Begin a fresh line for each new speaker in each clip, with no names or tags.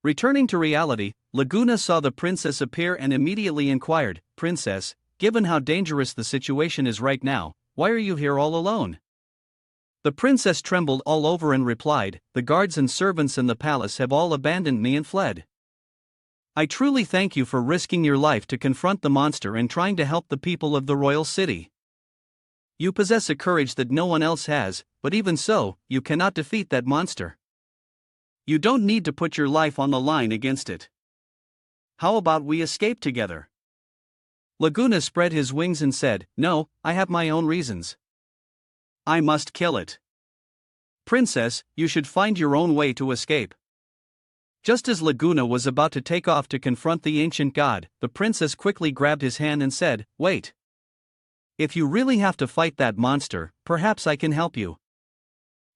Returning to reality, Laguna saw the princess appear and immediately inquired, "Princess, given how dangerous the situation is right now, why are you here all alone?" The princess trembled all over and replied, "The guards and servants in the palace have all abandoned me and fled. I truly thank you for risking your life to confront the monster and trying to help the people of the royal city. You possess a courage that no one else has, but even so, you cannot defeat that monster. You don't need to put your life on the line against it. How about we escape together?" Laguna spread his wings and said, "No, I have my own reasons. I must kill it. Princess, you should find your own way to escape." Just as Laguna was about to take off to confront the ancient god, the princess quickly grabbed his hand and said, "Wait. If you really have to fight that monster, perhaps I can help you.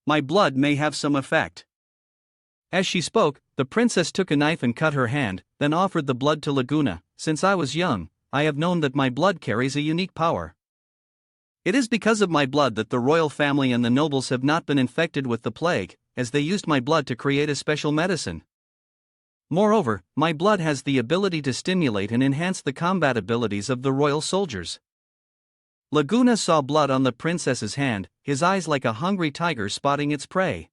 My blood may have some effect." As she spoke, the princess took a knife and cut her hand, then offered the blood to Laguna. "Since I was young, I have known that my blood carries a unique power. It is because of my blood that the royal family and the nobles have not been infected with the plague, as they used my blood to create a special medicine. Moreover, my blood has the ability to stimulate and enhance the combat abilities of the royal soldiers." Laguna saw blood on the princess's hand, his eyes like a hungry tiger spotting its prey.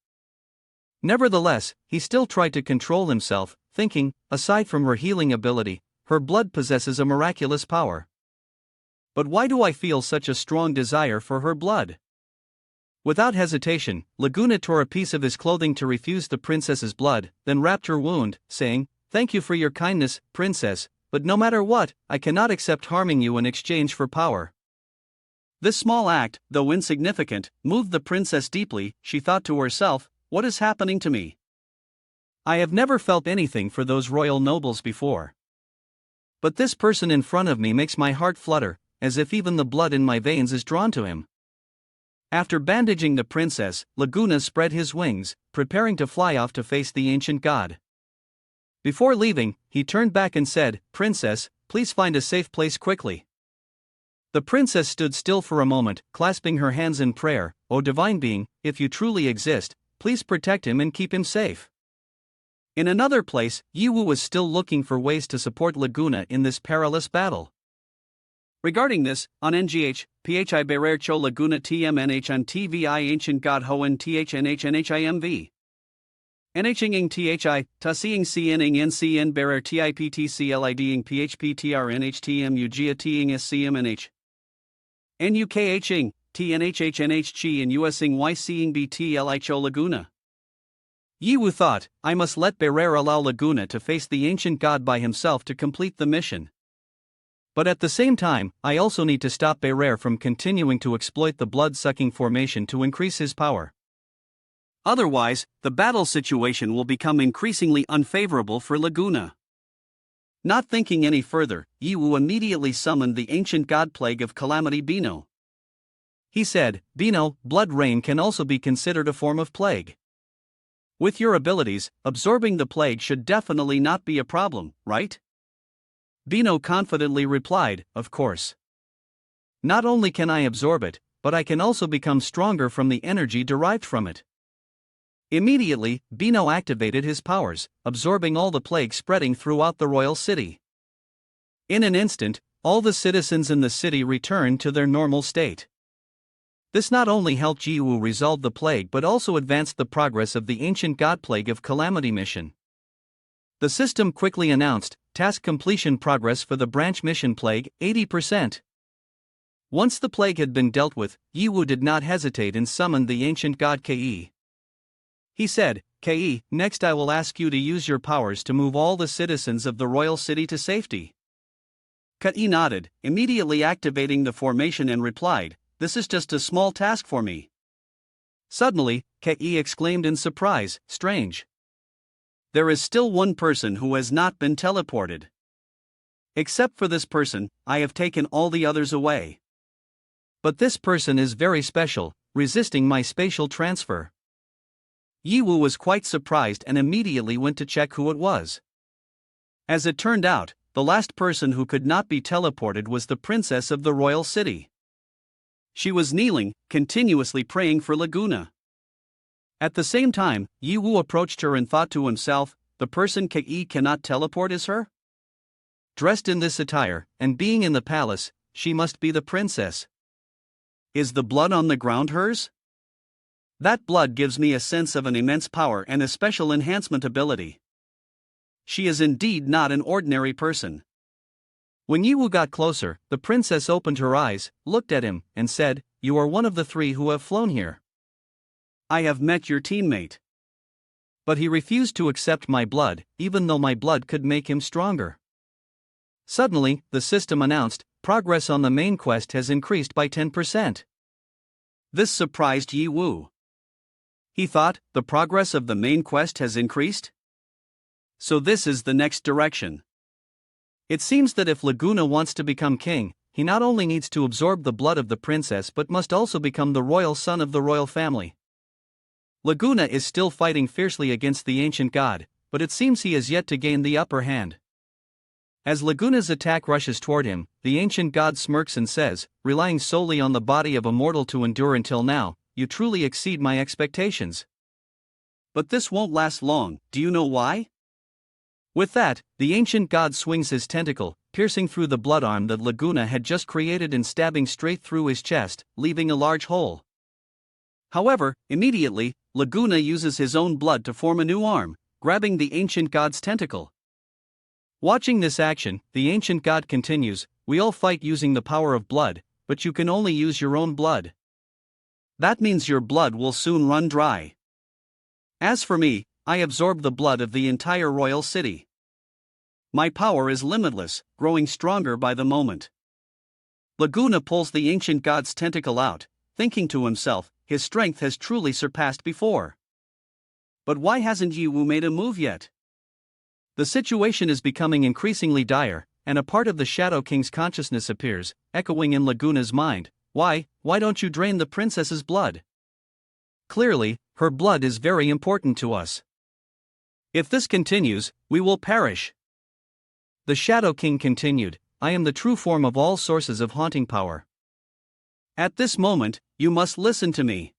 Nevertheless, he still tried to control himself, thinking, aside from her healing ability, her blood possesses a miraculous power. But why do I feel such a strong desire for her blood? Without hesitation, Laguna tore a piece of his clothing to refuse the princess's blood, then wrapped her wound, saying, "Thank you for your kindness, princess, but no matter what, I cannot accept harming you in exchange for power." This small act, though insignificant, moved the princess deeply. She thought to herself, "What is happening to me? I have never felt anything for those royal nobles before. But this person in front of me makes my heart flutter, as if even the blood in my veins is drawn to him." After bandaging the princess, Laguna spread his wings, preparing to fly off to face the ancient god. Before leaving, he turned back and said, "Princess, please find a safe place quickly." The princess stood still for a moment, clasping her hands in prayer. "O divine being, if you truly exist, please protect him and keep him safe." In another place, Yiwu was still looking for ways to support Laguna in this perilous battle. Regarding this, on NGH, PHI Berer Cho Laguna TMNH on TVI Ancient God Hoen THNHNHIMV. NHing THI, Tasing CNing NCN Berer TIPTCLIDing PHPTRNHTM Ugia Ting SCMNH. NUKHing, TNHHNHG and USing YCing BTLI Cho Laguna. Yiwu thought, "I must let Berer allow Laguna to face the ancient god by himself to complete the mission. But at the same time, I also need to stop Berer from continuing to exploit the blood-sucking formation to increase his power. Otherwise, the battle situation will become increasingly unfavorable for Laguna." Not thinking any further, Yiwu immediately summoned the ancient god plague of calamity Bino. He said, "Bino, blood rain can also be considered a form of plague. With your abilities, absorbing the plague should definitely not be a problem, right?" Bino confidently replied, "Of course. Not only can I absorb it, but I can also become stronger from the energy derived from it." Immediately, Bino activated his powers, absorbing all the plague spreading throughout the royal city. In an instant, all the citizens in the city returned to their normal state. This not only helped Yiwu resolve the plague but also advanced the progress of the ancient god plague of calamity mission. The system quickly announced, task completion progress for the branch mission plague, 80%. Once the plague had been dealt with, Yiwu did not hesitate and summoned the ancient god Ke. He said, "Ke, next I will ask you to use your powers to move all the citizens of the royal city to safety." Ke nodded, immediately activating the formation and replied, "This is just a small task for me." Suddenly, Ke exclaimed in surprise, "Strange. There is still one person who has not been teleported. Except for this person, I have taken all the others away. But this person is very special, resisting my spatial transfer." Yiwu was quite surprised and immediately went to check who it was. As it turned out, the last person who could not be teleported was the princess of the royal city. She was kneeling, continuously praying for Laguna. At the same time, Yiwu approached her and thought to himself, the person Kei cannot teleport is her? Dressed in this attire, and being in the palace, she must be the princess. Is the blood on the ground hers? That blood gives me a sense of an immense power and a special enhancement ability. She is indeed not an ordinary person. When Yiwu got closer, the princess opened her eyes, looked at him, and said, "You are one of the 3 who have flown here. I have met your teammate. But he refused to accept my blood, even though my blood could make him stronger." Suddenly, the system announced, progress on the main quest has increased by 10%. This surprised Yiwu. He thought, the progress of the main quest has increased? So this is the next direction. It seems that if Laguna wants to become king, he not only needs to absorb the blood of the princess but must also become the royal son of the royal family. Laguna is still fighting fiercely against the ancient god, but it seems he has yet to gain the upper hand. As Laguna's attack rushes toward him, the ancient god smirks and says, "Relying solely on the body of a mortal to endure until now, you truly exceed my expectations. But this won't last long, do you know why?" With that, the ancient god swings his tentacle, piercing through the blood arm that Laguna had just created and stabbing straight through his chest, leaving a large hole. However, immediately, Laguna uses his own blood to form a new arm, grabbing the ancient god's tentacle. Watching this action, the ancient god continues, "We all fight using the power of blood, but you can only use your own blood. That means your blood will soon run dry. As for me, I absorb the blood of the entire royal city. My power is limitless, growing stronger by the moment." Laguna pulls the ancient god's tentacle out, thinking to himself, his strength has truly surpassed before. But why hasn't Yiwu made a move yet? The situation is becoming increasingly dire, and a part of the Shadow King's consciousness appears, echoing in Laguna's mind, why don't you drain the princess's blood? Clearly, her blood is very important to us. If this continues, we will perish." The Shadow King continued, "I am the true form of all sources of haunting power. At this moment, you must listen to me."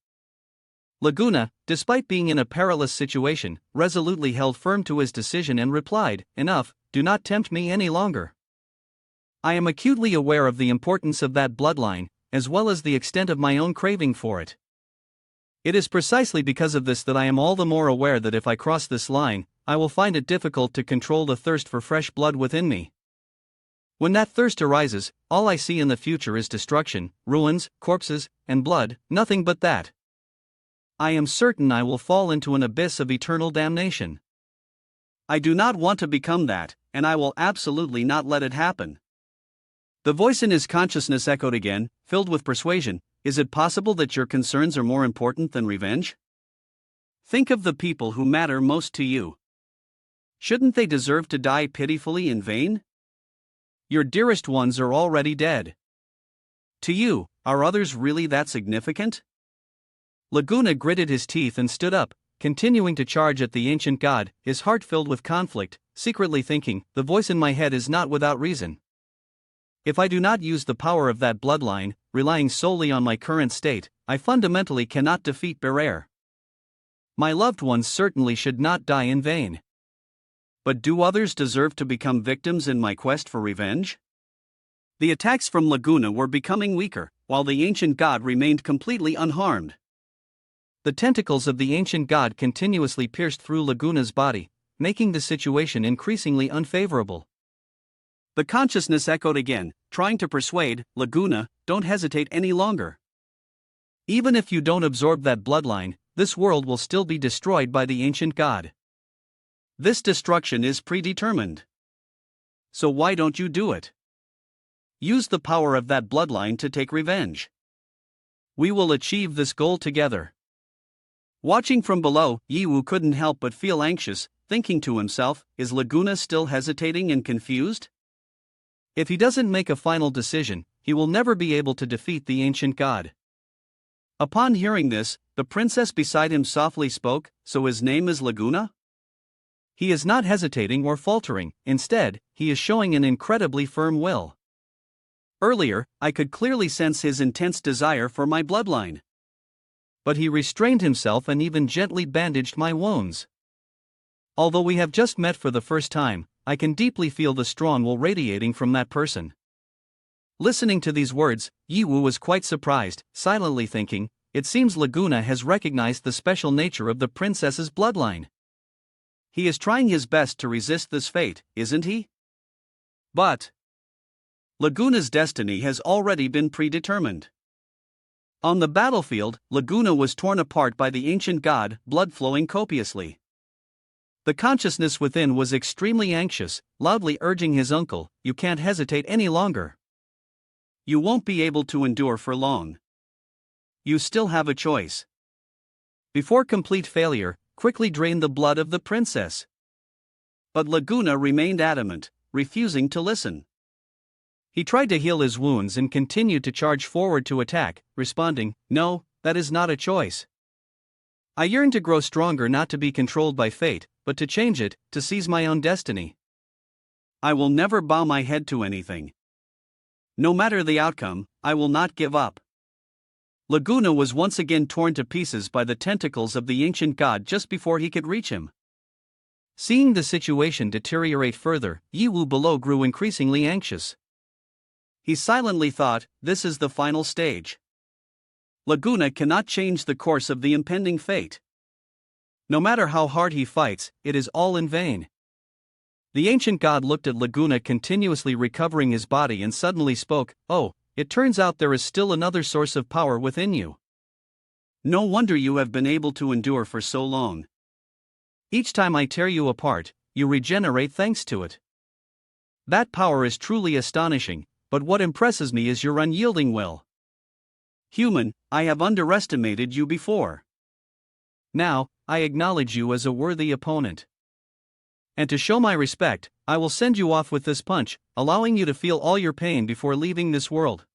Laguna, despite being in a perilous situation, resolutely held firm to his decision and replied, "Enough, do not tempt me any longer. I am acutely aware of the importance of that bloodline, as well as the extent of my own craving for it. It is precisely because of this that I am all the more aware that if I cross this line, I will find it difficult to control the thirst for fresh blood within me. When that thirst arises, all I see in the future is destruction, ruins, corpses, and blood, nothing but that. I am certain I will fall into an abyss of eternal damnation. I do not want to become that, and I will absolutely not let it happen." The voice in his consciousness echoed again, filled with persuasion, "Is it possible that your concerns are more important than revenge? Think of the people who matter most to you. Shouldn't they deserve to die pitifully in vain? Your dearest ones are already dead. To you, are others really that significant?" Laguna gritted his teeth and stood up, continuing to charge at the ancient god, his heart filled with conflict, secretly thinking, "The voice in my head is not without reason. If I do not use the power of that bloodline, relying solely on my current state, I fundamentally cannot defeat Berer. My loved ones certainly should not die in vain. But do others deserve to become victims in my quest for revenge?" The attacks from Laguna were becoming weaker, while the ancient god remained completely unharmed. The tentacles of the ancient god continuously pierced through Laguna's body, making the situation increasingly unfavorable. The consciousness echoed again, trying to persuade Laguna, "Don't hesitate any longer. Even if you don't absorb that bloodline, this world will still be destroyed by the ancient god. This destruction is predetermined. So why don't you do it? Use the power of that bloodline to take revenge. We will achieve this goal together." Watching from below, Yiwu couldn't help but feel anxious, thinking to himself, "Is Laguna still hesitating and confused? If he doesn't make a final decision, he will never be able to defeat the ancient god." Upon hearing this, the princess beside him softly spoke, "So his name is Laguna?" He is not hesitating or faltering, instead, he is showing an incredibly firm will. Earlier, I could clearly sense his intense desire for my bloodline. But he restrained himself and even gently bandaged my wounds. Although we have just met for the first time, I can deeply feel the strong will radiating from that person. Listening to these words, Yiwu was quite surprised, silently thinking, it seems Laguna has recognized the special nature of the princess's bloodline. He is trying his best to resist this fate, isn't he? But Laguna's destiny has already been predetermined. On the battlefield, Laguna was torn apart by the ancient god, blood flowing copiously. The consciousness within was extremely anxious, loudly urging his uncle, "You can't hesitate any longer. You won't be able to endure for long. You still have a choice. Before complete failure, quickly drain the blood of the princess." But Laguna remained adamant, refusing to listen. He tried to heal his wounds and continued to charge forward to attack, responding, "No, that is not a choice. I yearn to grow stronger, not to be controlled by fate, but to change it, to seize my own destiny. I will never bow my head to anything. No matter the outcome, I will not give up." Laguna was once again torn to pieces by the tentacles of the ancient god just before he could reach him. Seeing the situation deteriorate further, Yiwu below grew increasingly anxious. He silently thought, this is the final stage. Laguna cannot change the course of the impending fate. No matter how hard he fights, it is all in vain. The ancient god looked at Laguna continuously recovering his body and suddenly spoke, "Oh, it turns out there is still another source of power within you. No wonder you have been able to endure for so long. Each time I tear you apart, you regenerate thanks to it. That power is truly astonishing, but what impresses me is your unyielding will. Human, I have underestimated you before. Now, I acknowledge you as a worthy opponent. And to show my respect, I will send you off with this punch, allowing you to feel all your pain before leaving this world."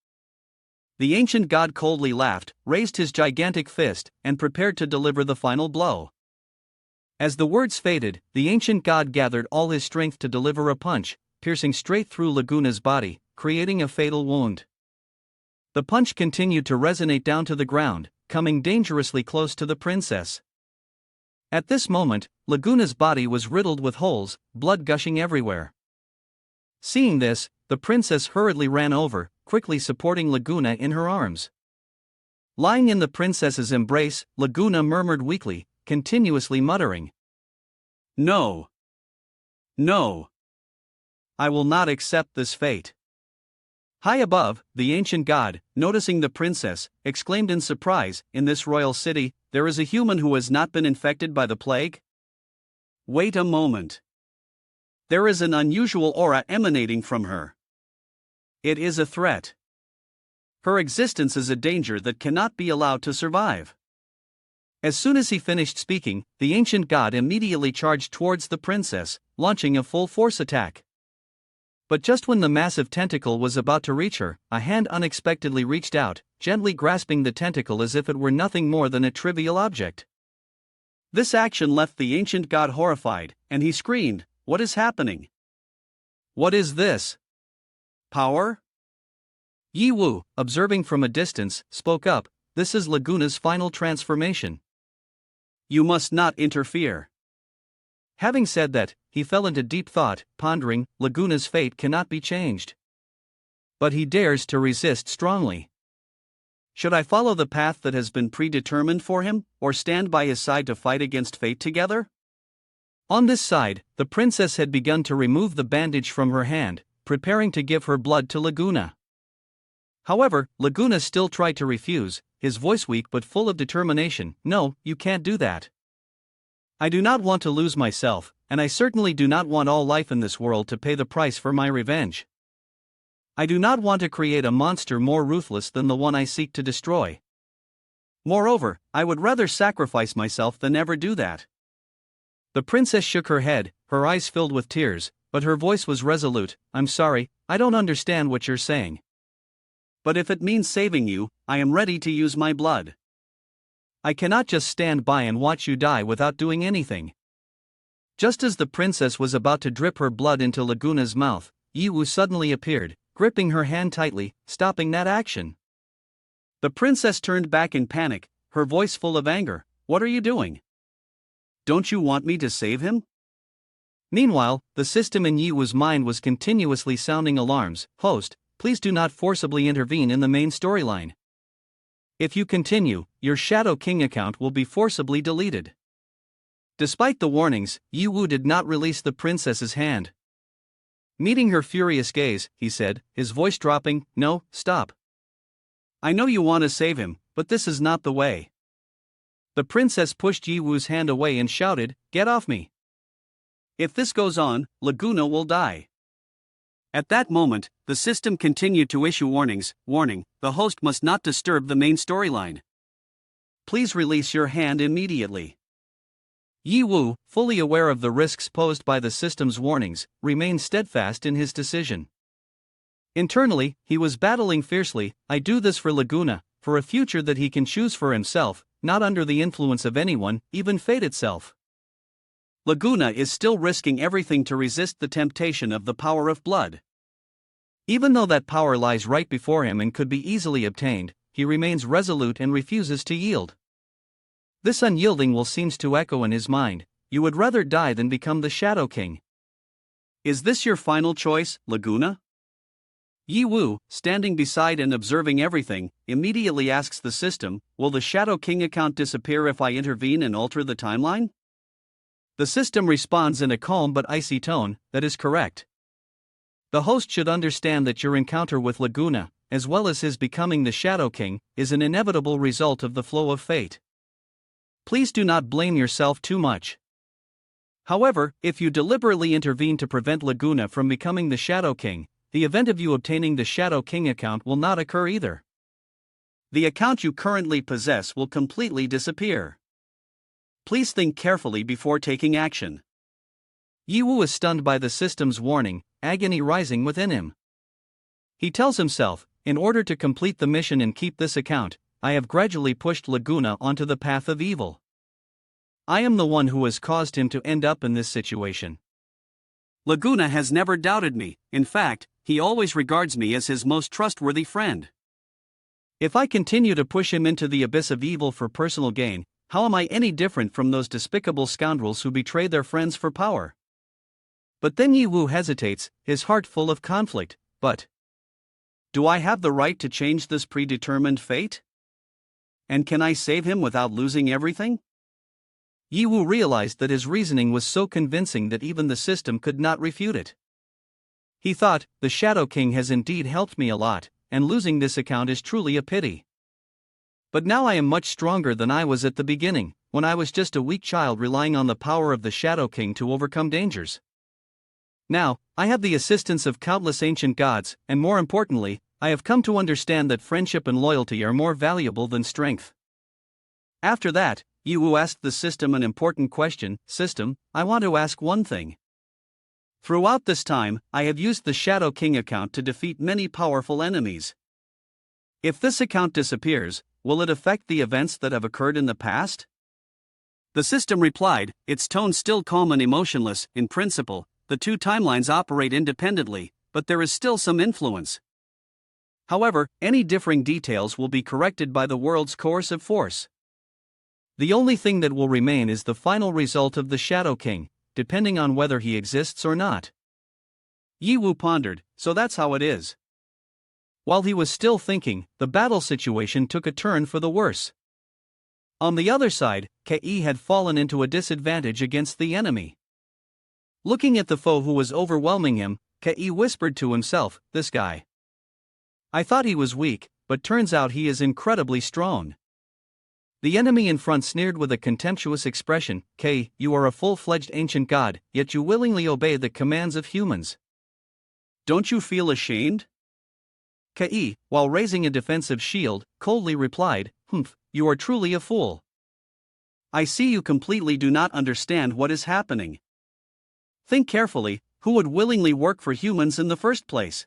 The ancient god coldly laughed, raised his gigantic fist, and prepared to deliver the final blow. As the words faded, the ancient god gathered all his strength to deliver a punch, piercing straight through Laguna's body, creating a fatal wound. The punch continued to resonate down to the ground, coming dangerously close to the princess. At this moment, Laguna's body was riddled with holes, blood gushing everywhere. Seeing this, the princess hurriedly ran over, quickly supporting Laguna in her arms. Lying in the princess's embrace, Laguna murmured weakly, continuously muttering, "No. No. I will not accept this fate." High above, the ancient god, noticing the princess, exclaimed in surprise, "In this royal city, there is a human who has not been infected by the plague? Wait a moment. There is an unusual aura emanating from her. It is a threat. Her existence is a danger that cannot be allowed to survive." As soon as he finished speaking, the ancient god immediately charged towards the princess, launching a full-force attack. But just when the massive tentacle was about to reach her, a hand unexpectedly reached out, gently grasping the tentacle as if it were nothing more than a trivial object. This action left the ancient god horrified, and he screamed, "What is happening? What is this? Power?" Yiwu, observing from a distance, spoke up, "This is Laguna's final transformation. You must not interfere." Having said that, he fell into deep thought, pondering, Laguna's fate cannot be changed. But he dares to resist strongly. Should I follow the path that has been predetermined for him, or stand by his side to fight against fate together? On this side, the princess had begun to remove the bandage from her hand, preparing to give her blood to Laguna. However, Laguna still tried to refuse, his voice weak but full of determination. "No, you can't do that. I do not want to lose myself, and I certainly do not want all life in this world to pay the price for my revenge. I do not want to create a monster more ruthless than the one I seek to destroy. Moreover, I would rather sacrifice myself than ever do that." The princess shook her head, her eyes filled with tears, but her voice was resolute. "I'm sorry, I don't understand what you're saying. But if it means saving you, I am ready to use my blood. I cannot just stand by and watch you die without doing anything." Just as the princess was about to drip her blood into Laguna's mouth, Yiwu suddenly appeared, gripping her hand tightly, stopping that action. The princess turned back in panic, her voice full of anger. "What are you doing? Don't you want me to save him?" Meanwhile, the system in Yiwu's mind was continuously sounding alarms. Host, please do not forcibly intervene in the main storyline. If you continue, your Shadow King account will be forcibly deleted. Despite the warnings, Yiwu did not release the princess's hand. Meeting her furious gaze, he said, his voice dropping, "No, stop. I know you want to save him, but this is not the way." The princess pushed Yiwu's hand away and shouted, "Get off me. If this goes on, Laguna will die." At that moment, the system continued to issue warnings. Warning, the host must not disturb the main storyline. Please release your hand immediately. Yiwu, fully aware of the risks posed by the system's warnings, remained steadfast in his decision. Internally, he was battling fiercely. I do this for Laguna, for a future that he can choose for himself, not under the influence of anyone, even fate itself. Laguna is still risking everything to resist the temptation of the power of blood. Even though that power lies right before him and could be easily obtained, he remains resolute and refuses to yield. This unyielding will seems to echo in his mind. You would rather die than become the Shadow King. Is this your final choice, Laguna? Yiwu, standing beside and observing everything, immediately asks the system, will the Shadow King account disappear if I intervene and alter the timeline? The system responds in a calm but icy tone, that is correct. The host should understand that your encounter with Laguna, as well as his becoming the Shadow King, is an inevitable result of the flow of fate. Please do not blame yourself too much. However, if you deliberately intervene to prevent Laguna from becoming the Shadow King, the event of you obtaining the Shadow King account will not occur either. The account you currently possess will completely disappear. Please think carefully before taking action. Yiwu is stunned by the system's warning, agony rising within him. He tells himself, in order to complete the mission and keep this account, I have gradually pushed Laguna onto the path of evil. I am the one who has caused him to end up in this situation. Laguna has never doubted me. In fact, he always regards me as his most trustworthy friend. If I continue to push him into the abyss of evil for personal gain, how am I any different from those despicable scoundrels who betray their friends for power? But then Yiwu hesitates, his heart full of conflict. But do I have the right to change this predetermined fate? And can I save him without losing everything? Yiwu realized that his reasoning was so convincing that even the system could not refute it. He thought, the Shadow King has indeed helped me a lot, and losing this account is truly a pity. But now I am much stronger than I was at the beginning, when I was just a weak child relying on the power of the Shadow King to overcome dangers. Now, I have the assistance of countless ancient gods, and more importantly, I have come to understand that friendship and loyalty are more valuable than strength. After that, Yiwu asked the system an important question. System, I want to ask one thing. Throughout this time, I have used the Shadow King account to defeat many powerful enemies. If this account disappears, will it affect the events that have occurred in the past? The system replied, its tone still calm and emotionless. In principle, the two timelines operate independently, but there is still some influence. However, any differing details will be corrected by the world's coercive force. The only thing that will remain is the final result of the Shadow King, depending on whether he exists or not. Yiwu pondered, so that's how it is. While he was still thinking, the battle situation took a turn for the worse. On the other side, Kei had fallen into a disadvantage against the enemy. Looking at the foe who was overwhelming him, Kei whispered to himself, this guy. I thought he was weak, but turns out he is incredibly strong. The enemy in front sneered with a contemptuous expression, Kei, you are a full-fledged ancient god, yet you willingly obey the commands of humans. Don't you feel ashamed? Kei, while raising a defensive shield, coldly replied, Humph, you are truly a fool. I see you completely do not understand what is happening. Think carefully, who would willingly work for humans in the first place?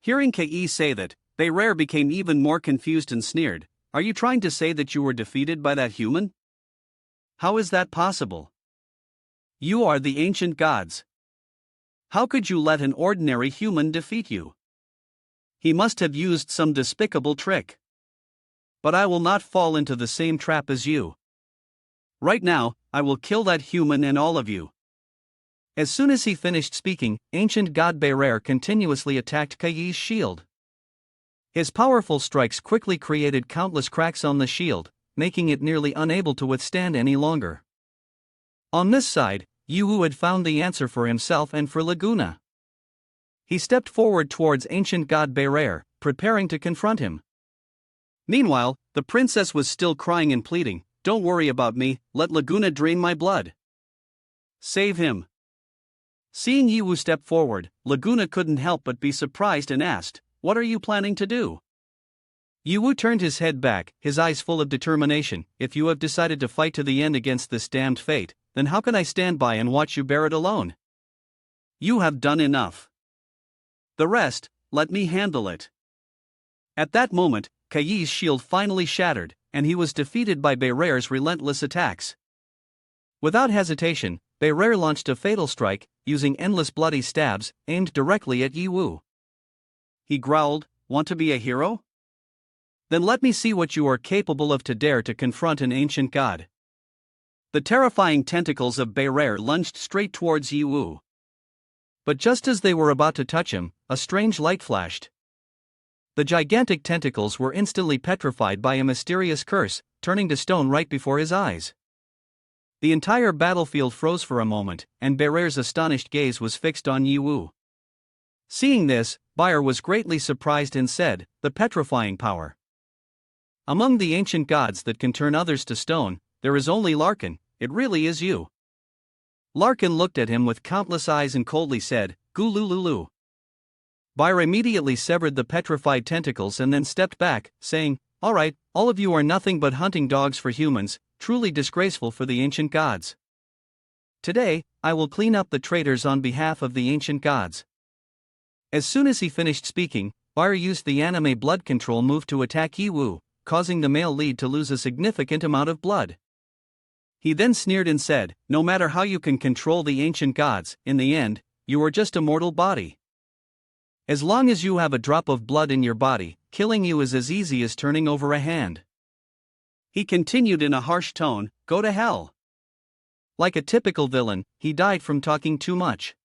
Hearing Kei say that, Beirere became even more confused and sneered. Are you trying to say that you were defeated by that human? How is that possible? You are the ancient gods. How could you let an ordinary human defeat you? He must have used some despicable trick. But I will not fall into the same trap as you. Right now, I will kill that human and all of you. As soon as he finished speaking, ancient god Beirer continuously attacked Kai's shield. His powerful strikes quickly created countless cracks on the shield, making it nearly unable to withstand any longer. On this side, Yu had found the answer for himself and for Laguna. He stepped forward towards ancient god Beirer, preparing to confront him. Meanwhile, the princess was still crying and pleading, "Don't worry about me, let Laguna drain my blood. Save him." Seeing Yu step forward, Laguna couldn't help but be surprised and asked, "What are you planning to do?" Yu turned his head back, his eyes full of determination. "If you have decided to fight to the end against this damned fate, then how can I stand by and watch you bear it alone? You have done enough. The rest, let me handle it." At that moment, Kai's shield finally shattered, and he was defeated by Beirer's relentless attacks. Without hesitation, Beirer launched a fatal strike, using endless bloody stabs, aimed directly at Yu. He growled, "Want to be a hero? Then let me see what you are capable of to dare to confront an ancient god." The terrifying tentacles of Beirer lunged straight towards Yu. But just as they were about to touch him, a strange light flashed. The gigantic tentacles were instantly petrified by a mysterious curse, turning to stone right before his eyes. The entire battlefield froze for a moment, and Beirer's astonished gaze was fixed on Yu. Seeing this, Beirer was greatly surprised and said, "The petrifying power. Among the ancient gods that can turn others to stone, there is only Larkin. It really is you." Larkin looked at him with countless eyes and coldly said, "Gulululu." Beirer immediately severed the petrified tentacles and then stepped back, saying, "All right, all of you are nothing but hunting dogs for humans, truly disgraceful for the ancient gods. Today, I will clean up the traitors on behalf of the ancient gods." As soon as he finished speaking, Beirer used the anime blood control move to attack Yu, causing the male lead to lose a significant amount of blood. He then sneered and said, "No matter how you can control the ancient gods, in the end, you are just a mortal body. As long as you have a drop of blood in your body, killing you is as easy as turning over a hand." He continued in a harsh tone, "Go to hell." Like a typical villain, he died from talking too much.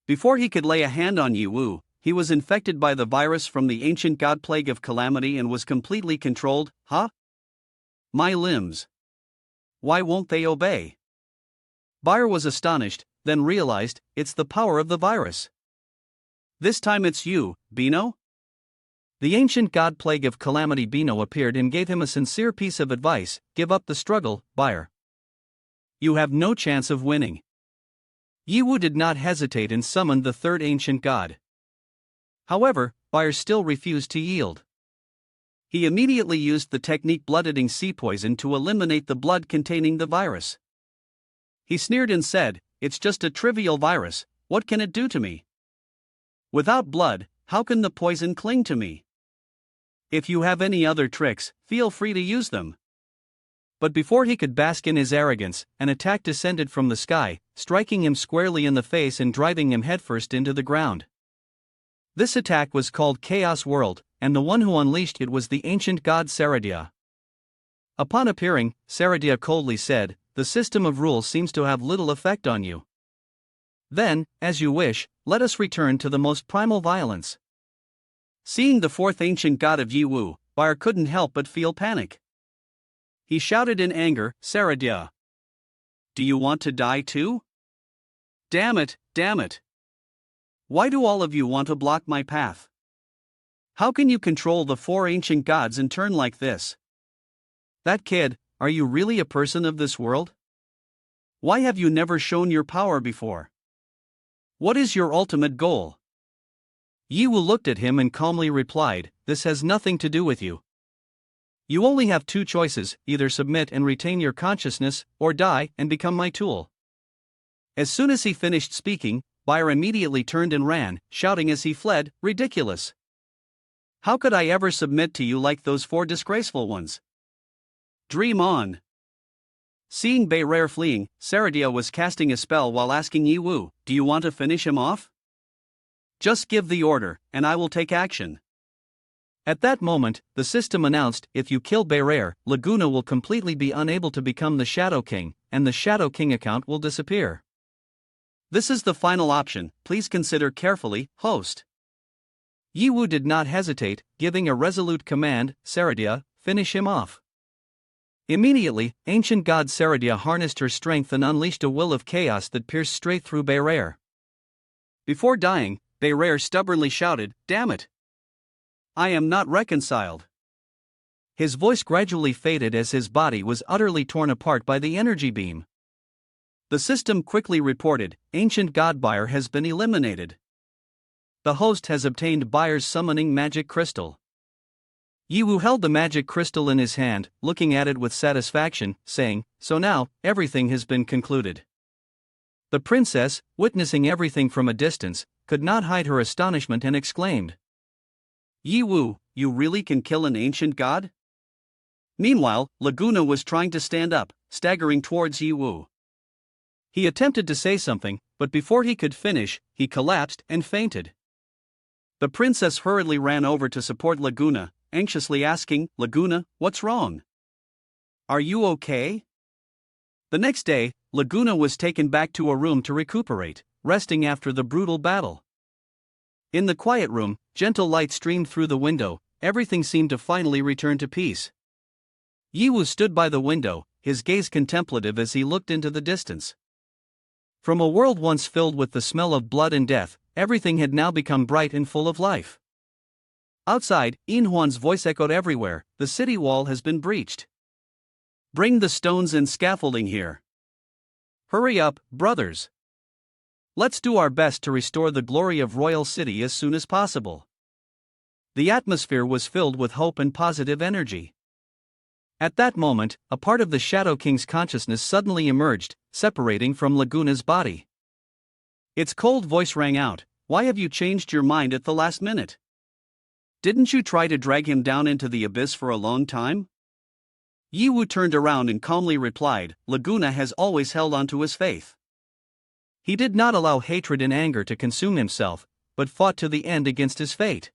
Before he could lay a hand on Yu, he was infected by the virus from the ancient god plague of calamity and was completely controlled. Huh? My limbs. Why won't they obey? Beirer was astonished, then realized, it's the power of the virus. This time it's you, Bino? The ancient god plague of calamity Bino appeared and gave him a sincere piece of advice: give up the struggle, Beirer. You have no chance of winning. Yu did not hesitate and summoned the third ancient god. However, Beirer still refused to yield. He immediately used the technique blood-eating sea poison to eliminate the blood containing the virus. He sneered and said, "It's just a trivial virus, what can it do to me? Without blood, how can the poison cling to me? If you have any other tricks, feel free to use them." But before he could bask in his arrogance, an attack descended from the sky, striking him squarely in the face and driving him headfirst into the ground. This attack was called Chaos World, and the one who unleashed it was the ancient god Saradia. Upon appearing, Saradia coldly said, "The system of rules seems to have little effect on you. Then, as you wish, let us return to the most primal violence." Seeing the fourth ancient god of Yu, Beirer couldn't help but feel panic. He shouted in anger, "Saradia! Do you want to die too? Damn it, damn it! Why do all of you want to block my path? How can you control the four ancient gods in turn like this? That kid, are you really a person of this world? Why have you never shown your power before? What is your ultimate goal?" Yu looked at him and calmly replied, "This has nothing to do with you. You only have two choices: either submit and retain your consciousness, or die and become my tool." As soon as he finished speaking, Beirer immediately turned and ran, shouting as he fled, "Ridiculous! How could I ever submit to you like those four disgraceful ones? Dream on!" Seeing Beirer fleeing, Saradia was casting a spell while asking Yu, "Do you want to finish him off? Just give the order, and I will take action." At that moment, the system announced, "If you kill Beirer, Laguna will completely be unable to become the Shadow King, and the Shadow King account will disappear." This is the final option, please consider carefully, host. Yiwu did not hesitate, giving a resolute command, Saradia, finish him off. Immediately, ancient god Saradia harnessed her strength and unleashed a will of chaos that pierced straight through Beirer. Before dying, Beirer stubbornly shouted, "Damn it! I am not reconciled." His voice gradually faded as his body was utterly torn apart by the energy beam. The system quickly reported, ancient god Beirer has been eliminated. The host has obtained Beirer's summoning magic crystal. Yiwu held the magic crystal in his hand, looking at it with satisfaction, saying, "So now, everything has been concluded." The princess, witnessing everything from a distance, could not hide her astonishment and exclaimed, "Yiwu, you really can kill an ancient god?" Meanwhile, Laguna was trying to stand up, staggering towards Yiwu. He attempted to say something, but before he could finish, he collapsed and fainted. The princess hurriedly ran over to support Laguna, anxiously asking, "Laguna, what's wrong? Are you okay?" The next day, Laguna was taken back to a room to recuperate, resting after the brutal battle. In the quiet room, gentle light streamed through the window, everything seemed to finally return to peace. Yiwu stood by the window, his gaze contemplative as he looked into the distance. From a world once filled with the smell of blood and death, everything had now become bright and full of life. Outside, Inhuan's voice echoed everywhere, "The city wall has been breached. Bring the stones and scaffolding here. Hurry up, brothers. Let's do our best to restore the glory of Royal City as soon as possible." The atmosphere was filled with hope and positive energy. At that moment, a part of the Shadow King's consciousness suddenly emerged, separating from Laguna's body. Its cold voice rang out, "Why have you changed your mind at the last minute? Didn't you try to drag him down into the abyss for a long time?" Yiwu turned around and calmly replied, "Laguna has always held on to his faith. He did not allow hatred and anger to consume himself, but fought to the end against his fate.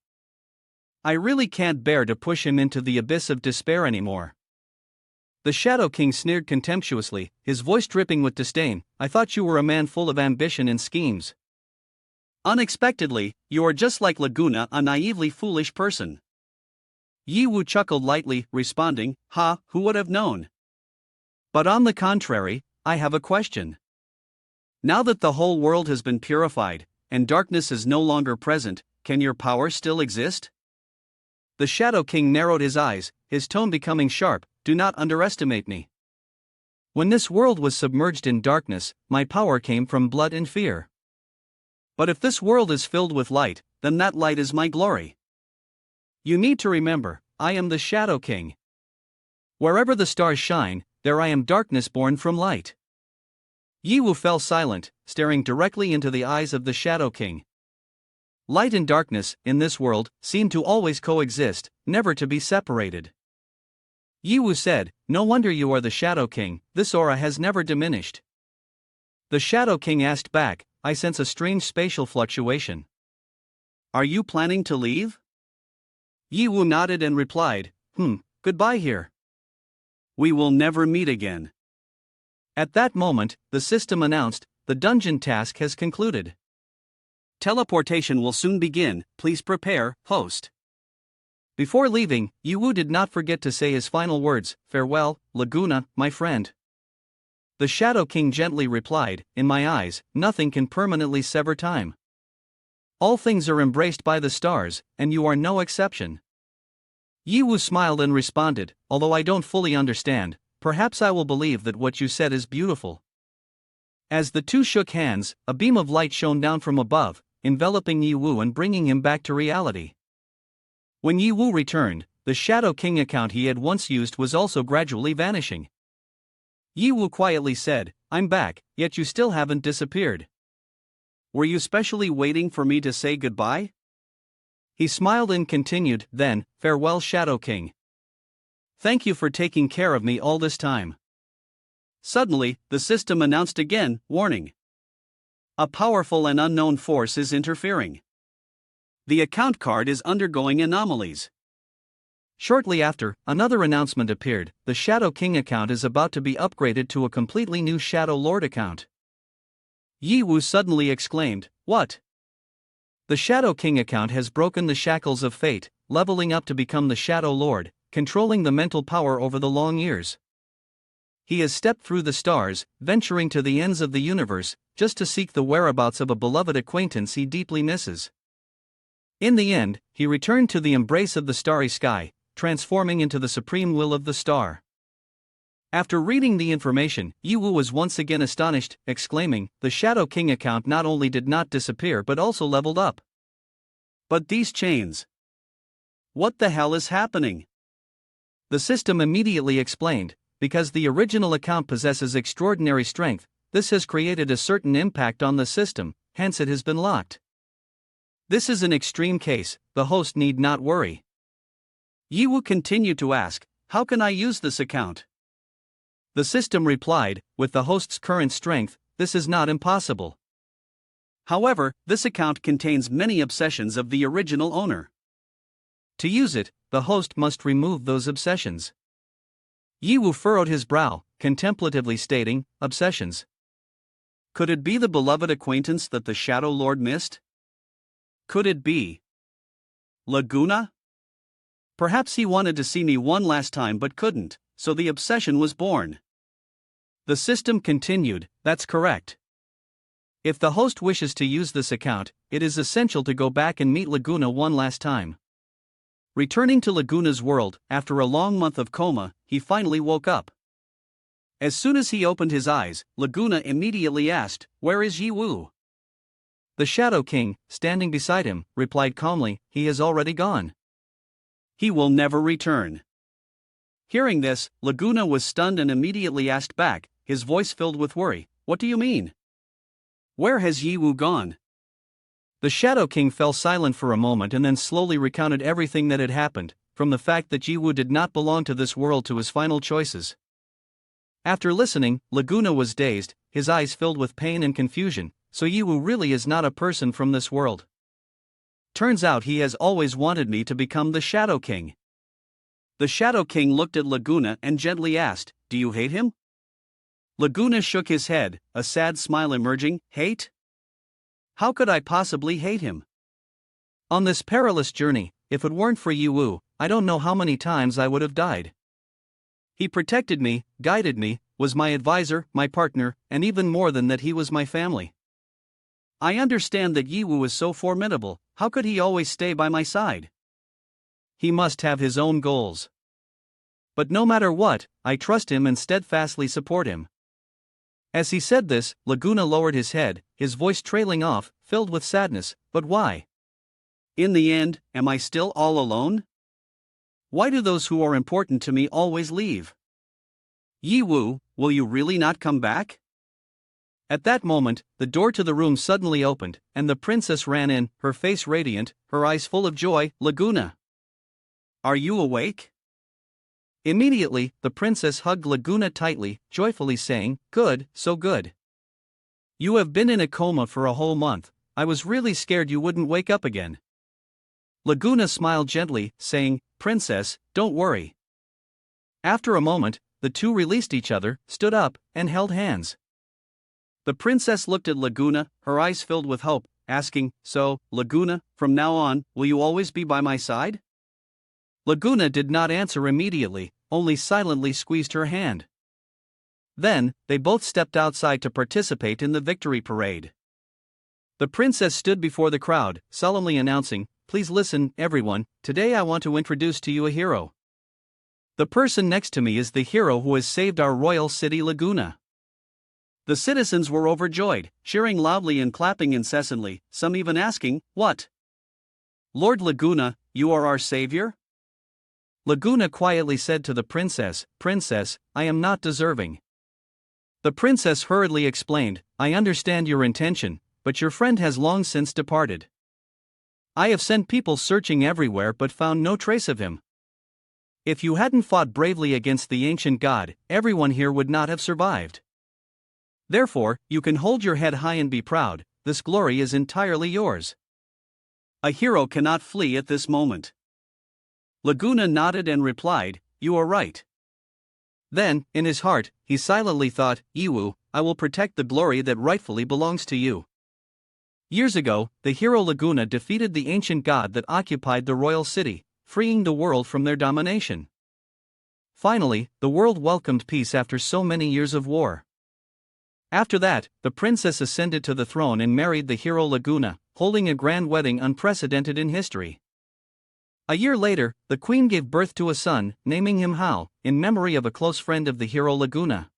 I really can't bear to push him into the abyss of despair anymore." The Shadow King sneered contemptuously, his voice dripping with disdain, "I thought you were a man full of ambition and schemes. Unexpectedly, you are just like Laguna, a naively foolish person." Yiwu chuckled lightly, responding, "Ha, who would have known? But on the contrary, I have a question. Now that the whole world has been purified, and darkness is no longer present, can your power still exist?" The Shadow King narrowed his eyes, his tone becoming sharp, "Do not underestimate me. When this world was submerged in darkness, my power came from blood and fear. But if this world is filled with light, then that light is my glory. You need to remember, I am the Shadow King. Wherever the stars shine, there I am, darkness born from light." Yiwu fell silent, staring directly into the eyes of the Shadow King. Light and darkness, in this world, seem to always coexist, never to be separated. Yiwu said, "No wonder you are the Shadow King, this aura has never diminished." The Shadow King asked back, "I sense a strange spatial fluctuation. Are you planning to leave?" Yiwu nodded and replied, Goodbye here. We will never meet again." At that moment, the system announced, "The dungeon task has concluded. Teleportation will soon begin, please prepare, host." Before leaving, Yiwu did not forget to say his final words, "Farewell, Laguna, my friend." The Shadow King gently replied, "In my eyes, nothing can permanently sever time. All things are embraced by the stars, and you are no exception." Yiwu smiled and responded, "Although I don't fully understand, perhaps I will believe that what you said is beautiful." As the two shook hands, a beam of light shone down from above, enveloping Yiwu and bringing him back to reality. When Yiwu returned, the Shadow King account he had once used was also gradually vanishing. Yiwu quietly said, "I'm back, yet you still haven't disappeared. Were you specially waiting for me to say goodbye?" He smiled and continued, "Then, farewell, Shadow King. Thank you for taking care of me all this time." Suddenly, the system announced again, "Warning. A powerful and unknown force is interfering. The account card is undergoing anomalies." Shortly after, another announcement appeared, "The Shadow King account is about to be upgraded to a completely new Shadow Lord account. Yi Wu suddenly exclaimed, "What?" The Shadow King account has broken the shackles of fate, leveling up to become the Shadow Lord, controlling the mental power over the long years. He has stepped through the stars, venturing to the ends of the universe, just to seek the whereabouts of a beloved acquaintance he deeply misses. In the end, he returned to the embrace of the starry sky, transforming into the supreme will of the star. After reading the information, Yi Wu was once again astonished, exclaiming, "The Shadow King account not only did not disappear but also leveled up. But these chains. What the hell is happening?" The system immediately explained, "Because the original account possesses extraordinary strength, this has created a certain impact on the system, hence it has been locked. This is an extreme case, the host need not worry." Yi Wu continued to ask, "How can I use this account?" The system replied, "With the host's current strength, this is not impossible. However, this account contains many obsessions of the original owner. To use it, the host must remove those obsessions." Yi Wu furrowed his brow, contemplatively stating, "Obsessions? Could it be the beloved acquaintance that the Shadow Lord missed? Could it be Laguna? Perhaps he wanted to see me one last time but couldn't, so the obsession was born." The system continued, "That's correct. If the host wishes to use this account, it is essential to go back and meet Laguna one last time." Returning to Laguna's world, after a long month of coma, he finally woke up. As soon as he opened his eyes, Laguna immediately asked, "Where is Yi Wu?" The Shadow King, standing beside him, replied calmly, "He has already gone. He will never return." Hearing this, Laguna was stunned and immediately asked back, his voice filled with worry, "What do you mean? Where has Yi Wu gone?" The Shadow King fell silent for a moment and then slowly recounted everything that had happened, from the fact that Yi Wu did not belong to this world to his final choices. After listening, Laguna was dazed, his eyes filled with pain and confusion. "So Yi Wu really is not a person from this world. Turns out he has always wanted me to become the Shadow King." The Shadow King looked at Laguna and gently asked, "Do you hate him?" Laguna shook his head, a sad smile emerging. "Hate? How could I possibly hate him? On this perilous journey, if it weren't for Yi Wu, I don't know how many times I would have died. He protected me, guided me, was my advisor, my partner, and even more than that, he was my family. I understand that Yi Wu is so formidable, how could he always stay by my side? He must have his own goals. But no matter what, I trust him and steadfastly support him." As he said this, Laguna lowered his head, his voice trailing off, filled with sadness. "But why? In the end, am I still all alone? Why do those who are important to me always leave? Yi Wu, will you really not come back?" At that moment, the door to the room suddenly opened, and the princess ran in, her face radiant, her eyes full of joy. "Laguna! Are you awake?" Immediately, the princess hugged Laguna tightly, joyfully saying, "Good, so good. You have been in a coma for a whole month, I was really scared you wouldn't wake up again." Laguna smiled gently, saying, "Princess, don't worry." After a moment, the two released each other, stood up, and held hands. The princess looked at Laguna, her eyes filled with hope, asking, "So, Laguna, from now on, will you always be by my side?" Laguna did not answer immediately, only silently squeezed her hand. Then, they both stepped outside to participate in the victory parade. The princess stood before the crowd, solemnly announcing, "Please listen, everyone, today I want to introduce to you a hero. The person next to me is the hero who has saved our royal city Laguna." The citizens were overjoyed, cheering loudly and clapping incessantly, some even asking, "What? Lord Laguna, you are our savior?" Laguna quietly said to the princess, "Princess, I am not deserving." The princess hurriedly explained, "I understand your intention, but your friend has long since departed. I have sent people searching everywhere but found no trace of him. If you hadn't fought bravely against the ancient god, everyone here would not have survived. Therefore, you can hold your head high and be proud, this glory is entirely yours. A hero cannot flee at this moment." Laguna nodded and replied, "You are right." Then, in his heart, he silently thought, "Yi Wu, I will protect the glory that rightfully belongs to you. Years ago, the hero Laguna defeated the ancient god that occupied the royal city, freeing the world from their domination. Finally, the world welcomed peace after so many years of war. After that, the princess ascended to the throne and married the hero Laguna, holding a grand wedding unprecedented in history. A year later, the queen gave birth to a son, naming him Hao, in memory of a close friend of the hero Laguna.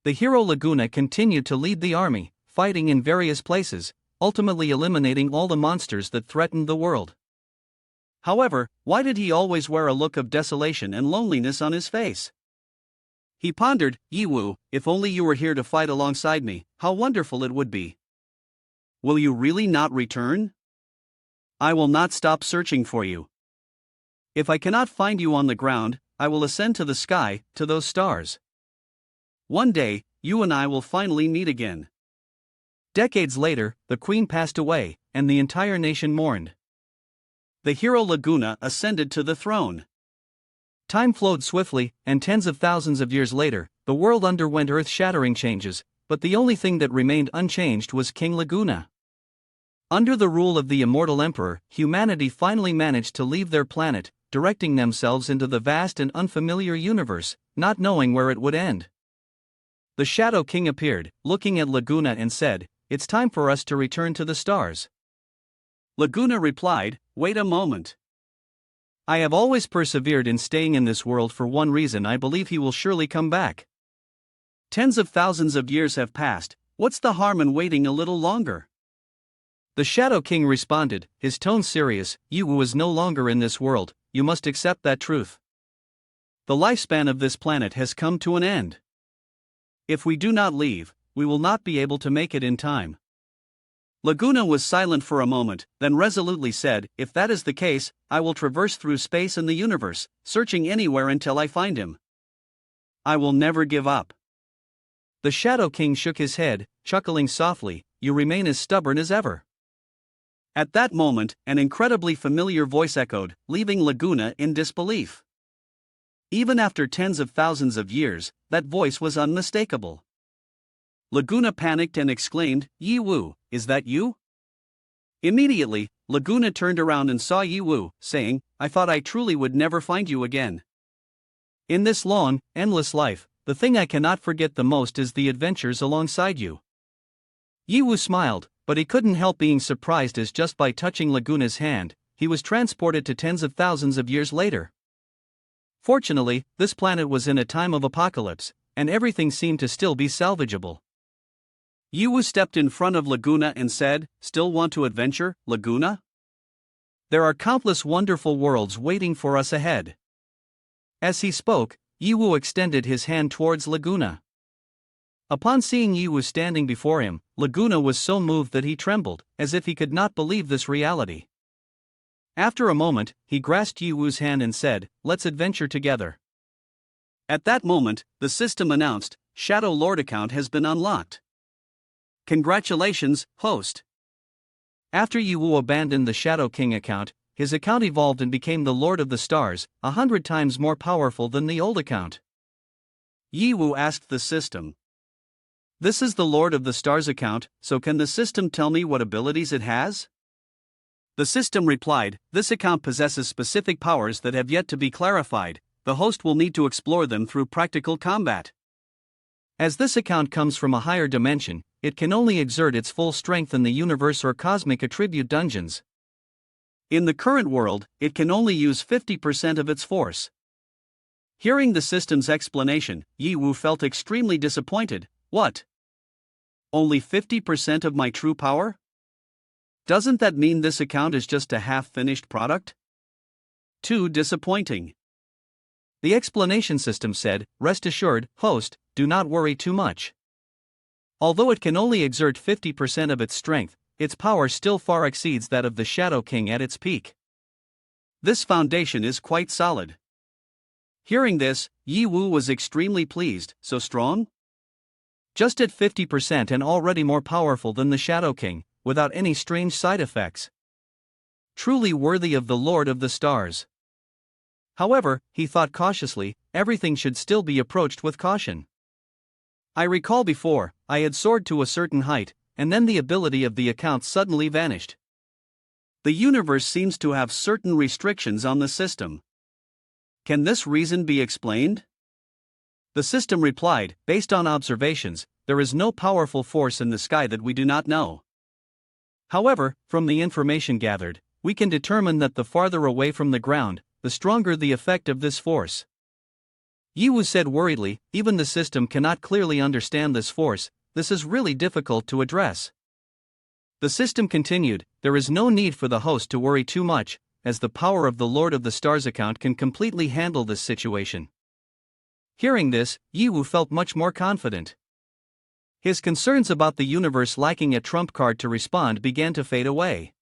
The hero Laguna continued to lead the army, fighting in various places, ultimately eliminating all the monsters that threatened the world. However, why did he always wear a look of desolation and loneliness on his face? He pondered, Yiwu, if only you were here to fight alongside me, how wonderful it would be. Will you really not return? I will not stop searching for you. If I cannot find you on the ground, I will ascend to the sky, to those stars. One day, you and I will finally meet again. Decades later, the queen passed away, and the entire nation mourned. The hero Laguna ascended to the throne. Time flowed swiftly, and tens of thousands of years later, the world underwent earth-shattering changes, but the only thing that remained unchanged was King Laguna. Under the rule of the immortal emperor, humanity finally managed to leave their planet, directing themselves into the vast and unfamiliar universe, not knowing where it would end. The Shadow King appeared, looking at Laguna and said, "It's time for us to return to the stars." Laguna replied, "Wait a moment. I have always persevered in staying in this world for one reason. I believe he will surely come back. Tens of thousands of years have passed, what's the harm in waiting a little longer?" The Shadow King responded, his tone serious, "You is no longer in this world, you must accept that truth. The lifespan of this planet has come to an end. If we do not leave, we will not be able to make it in time." Laguna was silent for a moment, then resolutely said, "If that is the case, I will traverse through space and the universe, searching anywhere until I find him. I will never give up." The Shadow King shook his head, chuckling softly, "You remain as stubborn as ever." At that moment, an incredibly familiar voice echoed, leaving Laguna in disbelief. Even after tens of thousands of years, that voice was unmistakable. Laguna panicked and exclaimed, "Yiwu, is that you?" Immediately, Laguna turned around and saw Yiwu, saying, "I thought I truly would never find you again. In this long, endless life, the thing I cannot forget the most is the adventures alongside you." Yiwu smiled, but he couldn't help being surprised as just by touching Laguna's hand, he was transported to tens of thousands of years later. Fortunately, this planet was in a time of apocalypse, and everything seemed to still be salvageable. Yiwu stepped in front of Laguna and said, "Still want to adventure, Laguna? There are countless wonderful worlds waiting for us ahead." As he spoke, Yiwu extended his hand towards Laguna. Upon seeing Yiwu standing before him, Laguna was so moved that he trembled, as if he could not believe this reality. After a moment, he grasped Yiwu's hand and said, "Let's adventure together." At that moment, the system announced, "Shadow Lord account has been unlocked. Congratulations, host." After Yiwu abandoned the Shadow King account, his account evolved and became the Lord of the Stars, 100 times more powerful than the old account. Yiwu asked the system, "This is the Lord of the Stars account, so can the system tell me what abilities it has?" The system replied, "This account possesses specific powers that have yet to be clarified. The host will need to explore them through practical combat. As this account comes from a higher dimension, it can only exert its full strength in the universe or cosmic attribute dungeons. In the current world, it can only use 50% of its force." Hearing the system's explanation, Yiwu felt extremely disappointed. "What? Only 50% of my true power? Doesn't that mean this account is just a half-finished product? Too disappointing." The explanation system said, "Rest assured, host, do not worry too much. Although it can only exert 50% of its strength, its power still far exceeds that of the Shadow King at its peak. This foundation is quite solid." Hearing this, Yiwu was extremely pleased. "So strong? Just at 50% and already more powerful than the Shadow King, without any strange side effects. Truly worthy of the Lord of the Stars." However, he thought cautiously, everything should still be approached with caution. I recall before, I had soared to a certain height, and then the ability of the account suddenly vanished. The universe seems to have certain restrictions on the system. Can this reason be explained? The system replied, based on observations, there is no powerful force in the sky that we do not know. However, from the information gathered, we can determine that the farther away from the ground, the stronger the effect of this force. Yiwu said worriedly, even the system cannot clearly understand this force, this is really difficult to address. The system continued, there is no need for the host to worry too much, as the power of the Lord of the Stars account can completely handle this situation. Hearing this, Yiwu felt much more confident. His concerns about the universe lacking a trump card to respond began to fade away.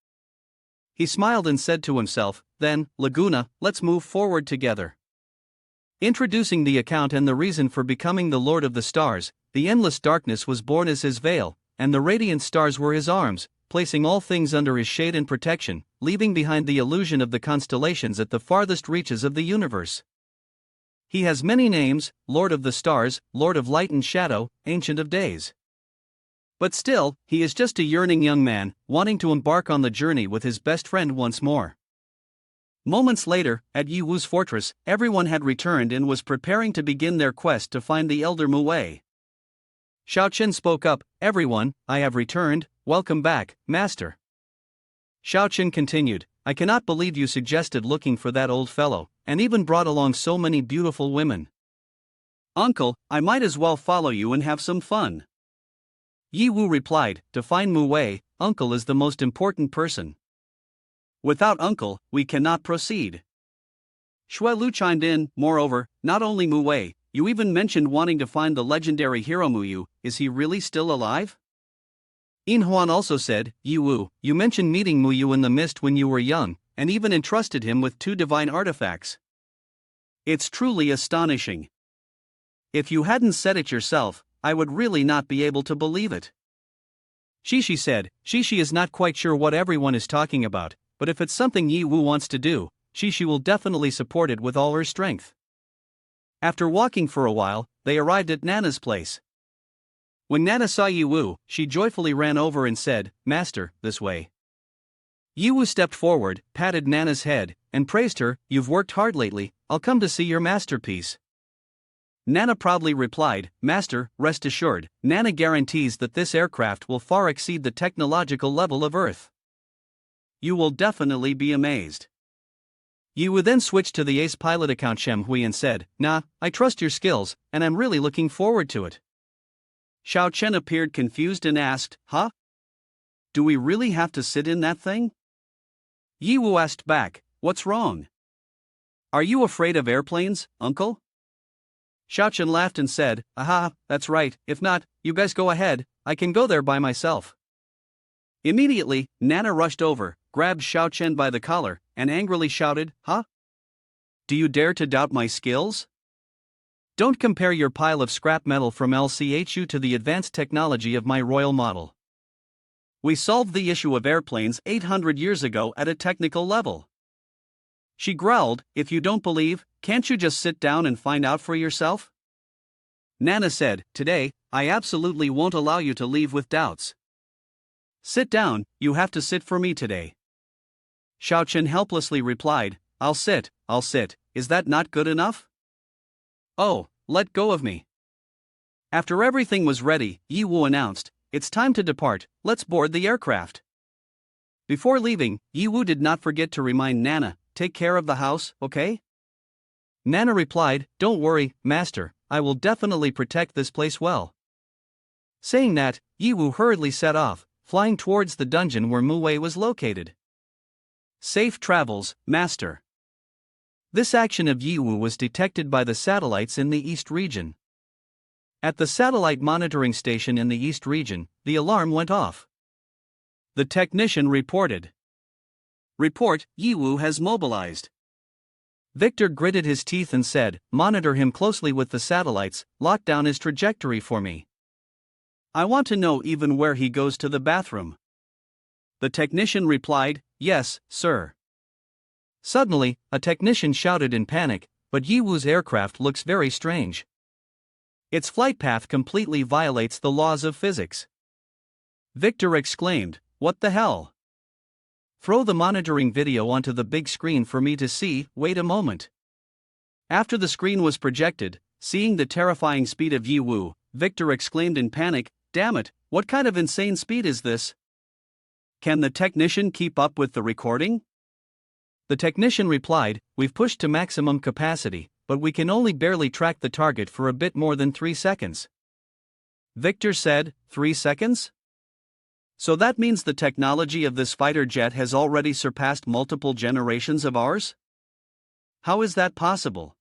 He smiled and said to himself, then, Laguna, let's move forward together. Introducing the account and the reason for becoming the Lord of the Stars, the endless darkness was born as his veil, and the radiant stars were his arms, placing all things under his shade and protection, leaving behind the illusion of the constellations at the farthest reaches of the universe. He has many names, Lord of the Stars, Lord of Light and Shadow, Ancient of Days. But still, he is just a yearning young man, wanting to embark on the journey with his best friend once more. Moments later, at Yiwu's fortress, everyone had returned and was preparing to begin their quest to find the elder Muwei. Xiaochen spoke up, everyone, I have returned, welcome back, master. Xiaochen continued, I cannot believe you suggested looking for that old fellow, and even brought along so many beautiful women. Uncle, I might as well follow you and have some fun. Yiwu replied, to find Muwei, Uncle is the most important person. Without Uncle, we cannot proceed. Shuelu chimed in, moreover, not only Muwei, you even mentioned wanting to find the legendary hero Muyu, is he really still alive? Inhuan also said, Yiwu, you mentioned meeting Muyu in the mist when you were young, and even entrusted him with 2 divine artifacts. It's truly astonishing. If you hadn't said it yourself, I would really not be able to believe it. Shishi said, Shishi is not quite sure what everyone is talking about, but if it's something Yiwu wants to do, Shishi will definitely support it with all her strength. After walking for a while, they arrived at Nana's place. When Nana saw Yiwu, she joyfully ran over and said, Master, this way. Yiwu stepped forward, patted Nana's head, and praised her, you've worked hard lately, I'll come to see your masterpiece. Nana proudly replied, Master, rest assured, Nana guarantees that this aircraft will far exceed the technological level of Earth. You will definitely be amazed. Yiwu then switched to the ace pilot account Shem Hui and said, Nah, I trust your skills, and I'm really looking forward to it. Xiao Chen appeared confused and asked, Huh? Do we really have to sit in that thing? Yiwu asked back, What's wrong? Are you afraid of airplanes, uncle? Xiao Chen laughed and said, Aha, that's right, if not, you guys go ahead, I can go there by myself. Immediately, Nana rushed over, grabbed Xiao Chen by the collar, and angrily shouted, Huh? Do you dare to doubt my skills? Don't compare your pile of scrap metal from LCHU to the advanced technology of my royal model. We solved the issue of airplanes 800 years ago at a technical level. She growled, If you don't believe, can't you just sit down and find out for yourself? Nana said, Today, I absolutely won't allow you to leave with doubts. Sit down, you have to sit for me today. Xiao Chen helplessly replied, I'll sit, is that not good enough? Oh, let go of me. After everything was ready, Yiwu announced, It's time to depart, let's board the aircraft. Before leaving, Yiwu did not forget to remind Nana, Take care of the house, okay? Nana replied, Don't worry, master, I will definitely protect this place well. Saying that, Yiwu hurriedly set off, flying towards the dungeon where Muwei was located. Safe travels, master. This action of Yiwu was detected by the satellites in the East region. At the satellite monitoring station in the East region, the alarm went off. The technician reported. Report, Yiwu has mobilized. Victor gritted his teeth and said, Monitor him closely with the satellites, lock down his trajectory for me. I want to know even where he goes to the bathroom. The technician replied, Yes, sir. Suddenly, a technician shouted in panic, But Yiwu's aircraft looks very strange. Its flight path completely violates the laws of physics. Victor exclaimed, "What the hell? Throw the monitoring video onto the big screen for me to see." Wait a moment. After the screen was projected, seeing the terrifying speed of Yi Wu, Victor exclaimed in panic, "Damn it, what kind of insane speed is this? Can the technician keep up with the recording?" The technician replied, "We've pushed to maximum capacity, but we can only barely track the target for a bit more than 3 seconds. Victor said, 3 seconds? So that means the technology of this fighter jet has already surpassed multiple generations of ours? How is that possible?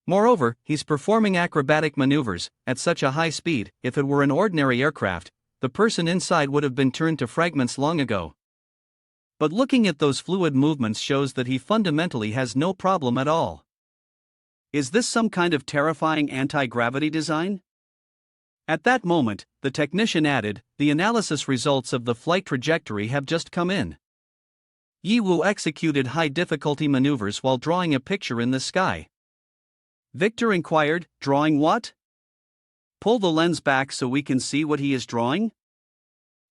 Moreover, he's performing acrobatic maneuvers at such a high speed. If it were an ordinary aircraft, the person inside would have been turned to fragments long ago. But looking at those fluid movements shows that he fundamentally has no problem at all. Is this some kind of terrifying anti-gravity design?" At that moment, the technician added, "The analysis results of the flight trajectory have just come in. Yi Wu executed high-difficulty maneuvers while drawing a picture in the sky." Victor inquired, "Drawing what? Pull the lens back so we can see what he is drawing?"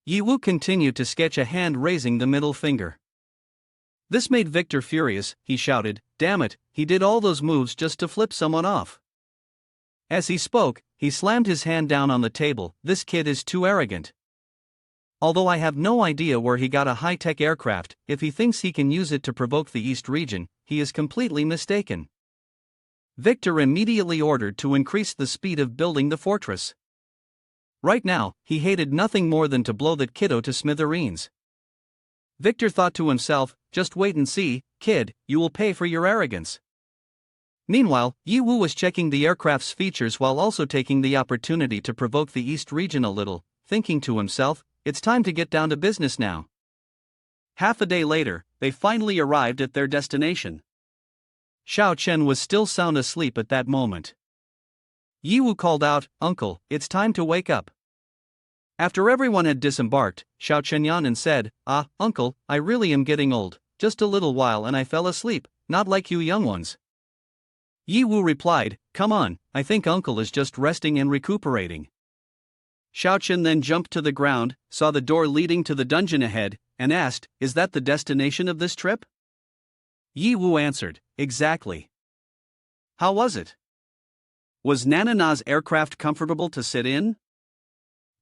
Yi Wu continued to sketch a hand raising the middle finger. This made Victor furious. He shouted, "Damn it, he did all those moves just to flip someone off." As he spoke, he slammed his hand down on the table. "This kid is too arrogant. Although I have no idea where he got a high-tech aircraft, if he thinks he can use it to provoke the East region, he is completely mistaken." Victor immediately ordered to increase the speed of building the fortress. Right now, he hated nothing more than to blow that kiddo to smithereens. Victor thought to himself, "Just wait and see, kid, you will pay for your arrogance." Meanwhile, Yi Wu was checking the aircraft's features while also taking the opportunity to provoke the East region a little, thinking to himself, "It's time to get down to business now." Half a day later, they finally arrived at their destination. Xiao Chen was still sound asleep at that moment. Yi Wu called out, "Uncle, it's time to wake up." After everyone had disembarked, Xiao Chen yawned and said, "Ah, uncle, I really am getting old. Just a little while and I fell asleep, not like you young ones." Yi Wu replied, "Come on, I think uncle is just resting and recuperating." Xiao Chen then jumped to the ground, saw the door leading to the dungeon ahead, and asked, "Is that the destination of this trip?" Yi Wu answered, "Exactly." "How was it? Was Nanana's aircraft comfortable to sit in?"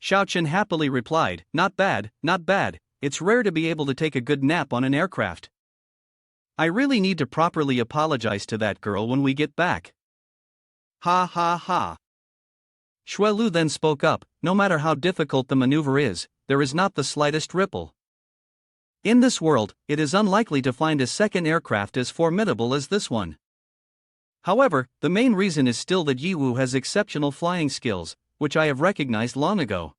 Xiao Chen happily replied, "Not bad, not bad. It's rare to be able to take a good nap on an aircraft. I really need to properly apologize to that girl when we get back." Ha ha ha. Xue Lu then spoke up, "No matter how difficult the maneuver is, there is not the slightest ripple. In this world, it is unlikely to find a second aircraft as formidable as this one. However, the main reason is still that Yi Wu has exceptional flying skills, which I have recognized long ago."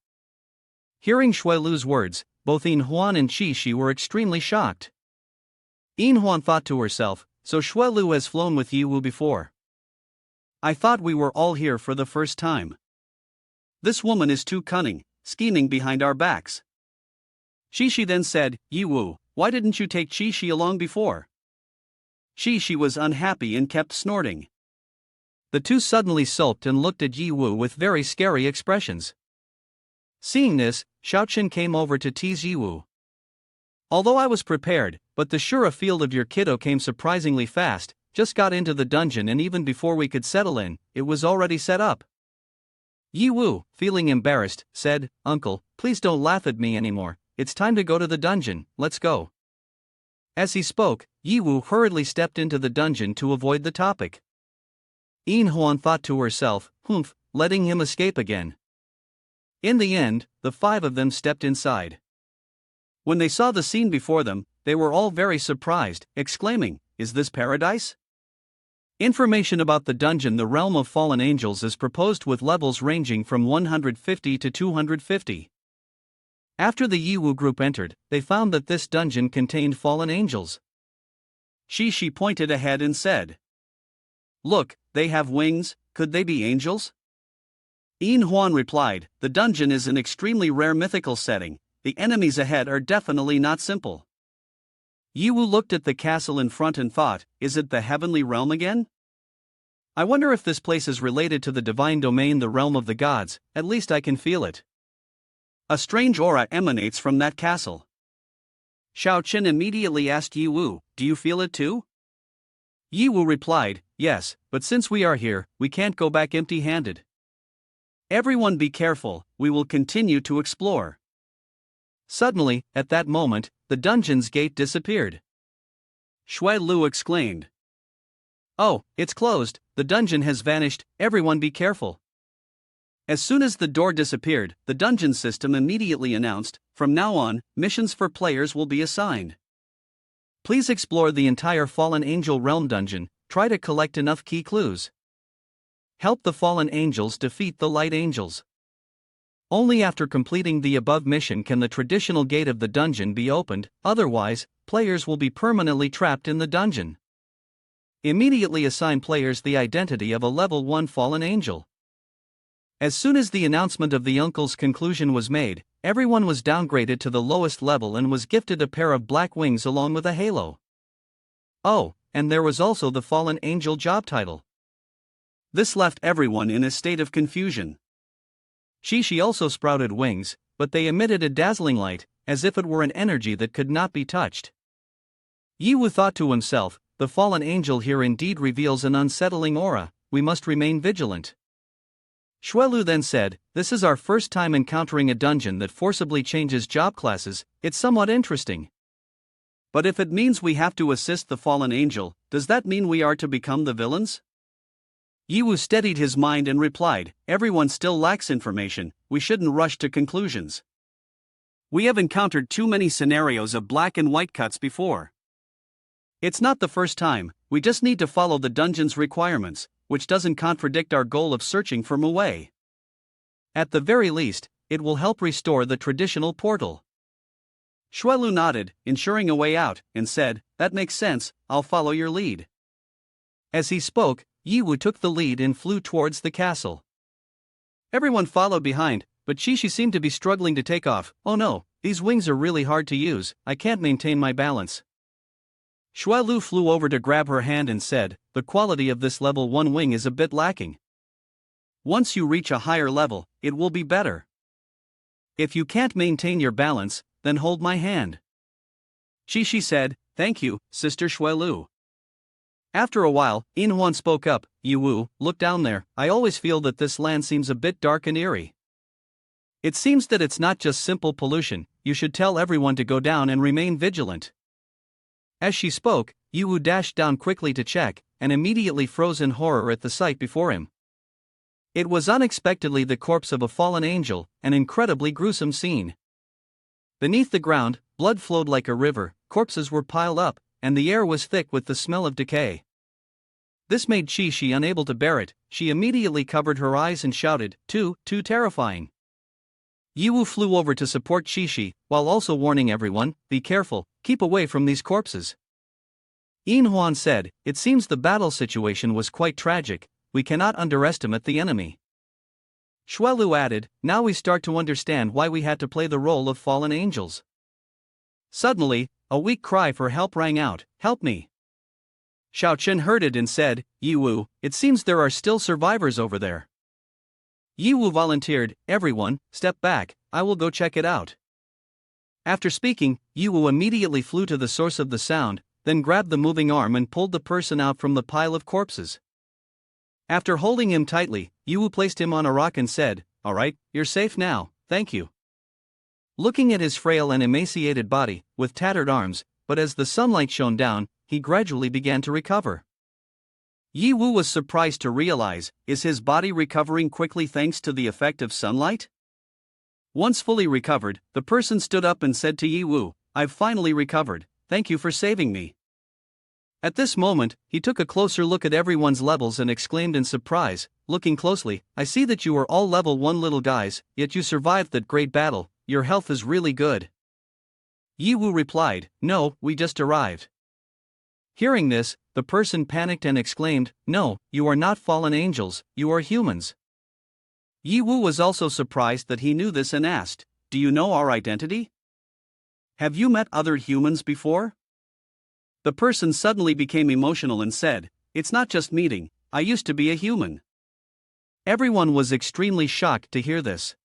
Hearing Xue Lu's words, both Yin Huan and Qi Shi were extremely shocked. Yin Huan thought to herself, "So Xue Lu has flown with Yi Wu before. I thought we were all here for the first time. This woman is too cunning, scheming behind our backs." Qi Shi then said, "Yi Wu, why didn't you take Qi Shi along before?" Qi Shi was unhappy and kept snorting. The two suddenly sulked and looked at Yi Wu with very scary expressions. Seeing this, Xiao Chen came over to tease Yi Wu. "Although I was prepared, but the Shura field of your kiddo came surprisingly fast, just got into the dungeon and even before we could settle in, it was already set up." Yi Wu, feeling embarrassed, said, "Uncle, please don't laugh at me anymore, it's time to go to the dungeon, let's go." As he spoke, Yi Wu hurriedly stepped into the dungeon to avoid the topic. Yin Huan thought to herself, "Humph, letting him escape again." In the end, the 5 of them stepped inside. When they saw the scene before them, they were all very surprised, exclaiming, "Is this paradise?" Information about the dungeon, the realm of fallen angels, is proposed with levels ranging from 150 to 250. After the Yi Wu group entered, they found that this dungeon contained fallen angels. Qi Shi pointed ahead and said, "Look, they have wings, could they be angels?" Yin Huan replied, "The dungeon is an extremely rare mythical setting, the enemies ahead are definitely not simple." Yi Wu looked at the castle in front and thought, "Is it the heavenly realm again? I wonder if this place is related to the divine domain, the realm of the gods. At least I can feel it. A strange aura emanates from that castle. Xiao Qin immediately asked Yi Wu, do you feel it too? Yi Wu replied, yes, but since we are here, we can't go back empty-handed. Everyone be careful, we will continue to explore. Suddenly, at that moment, the dungeon's gate disappeared. Shui Lu exclaimed. Oh, it's closed, the dungeon has vanished, everyone be careful. As soon as the door disappeared, the dungeon system immediately announced, from now on, missions for players will be assigned. Please explore the entire Fallen Angel Realm dungeon, try to collect enough key clues. Help the fallen angels defeat the light angels. Only after completing the above mission can the traditional gate of the dungeon be opened, otherwise, players will be permanently trapped in the dungeon. Immediately assign players the identity of a level 1 fallen angel. As soon as the announcement of the uncle's conclusion was made, everyone was downgraded to the lowest level and was gifted a pair of black wings along with a halo. Oh, and there was also the fallen angel job title. This left everyone in a state of confusion. Shishi also sprouted wings, but they emitted a dazzling light, as if it were an energy that could not be touched. Yi Wu thought to himself, the fallen angel here indeed reveals an unsettling aura, we must remain vigilant. Shui Lu then said, this is our first time encountering a dungeon that forcibly changes job classes, it's somewhat interesting. But if it means we have to assist the fallen angel, does that mean we are to become the villains? Yi Wu steadied his mind and replied, everyone still lacks information, we shouldn't rush to conclusions. We have encountered too many scenarios of black and white cuts before. It's not the first time, we just need to follow the dungeon's requirements, which doesn't contradict our goal of searching for Mue. At the very least, it will help restore the traditional portal. Shui Lu nodded, ensuring a way out, and said, that makes sense, I'll follow your lead. As he spoke, Yi Wu took the lead and flew towards the castle. Everyone followed behind, but Shishi seemed to be struggling to take off. Oh no, these wings are really hard to use, I can't maintain my balance. Shui Lu flew over to grab her hand and said, the quality of this level 1 wing is a bit lacking. Once you reach a higher level, it will be better. If you can't maintain your balance, then hold my hand. Shishi said, thank you, Sister Shui Lu. After a while, In Huan spoke up, Yi Wu, look down there, I always feel that this land seems a bit dark and eerie. It seems that it's not just simple pollution, you should tell everyone to go down and remain vigilant. As she spoke, Yi Wu dashed down quickly to check, and immediately froze in horror at the sight before him. It was unexpectedly the corpse of a fallen angel, an incredibly gruesome scene. Beneath the ground, blood flowed like a river, corpses were piled up, and the air was thick with the smell of decay. This made Shishi unable to bear it, she immediately covered her eyes and shouted, too terrifying. Yi Wu flew over to support Shishi, while also warning everyone, be careful, keep away from these corpses. In Huan said, it seems the battle situation was quite tragic, we cannot underestimate the enemy. Shui Lu added, now we start to understand why we had to play the role of fallen angels. Suddenly, a weak cry for help rang out, help me. Xiao Chen heard it and said, Yi Wu, it seems there are still survivors over there. Yi Wu volunteered, everyone, step back, I will go check it out. After speaking, Yi Wu immediately flew to the source of the sound, then grabbed the moving arm and pulled the person out from the pile of corpses. After holding him tightly, Yi Wu placed him on a rock and said, all right, you're safe now, thank you. Looking at his frail and emaciated body, with tattered arms, but as the sunlight shone down, he gradually began to recover. Yi Wu was surprised to realize, is his body recovering quickly thanks to the effect of sunlight? Once fully recovered, the person stood up and said to Yi Wu, I've finally recovered, thank you for saving me. At this moment, he took a closer look at everyone's levels and exclaimed in surprise, looking closely, I see that you are all level 1 little guys, yet you survived that great battle, your health is really good. Yi Wu replied, no, we just arrived. Hearing this, the person panicked and exclaimed, no, you are not fallen angels, you are humans. Yi Wu was also surprised that he knew this and asked, do you know our identity? Have you met other humans before? The person suddenly became emotional and said, it's not just meeting, I used to be a human. Everyone was extremely shocked to hear this.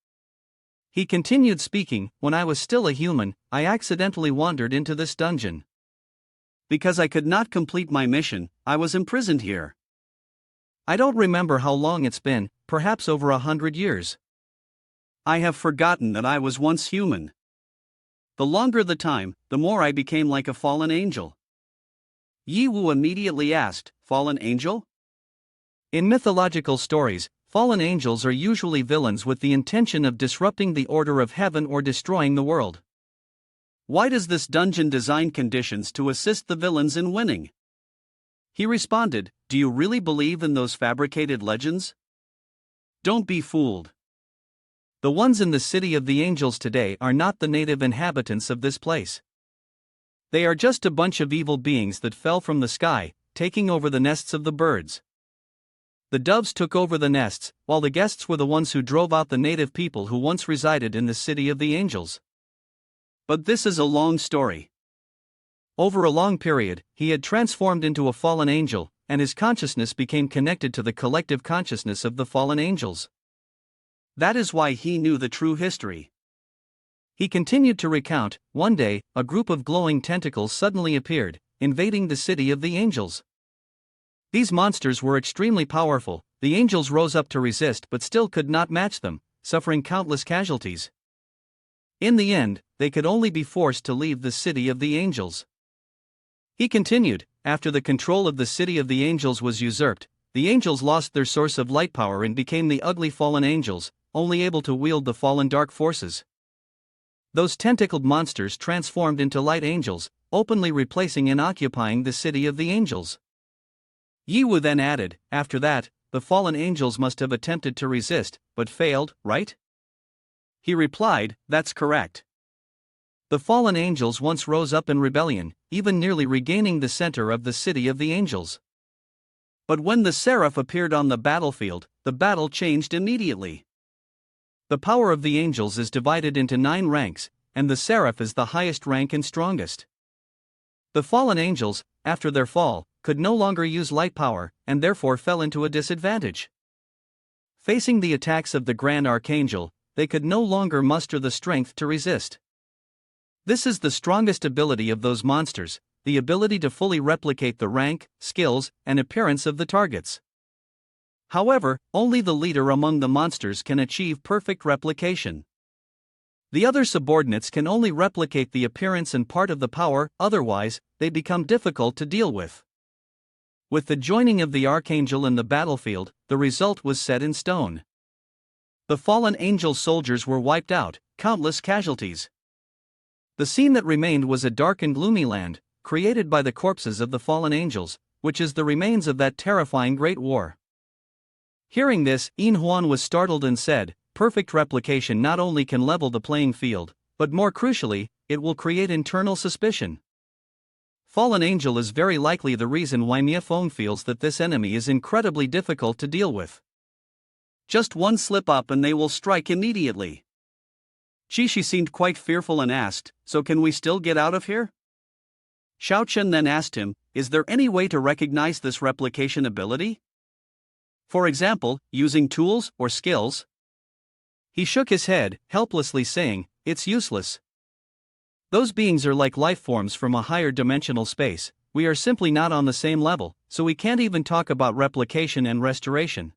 He continued speaking, when I was still a human, I accidentally wandered into this dungeon. Because I could not complete my mission, I was imprisoned here. I don't remember how long it's been, perhaps over 100 years. I have forgotten that I was once human. The longer the time, the more I became like a fallen angel. Yi Wu immediately asked, "Fallen angel?" In mythological stories, fallen angels are usually villains with the intention of disrupting the order of heaven or destroying the world. Why does this dungeon design conditions to assist the villains in winning? He responded, "Do you really believe in those fabricated legends? Don't be fooled. The ones in the city of the angels today are not the native inhabitants of this place. They are just a bunch of evil beings that fell from the sky, taking over the nests of the birds. The doves took over the nests, while the guests were the ones who drove out the native people who once resided in the city of the angels." But this is a long story. Over a long period, he had transformed into a fallen angel, and his consciousness became connected to the collective consciousness of the fallen angels. That is why he knew the true history. He continued to recount, one day, a group of glowing tentacles suddenly appeared, invading the city of the angels. These monsters were extremely powerful, the angels rose up to resist but still could not match them, suffering countless casualties. In the end, they could only be forced to leave the city of the angels. He continued, after the control of the city of the angels was usurped, the angels lost their source of light power and became the ugly fallen angels, only able to wield the fallen dark forces. Those tentacled monsters transformed into light angels, openly replacing and occupying the city of the angels. Yi Wu then added, after that, the fallen angels must have attempted to resist, but failed, right? He replied, that's correct. The fallen angels once rose up in rebellion, even nearly regaining the center of the city of the angels. But when the seraph appeared on the battlefield, the battle changed immediately. The power of the angels is divided into 9 ranks, and the seraph is the highest rank and strongest. The fallen angels, after their fall, could no longer use light power, and therefore fell into a disadvantage. Facing the attacks of the Grand Archangel, they could no longer muster the strength to resist. This is the strongest ability of those monsters, the ability to fully replicate the rank, skills, and appearance of the targets. However, only the leader among the monsters can achieve perfect replication. The other subordinates can only replicate the appearance and part of the power, otherwise, they become difficult to deal with. With the joining of the Archangel in the battlefield, the result was set in stone. The fallen angel soldiers were wiped out, countless casualties. The scene that remained was a dark and gloomy land, created by the corpses of the fallen angels, which is the remains of that terrifying great war. Hearing this, Yin Huan was startled and said, perfect replication not only can level the playing field, but more crucially, it will create internal suspicion. Fallen angel is very likely the reason why Mia Feng feels that this enemy is incredibly difficult to deal with. Just one slip up and they will strike immediately. Shi seemed quite fearful and asked, so can we still get out of here? Xiao Chen then asked him, is there any way to recognize this replication ability? For example, using tools or skills? He shook his head, helplessly saying, it's useless. Those beings are like life forms from a higher dimensional space, we are simply not on the same level, so we can't even talk about replication and restoration.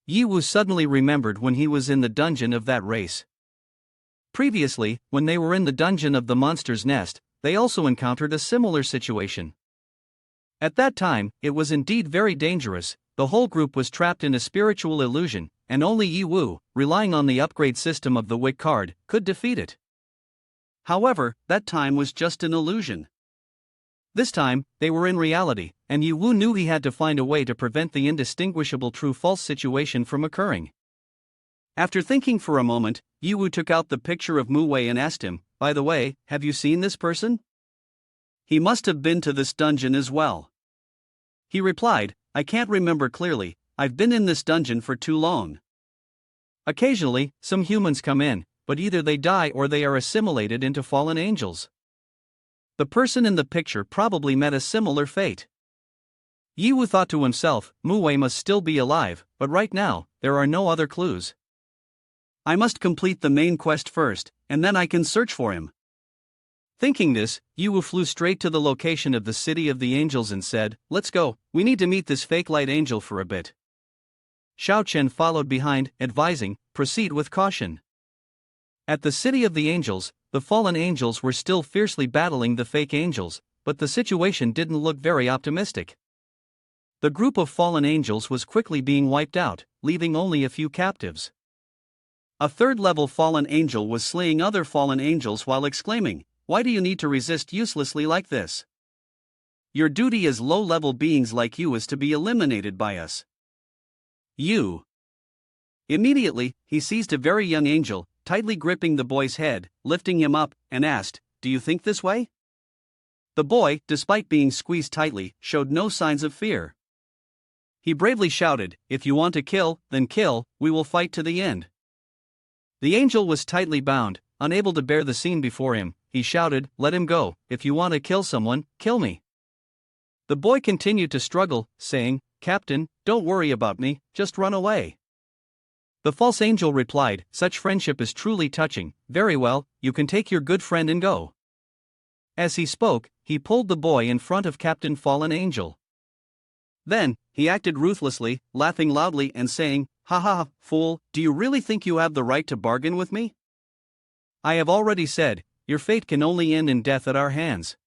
Yi Wu suddenly remembered when he was in the dungeon of that race. Previously, when they were in the dungeon of the monster's nest, they also encountered a similar situation. At that time, it was indeed very dangerous. The whole group was trapped in a spiritual illusion, and only Yi Wu, relying on the upgrade system of the Wick card, could defeat it. However, that time was just an illusion. This time, they were in reality, and Yi Wu knew he had to find a way to prevent the indistinguishable true-false situation from occurring. After thinking for a moment, Yi Wu took out the picture of Mu Wei and asked him, by the way, have you seen this person? He must have been to this dungeon as well. He replied, I can't remember clearly, I've been in this dungeon for too long. Occasionally, some humans come in, but either they die or they are assimilated into fallen angels. The person in the picture probably met a similar fate. Yi Wu thought to himself, Mu Wei must still be alive, but right now, there are no other clues. I must complete the main quest first, and then I can search for him. Thinking this, Yi Wu flew straight to the location of the City of the Angels and said, let's go, we need to meet this fake light angel for a bit. Xiao Chen followed behind, advising, proceed with caution. At the City of the Angels, the fallen angels were still fiercely battling the fake angels, but the situation didn't look very optimistic. The group of fallen angels was quickly being wiped out, leaving only a few captives. A third-level fallen angel was slaying other fallen angels while exclaiming, why do you need to resist uselessly like this? Your duty as low-level beings like you is to be eliminated by us. You. Immediately, he seized a very young angel, tightly gripping the boy's head, lifting him up, and asked, do you think this way? The boy, despite being squeezed tightly, showed no signs of fear. He bravely shouted, if you want to kill, then kill, we will fight to the end. The angel was tightly bound, unable to bear the scene before him. He shouted, let him go, if you want to kill someone, kill me. The boy continued to struggle, saying, Captain, don't worry about me, just run away. The false angel replied, such friendship is truly touching, very well, you can take your good friend and go. As he spoke, he pulled the boy in front of Captain Fallen Angel. Then, he acted ruthlessly, laughing loudly and saying, ha ha, fool, do you really think you have the right to bargain with me? I have already said, your fate can only end in death at our hands.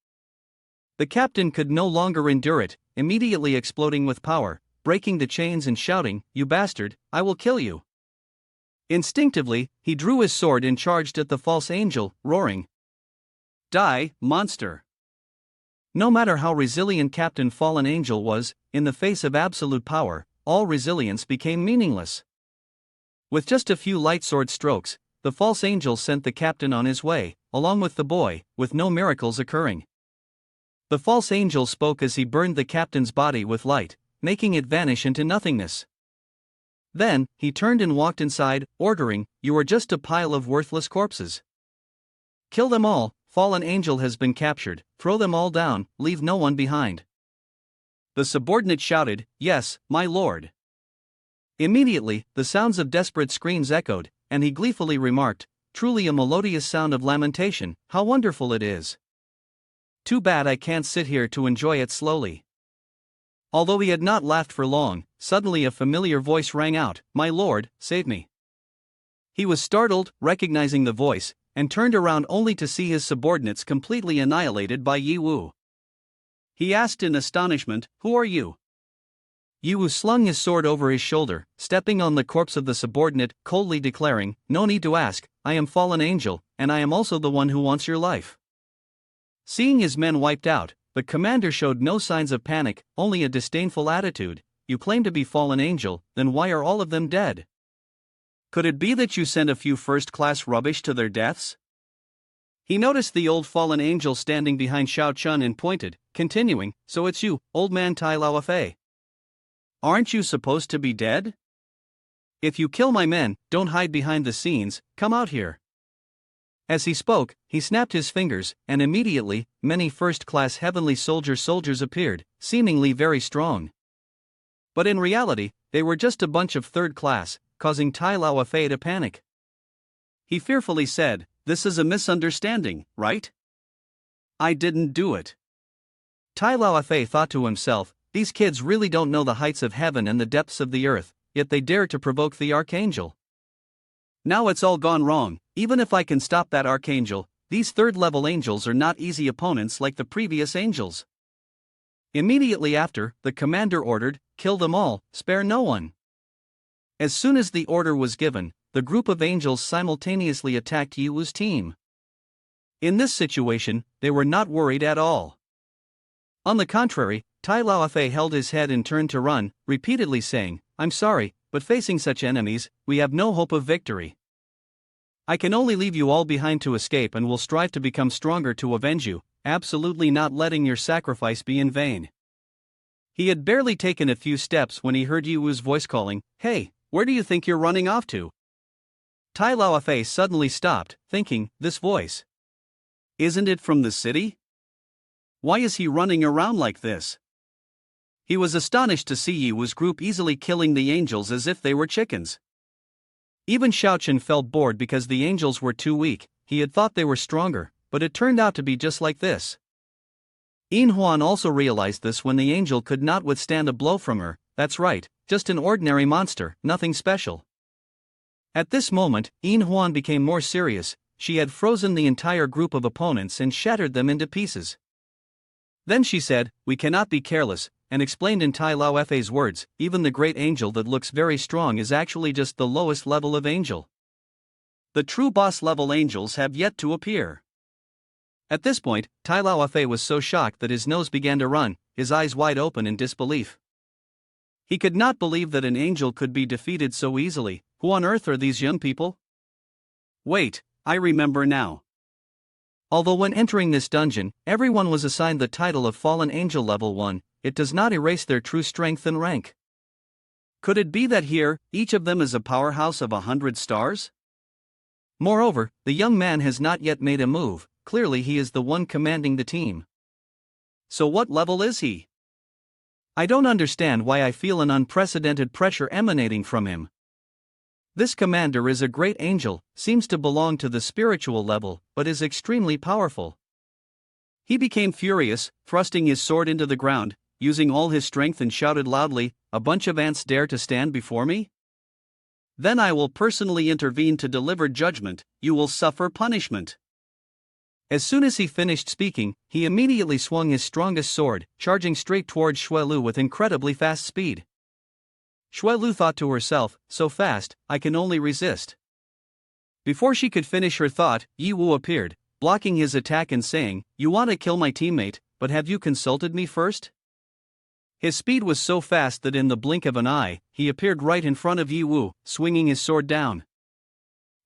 The captain could no longer endure it, immediately exploding with power, breaking the chains and shouting, you bastard, I will kill you. Instinctively, he drew his sword and charged at the false angel, roaring, die, monster. No matter how resilient Captain Fallen Angel was, in the face of absolute power, all resilience became meaningless. With just a few light sword strokes, the false angel sent the captain on his way, along with the boy, with no miracles occurring. The false angel spoke as he burned the captain's body with light, making it vanish into nothingness. Then, he turned and walked inside, ordering, you are just a pile of worthless corpses. Kill them all, Fallen Angel has been captured, throw them all down, leave no one behind. The subordinate shouted, yes, my lord. Immediately, the sounds of desperate screams echoed, and he gleefully remarked, truly a melodious sound of lamentation, how wonderful it is. Too bad I can't sit here to enjoy it slowly. Although he had not laughed for long, suddenly a familiar voice rang out, my lord, save me. He was startled, recognizing the voice, and turned around only to see his subordinates completely annihilated by Yi Wu. He asked in astonishment, who are you? Yi Wu slung his sword over his shoulder, stepping on the corpse of the subordinate, coldly declaring, no need to ask, I am Fallen Angel, and I am also the one who wants your life. Seeing his men wiped out, the commander showed no signs of panic, only a disdainful attitude. You claim to be Fallen Angel, then why are all of them dead? Could it be that you sent a few first-class rubbish to their deaths? He noticed the old Fallen Angel standing behind Xiao Chun and pointed, continuing, so it's you, old man Tai Lao Fei. Aren't you supposed to be dead? If you kill my men, don't hide behind the scenes, come out here. As he spoke, he snapped his fingers, and immediately, many first-class heavenly soldiers appeared, seemingly very strong. But in reality, they were just a bunch of third-class, causing Tai Lao Fei to panic. He fearfully said, this is a misunderstanding, right? I didn't do it. Tai Lao Fei thought to himself, these kids really don't know the heights of heaven and the depths of the earth, yet they dare to provoke the archangel. Now it's all gone wrong. Even if I can stop that archangel, these third-level angels are not easy opponents like the previous angels. Immediately after, the commander ordered, kill them all, spare no one. As soon as the order was given, the group of angels simultaneously attacked Yi Wu's team. In this situation, they were not worried at all. On the contrary, Tai Lao Fei held his head and turned to run, repeatedly saying, I'm sorry, but facing such enemies, we have no hope of victory. I can only leave you all behind to escape and will strive to become stronger to avenge you, absolutely not letting your sacrifice be in vain. He had barely taken a few steps when he heard Yi Wu's voice calling, hey, where do you think you're running off to? Tai Lao Fei suddenly stopped, thinking, this voice. Isn't it from the city? Why is he running around like this? He was astonished to see Yi Wu's group easily killing the angels as if they were chickens. Even Xiaochen felt bored because the angels were too weak. He had thought they were stronger, but it turned out to be just like this. Yin Huan also realized this when the angel could not withstand a blow from her. That's right, just an ordinary monster, nothing special. At this moment, Yin Huan became more serious. She had frozen the entire group of opponents and shattered them into pieces. Then she said, "We cannot be careless," and explained in Tai Lao Fa's words, even the great angel that looks very strong is actually just the lowest level of angel. The true boss level angels have yet to appear. At this point, Tai Lao Fa was so shocked that his nose began to run, his eyes wide open in disbelief. He could not believe that an angel could be defeated so easily. Who on earth are these young people? Wait, I remember now. Although when entering this dungeon, everyone was assigned the title of Fallen Angel Level 1, it does not erase their true strength and rank. Could it be that here, each of them is a powerhouse of 100 stars? Moreover, the young man has not yet made a move, clearly he is the one commanding the team. So what level is he? I don't understand why I feel an unprecedented pressure emanating from him. This commander is a great angel, seems to belong to the spiritual level, but is extremely powerful. He became furious, thrusting his sword into the ground, using all his strength and shouted loudly, "A bunch of ants dare to stand before me? Then I will personally intervene to deliver judgment, you will suffer punishment." As soon as he finished speaking, he immediately swung his strongest sword, charging straight towards Xuelu with incredibly fast speed. Xuelu thought to herself, "So fast, I can only resist." Before she could finish her thought, Yi Wu appeared, blocking his attack and saying, "You want to kill my teammate, but have you consulted me first?" His speed was so fast that in the blink of an eye, he appeared right in front of Yi Wu, swinging his sword down.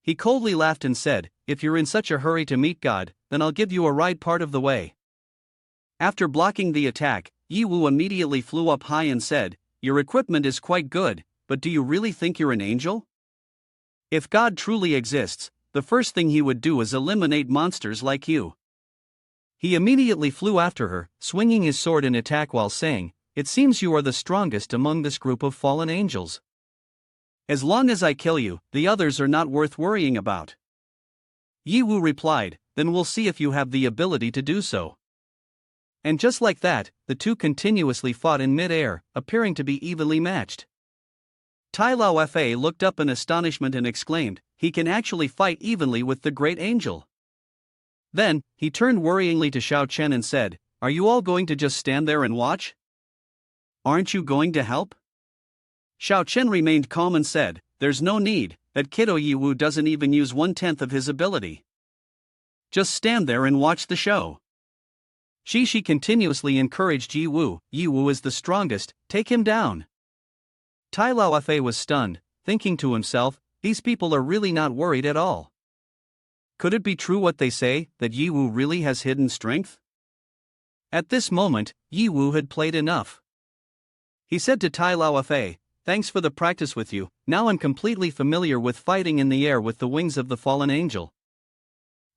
He coldly laughed and said, "If you're in such a hurry to meet God, then I'll give you a ride part of the way." After blocking the attack, Yi Wu immediately flew up high and said, "Your equipment is quite good, but do you really think you're an angel? If God truly exists, the first thing he would do is eliminate monsters like you." He immediately flew after her, swinging his sword in attack while saying, "It seems you are the strongest among this group of fallen angels. As long as I kill you, the others are not worth worrying about." Yi Wu replied, "Then we'll see if you have the ability to do so." And just like that, the two continuously fought in mid-air, appearing to be evenly matched. Tai Lao Fa looked up in astonishment and exclaimed, "He can actually fight evenly with the great angel." Then, he turned worryingly to Xiao Chen and said, "Are you all going to just stand there and watch? Aren't you going to help?" Xiao Chen remained calm and said, "There's no need, that kiddo Yi Wu doesn't even use 1/10 of his ability. Just stand there and watch the show." She continuously encouraged Yi Wu, "Yi Wu is the strongest, take him down." Tai Lao Fa was stunned, thinking to himself, these people are really not worried at all. Could it be true what they say, that Yi Wu really has hidden strength? At this moment, Yi Wu had played enough. He said to Tai Lao Fa, "Thanks for the practice with you, now I'm completely familiar with fighting in the air with the wings of the fallen angel.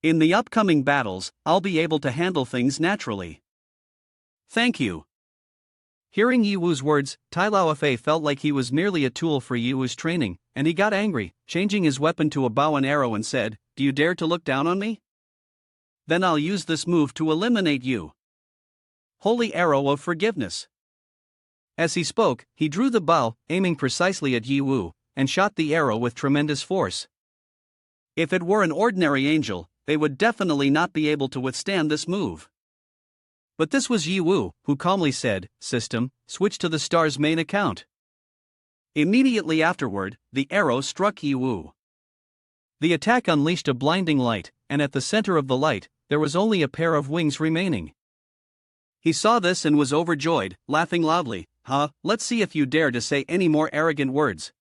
In the upcoming battles, I'll be able to handle things naturally. Thank you." Hearing Yi Wu's words, Tai Lao Fa felt like he was merely a tool for Yi Wu's training, and he got angry, changing his weapon to a bow and arrow and said, "Do you dare to look down on me? Then I'll use this move to eliminate you. Holy Arrow of Forgiveness." As he spoke, he drew the bow, aiming precisely at Yi Wu, and shot the arrow with tremendous force. If it were an ordinary angel, they would definitely not be able to withstand this move. But this was Yi Wu, who calmly said, "System, switch to the star's main account." Immediately afterward, the arrow struck Yi Wu. The attack unleashed a blinding light, and at the center of the light, there was only a pair of wings remaining. He saw this and was overjoyed, laughing loudly, Let's see if you dare to say any more arrogant words.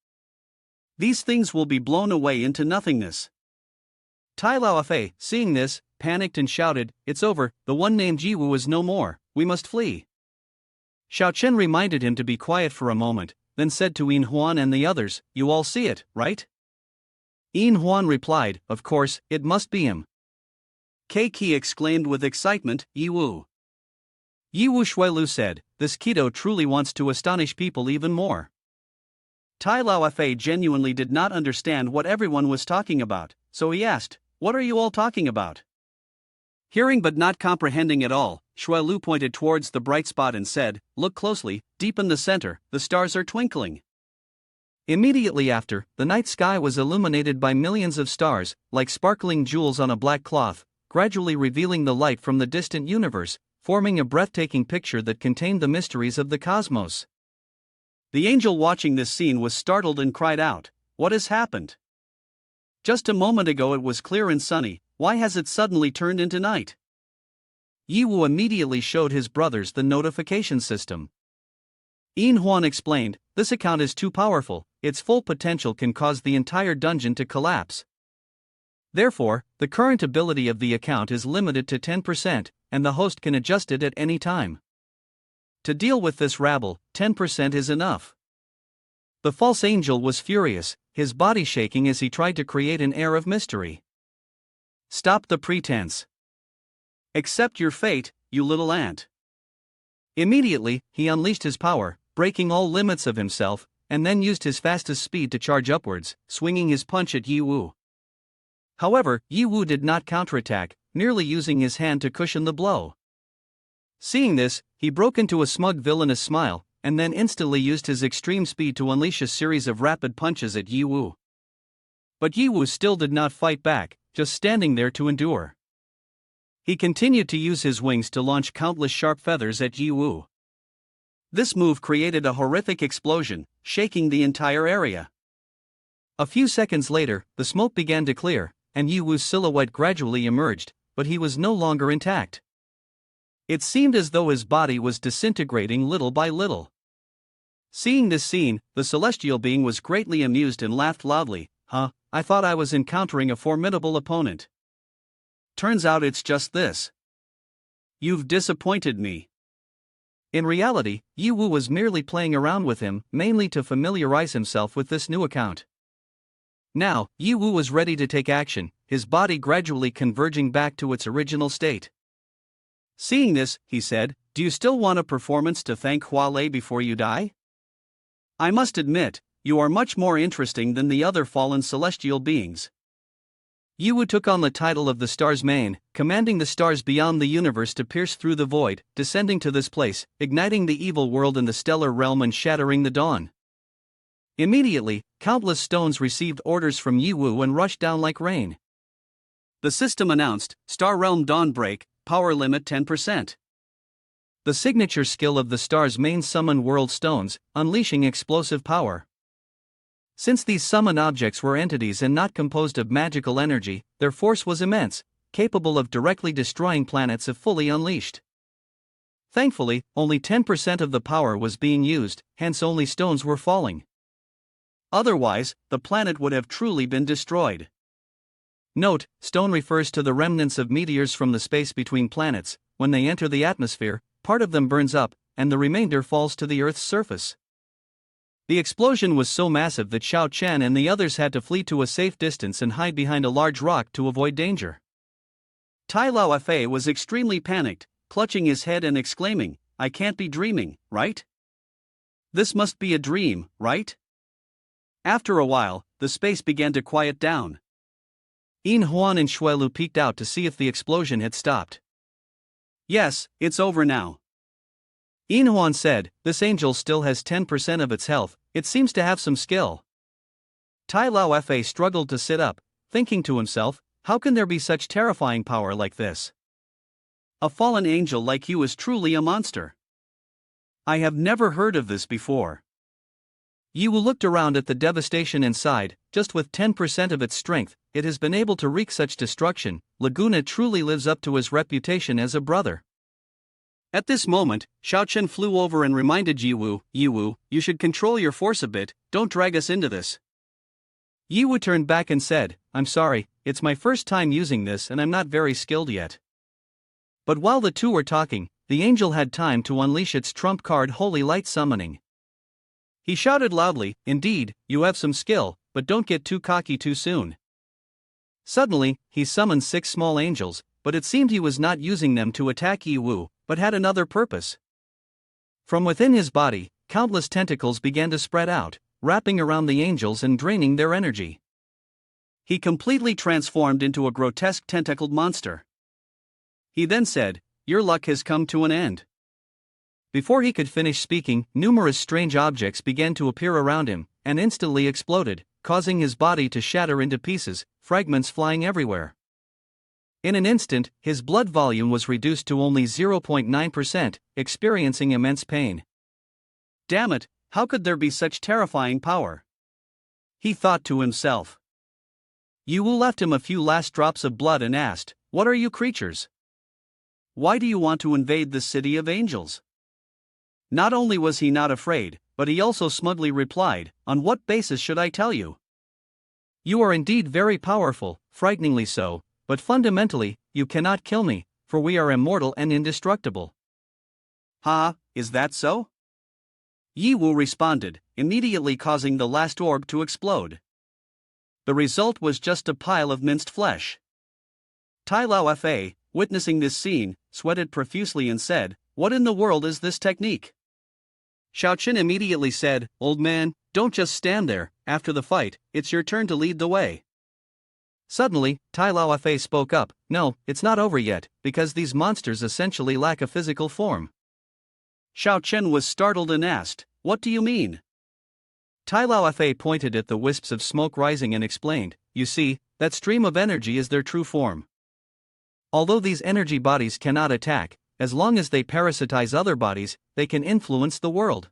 These things will be blown away into nothingness." Tai Lao Fa, seeing this, panicked and shouted, "It's over, the one named Yi Wu is no more, we must flee." Xiao Chen reminded him to be quiet for a moment, then said to Yin Huan and the others, "You all see it, right?" Yin Huan replied, "Of course, it must be him." Kei exclaimed with excitement, "Yi Wu." Yi Wu Shuilu said, "This Kido truly wants to astonish people even more." Tai Lao Fei genuinely did not understand what everyone was talking about, so he asked, "What are you all talking about?" Hearing but not comprehending at all, Shuilu pointed towards the bright spot and said, "Look closely, deep in the center, the stars are twinkling." Immediately after, the night sky was illuminated by millions of stars, like sparkling jewels on a black cloth, gradually revealing the light from the distant universe, forming a breathtaking picture that contained the mysteries of the cosmos. The angel watching this scene was startled and cried out, "What has happened? Just a moment ago it was clear and sunny, why has it suddenly turned into night?" Yi Wu immediately showed his brothers the notification system. Yin Huan explained, "This account is too powerful, its full potential can cause the entire dungeon to collapse. Therefore, the current ability of the account is limited to 10%, and the host can adjust it at any time. To deal with this rabble, 10% is enough." The false angel was furious, his body shaking as he tried to create an air of mystery. "Stop the pretense. Accept your fate, you little ant." Immediately, he unleashed his power, breaking all limits of himself, and then used his fastest speed to charge upwards, swinging his punch at Yi Wu. However, Yi Wu did not counterattack, merely using his hand to cushion the blow. Seeing this, he broke into a smug villainous smile, and then instantly used his extreme speed to unleash a series of rapid punches at Yi Wu. But Yi Wu still did not fight back, just standing there to endure. He continued to use his wings to launch countless sharp feathers at Yi Wu. This move created a horrific explosion, shaking the entire area. A few seconds later, the smoke began to clear, and Yi Wu's silhouette gradually emerged, but he was no longer intact. It seemed as though his body was disintegrating little by little. Seeing this scene, the celestial being was greatly amused and laughed loudly. I thought I was encountering a formidable opponent. Turns out it's just this. You've disappointed me." In reality, Yi Wu was merely playing around with him, mainly to familiarize himself with this new account. Now, Yi Wu was ready to take action, his body gradually converging back to its original state. Seeing this, he said, "Do you still want a performance to thank Hua Lei before you die? I must admit, you are much more interesting than the other fallen celestial beings." Yi Wu took on the title of the Star's Mane, commanding the stars beyond the universe to pierce through the void, descending to this place, igniting the evil world in the stellar realm and shattering the dawn. Immediately, countless stones received orders from Yi Wu and rushed down like rain. The system announced, "Star Realm Dawn Break, power limit 10%. The signature skill of the Star's Mane summon world stones, unleashing explosive power. Since these summoned objects were entities and not composed of magical energy, their force was immense, capable of directly destroying planets if fully unleashed. Thankfully, only 10% of the power was being used, hence only stones were falling. Otherwise, the planet would have truly been destroyed. Note, stone refers to the remnants of meteors from the space between planets. When they enter the atmosphere, part of them burns up, and the remainder falls to the Earth's surface. The explosion was so massive that Xiao Chen and the others had to flee to a safe distance and hide behind a large rock to avoid danger. Tai Lao Fei was extremely panicked, clutching his head and exclaiming, "I can't be dreaming, right? This must be a dream, right?" After a while, the space began to quiet down. Yin Huan and Shuilu peeked out to see if the explosion had stopped. "Yes, it's over now." Yin Huan said, "This angel still has 10% of its health, it seems to have some skill." Tai Lao Fei struggled to sit up, thinking to himself, how can there be such terrifying power like this? A fallen angel like you is truly a monster. I have never heard of this before. Yi Wu looked around at the devastation inside. Just with 10% of its strength, it has been able to wreak such destruction. Laguna truly lives up to his reputation as a brother. At this moment, Xiao Chen flew over and reminded Yi Wu, "You should control your force a bit, don't drag us into this." Yi Wu turned back and said, "I'm sorry, it's my first time using this and I'm not very skilled yet." But while the two were talking, the angel had time to unleash its trump card Holy Light Summoning. He shouted loudly, "Indeed, you have some skill, but don't get too cocky too soon." Suddenly, he summoned 6 small angels, but it seemed he was not using them to attack Yi Wu, but had another purpose. From within his body, countless tentacles began to spread out, wrapping around the angels and draining their energy. He completely transformed into a grotesque tentacled monster. He then said, "Your luck has come to an end." Before he could finish speaking, numerous strange objects began to appear around him, and instantly exploded, causing his body to shatter into pieces, fragments flying everywhere. In an instant, his blood volume was reduced to only 0.9%, experiencing immense pain. Damn it, how could there be such terrifying power? He thought to himself. Yiwu left him a few last drops of blood and asked, "What are you creatures? Why do you want to invade the city of angels?" Not only was he not afraid, but he also smugly replied, "On what basis should I tell you? You are indeed very powerful, frighteningly so, but fundamentally, you cannot kill me, for we are immortal and indestructible." "Ha, is that so?" Yiwu responded, immediately causing the last orb to explode. The result was just a pile of minced flesh. Tai Lao Fa, witnessing this scene, sweated profusely and said, "What in the world is this technique?" Xiaoqin immediately said, "Old man, don't just stand there, after the fight, it's your turn to lead the way." Suddenly, Tai Lao Fa spoke up, "No, it's not over yet, because these monsters essentially lack a physical form." Xiaoqin was startled and asked, "What do you mean?" Tai Lao Fa pointed at the wisps of smoke rising and explained, "You see, that stream of energy is their true form. Although these energy bodies cannot attack, as long as they parasitize other bodies, they can influence the world.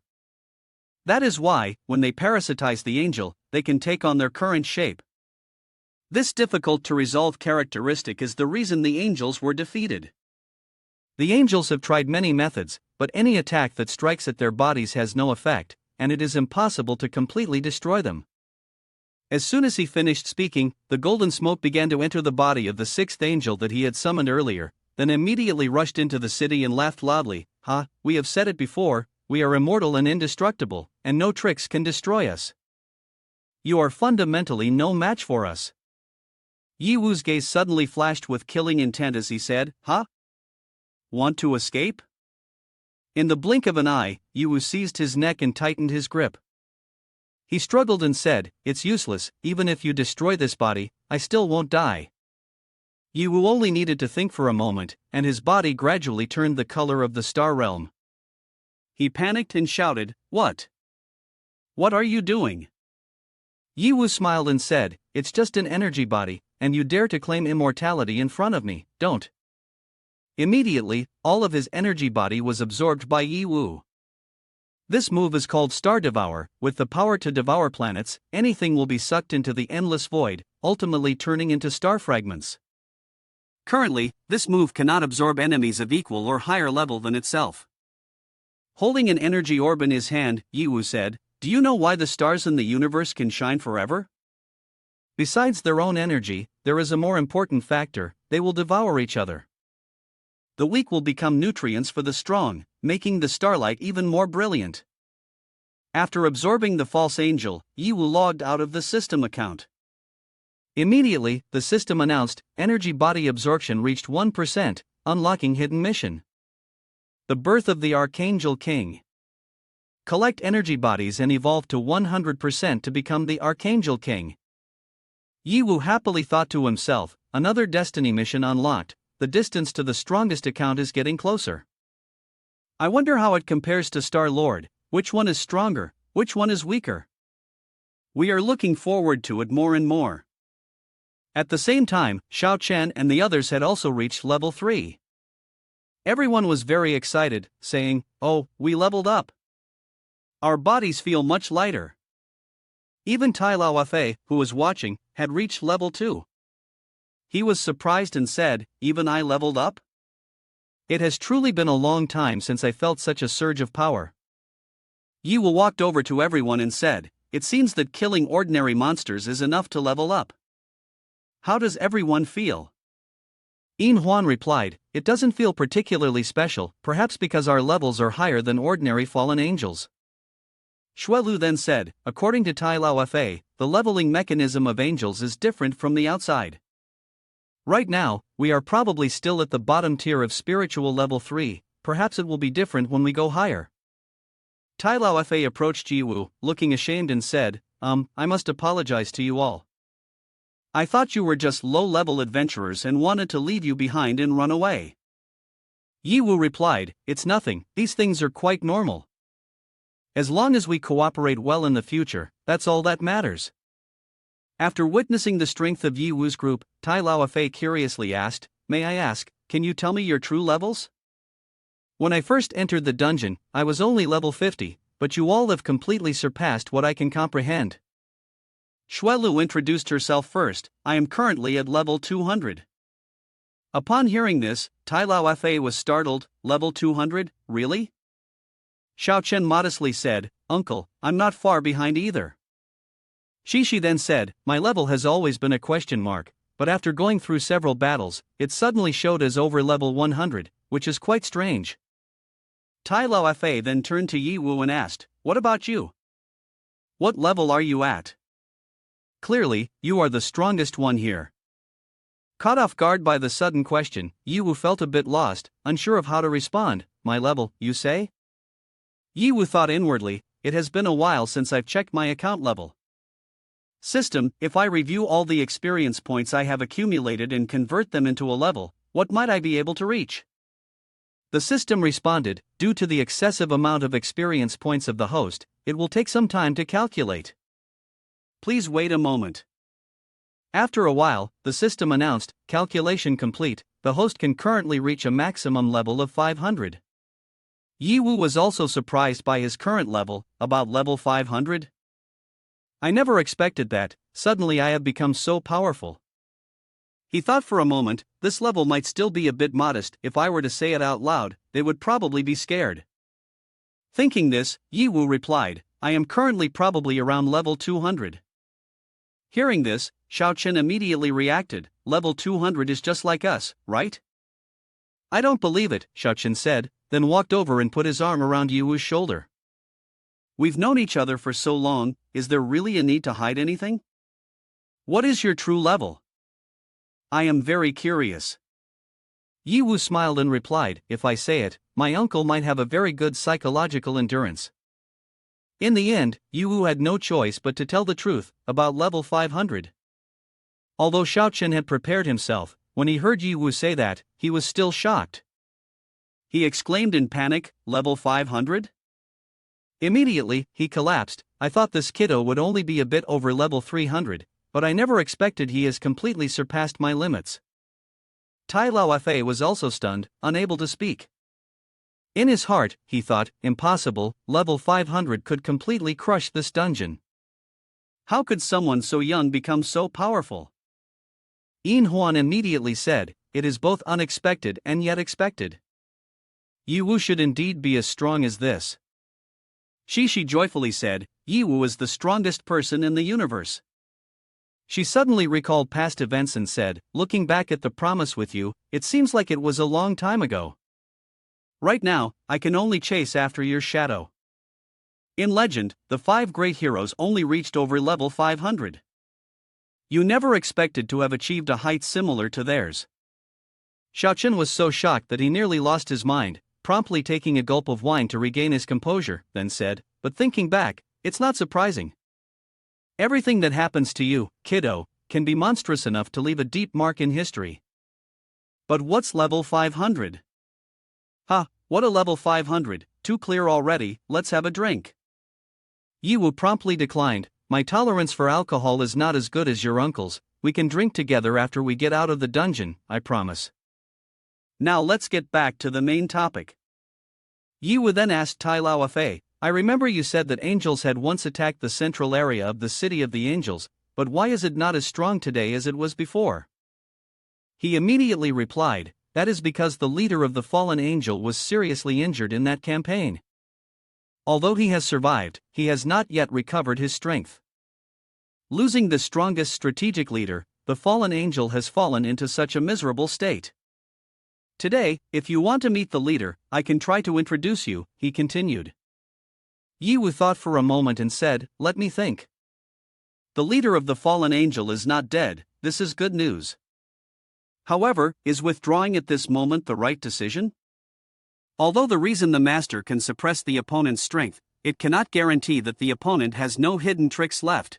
That is why, when they parasitize the angel, they can take on their current shape. This difficult-to-resolve characteristic is the reason the angels were defeated. The angels have tried many methods, but any attack that strikes at their bodies has no effect, and it is impossible to completely destroy them." As soon as he finished speaking, the golden smoke began to enter the body of the sixth angel that he had summoned earlier, then immediately rushed into the city and laughed loudly, "Ha, we have said it before, we are immortal and indestructible, and no tricks can destroy us. You are fundamentally no match for us." Yiwu's gaze suddenly flashed with killing intent as he said, "Huh? Want to escape?" In the blink of an eye, Yiwu seized his neck and tightened his grip. He struggled and said, "It's useless, even if you destroy this body, I still won't die." Yiwu only needed to think for a moment, and his body gradually turned the color of the star realm. He panicked and shouted, "What? What are you doing?" Yiwu smiled and said, "It's just an energy body, and you dare to claim immortality in front of me, don't." Immediately, all of his energy body was absorbed by Yiwu. This move is called Star Devour. With the power to devour planets, anything will be sucked into the endless void, ultimately turning into star fragments. Currently, this move cannot absorb enemies of equal or higher level than itself. Holding an energy orb in his hand, Yiwu said, "Do you know why the stars in the universe can shine forever? Besides their own energy, there is a more important factor: they will devour each other. The weak will become nutrients for the strong, making the starlight even more brilliant." After absorbing the false angel, Yiwu logged out of the system account. Immediately, the system announced, energy body absorption reached 1%, unlocking hidden mission. The birth of the Archangel King. Collect energy bodies and evolve to 100% to become the Archangel King. Yiwu happily thought to himself, another destiny mission unlocked. The distance to the strongest account is getting closer. I wonder how it compares to Star Lord. Which one is stronger, which one is weaker? We are looking forward to it more and more. At the same time, Xiao Chen and the others had also reached level 3. Everyone was very excited, saying, "Oh, we leveled up. Our bodies feel much lighter." Even Tai Lao Fei, who was watching, had reached level 2. He was surprised and said, "Even I leveled up? It has truly been a long time since I felt such a surge of power." Yiwu walked over to everyone and said, "It seems that killing ordinary monsters is enough to level up. How does everyone feel?" Yin Huan replied, "It doesn't feel particularly special, perhaps because our levels are higher than ordinary fallen angels." Shuelu then said, "According to Tai Lao Fa, the leveling mechanism of angels is different from the outside. Right now, we are probably still at the bottom tier of spiritual level 3, perhaps it will be different when we go higher. Tai Lao Fa approached Yi Wu, looking ashamed, and said, I must apologize to you all. I thought you were just low-level adventurers and wanted to leave you behind and run away. Yi Wu replied, it's nothing, these things are quite normal. As long as we cooperate well in the future, that's all that matters. After witnessing the strength of Yi Wu's group, Tai Lao Fa curiously asked, may I ask, can you tell me your true levels? When I first entered the dungeon, I was only level 50, but you all have completely surpassed what I can comprehend. Shuelu introduced herself first, I am currently at level 200. Upon hearing this, Tai Lao Fa was startled, level 200, really? Xiao Chen modestly said, Uncle, I'm not far behind either. Shishi then said, my level has always been a question mark, but after going through several battles, it suddenly showed as over level 100, which is quite strange. Tai Lao Fa then turned to Yi Wu and asked, what about you? What level are you at? Clearly, you are the strongest one here. Caught off guard by the sudden question, Yi Wu felt a bit lost, unsure of how to respond. My level, you say? Yi Wu thought inwardly, it has been a while since I've checked my account level. System, if I review all the experience points I have accumulated and convert them into a level, what might I be able to reach? The system responded, due to the excessive amount of experience points of the host, it will take some time to calculate. Please wait a moment. After a while, the system announced, calculation complete, the host can currently reach a maximum level of 500. Yi Wu was also surprised by his current level, about level 500. I never expected that, suddenly I have become so powerful. He thought for a moment, this level might still be a bit modest. If I were to say it out loud, they would probably be scared. Thinking this, Yi Wu replied, I am currently probably around level 200. Hearing this, Xiao Chen immediately reacted, level 200 is just like us, right? I don't believe it, Xiao Chen said, then walked over and put his arm around Yi Wu's shoulder. We've known each other for so long, is there really a need to hide anything? What is your true level? I am very curious. Yi Wu smiled and replied, if I say it, my uncle might have a very good psychological endurance. In the end, Yi Wu had no choice but to tell the truth, about level 500. Although Xiao Chen had prepared himself, when he heard Yi Wu say that, he was still shocked. He exclaimed in panic, level 500? Immediately, he collapsed. I thought this kiddo would only be a bit over level 300, but I never expected he has completely surpassed my limits. Tai Lao Fa was also stunned, unable to speak. In his heart, he thought, impossible, level 500 could completely crush this dungeon. How could someone so young become so powerful? Yin Huan immediately said, it is both unexpected and yet expected. Yi Wu should indeed be as strong as this. Shishi joyfully said, Yi Wu is the strongest person in the universe. She suddenly recalled past events and said, looking back at the promise with you, it seems like it was a long time ago. Right now, I can only chase after your shadow. In legend, the 5 great heroes only reached over level 500. You never expected to have achieved a height similar to theirs. Xiao Chen was so shocked that he nearly lost his mind, promptly taking a gulp of wine to regain his composure, then said, but thinking back, it's not surprising. Everything that happens to you, kiddo, can be monstrous enough to leave a deep mark in history. But what's level 500? Ha, what a level 500, too clear already, let's have a drink. Yi Wu promptly declined, my tolerance for alcohol is not as good as your uncle's, we can drink together after we get out of the dungeon, I promise. Now let's get back to the main topic. Yi Wu then asked Tai Lao Fa, I remember you said that angels had once attacked the central area of the city of the angels, but why is it not as strong today as it was before? He immediately replied, that is because the leader of the fallen angel was seriously injured in that campaign. Although he has survived, he has not yet recovered his strength. Losing the strongest strategic leader, the fallen angel has fallen into such a miserable state. Today, if you want to meet the leader, I can try to introduce you, he continued. Yi Wu thought for a moment and said, let me think. The leader of the fallen angel is not dead, this is good news. However, is withdrawing at this moment the right decision? Although the reason the master can suppress the opponent's strength, it cannot guarantee that the opponent has no hidden tricks left.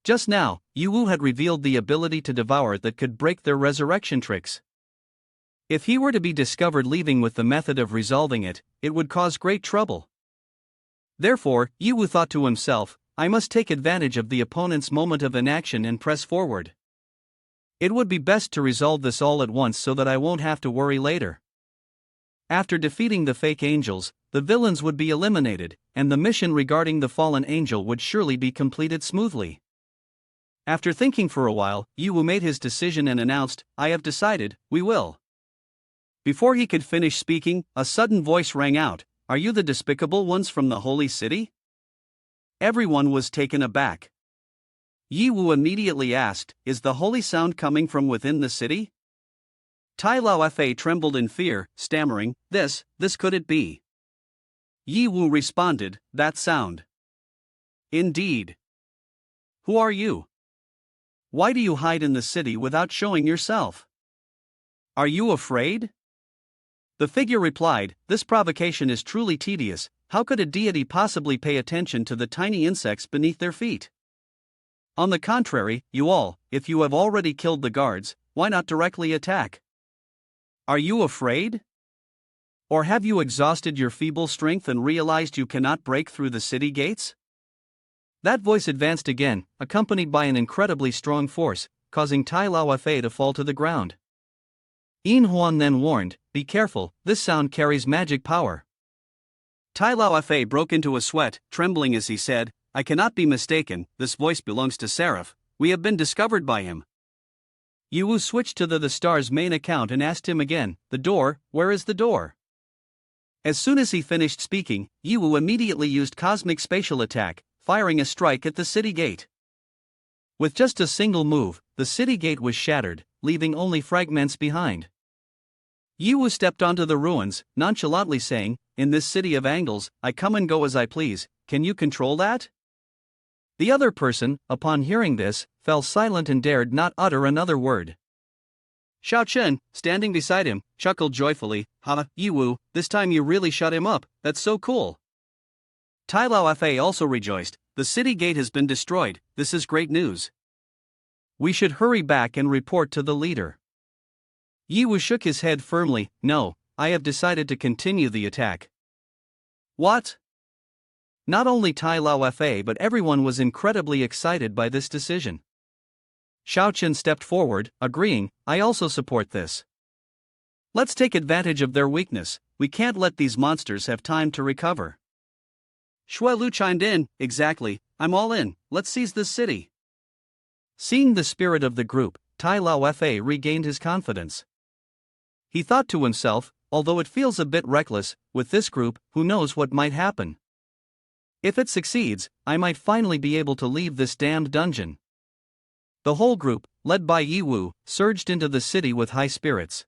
Just now, Yu had revealed the ability to devour that could break their resurrection tricks. If he were to be discovered leaving with the method of resolving it, it would cause great trouble. Therefore, Yu thought to himself, I must take advantage of the opponent's moment of inaction and press forward. It would be best to resolve this all at once so that I won't have to worry later. After defeating the fake angels, the villains would be eliminated, and the mission regarding the fallen angel would surely be completed smoothly. After thinking for a while, Yu made his decision and announced, I have decided, we will. Before he could finish speaking, a sudden voice rang out, Are you the despicable ones from the holy city? Everyone was taken aback. Yu immediately asked, Is the holy sound coming from within the city? Tai Lao Fa trembled in fear, stammering, This could it be? Yu responded, That sound. Indeed. Who are you? Why do you hide in the city without showing yourself? Are you afraid? The figure replied, This provocation is truly tedious. How could a deity possibly pay attention to the tiny insects beneath their feet? On the contrary, you all, if you have already killed the guards, why not directly attack? Are you afraid? Or have you exhausted your feeble strength and realized you cannot break through the city gates? That voice advanced again, accompanied by an incredibly strong force, causing Tai Lao Fa to fall to the ground. Yin Huan then warned, Be careful, this sound carries magic power. Tai Lao Fa broke into a sweat, trembling as he said, I cannot be mistaken, this voice belongs to Seraph, we have been discovered by him. Yu switched to the star's main account and asked him again, The door, where is the door? As soon as he finished speaking, Yu immediately used cosmic spatial attack, firing a strike at the city gate. With just a single move, the city gate was shattered, leaving only fragments behind. Yu stepped onto the ruins, nonchalantly saying, In this city of angles, I come and go as I please, can you control that? The other person, upon hearing this, fell silent and dared not utter another word. Xiao Chen, standing beside him, chuckled joyfully, Ha, Yu, this time you really shut him up, that's so cool. Tai Lao Fa also rejoiced, The city gate has been destroyed, this is great news. We should hurry back and report to the leader. Yu shook his head firmly, No, I have decided to continue the attack. What? Not only Tai Lao Fa but everyone was incredibly excited by this decision. Xiao Chen stepped forward, agreeing, I also support this. Let's take advantage of their weakness, we can't let these monsters have time to recover. Shui Lu chimed in, Exactly, I'm all in, let's seize this city. Seeing the spirit of the group, Tai Lao Fa regained his confidence. He thought to himself, although it feels a bit reckless, with this group, who knows what might happen. If it succeeds, I might finally be able to leave this damned dungeon. The whole group, led by Yu, surged into the city with high spirits.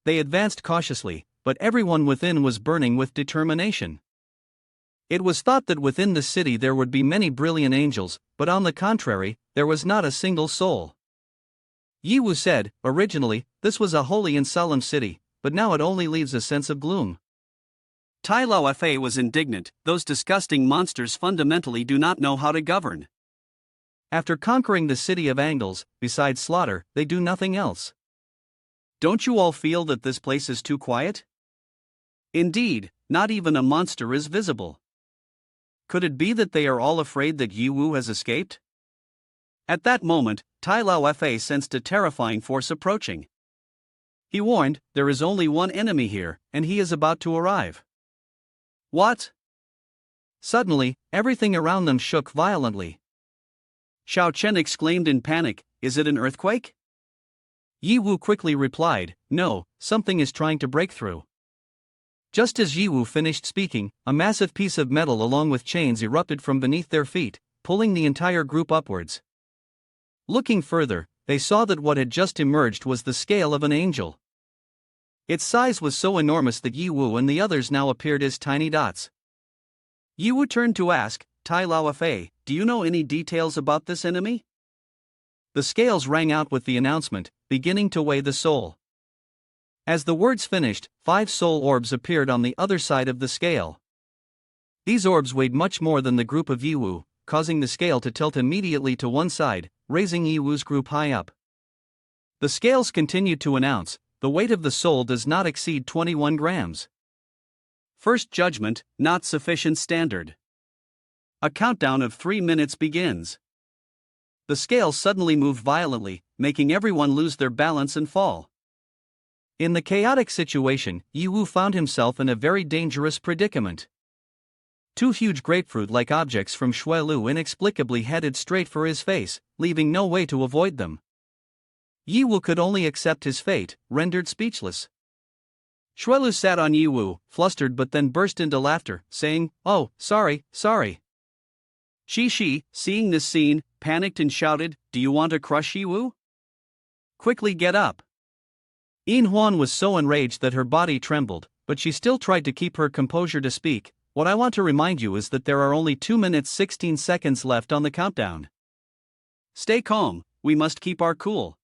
They advanced cautiously, but everyone within was burning with determination. It was thought that within the city there would be many brilliant angels, but on the contrary, there was not a single soul. Yu said, Originally, this was a holy and solemn city, but now it only leaves a sense of gloom. Tai Lao Fa was indignant, those disgusting monsters fundamentally do not know how to govern. After conquering the city of angles, besides slaughter, they do nothing else. Don't you all feel that this place is too quiet? Indeed, not even a monster is visible. Could it be that they are all afraid that Yu has escaped? At that moment, Tai Lao Fa sensed a terrifying force approaching. He warned, There is only one enemy here, and he is about to arrive. What? Suddenly, everything around them shook violently. Xiao Chen exclaimed in panic, Is it an earthquake? Yu quickly replied, No, something is trying to break through. Just as Yu finished speaking, a massive piece of metal along with chains erupted from beneath their feet, pulling the entire group upwards. Looking further, they saw that what had just emerged was the scale of an angel. Its size was so enormous that Yu and the others now appeared as tiny dots. Yu turned to ask, Tai Lao Fa, do you know any details about this enemy? The scales rang out with the announcement, beginning to weigh the soul. As the words finished, 5 soul orbs appeared on the other side of the scale. These orbs weighed much more than the group of Yiwu, causing the scale to tilt immediately to one side, raising Yiwu's group high up. The scales continued to announce, the weight of the soul does not exceed 21 grams. First judgment, not sufficient standard. A countdown of 3 minutes begins. The scales suddenly move violently, making everyone lose their balance and fall. In the chaotic situation, Yiwu found himself in a very dangerous predicament. 2 huge grapefruit-like objects from Xuelu inexplicably headed straight for his face, leaving no way to avoid them. Yiwu could only accept his fate, rendered speechless. Xuelu sat on Yiwu, flustered but then burst into laughter, saying, "Oh, sorry. Shi, seeing this scene, panicked and shouted, "Do you want to crush Yiwu? Quickly get up." Yin Huan was so enraged that her body trembled, but she still tried to keep her composure to speak. "What I want to remind you is that there are only 2 minutes 16 seconds left on the countdown. Stay calm, we must keep our cool."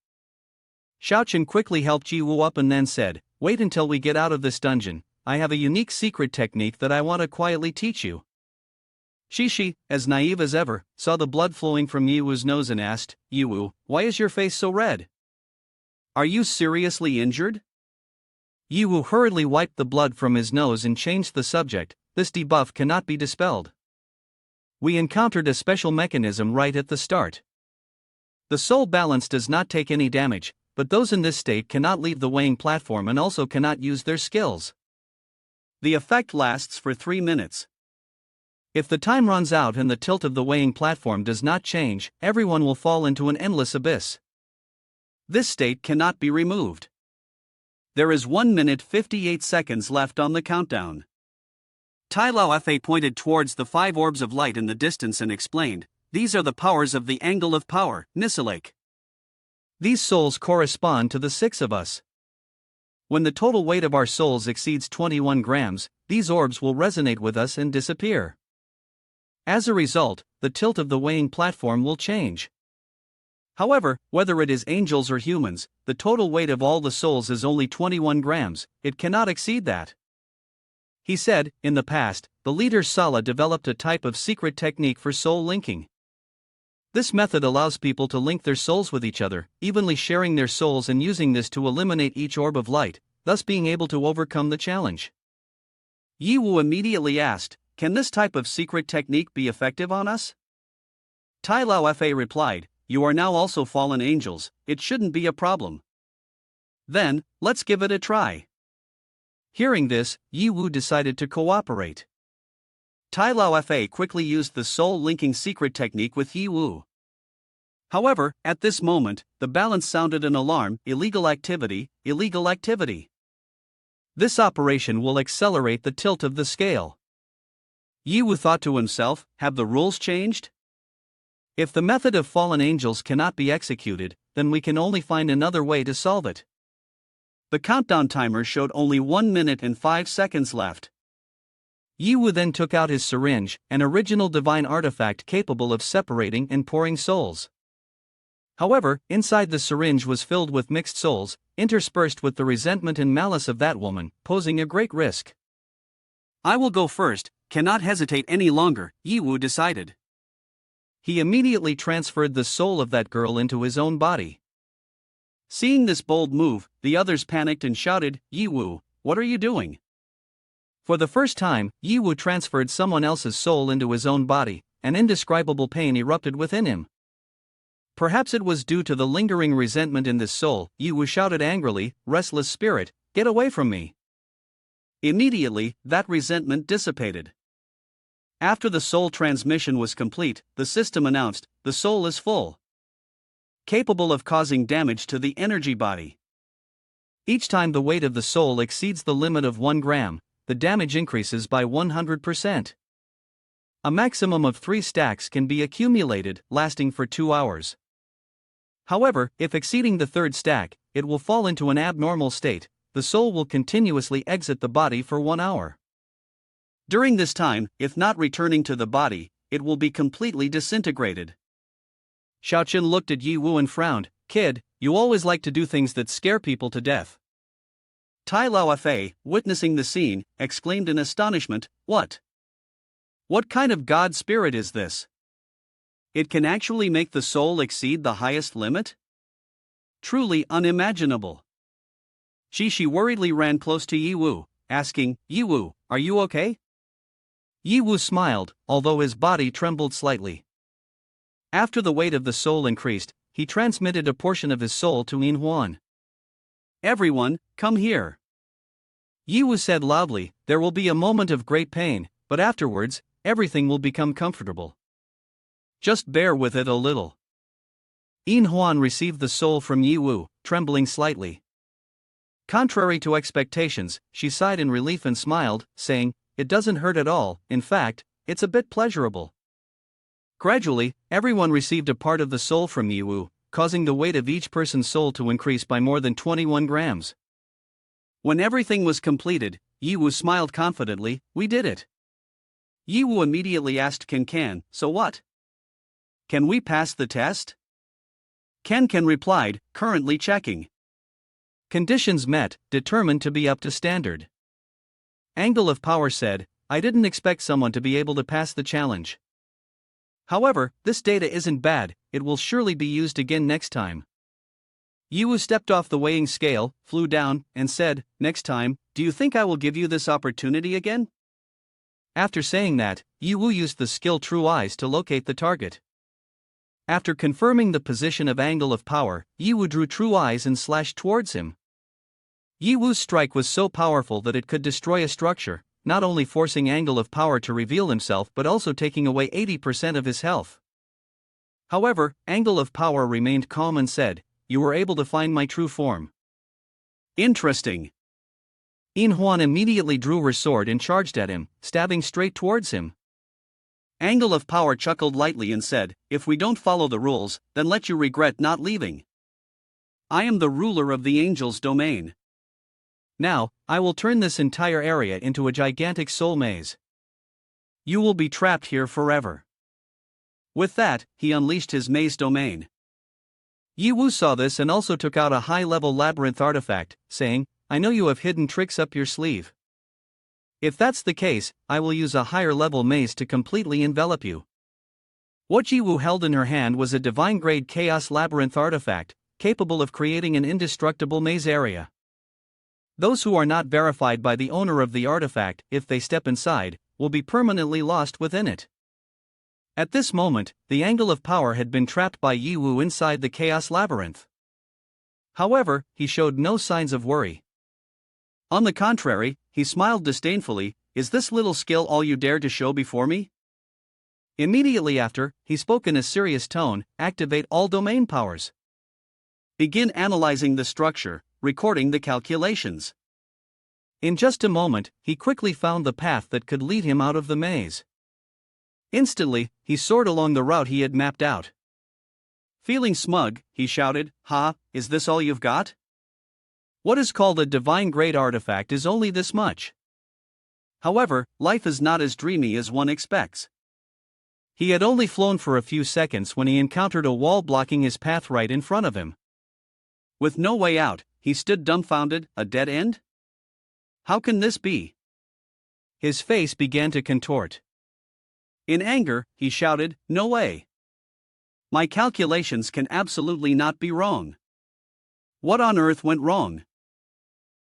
Xiaochen quickly helped Yiwu up and then said, "Wait until we get out of this dungeon, I have a unique secret technique that I want to quietly teach you." Shi, as naive as ever, saw the blood flowing from Yiwu's nose and asked, "Yiwu, why is your face so red? Are you seriously injured?" Yiwu hurriedly wiped the blood from his nose and changed the subject. "This debuff cannot be dispelled. We encountered a special mechanism right at the start. The soul balance does not take any damage, but those in this state cannot leave the weighing platform and also cannot use their skills. The effect lasts for 3 minutes. If the time runs out and the tilt of the weighing platform does not change, everyone will fall into an endless abyss. This state cannot be removed. There is 1 minute 58 seconds left on the countdown." Tai Lao Fa pointed towards the 5 orbs of light in the distance and explained, "These are the powers of the angle of power, Nisalake. These souls correspond to the 6 of us. When the total weight of our souls exceeds 21 grams, these orbs will resonate with us and disappear. As a result, the tilt of the weighing platform will change. However, whether it is angels or humans, the total weight of all the souls is only 21 grams, it cannot exceed that." He said, in the past, the leader Sala developed a type of secret technique for soul linking. This method allows people to link their souls with each other, evenly sharing their souls and using this to eliminate each orb of light, thus being able to overcome the challenge. Yiwu immediately asked, "Can this type of secret technique be effective on us?" Tai Lao Fa replied, "You are now also fallen angels, it shouldn't be a problem. Then, let's give it a try." Hearing this, Yiwu decided to cooperate. Tai Lao Fa quickly used the soul-linking secret technique with Yiwu. However, at this moment, the balance sounded an alarm, illegal activity. This operation will accelerate the tilt of the scale. Yiwu thought to himself, have the rules changed? If the method of fallen angels cannot be executed, then we can only find another way to solve it. The countdown timer showed only 1 minute and 5 seconds left. Yiwu then took out his syringe, an original divine artifact capable of separating and pouring souls. However, inside the syringe was filled with mixed souls, interspersed with the resentment and malice of that woman, posing a great risk. "I will go first, cannot hesitate any longer," Yiwu decided. He immediately transferred the soul of that girl into his own body. Seeing this bold move, the others panicked and shouted, "Yiwu, what are you doing?" For the first time, Yiwu transferred someone else's soul into his own body. An indescribable pain erupted within him. Perhaps it was due to the lingering resentment in this soul. Yiwu shouted angrily, "Restless spirit, get away from me." Immediately, that resentment dissipated. After the soul transmission was complete, the system announced, "The soul is full. Capable of causing damage to the energy body. Each time the weight of the soul exceeds the limit of 1 gram, the damage increases by 100%. A maximum of 3 stacks can be accumulated, lasting for 2 hours. However, if exceeding the 3rd stack, it will fall into an abnormal state. The soul will continuously exit the body for 1 hour. During this time, if not returning to the body, it will be completely disintegrated." Xiaochen looked at Yiwu and frowned, "Kid, you always like to do things that scare people to death. Tai Laofei, witnessing the scene, exclaimed in astonishment, "What? What kind of god spirit is this? It can actually make the soul exceed the highest limit? Truly unimaginable." Shi worriedly ran close to Yiwu, asking, "Yiwu, are you okay?" Yiwu smiled, although his body trembled slightly. After the weight of the soul increased, he transmitted a portion of his soul to Manhwa. "Everyone, come here," Yiwu said loudly. "There will be a moment of great pain, but afterwards, everything will become comfortable. Just bear with it a little." Manhwa received the soul from Yiwu, trembling slightly. Contrary to expectations, she sighed in relief and smiled, saying, "It doesn't hurt at all, in fact, it's a bit pleasurable." Gradually, everyone received a part of the soul from Yiwu, causing the weight of each person's soul to increase by more than 21 grams. When everything was completed, Yiwu smiled confidently, "We did it." Yiwu immediately asked Can, "So what? Can we pass the test?" Can replied, "Currently checking." Conditions met, determined to be up to standard. Angle of Power said, "I didn't expect someone to be able to pass the challenge. However, this data isn't bad, it will surely be used again next time." Yiwu stepped off the weighing scale, flew down, and said, "Next time, do you think I will give you this opportunity again?" After saying that, Yiwu used the skill True Eyes to locate the target. After confirming the position of Angle of Power, Yiwu drew True Eyes and slashed towards him. Yiwu's strike was so powerful that it could destroy a structure, not only forcing Angle of Power to reveal himself but also taking away 80% of his health. However, Angle of Power remained calm and said, "You were able to find my true form. Interesting." Manhwa immediately drew her sword and charged at him, stabbing straight towards him. Angle of Power chuckled lightly and said, "If we don't follow the rules, then let you regret not leaving. I am the ruler of the angel's domain. Now, I will turn this entire area into a gigantic soul maze. You will be trapped here forever." With that, he unleashed his maze domain. Yiwu saw this and also took out a high-level labyrinth artifact, saying, "I know you have hidden tricks up your sleeve. If that's the case, I will use a higher-level maze to completely envelop you." What Yiwu held in her hand was a divine-grade chaos labyrinth artifact, capable of creating an indestructible maze area. Those who are not verified by the owner of the artifact, if they step inside, will be permanently lost within it. At this moment, the Angle of Power had been trapped by Yiwu inside the Chaos Labyrinth. However, he showed no signs of worry. On the contrary, he smiled disdainfully, "Is this little skill all you dare to show before me?" Immediately after, he spoke in a serious tone, "Activate all domain powers. Begin analyzing the structure, recording the calculations." In just a moment, he quickly found the path that could lead him out of the maze. Instantly, he soared along the route he had mapped out. Feeling smug, he shouted, "Ha, is this all you've got? What is called a divine-grade artifact is only this much." However, life is not as dreamy as one expects. He had only flown for a few seconds when he encountered a wall blocking his path right in front of him. With no way out, he stood dumbfounded. A dead end? How can this be? His face began to contort. In anger, he shouted, "No way! My calculations can absolutely not be wrong. What on earth went wrong?"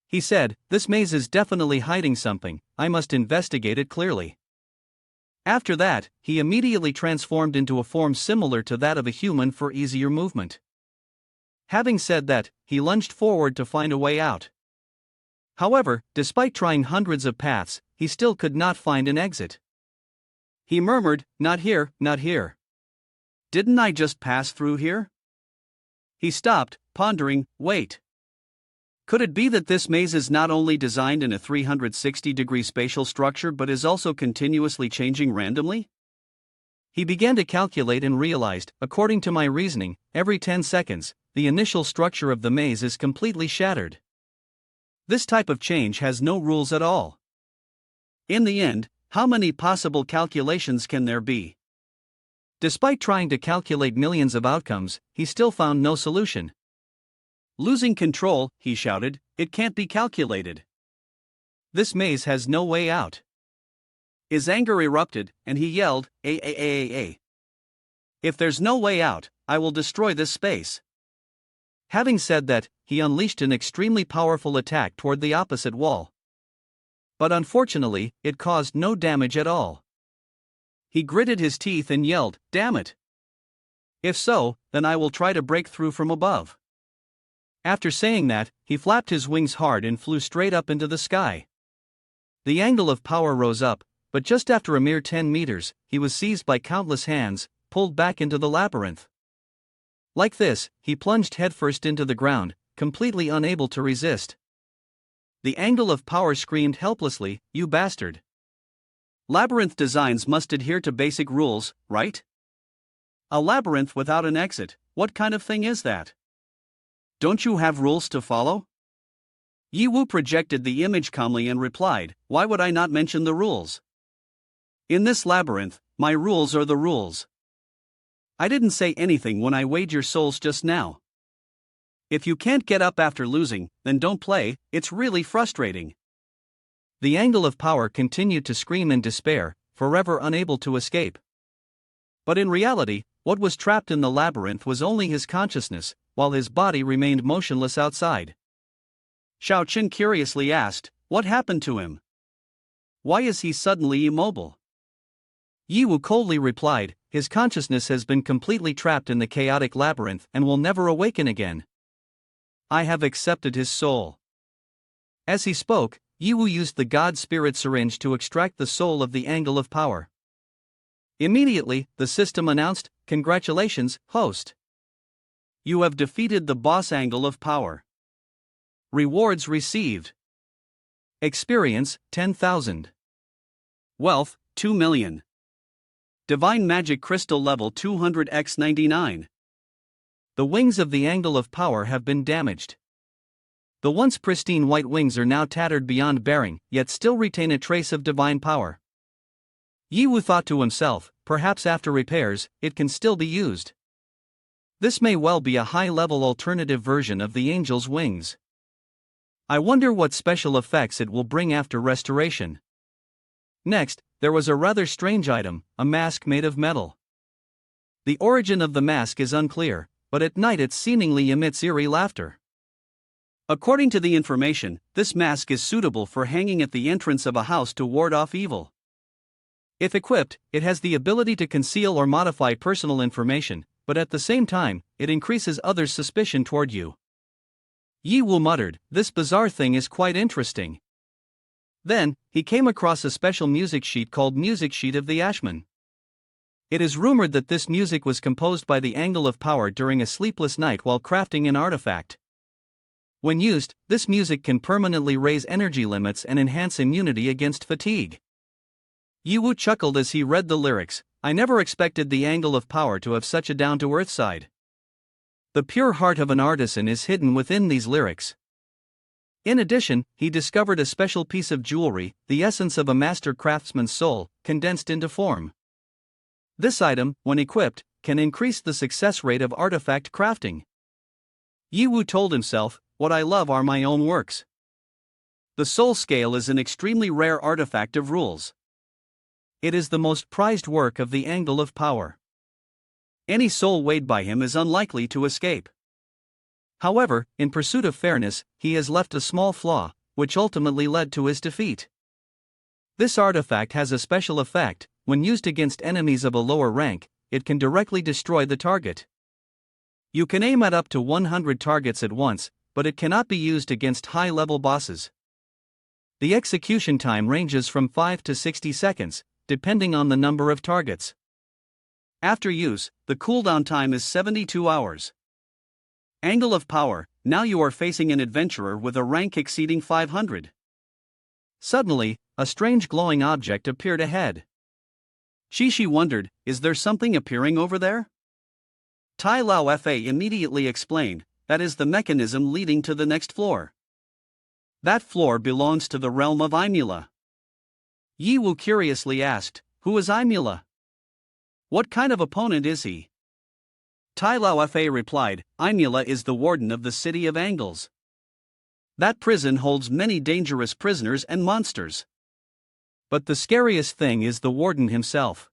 He said, "This maze is definitely hiding something, I must investigate it clearly." After that, he immediately transformed into a form similar to that of a human for easier movement. Having said that, he lunged forward to find a way out. However, despite trying hundreds of paths, he still could not find an exit. He murmured, "Not here, not here. Didn't I just pass through here?" He stopped, pondering, "Wait. Could it be that this maze is not only designed in a 360-degree spatial structure but is also continuously changing randomly?" He began to calculate and realized, according to my reasoning, every 10 seconds, the initial structure of the maze is completely shattered. This type of change has no rules at all. In the end, how many possible calculations can there be? Despite trying to calculate millions of outcomes, he still found no solution. Losing control, he shouted, it can't be calculated. This maze has no way out. His anger erupted, and he yelled, "A. If there's no way out, I will destroy this space." Having said that, he unleashed an extremely powerful attack toward the opposite wall. But unfortunately, it caused no damage at all. He gritted his teeth and yelled, "Damn it! If so, then I will try to break through from above." After saying that, he flapped his wings hard and flew straight up into the sky. The angle of power rose up, but just after a mere 10 meters, he was seized by countless hands, pulled back into the labyrinth. Like this, he plunged headfirst into the ground, completely unable to resist. The angle of power screamed helplessly, "You bastard! Labyrinth designs must adhere to basic rules, right? A labyrinth without an exit, what kind of thing is that? Don't you have rules to follow?" Yiwu projected the image calmly and replied, "Why would I not mention the rules? In this labyrinth, my rules are the rules. I didn't say anything when I weighed your souls just now. If you can't get up after losing, then don't play, it's really frustrating." The angle of power continued to scream in despair, forever unable to escape. But in reality, what was trapped in the labyrinth was only his consciousness, while his body remained motionless outside. Xiao Qin curiously asked, "What happened to him? Why is he suddenly immobile?" Yiwu coldly replied, "His consciousness has been completely trapped in the chaotic labyrinth and will never awaken again. I have accepted his soul." As he spoke, Yiwu used the God Spirit syringe to extract the soul of the angle of power. Immediately, the system announced, "Congratulations, host. You have defeated the boss angle of power. Rewards received. Experience, 10,000. Wealth, 2 million. Divine Magic Crystal level 200x99. The wings of the angle of power have been damaged. The once pristine white wings are now tattered beyond bearing, yet still retain a trace of divine power." Yiwu thought to himself, perhaps after repairs, it can still be used. This may well be a high-level alternative version of the angel's wings. I wonder what special effects it will bring after restoration. Next, there was a rather strange item, a mask made of metal. The origin of the mask is unclear, but at night it seemingly emits eerie laughter. According to the information, this mask is suitable for hanging at the entrance of a house to ward off evil. If equipped, it has the ability to conceal or modify personal information, but at the same time, it increases others' suspicion toward you. Yiwu muttered, "This bizarre thing is quite interesting." Then, he came across a special music sheet called Music Sheet of the Ashman. It is rumored that this music was composed by the angle of power during a sleepless night while crafting an artifact. When used, this music can permanently raise energy limits and enhance immunity against fatigue. Yiwu chuckled as he read the lyrics, "I never expected the angle of power to have such a down-to-earth side." The pure heart of an artisan is hidden within these lyrics. In addition, he discovered a special piece of jewelry, the essence of a master craftsman's soul, condensed into form. This item, when equipped, can increase the success rate of artifact crafting. Yiwu told himself, "What I love are my own works." The soul scale is an extremely rare artifact of rules. It is the most prized work of the angle of power. Any soul weighed by him is unlikely to escape. However, in pursuit of fairness, he has left a small flaw, which ultimately led to his defeat. This artifact has a special effect. When used against enemies of a lower rank, it can directly destroy the target. You can aim at up to 100 targets at once, but it cannot be used against high-level bosses. The execution time ranges from 5 to 60 seconds, depending on the number of targets. After use, the cooldown time is 72 hours. Angle of power, now you are facing an adventurer with a rank exceeding 500. Suddenly, a strange glowing object appeared ahead. Shishi wondered, is there something appearing over there? Tai Lao Fa immediately explained, that is the mechanism leading to the next floor. That floor belongs to the realm of Imula. Yiwu curiously asked, who is Imula? What kind of opponent is he? Tai Lao Fa replied, Imula is the warden of the city of Angles. That prison holds many dangerous prisoners and monsters. But the scariest thing is the warden himself.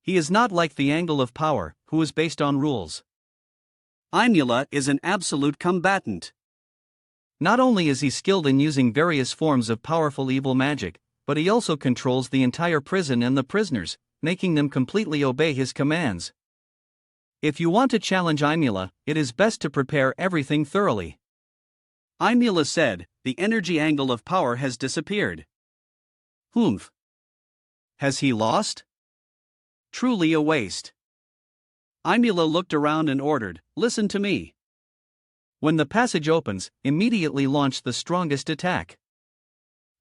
He is not like the angle of power, who is based on rules. Imula is an absolute combatant. Not only is he skilled in using various forms of powerful evil magic, but he also controls the entire prison and the prisoners, making them completely obey his commands. If you want to challenge Imula, it is best to prepare everything thoroughly. Imula said, the energy angle of power has disappeared. Humph. Has he lost? Truly a waste. Imula looked around and ordered, listen to me. When the passage opens, immediately launch the strongest attack.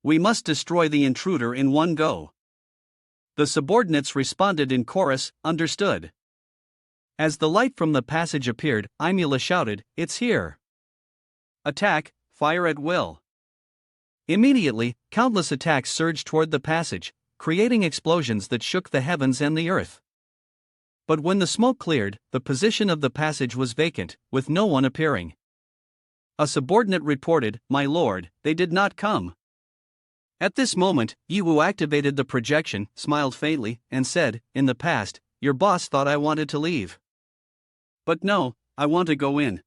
We must destroy the intruder in one go. The subordinates responded in chorus, understood. As the light from the passage appeared, Imula shouted, it's here. Attack, fire at will. Immediately, countless attacks surged toward the passage, creating explosions that shook the heavens and the earth. But when the smoke cleared, the position of the passage was vacant, with no one appearing. A subordinate reported, my lord, they did not come. At this moment, Yiwu activated the projection, smiled faintly, and said, in the past, your boss thought I wanted to leave. But no, I want to go in.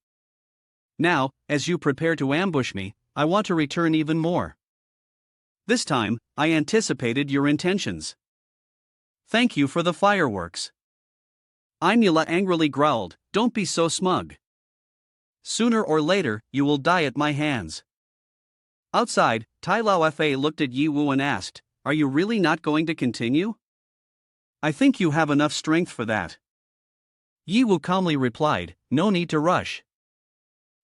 Now, as you prepare to ambush me, I want to return even more. This time, I anticipated your intentions. Thank you for the fireworks. Imula angrily growled, don't be so smug. Sooner or later, you will die at my hands. Outside, Tai Lao Fa looked at Yi Wu and asked, are you really not going to continue? I think you have enough strength for that. Yi Wu calmly replied, no need to rush.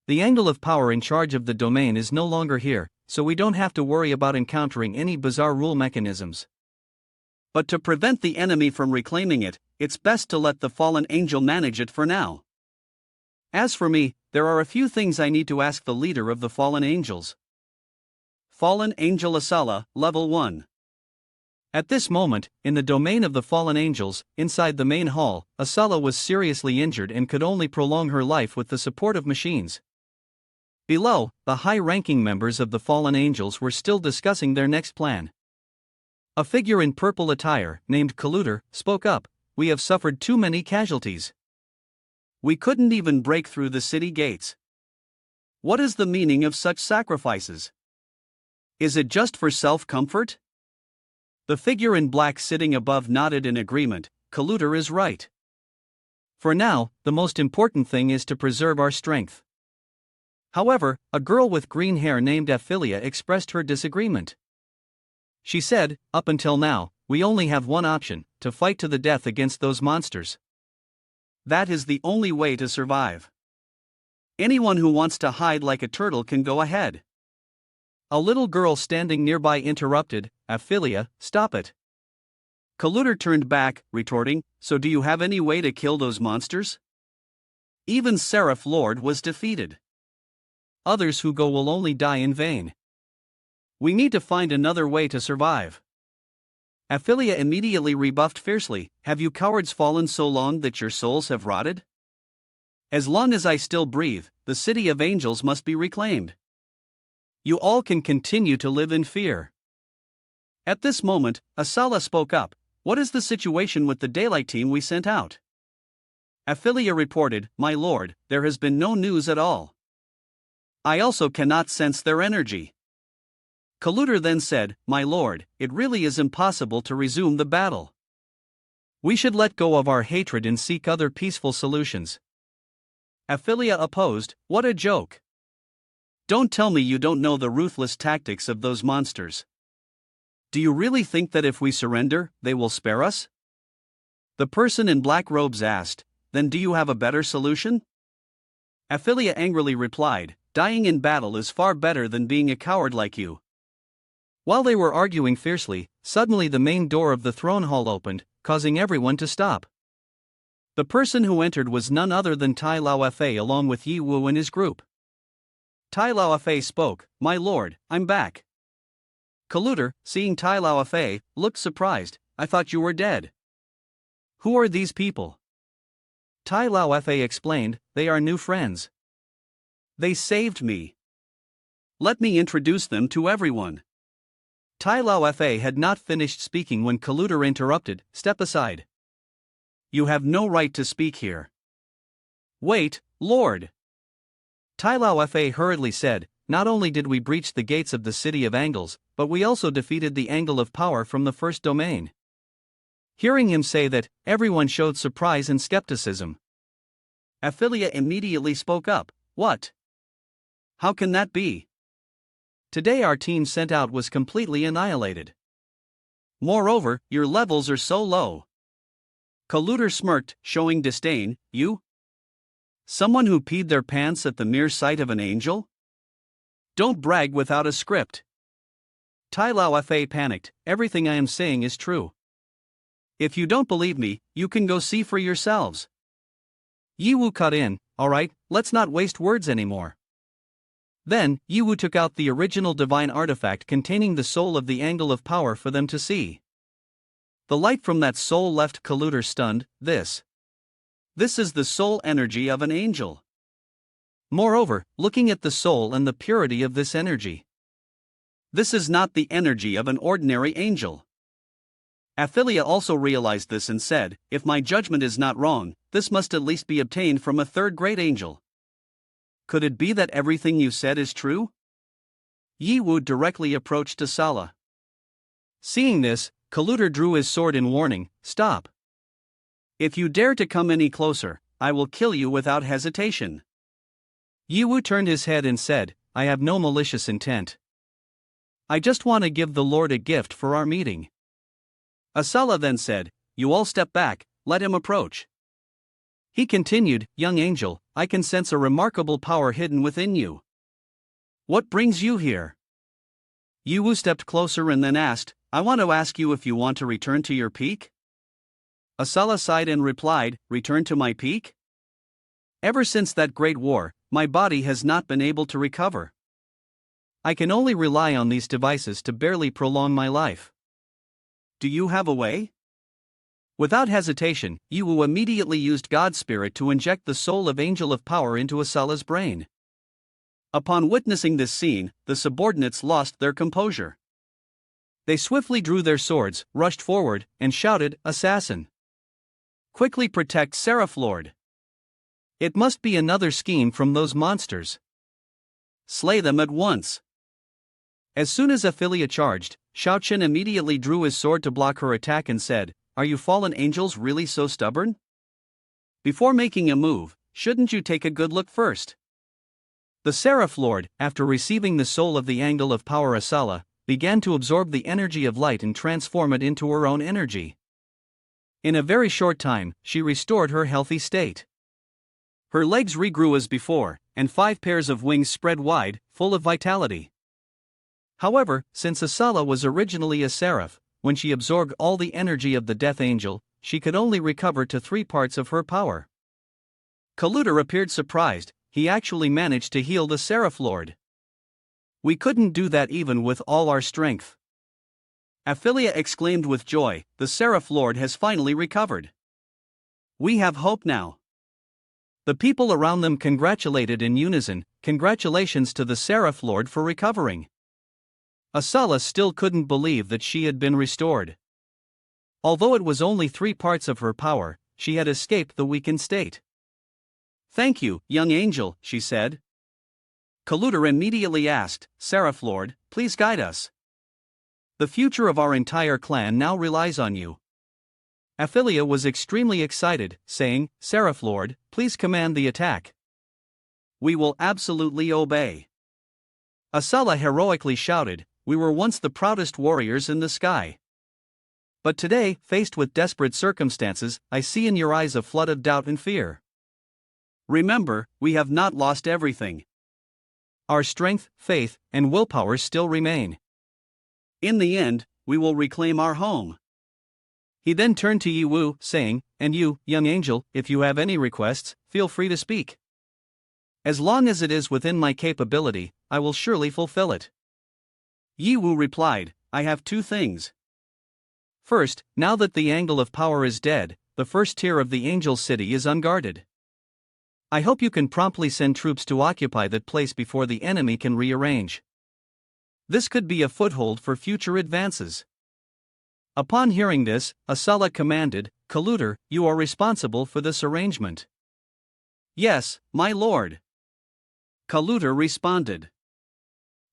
The angle of power in charge of the domain is no longer here, so we don't have to worry about encountering any bizarre rule mechanisms. But to prevent the enemy from reclaiming it, it's best to let the fallen angel manage it for now. As for me, there are a few things I need to ask the leader of the fallen angels. Fallen Angel Asala, Level 1. At this moment, in the domain of the fallen angels, inside the main hall, Asala was seriously injured and could only prolong her life with the support of machines. Below, the high-ranking members of the fallen angels were still discussing their next plan. A figure in purple attire, named Colluder, spoke up, we have suffered too many casualties. We couldn't even break through the city gates. What is the meaning of such sacrifices? Is it just for self-comfort? The figure in black sitting above nodded in agreement, Colluder is right. For now, the most important thing is to preserve our strength. However, a girl with green hair named Aphilia expressed her disagreement. She said, up until now, we only have one option, to fight to the death against those monsters. That is the only way to survive. Anyone who wants to hide like a turtle can go ahead. A little girl standing nearby interrupted, Aphilia, stop it. Colluder turned back, retorting, so do you have any way to kill those monsters? Even Seraph Lord was defeated. Others who go will only die in vain. We need to find another way to survive. Aphilia immediately rebuffed fiercely, have you cowards fallen so long that your souls have rotted? As long as I still breathe, the city of angels must be reclaimed. You all can continue to live in fear. At this moment, Asala spoke up, what is the situation with the daylight team we sent out? Aphilia reported, my lord, there has been no news at all. I also cannot sense their energy. Colluder then said, my lord, it really is impossible to resume the battle. We should let go of our hatred and seek other peaceful solutions. Aphilia opposed, what a joke. Don't tell me you don't know the ruthless tactics of those monsters. Do you really think that if we surrender, they will spare us? The person in black robes asked, then do you have a better solution? Aphilia angrily replied, dying in battle is far better than being a coward like you. While they were arguing fiercely, suddenly the main door of the throne hall opened, causing everyone to stop. The person who entered was none other than Tai Lao Fa along with Yi Wu and his group. Tai Lao Fa spoke, my lord, I'm back. Colluder, seeing Tai Lao Fa, looked surprised, I thought you were dead. Who are these people? Tai Lao Fa explained, they are new friends. They saved me. Let me introduce them to everyone. Tai Lao Fa had not finished speaking when Colluder interrupted, step aside. You have no right to speak here. Wait, Lord. Tai Lao Fa hurriedly said, not only did we breach the gates of the city of angles, but we also defeated the angle of power from the first domain. Hearing him say that, everyone showed surprise and skepticism. Aphilia immediately spoke up, what? How can that be? Today our team sent out was completely annihilated. Moreover, your levels are so low. Colluder smirked, showing disdain, you? Someone who peed their pants at the mere sight of an angel? Don't brag without a script. Tai Lao Fa panicked, everything I am saying is true. If you don't believe me, you can go see for yourselves. Yi Wu cut in, alright, let's not waste words anymore. Then, Yi Wu took out the original divine artifact containing the soul of the angle of power for them to see. The light from that soul left Colluder stunned, this is the soul energy of an angel. Moreover, looking at the soul and the purity of this energy. This is not the energy of an ordinary angel. Aphilia also realized this and said, if my judgment is not wrong, this must at least be obtained from a third-grade angel. Could it be that everything you said is true? Yi Wu directly approached Asala. Seeing this, Colluder drew his sword in warning, stop. If you dare to come any closer, I will kill you without hesitation. Yi Wu turned his head and said, I have no malicious intent. I just want to give the Lord a gift for our meeting. Asala then said, you all step back, let him approach. He continued, young angel, I can sense a remarkable power hidden within you. What brings you here? Yi Wu stepped closer and then asked, I want to ask you if you want to return to your peak? Asala sighed and replied, return to my peak? Ever since that great war, my body has not been able to recover. I can only rely on these devices to barely prolong my life. Do you have a way? Without hesitation, Yi Wu immediately used God's spirit to inject the soul of Angel of Power into Asala's brain. Upon witnessing this scene, the subordinates lost their composure. They swiftly drew their swords, rushed forward, and shouted, assassin! Quickly protect Seraph Lord! It must be another scheme from those monsters. Slay them at once! As soon as Aphilia charged, Shaochen immediately drew his sword to block her attack and said, are you fallen angels really so stubborn? Before making a move, shouldn't you take a good look first? The Seraph Lord, after receiving the soul of the angle of power Asala, began to absorb the energy of light and transform it into her own energy. In a very short time, she restored her healthy state. Her legs regrew as before, and 5 pairs of wings spread wide, full of vitality. However, since Asala was originally a seraph, when she absorbed all the energy of the Death Angel, she could only recover to 3 parts of her power. Colluder appeared surprised, he actually managed to heal the Seraph Lord. We couldn't do that even with all our strength. Aphilia exclaimed with joy, the Seraph Lord has finally recovered. We have hope now. The people around them congratulated in unison, congratulations to the Seraph Lord for recovering. Asala still couldn't believe that she had been restored. Although it was only 3 parts of her power, she had escaped the weakened state. Thank you, young angel, she said. Colluder immediately asked, Seraph Lord, please guide us. The future of our entire clan now relies on you. Aphilia was extremely excited, saying, Seraph Lord, please command the attack. We will absolutely obey. Asala heroically shouted, we were once the proudest warriors in the sky. But today, faced with desperate circumstances, I see in your eyes a flood of doubt and fear. Remember, we have not lost everything. Our strength, faith, and willpower still remain. In the end, we will reclaim our home. He then turned to Yi Wu, saying, and you, young angel, if you have any requests, feel free to speak. As long as it is within my capability, I will surely fulfill it. Yi Wu replied, I have 2 things. First, now that the angle of power is dead, the first tier of the Angel City is unguarded. I hope you can promptly send troops to occupy that place before the enemy can rearrange. This could be a foothold for future advances. Upon hearing this, Asala commanded, "Colluder, you are responsible for this arrangement." "Yes, my lord," Colluder responded.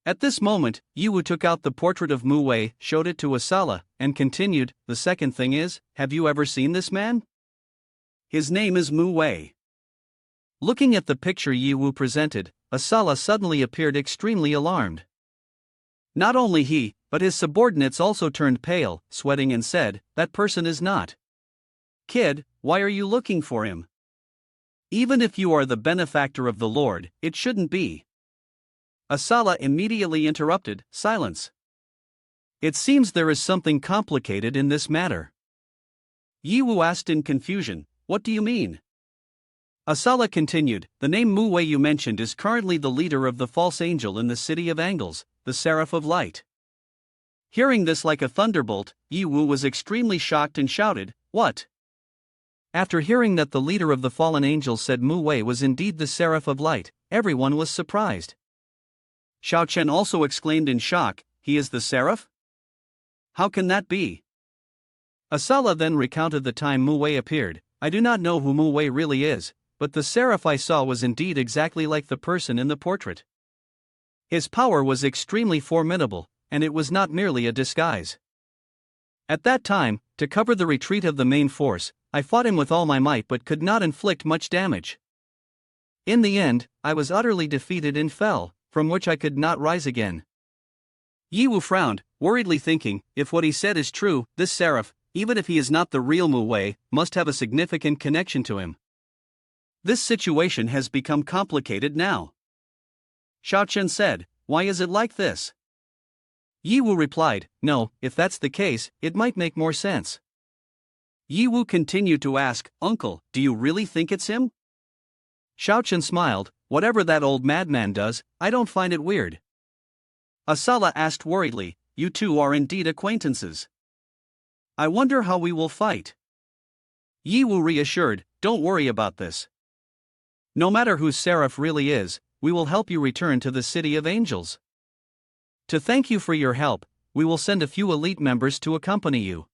At this moment, Yiwu took out the portrait of Mu Wei, showed it to Asala, and continued, "The second thing is, have you ever seen this man? His name is Mu Wei." Looking at the picture Yiwu presented, Asala suddenly appeared extremely alarmed. Not only he, but his subordinates also turned pale, sweating, and said, "That person is not. Kid, why are you looking for him? Even if you are the benefactor of the Lord, it shouldn't be." Asala immediately interrupted, "Silence. It seems there is something complicated in this matter." Yiwu asked in confusion, "What do you mean?" Asala continued, "The name Mu Wei you mentioned is currently the leader of the false angel in the city of Angles, the Seraph of Light." Hearing this like a thunderbolt, Yiwu was extremely shocked and shouted, "What?" After hearing that the leader of the fallen angels said Mu Wei was indeed the Seraph of Light, everyone was surprised. Xiao Chen also exclaimed in shock, "He is the Seraph? How can that be?" Asala then recounted the time Mu Wei appeared. "I do not know who Mu Wei really is, but the Seraph I saw was indeed exactly like the person in the portrait. His power was extremely formidable, and it was not merely a disguise. At that time, to cover the retreat of the main force, I fought him with all my might but could not inflict much damage. In the end, I was utterly defeated and fell, from which I could not rise again." Yiwu frowned, worriedly thinking, if what he said is true, this Seraph, even if he is not the real Mu Wei, must have a significant connection to him. This situation has become complicated now. Xiao Chen said, "Why is it like this?" Yiwu replied, "No, if that's the case, it might make more sense." Yiwu continued to ask, "Uncle, do you really think it's him?" Xiao Chen smiled, "Whatever that old madman does, I don't find it weird." Asala asked worriedly, "You two are indeed acquaintances. I wonder how we will fight." Yiwu reassured, "Don't worry about this. No matter who Seraph really is, we will help you return to the City of Angels. To thank you for your help, we will send a few elite members to accompany you.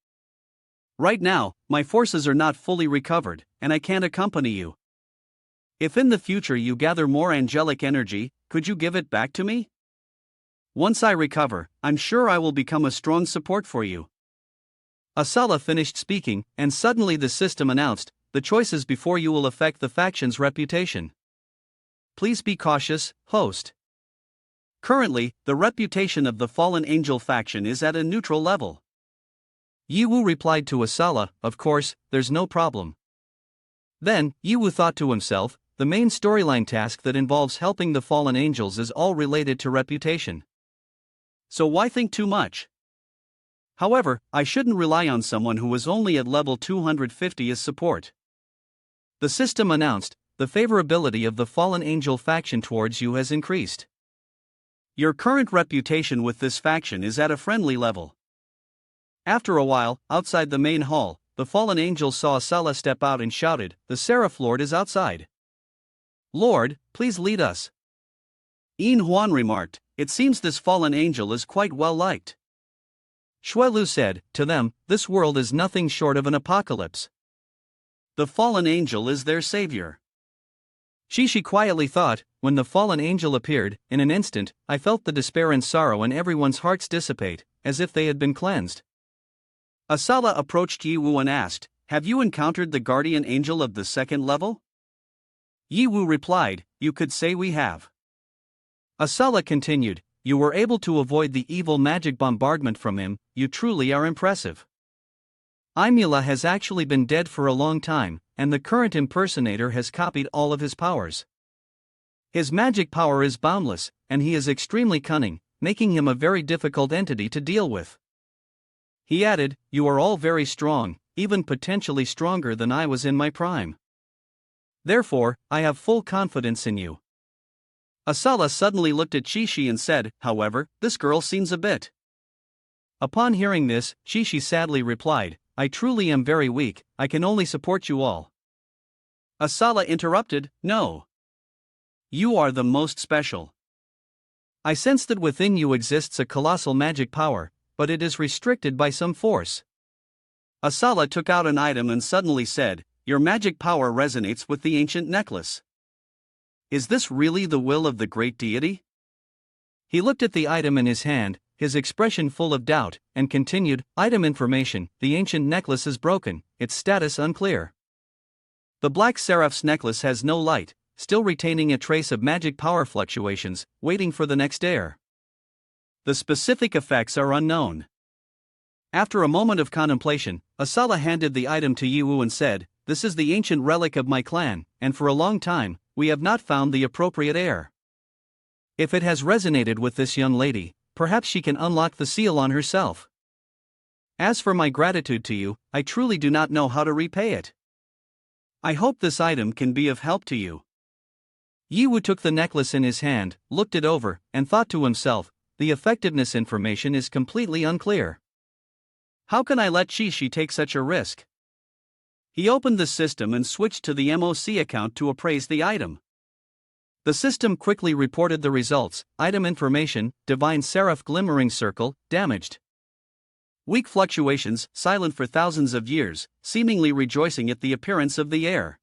Right now, my forces are not fully recovered, and I can't accompany you. If in the future you gather more angelic energy, could you give it back to me? Once I recover, I'm sure I will become a strong support for you." Asala finished speaking, and suddenly the system announced, "The choices before you will affect the faction's reputation. Please be cautious, host." Currently, the reputation of the Fallen Angel faction is at a neutral level. Yiwu replied to Asala, "Of course, there's no problem." Then, Yiwu thought to himself, the main storyline task that involves helping the fallen angels is all related to reputation. So why think too much? However, I shouldn't rely on someone who is only at level 250 as support. The system announced, "The favorability of the fallen angel faction towards you has increased. Your current reputation with this faction is at a friendly level." After a while, outside the main hall, the fallen angels saw Asala step out and shouted, "The Seraph Lord is outside. Lord, please lead us." Yin Huan remarked, "It seems this fallen angel is quite well liked." Shuelu said, "To them, this world is nothing short of an apocalypse. The fallen angel is their savior." Shishi quietly thought, "When the fallen angel appeared, in an instant, I felt the despair and sorrow in everyone's hearts dissipate, as if they had been cleansed." Asala approached Yiwu and asked, "Have you encountered the guardian angel of the second level?" Yiwu replied, "You could say we have." Asala continued, "You were able to avoid the evil magic bombardment from him, you truly are impressive. Imula has actually been dead for a long time, and the current impersonator has copied all of his powers. His magic power is boundless, and he is extremely cunning, making him a very difficult entity to deal with." He added, "You are all very strong, even potentially stronger than I was in my prime. Therefore, I have full confidence in you." Asala suddenly looked at Shishi and said, "However, this girl seems a bit." Upon hearing this, Shishi sadly replied, I truly am very weak, I can only support you all. Asala interrupted, no. You are the most special. I sense that within you exists a colossal magic power, but it is restricted by some force. Asala took out an item and suddenly said, your magic power resonates with the ancient necklace. Is this really the will of the great deity? He looked at the item in his hand, his expression full of doubt, and continued, item information, the ancient necklace is broken, its status unclear. The Black Seraph's necklace has no light, still retaining a trace of magic power fluctuations, waiting for the next heir. The specific effects are unknown. After a moment of contemplation, Asala handed the item to Yiwu and said, this is the ancient relic of my clan, and for a long time, we have not found the appropriate heir. If it has resonated with this young lady, perhaps she can unlock the seal on herself. As for my gratitude to you, I truly do not know how to repay it. I hope this item can be of help to you. Yiwu took the necklace in his hand, looked it over, and thought to himself, the effectiveness information is completely unclear. How can I let Shishi take such a risk? He opened the system and switched to the MOC account to appraise the item. The system quickly reported the results, item information, Divine Seraph Glimmering Circle, damaged. Weak fluctuations, silent for thousands of years, seemingly rejoicing at the appearance of the heir.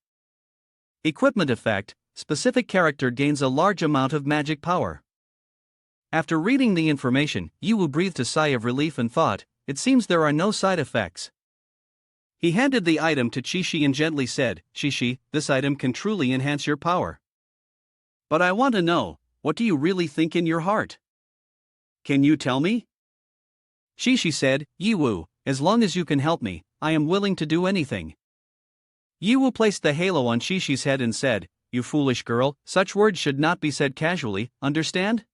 Equipment effect, specific character gains a large amount of magic power. After reading the information, Yiwu breathed a sigh of relief and thought, it seems there are no side effects. He handed the item to Shishi and gently said, Shishi, this item can truly enhance your power. But I want to know, what do you really think in your heart? Can you tell me? Shishi said, Yiwu, as long as you can help me, I am willing to do anything. Yiwu placed the halo on Shishi's head and said, you foolish girl, such words should not be said casually, understand?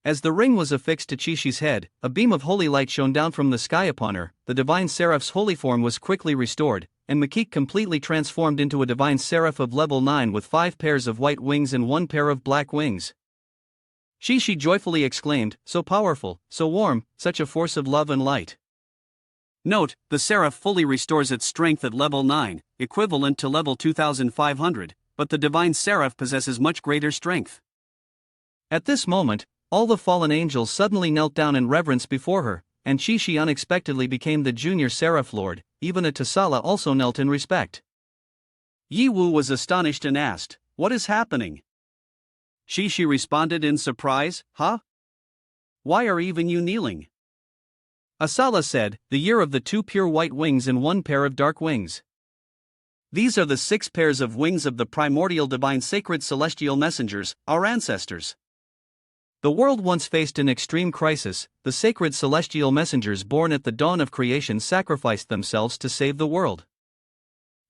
As the ring was affixed to Shishi's head, a beam of holy light shone down from the sky upon her, the divine seraph's holy form was quickly restored, and Makik completely transformed into a divine seraph of level 9 with 5 pairs of white wings and 1 pair of black wings. Shishi joyfully exclaimed, so powerful, so warm, such a force of love and light. Note, the seraph fully restores its strength at level 9, equivalent to level 2500, but the divine seraph possesses much greater strength. At this moment, all the fallen angels suddenly knelt down in reverence before her, and Shishi unexpectedly became the junior seraph lord. Even Atasala also knelt in respect. Yiwu was astonished and asked, what is happening? Shishi responded in surprise, huh? Why are even you kneeling? Asala said, the year of the 2 pure white wings and 1 pair of dark wings. These are the 6 pairs of wings of the primordial divine sacred celestial messengers, our ancestors. The world once faced an extreme crisis, the sacred celestial messengers born at the dawn of creation sacrificed themselves to save the world.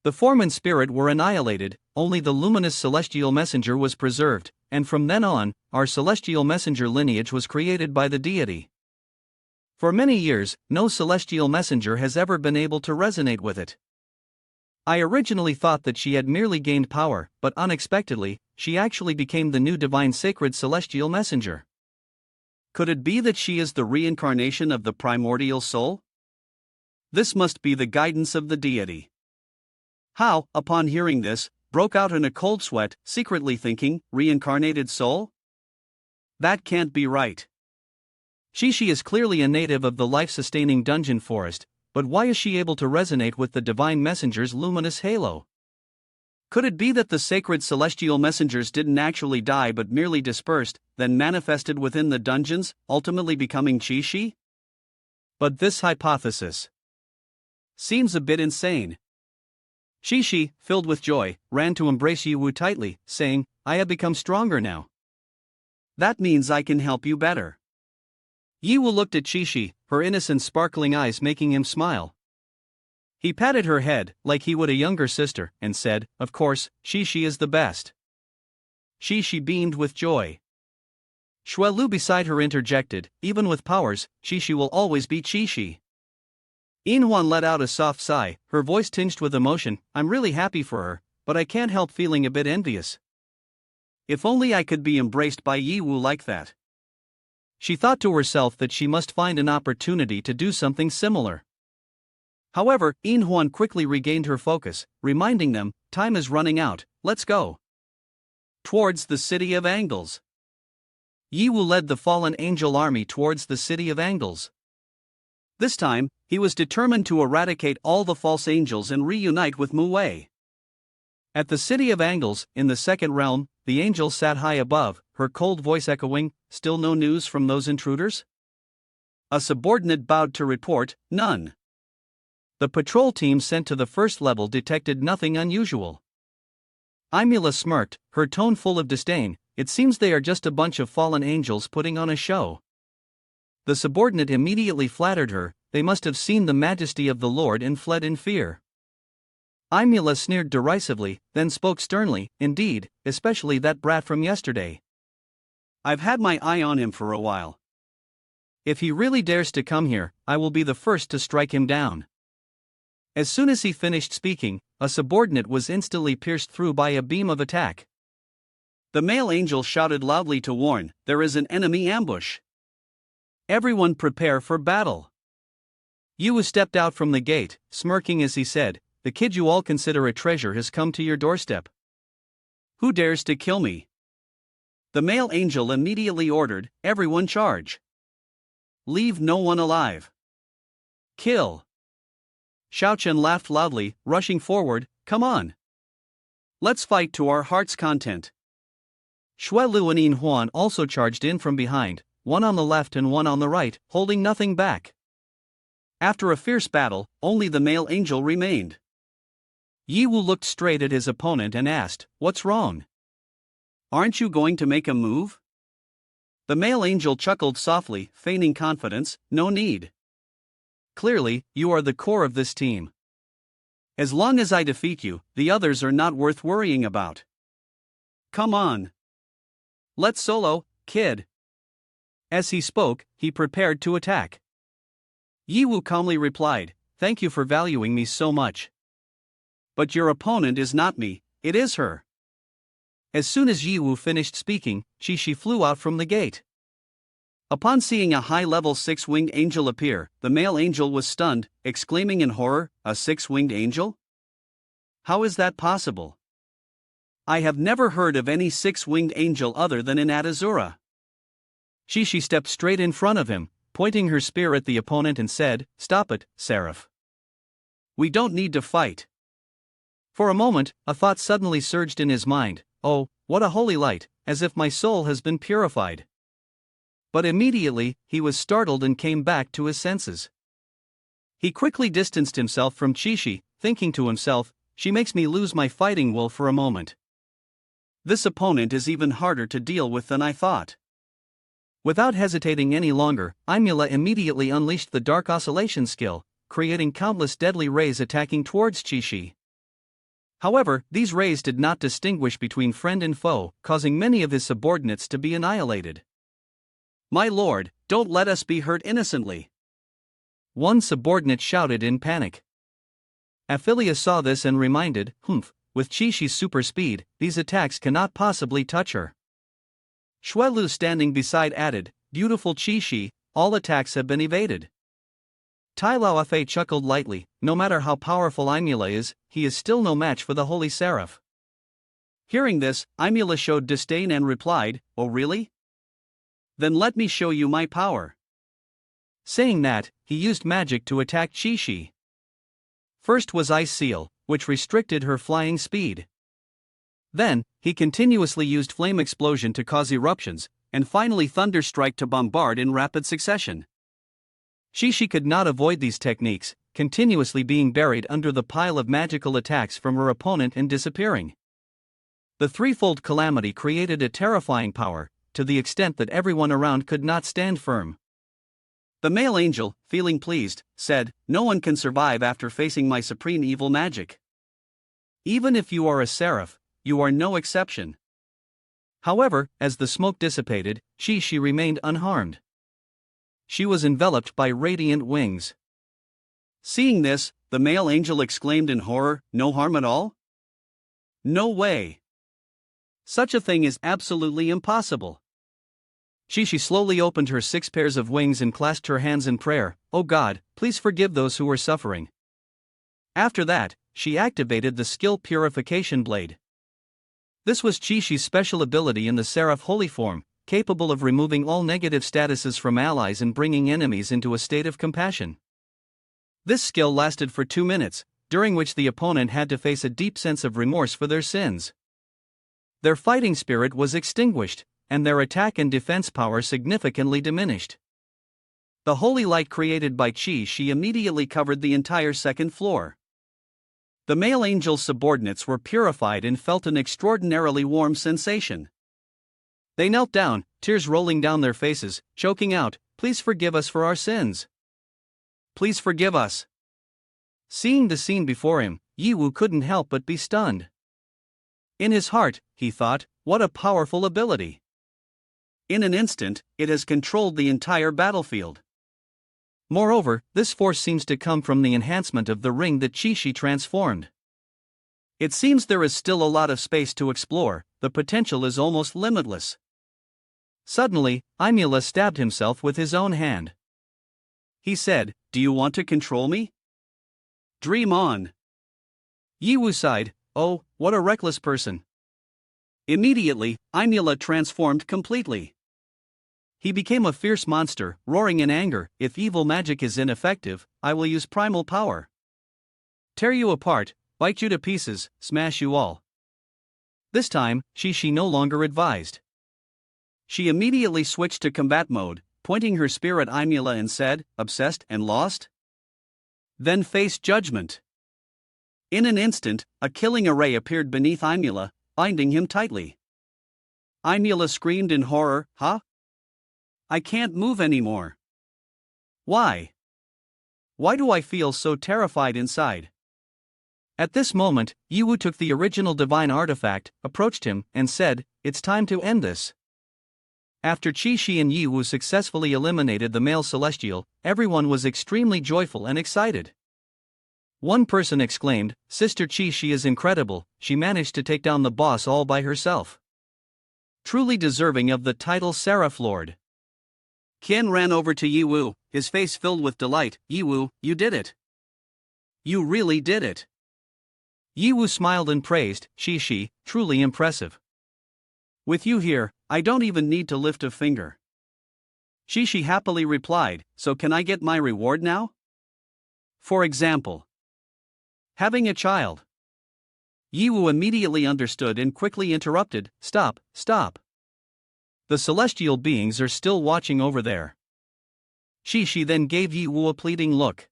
The form and spirit were annihilated, only the luminous celestial messenger was preserved, and from then on, our celestial messenger lineage was created by the deity. For many years, no celestial messenger has ever been able to resonate with it. I originally thought that she had merely gained power, but unexpectedly, she actually became the new divine sacred celestial messenger. Could it be that she is the reincarnation of the primordial soul? This must be the guidance of the deity. Hao, upon hearing this, broke out in a cold sweat, secretly thinking, reincarnated soul? That can't be right. Shishi is clearly a native of the life-sustaining dungeon forest, but why is she able to resonate with the divine messenger's luminous halo? Could it be that the sacred celestial messengers didn't actually die but merely dispersed, then manifested within the dungeons, ultimately becoming Shishi? But this hypothesis seems a bit insane. Shishi, filled with joy, ran to embrace Yiwu tightly, saying, I have become stronger now. That means I can help you better. Yiwu looked at Shishi, her innocent sparkling eyes making him smile. He patted her head, like he would a younger sister, and said, of course, Shishi is the best. Shishi beamed with joy. Xuelu beside her interjected, even with powers, Shishi will always be Shishi. Inhuan let out a soft sigh, her voice tinged with emotion, I'm really happy for her, but I can't help feeling a bit envious. If only I could be embraced by Yiwu like that. She thought to herself that she must find an opportunity to do something similar. However, Inhuan quickly regained her focus, reminding them, time is running out, let's go. Towards the City of Angles. Yiwu led the fallen angel army towards the City of Angles. This time, he was determined to eradicate all the false angels and reunite with Mu Wei. At the City of Angles, in the second realm, the angel sat high above, her cold voice echoing, "Still no news from those intruders?" A subordinate bowed to report, "None." The patrol team sent to the first level detected nothing unusual. Imula smirked, her tone full of disdain. "It seems they are just a bunch of fallen angels putting on a show." The subordinate immediately flattered her, "They must have seen the majesty of the Lord and fled in fear." Imula sneered derisively, then spoke sternly, "Indeed, especially that brat from yesterday. I've had my eye on him for a while. If he really dares to come here, I will be the first to strike him down." As soon as he finished speaking, a subordinate was instantly pierced through by a beam of attack. The male angel shouted loudly to warn, "There is an enemy ambush. Everyone prepare for battle." Yiwu stepped out from the gate, smirking as he said, "The kid you all consider a treasure has come to your doorstep. Who dares to kill me?" The male angel immediately ordered, "Everyone charge. Leave no one alive. Kill." Xiaochen laughed loudly, rushing forward, "Come on. Let's fight to our heart's content." Shuelu and Yin Huan also charged in from behind, one on the left and one on the right, holding nothing back. After a fierce battle, only the male angel remained. Yiwu looked straight at his opponent and asked, "What's wrong? Aren't you going to make a move?" The male angel chuckled softly, feigning confidence, "No need. Clearly, you are the core of this team. As long as I defeat you, the others are not worth worrying about. Come on. Let's solo, kid." As he spoke, he prepared to attack. Yiwu calmly replied, "Thank you for valuing me so much. But your opponent is not me, it is her." As soon as Yiwu finished speaking, Shishi flew out from the gate. Upon seeing a high-level six-winged angel appear, the male angel was stunned, exclaiming in horror, "A six-winged angel? How is that possible? I have never heard of any six-winged angel other than in Atazura." Shishi stepped straight in front of him, pointing her spear at the opponent and said, "Stop it, Seraph. We don't need to fight." For a moment, a thought suddenly surged in his mind, "Oh, what a holy light, as if my soul has been purified." But immediately, he was startled and came back to his senses. He quickly distanced himself from Shishi, thinking to himself, "She makes me lose my fighting will for a moment. This opponent is even harder to deal with than I thought." Without hesitating any longer, Imula immediately unleashed the Dark Oscillation skill, creating countless deadly rays attacking towards Shishi. However, these rays did not distinguish between friend and foe, causing many of his subordinates to be annihilated. "My lord, don't let us be hurt innocently," one subordinate shouted in panic. Aphilia saw this and reminded, with Chishi's super speed, these attacks cannot possibly touch her." Shuelu standing beside added, "Beautiful Chishi, all attacks have been evaded." Tai Laofe chuckled lightly, "No matter how powerful Imula is, he is still no match for the Holy Seraph." Hearing this, Imula showed disdain and replied, "Oh really? Then let me show you my power." Saying that, he used magic to attack Chishi. First was Ice Seal, which restricted her flying speed. Then, he continuously used Flame Explosion to cause eruptions, and finally Thunder Strike to bombard in rapid succession. Shishi could not avoid these techniques, continuously being buried under the pile of magical attacks from her opponent and disappearing. The threefold calamity created a terrifying power, to the extent that everyone around could not stand firm. The male angel, feeling pleased, said, "No one can survive after facing my supreme evil magic. Even if you are a seraph, you are no exception." However, as the smoke dissipated, she remained unharmed. She was enveloped by radiant wings. Seeing this, the male angel exclaimed in horror, "No harm at all? No way. Such a thing is absolutely impossible." She slowly opened her 6 pairs of wings and clasped her hands in prayer, "Oh God, please forgive those who are suffering. After that, she activated the skill Purification Blade. This was Qixi special ability in the Seraph Holy form, capable of removing all negative statuses from allies and bringing enemies into a state of compassion. This skill lasted for 2 minutes, during which the opponent had to face a deep sense of remorse for their sins. Their fighting spirit was extinguished, and their attack and defense power significantly diminished. The holy light created by Qixi immediately covered the entire second floor. The male angel's subordinates were purified and felt an extraordinarily warm sensation. They knelt down, tears rolling down their faces, choking out, "Please forgive us for our sins. Please forgive us." Seeing the scene before him, Yiwu couldn't help but be stunned. In his heart, he thought, what a powerful ability. In an instant, it has controlled the entire battlefield. Moreover, this force seems to come from the enhancement of the ring that Qixi transformed. It seems there is still a lot of space to explore, the potential is almost limitless. Suddenly, Imula stabbed himself with his own hand. He said, "Do you want to control me? Dream on." Yiwu sighed, "Oh, what a reckless person." Immediately, Imula transformed completely. He became a fierce monster, roaring in anger, "If evil magic is ineffective, I will use primal power. Tear you apart, bite you to pieces, smash you all." This time, Qixi no longer advised. She immediately switched to combat mode, pointing her spear at Imula and said, "Obsessed and lost? Then face judgment." In an instant, a killing array appeared beneath Imula, binding him tightly. Imula screamed in horror, "Huh? I can't move anymore. Why? Why do I feel so terrified inside?" At this moment, Yiwu took the original divine artifact, approached him, and said, "It's time to end this." After Qixi and Yiwu successfully eliminated the male celestial, everyone was extremely joyful and excited. One person exclaimed, "Sister Qixi is incredible, she managed to take down the boss all by herself. Truly deserving of the title Seraph Lord." Qian ran over to Yiwu, his face filled with delight. "Yiwu, you did it. You really did it." Yiwu smiled and praised, "Qixi, truly impressive. With you here, I don't even need to lift a finger." Qixi happily replied, "So can I get my reward now? For example, having a child." Yiwu immediately understood and quickly interrupted, "Stop, stop. The celestial beings are still watching over there." Qixi then gave Yiwu a pleading look.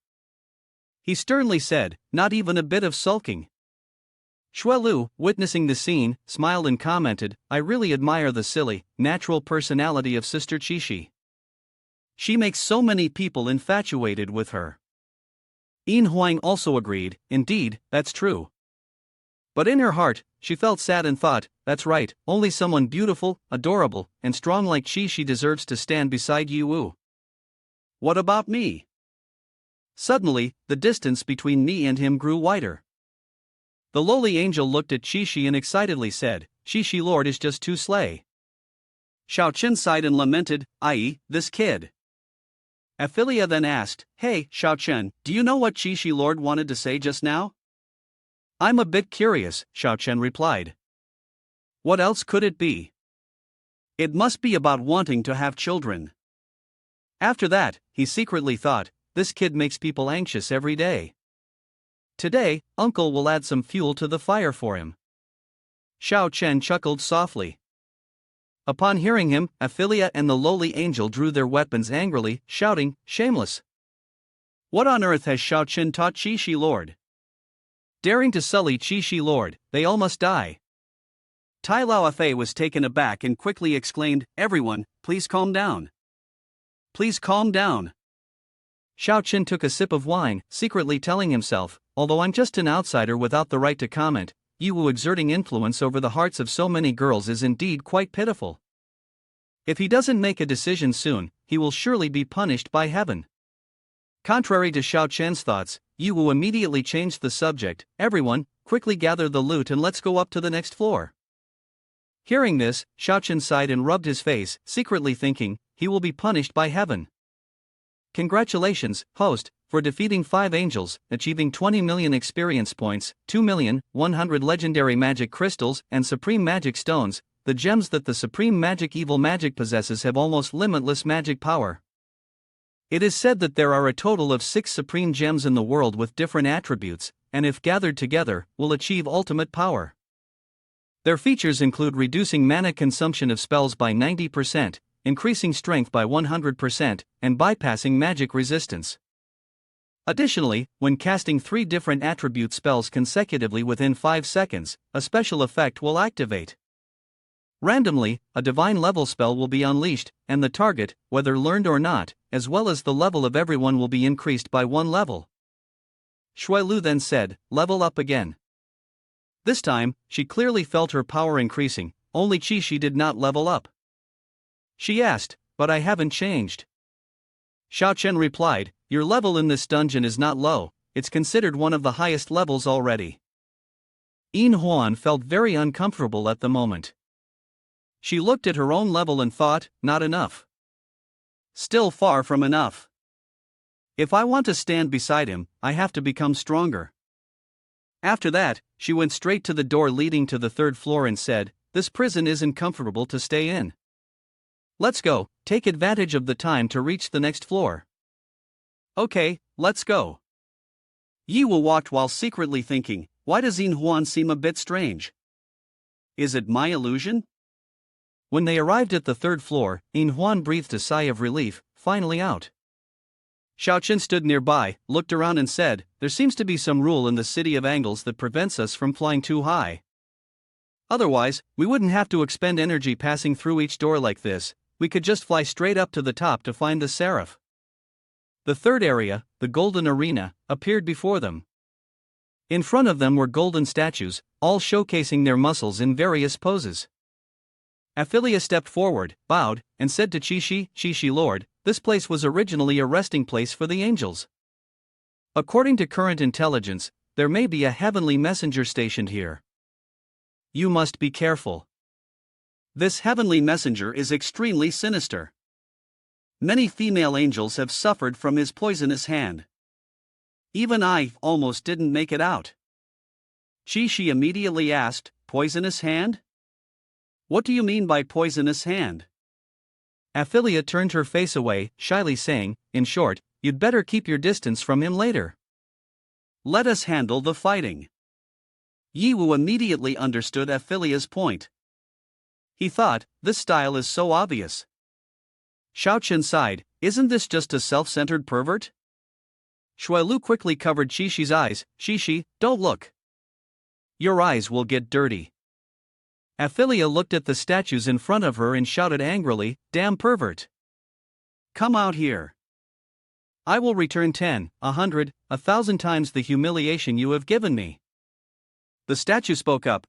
He sternly said, "Not even a bit of sulking." Xuelu, witnessing the scene, smiled and commented, "I really admire the silly, natural personality of Sister Qixi. She makes so many people infatuated with her." Yin Huang also agreed, "Indeed, that's true." But in her heart, she felt sad and thought, "That's right, only someone beautiful, adorable, and strong like Qixi deserves to stand beside Yiwu. What about me?" Suddenly, the distance between me and him grew wider. The lowly angel looked at Qixi and excitedly said, "Qixi Lord is just too slay." Xiao Chen sighed and lamented, "I.e., this kid." Aphilia then asked, "Hey, Xiao Chen, do you know what Qixi Lord wanted to say just now?" "I'm a bit curious," Xiao Chen replied. "What else could it be? It must be about wanting to have children." After that, he secretly thought, "This kid makes people anxious every day. Today, Uncle will add some fuel to the fire for him." Xiao Chen chuckled softly. Upon hearing him, Aphilia and the lowly angel drew their weapons angrily, shouting, "Shameless! What on earth has Xiao Chen taught Qixi Lord? Daring to sully Qixi Lord, they all must die." Tai Lao Fei was taken aback and quickly exclaimed, "Everyone, please calm down. Please calm down." Xiao Chen took a sip of wine, secretly telling himself, "Although I'm just an outsider without the right to comment, Yiwu exerting influence over the hearts of so many girls is indeed quite pitiful. If he doesn't make a decision soon, he will surely be punished by heaven." Contrary to Xiao Chen's thoughts, Yiwu immediately changed the subject. "Everyone, quickly gather the loot and let's go up to the next floor." Hearing this, Xiao Chen sighed and rubbed his face, secretly thinking, he will be punished by heaven. Congratulations, host, for defeating 5 angels, achieving 20 million experience points, 2,100,000 legendary magic crystals, and supreme magic stones. The gems that the supreme magic evil magic possesses have almost limitless magic power. It is said that there are a total of 6 supreme gems in the world with different attributes, and if gathered together, will achieve ultimate power. Their features include reducing mana consumption of spells by 90%, increasing strength by 100%, and bypassing magic resistance. Additionally, when casting 3 different attribute spells consecutively within 5 seconds, a special effect will activate. Randomly, a divine level spell will be unleashed, and the target, whether learned or not, as well as the level of everyone will be increased by 1 level. Shui Lu then said, "Level up again." This time, she clearly felt her power increasing, only Qi did not level up. She asked, "But I haven't changed." Xiao Chen replied, "Your level in this dungeon is not low, it's considered one of the highest levels already." Yin Huan felt very uncomfortable at the moment. She looked at her own level and thought, not enough. Still far from enough. If I want to stand beside him, I have to become stronger. After that, she went straight to the door leading to the 3rd floor and said, "This prison isn't comfortable to stay in. Let's go, take advantage of the time to reach the next floor." "Okay, let's go." Yi Wu walked while secretly thinking, why does Yin Huan seem a bit strange? Is it my illusion? When they arrived at the 3rd floor, Yin Huan breathed a sigh of relief, finally out. Xiao Chen stood nearby, looked around and said, "There seems to be some rule in the City of Angles that prevents us from flying too high. Otherwise, we wouldn't have to expend energy passing through each door like this, we could just fly straight up to the top to find the Seraph." The 3rd area, the Golden Arena, appeared before them. In front of them were golden statues, all showcasing their muscles in various poses. Aphilia stepped forward, bowed, and said to Qi, "Lord, this place was originally a resting place for the angels. According to current intelligence, there may be a heavenly messenger stationed here. You must be careful. This heavenly messenger is extremely sinister. Many female angels have suffered from his poisonous hand. Even I almost didn't make it out." Qi immediately asked, "Poisonous hand? What do you mean by poisonous hand?" Aphilia turned her face away, shyly saying, "In short, you'd better keep your distance from him later. Let us handle the fighting." Yi Wu immediately understood Aphilia's point. He thought, this style is so obvious. Xiao Chen sighed, "Isn't this just a self-centered pervert?" Shui Lu quickly covered Qi eyes. "Qi, don't look. Your eyes will get dirty." Aphilia looked at the statues in front of her and shouted angrily, "Damn pervert! Come out here. I will return 10, 100, 1,000 times the humiliation you have given me." The statue spoke up,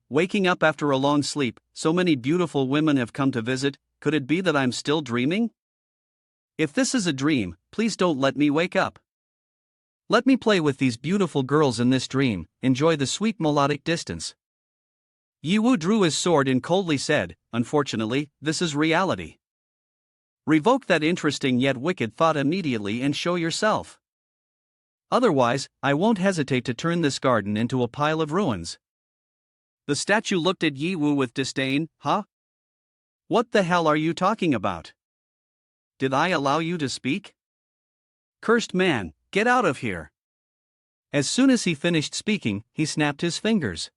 waking up after a long sleep, so many beautiful women have come to visit, could it be that I'm still dreaming? If this is a dream, please don't let me wake up. Let me play with these beautiful girls in this dream, enjoy the sweet melodic distance." Yi Wu drew his sword and coldly said, "Unfortunately, this is reality. Revoke that interesting yet wicked thought immediately and show yourself. Otherwise, I won't hesitate to turn this garden into a pile of ruins." The statue looked at Yi Wu with disdain. What the hell are you talking about? Did I allow you to speak? Cursed man, get out of here." As soon as he finished speaking, he snapped his fingers.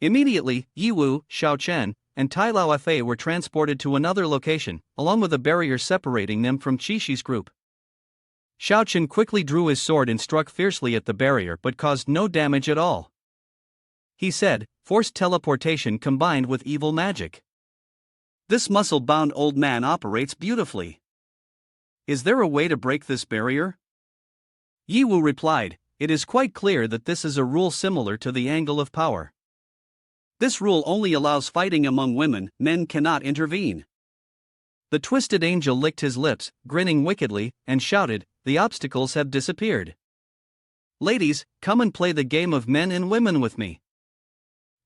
Immediately, Yi Wu, Xiao Chen, and Tai Lao Fei were transported to another location, along with a barrier separating them from Qi group. Xiao Chen quickly drew his sword and struck fiercely at the barrier but caused no damage at all. He said, "Forced teleportation combined with evil magic. This muscle-bound old man operates beautifully. Is there a way to break this barrier?" Yi Wu replied, "It is quite clear that this is a rule similar to the angle of power. This rule only allows fighting among women, men cannot intervene." The twisted angel licked his lips, grinning wickedly, and shouted, "The obstacles have disappeared. Ladies, come and play the game of men and women with me."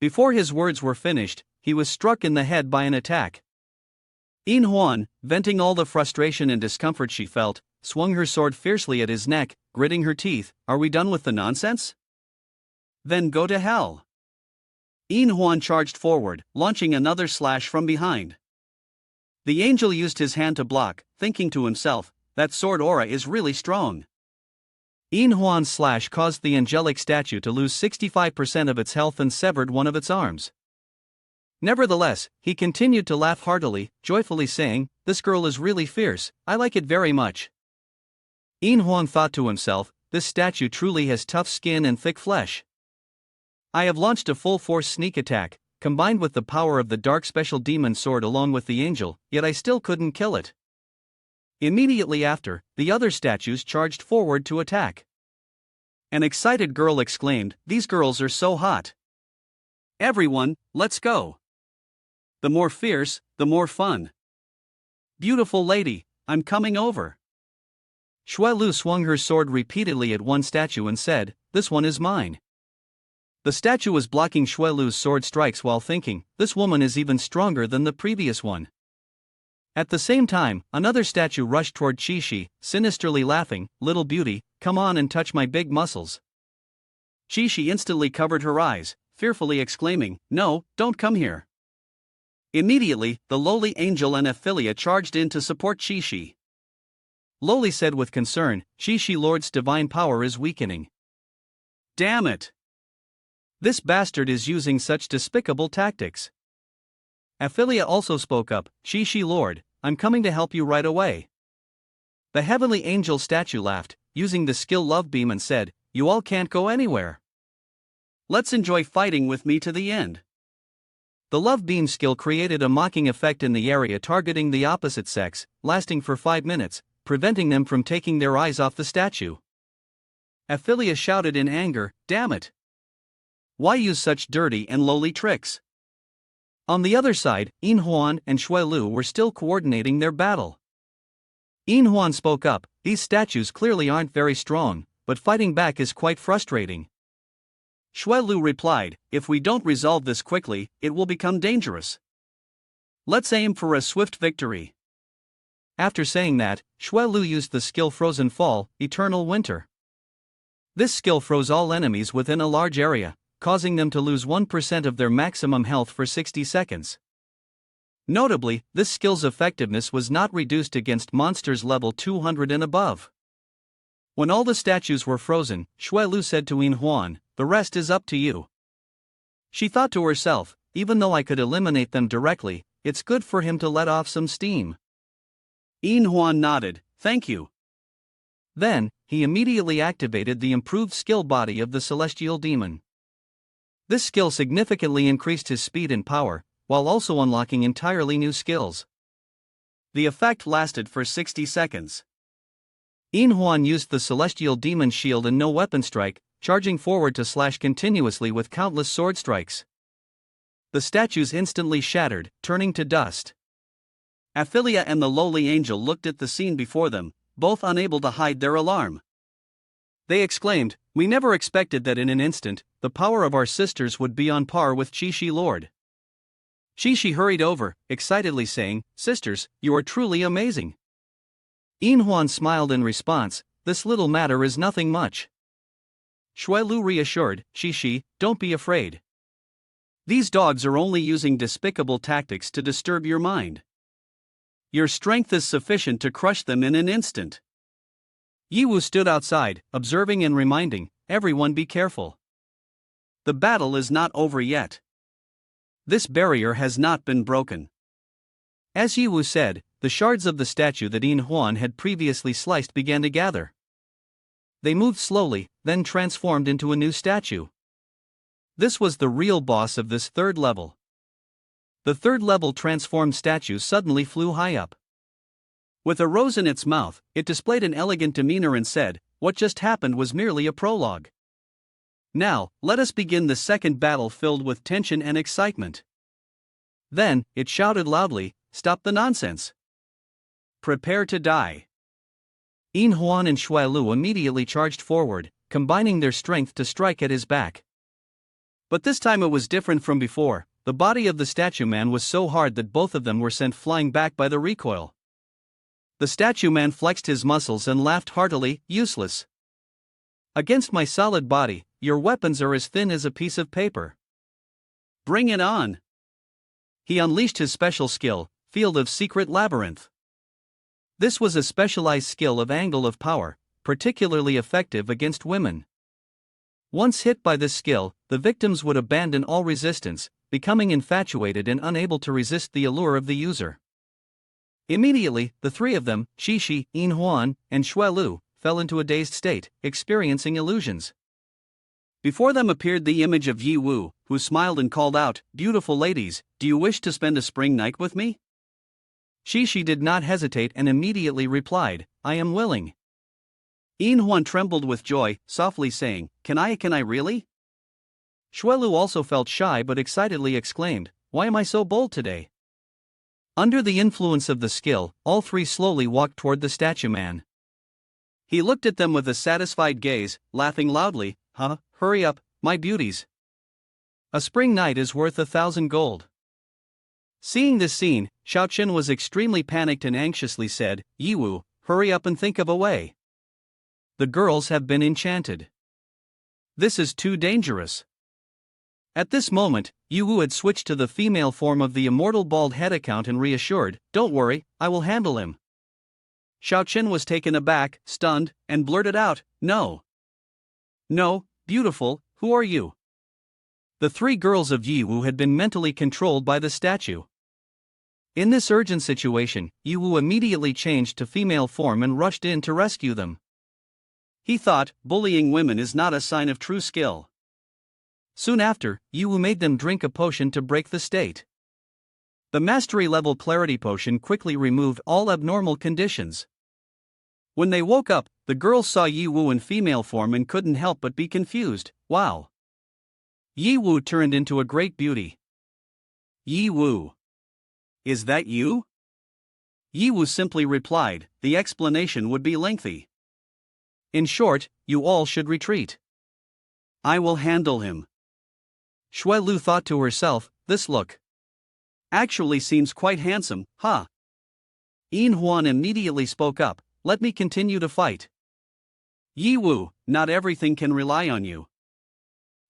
Before his words were finished, he was struck in the head by an attack. Yin Huan, venting all the frustration and discomfort she felt, swung her sword fiercely at his neck, gritting her teeth. Are we done with the nonsense? Then go to hell. In Huan charged forward, launching another slash from behind. The angel used his hand to block, thinking to himself, that sword aura is really strong. In Huan's slash caused the angelic statue to lose 65% of its health and severed one of its arms. Nevertheless, he continued to laugh heartily, joyfully saying, "This girl is really fierce, I like it very much." In Huan thought to himself, this statue truly has tough skin and thick flesh. I have launched a full-force sneak attack, combined with the power of the dark special demon sword along with the angel, yet I still couldn't kill it. Immediately after, the other statues charged forward to attack. An excited girl exclaimed, "These girls are so hot. Everyone, let's go. The more fierce, the more fun. Beautiful lady, I'm coming over." Shui Lu swung her sword repeatedly at one statue and said, "This one is mine." The statue was blocking Shui Lu's sword strikes while thinking, "This woman is even stronger than the previous one." At the same time, another statue rushed toward Qixi, sinisterly laughing, "Little beauty, come on and touch my big muscles." Qixi instantly covered her eyes, fearfully exclaiming, "No, don't come here." Immediately, the lowly angel and Ophelia charged in to support Qixi. Lowly said with concern, "Qixi Lord's divine power is weakening. Damn it! This bastard is using such despicable tactics." Ophelia also spoke up, "Qixi Lord, I'm coming to help you right away." The heavenly angel statue laughed, using the skill love beam and said, "You all can't go anywhere. Let's enjoy fighting with me to the end." The love beam skill created a mocking effect in the area targeting the opposite sex, lasting for 5 minutes, preventing them from taking their eyes off the statue. Ophelia shouted in anger, "Damn it! Why use such dirty and lowly tricks?" On the other side, In Huan and Shui Lu were still coordinating their battle. In Huan spoke up, "These statues clearly aren't very strong, but fighting back is quite frustrating." Shui Lu replied, "If we don't resolve this quickly, it will become dangerous. Let's aim for a swift victory." After saying that, Shui Lu used the skill Frozen Fall, Eternal Winter. This skill froze all enemies within a large area, causing them to lose 1% of their maximum health for 60 seconds. Notably, this skill's effectiveness was not reduced against monsters level 200 and above. When all the statues were frozen, Shui Lu said to In Huan, "The rest is up to you." She thought to herself, even though I could eliminate them directly, it's good for him to let off some steam. In Huan nodded, "Thank you." Then, he immediately activated the improved skill body of the celestial demon. This skill significantly increased his speed and power, while also unlocking entirely new skills. The effect lasted for 60 seconds. In Huan used the celestial demon shield and no weapon strike, charging forward to slash continuously with countless sword strikes. The statues instantly shattered, turning to dust. Ophelia and the lowly angel looked at the scene before them, both unable to hide their alarm. They exclaimed, "We never expected that in an instant, the power of our sisters would be on par with Qixi Lord." Qixi hurried over, excitedly saying, "Sisters, you are truly amazing." In Huan smiled in response, "This little matter is nothing much." Shui Lu reassured, "Qixi, don't be afraid. These dogs are only using despicable tactics to disturb your mind. Your strength is sufficient to crush them in an instant." Yiwu stood outside, observing and reminding, "Everyone be careful. The battle is not over yet. This barrier has not been broken." As Yiwu said, the shards of the statue that In Huan had previously sliced began to gather. They moved slowly, then transformed into a new statue. This was the real boss of this third level. The third level transformed statue suddenly flew high up. With a rose in its mouth, it displayed an elegant demeanor and said, "What just happened was merely a prologue. Now, let us begin the second battle filled with tension and excitement." Then, it shouted loudly, "Stop the nonsense. Prepare to die." In Huan and Shui Lu immediately charged forward, combining their strength to strike at his back. But this time it was different from before. The body of the statue man was so hard that both of them were sent flying back by the recoil. The statue man flexed his muscles and laughed heartily. Useless. Against my solid body, your weapons are as thin as a piece of paper. Bring it on. He unleashed his special skill, Field of Secret Labyrinth. This was a specialized skill of angle of power, particularly effective against women. Once hit by this skill, the victims would abandon all resistance, becoming infatuated and unable to resist the allure of the user. Immediately, the three of them, Shishi, Inhuan, and Shuelu, fell into a dazed state, experiencing illusions. Before them appeared the image of Yi Wu, who smiled and called out, "Beautiful ladies, do you wish to spend a spring night with me?" Shishi did not hesitate and immediately replied, "I am willing." Inhuan trembled with joy, softly saying, Can I really?" Shuelu also felt shy but excitedly exclaimed, "Why am I so bold today?" Under the influence of the skill, all three slowly walked toward the statue man. He looked at them with a satisfied gaze, laughing loudly, hurry up, my beauties. A spring night is worth 1,000 gold. Seeing this scene, Xiaochen was extremely panicked and anxiously said, "Yiwu, hurry up and think of a way. The girls have been enchanted. This is too dangerous." At this moment, Yiwu had switched to the female form of the immortal bald head account and reassured, "Don't worry, I will handle him." Xiaochen was taken aback, stunned, and blurted out, No, beautiful, who are you?" The three girls of Yiwu had been mentally controlled by the statue. In this urgent situation, Yiwu immediately changed to female form and rushed in to rescue them. He thought, bullying women is not a sign of true skill. Soon after, Yiwu made them drink a potion to break the state. The mastery-level clarity potion quickly removed all abnormal conditions. When they woke up, the girls saw Yiwu in female form and couldn't help but be confused. Wow! Yiwu turned into a great beauty. "Yiwu, is that you?" Yiwu simply replied, "The explanation would be lengthy. In short, you all should retreat. I will handle him." Shuelu thought to herself, "This look actually seems quite handsome, huh?" Inhuan immediately spoke up, "Let me continue to fight." "Yiwu, not everything can rely on you."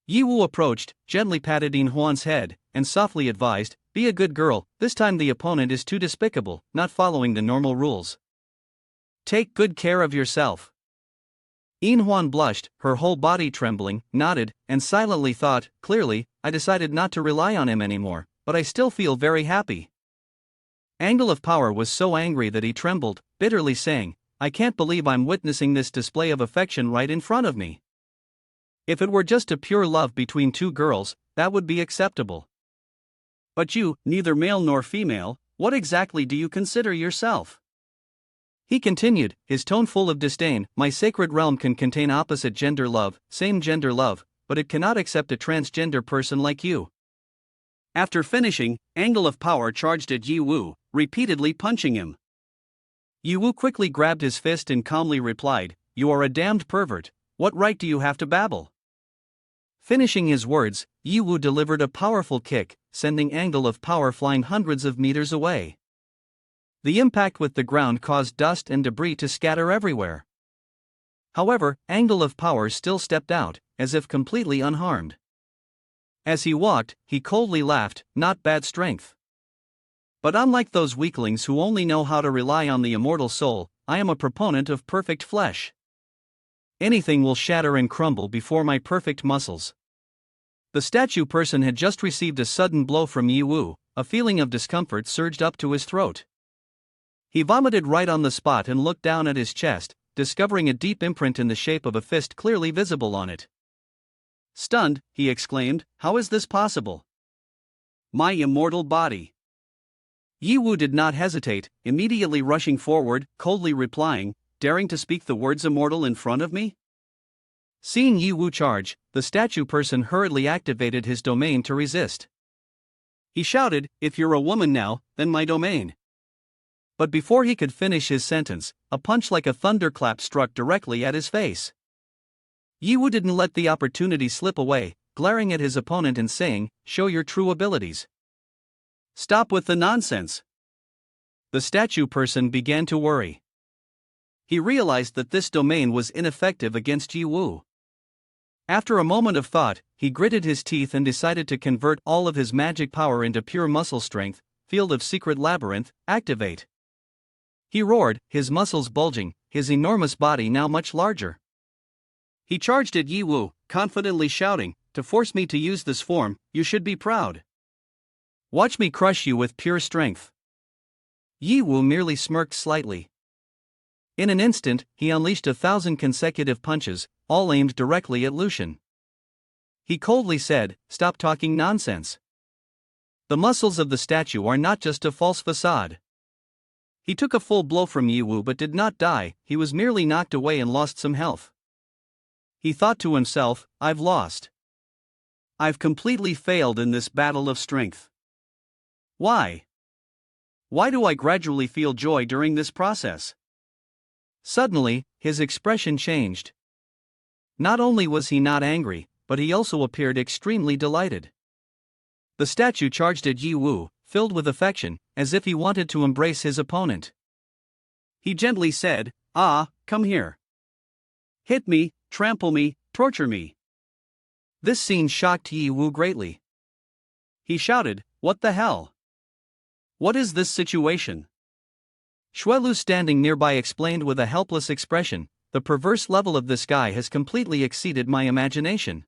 Yiwu approached, gently patted Inhuan's head, and softly advised, "Be a good girl, this time the opponent is too despicable, not following the normal rules. Take good care of yourself." Inhuan blushed, her whole body trembling, nodded, and silently thought, "Clearly, I decided not to rely on him anymore, but I still feel very happy." Angle of Power was so angry that he trembled, bitterly saying, "I can't believe I'm witnessing this display of affection right in front of me. If it were just a pure love between two girls, that would be acceptable. But you, neither male nor female, what exactly do you consider yourself?" He continued, his tone full of disdain, "My sacred realm can contain opposite gender love, same gender love, but it cannot accept a transgender person like you." After finishing, Angle of Power charged at Yiwu, repeatedly punching him. Yiwu quickly grabbed his fist and calmly replied, "You are a damned pervert, what right do you have to babble?" Finishing his words, Yiwu delivered a powerful kick, sending Angle of Power flying hundreds of meters away. The impact with the ground caused dust and debris to scatter everywhere. However, Angle of Power still stepped out, as if completely unharmed. As he walked, he coldly laughed, "Not bad strength. But unlike those weaklings who only know how to rely on the immortal soul, I am a proponent of perfect flesh. Anything will shatter and crumble before my perfect muscles." The statue person had just received a sudden blow from Yiwu, a feeling of discomfort surged up to his throat. He vomited right on the spot and looked down at his chest, discovering a deep imprint in the shape of a fist clearly visible on it. Stunned, he exclaimed, "How is this possible? My immortal body!" Yiwu did not hesitate, immediately rushing forward, coldly replying, "Daring to speak the words immortal in front of me?" Seeing Yiwu charge, the statue person hurriedly activated his domain to resist. He shouted, "If you're a woman now, then my domain." But before he could finish his sentence, a punch like a thunderclap struck directly at his face. Yiwu didn't let the opportunity slip away, glaring at his opponent and saying, "Show your true abilities. Stop with the nonsense." the statue person began to worry. He realized that this domain was ineffective against Yi Wu. After a moment of thought, he gritted his teeth and decided to convert all of his magic power into pure muscle strength. Field of Secret Labyrinth, activate. He roared, his muscles bulging, his enormous body now much larger. He charged at Yi Wu, confidently shouting, "To force me to use this form, you should be proud. Watch me crush you with pure strength." Yi Wu merely smirked slightly. In an instant, he unleashed 1,000 consecutive punches, all aimed directly at Lucian. He coldly said, "Stop talking nonsense. The muscles of the statue are not just a false facade." He took a full blow from Yi Wu but did not die, he was merely knocked away and lost some health. He thought to himself, "I've lost. I've completely failed in this battle of strength. Why? Why do I gradually feel joy during this process?" Suddenly, his expression changed. Not only was he not angry, but he also appeared extremely delighted. The statue charged at Yi Wu, filled with affection, as if he wanted to embrace his opponent. He gently said, "Ah, come here. Hit me, trample me, torture me." This scene shocked Yi Wu greatly. He shouted, "What the hell? What is this situation?" Xuelu standing nearby explained with a helpless expression, "The perverse level of this guy has completely exceeded my imagination."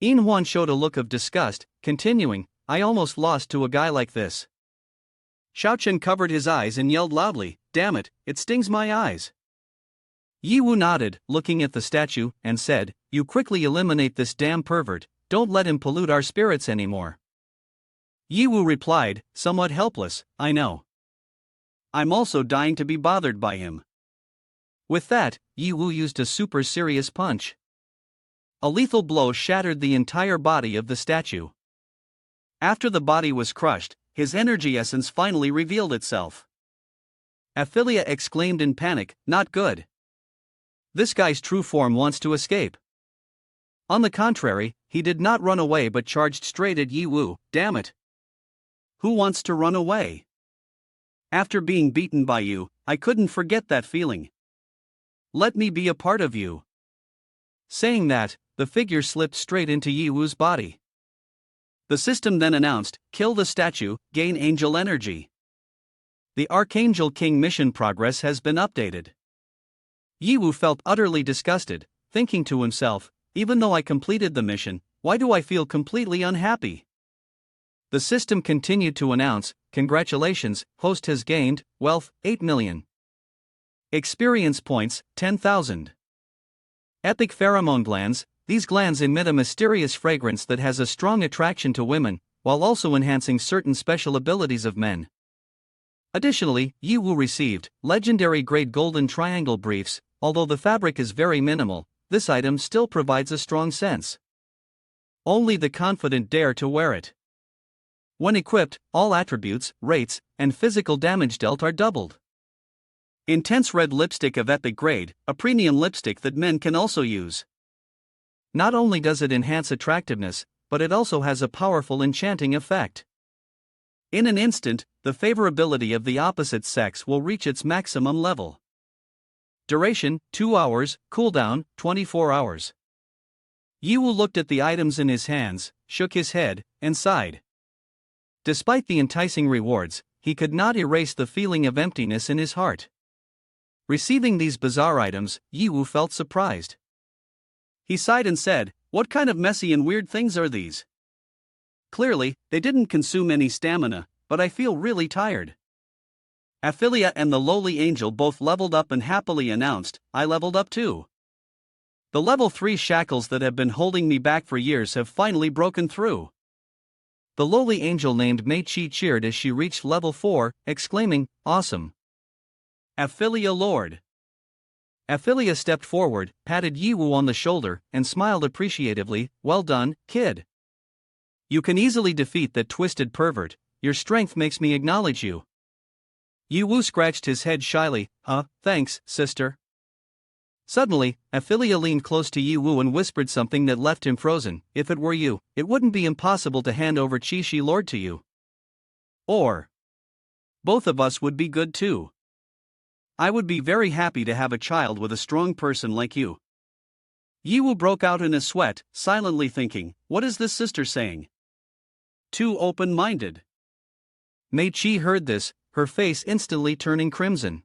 Yin Huan showed a look of disgust, continuing, "I almost lost to a guy like this." Xiaochen covered his eyes and yelled loudly, "Damn it, it stings my eyes." Yi Wu nodded, looking at the statue, and said, "You quickly eliminate this damn pervert, don't let him pollute our spirits anymore." Yi Wu replied, somewhat helpless, "I know. I'm also dying to be bothered by him." With that, Yi Wu used a super serious punch. A lethal blow shattered the entire body of the statue. After the body was crushed, his energy essence finally revealed itself. Aphilia exclaimed in panic, "Not good. This guy's true form wants to escape." On the contrary, he did not run away but charged straight at Yi Wu. "Damn it. Who wants to run away? After being beaten by you, I couldn't forget that feeling. Let me be a part of you." Saying that, the figure slipped straight into Yi Wu's body. The system then announced, "Kill the statue, gain angel energy. The Archangel King mission progress has been updated." Yi Wu felt utterly disgusted, thinking to himself, "Even though I completed the mission, why do I feel completely unhappy?" The system continued to announce, "Congratulations, host has gained, wealth, 8 million. Experience points, 10,000. Epic pheromone glands, these glands emit a mysterious fragrance that has a strong attraction to women, while also enhancing certain special abilities of men." Additionally, Yi Wu received legendary grade golden triangle briefs. Although the fabric is very minimal, this item still provides a strong sense. Only the confident dare to wear it. When equipped, all attributes, rates, and physical damage dealt are doubled. Intense red lipstick of epic grade, a premium lipstick that men can also use. Not only does it enhance attractiveness, but it also has a powerful enchanting effect. In an instant, the favorability of the opposite sex will reach its maximum level. Duration, 2 hours, cooldown, 24 hours. Yi Wu looked at the items in his hands, shook his head, and sighed. Despite the enticing rewards, he could not erase the feeling of emptiness in his heart. Receiving these bizarre items, Yi Wu felt surprised. He sighed and said, "What kind of messy and weird things are these? Clearly, they didn't consume any stamina, but I feel really tired." Aphilia and the lowly angel both leveled up and happily announced, "I leveled up too. The level 3 shackles that have been holding me back for years have finally broken through." The lowly angel named Mei Qi cheered as she reached level 4, exclaiming, "Awesome. Aphilia Lord." Aphilia stepped forward, patted Yi Wu on the shoulder, and smiled appreciatively, "Well done, kid. You can easily defeat that twisted pervert, your strength makes me acknowledge you." Yi Wu scratched his head shyly, Thanks, sister." Suddenly, Aphilia leaned close to Yi Wu and whispered something that left him frozen. "If it were you, it wouldn't be impossible to hand over Qi Shi Lord to you. Or Both of us would be good too. I would be very happy to have a child with a strong person like you. Yiwu broke out in a sweat, silently thinking, what is this sister saying? Too open-minded. Mei Qi heard this, her face instantly turning crimson.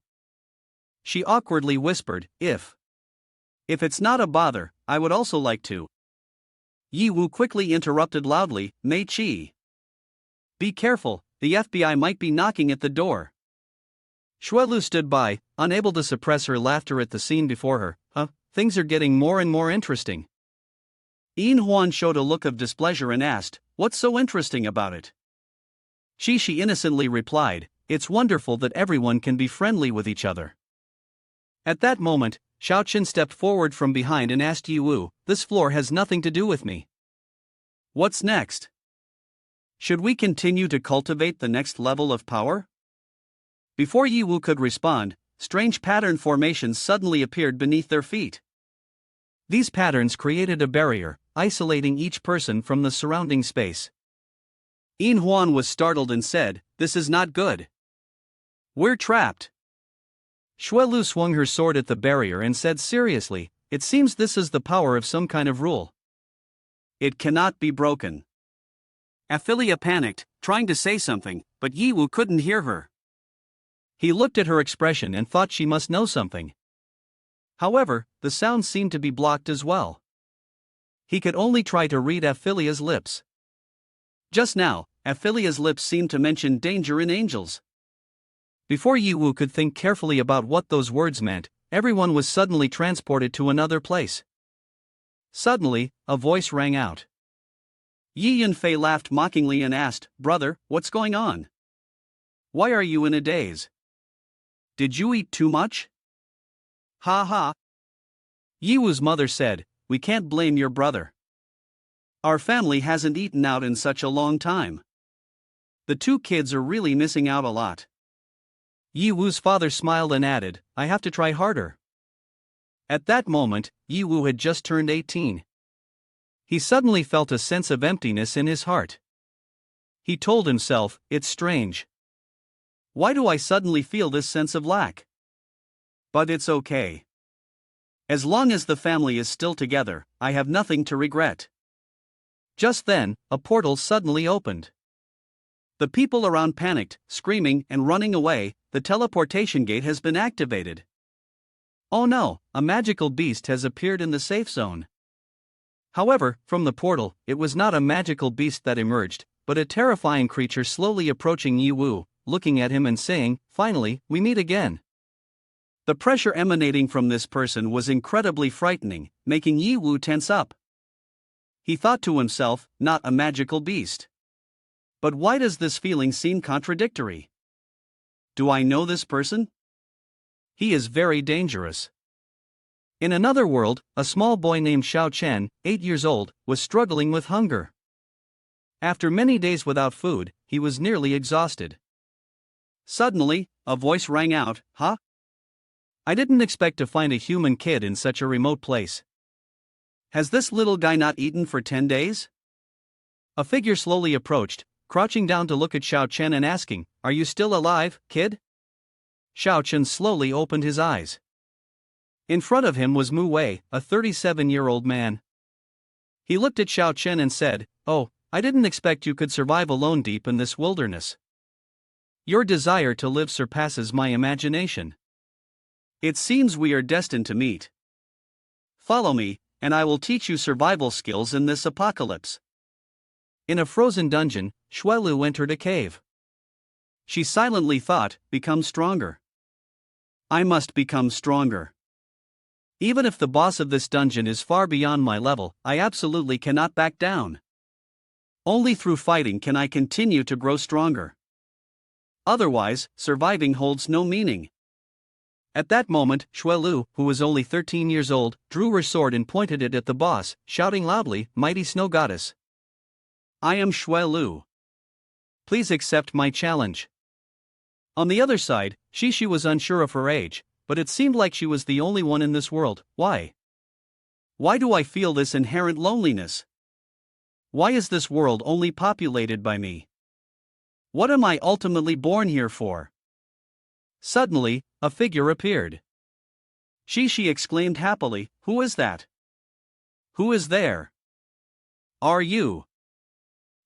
She awkwardly whispered, If it's not a bother, I would also like to. Yiwu quickly interrupted loudly, Mei Qi. Be careful, the FBI might be knocking at the door. Xuelu stood by, unable to suppress her laughter at the scene before her. Things are getting more and more interesting. Yin Huan showed a look of displeasure and asked, what's so interesting about it? She innocently replied, it's wonderful that everyone can be friendly with each other. At that moment, Xiaoqin stepped forward from behind and asked Yiwu, this floor has nothing to do with me. What's next? Should we continue to cultivate the next level of power? Before Yiwu could respond, strange pattern formations suddenly appeared beneath their feet. These patterns created a barrier, isolating each person from the surrounding space. Yin Huan was startled and said, this is not good. We're trapped. Xuelu swung her sword at the barrier and said seriously, it seems this is the power of some kind of rule. It cannot be broken. Aphilia panicked, trying to say something, but Yiwu couldn't hear her. He looked at her expression and thought she must know something. However, the sound seemed to be blocked as well. He could only try to read Aphilia's lips. Just now, Aphilia's lips seemed to mention danger in angels. Before Yiwu could think carefully about what those words meant, everyone was suddenly transported to another place. Suddenly, a voice rang out. Yi Yunfei laughed mockingly and asked, brother, what's going on? Why are you in a daze? Did you eat too much? Ha ha. Yiwu's mother said, we can't blame your brother. Our family hasn't eaten out in such a long time. The two kids are really missing out a lot. Yiwu's father smiled and added, I have to try harder. At that moment, Yiwu had just turned 18. He suddenly felt a sense of emptiness in his heart. He told himself, it's strange. Why do I suddenly feel this sense of lack? But it's okay. As long as the family is still together, I have nothing to regret. Just then, a portal suddenly opened. The people around panicked, screaming and running away. The teleportation gate has been activated. Oh no, a magical beast has appeared in the safe zone. However, from the portal, it was not a magical beast that emerged, but a terrifying creature slowly approaching Yiwu, looking at him and saying, finally, we meet again. The pressure emanating from this person was incredibly frightening, making Yiwu tense up. He thought to himself, not a magical beast. But why does this feeling seem contradictory? Do I know this person? He is very dangerous. In another world, a small boy named Xiao Chen, 8 years old, was struggling with hunger. After many days without food, he was nearly exhausted. Suddenly, a voice rang out, huh? I didn't expect to find a human kid in such a remote place. Has this little guy not eaten for 10 days? A figure slowly approached, crouching down to look at Xiao Chen and asking, are you still alive, kid? Xiao Chen slowly opened his eyes. In front of him was Mu Wei, a 37-year-old man. He looked at Xiao Chen and said, oh, I didn't expect you could survive alone deep in this wilderness. Your desire to live surpasses my imagination. It seems we are destined to meet. Follow me, and I will teach you survival skills in this apocalypse. In a frozen dungeon, Xuelu entered a cave. She silently thought, become stronger. I must become stronger. Even if the boss of this dungeon is far beyond my level, I absolutely cannot back down. Only through fighting can I continue to grow stronger. Otherwise, surviving holds no meaning. At that moment, Xuelu, who was only 13 years old, drew her sword and pointed it at the boss, shouting loudly, Mighty Snow Goddess. I am Xuelu. Please accept my challenge. On the other side, Shishi was unsure of her age, but it seemed like she was the only one in this world. Why? Why do I feel this inherent loneliness? Why is this world only populated by me? What am I ultimately born here for? Suddenly, a figure appeared. She exclaimed happily, "Who is that? Who is there? Are you?"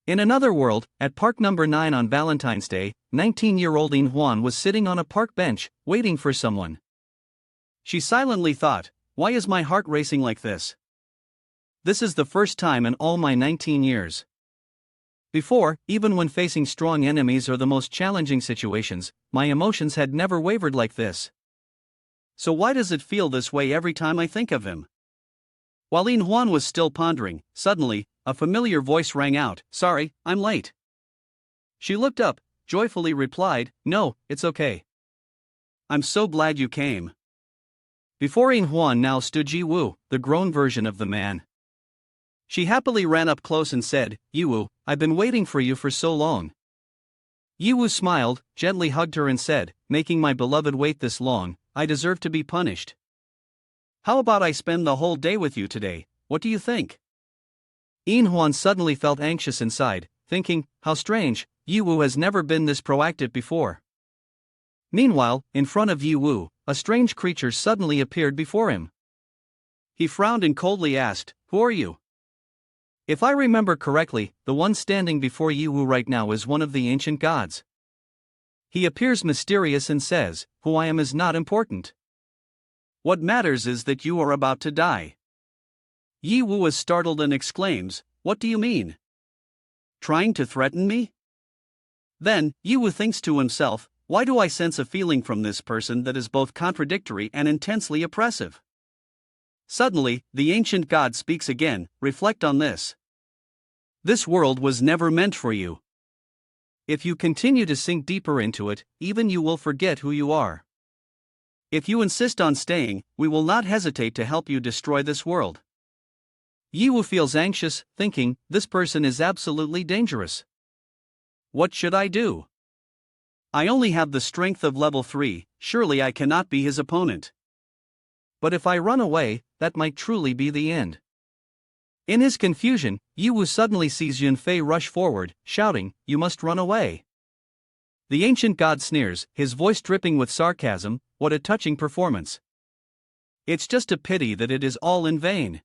In another world, at Park Number 9 on Valentine's Day, 19-year-old In Hwan was sitting on a park bench, waiting for someone. She silently thought, "Why is my heart racing like this? This is the first time in all my 19 years. Before, even when facing strong enemies or the most challenging situations, my emotions had never wavered like this. So why does it feel this way every time I think of him?" While In Hwan was still pondering, suddenly, a familiar voice rang out, "Sorry, I'm late." She looked up, joyfully replied, "No, it's okay. I'm so glad you came." Before In Hwan now stood Ji Woo, the grown version of the man. She happily ran up close and said, "Yi Woo, I've been waiting for you for so long." Yi Woo smiled, gently hugged her and said, "Making my beloved wait this long, I deserve to be punished. How about I spend the whole day with you today, what do you think?" In Hwan suddenly felt anxious inside, thinking, how strange, Yi Woo has never been this proactive before. Meanwhile, in front of Yi Woo, a strange creature suddenly appeared before him. He frowned and coldly asked, "Who are you?" If I remember correctly, the one standing before Yi Woo right now is one of the ancient gods. He appears mysterious and says, "Who I am is not important. What matters is that you are about to die." Yi Woo is startled and exclaims, "What do you mean? Trying to threaten me?" Then, Yi Woo thinks to himself, "Why do I sense a feeling from this person that is both contradictory and intensely oppressive?" Suddenly, the ancient god speaks again, "Reflect on this. This world was never meant for you. If you continue to sink deeper into it, even you will forget who you are. If you insist on staying, we will not hesitate to help you destroy this world." Yi Woo feels anxious, thinking, this person is absolutely dangerous. What should I do? I only have the strength of level 3, surely I cannot be his opponent. But if I run away, that might truly be the end. In his confusion, Yi Woo suddenly sees Yun Fei rush forward, shouting, "You must run away." The ancient god sneers, his voice dripping with sarcasm, "What a touching performance. It's just a pity that it is all in vain."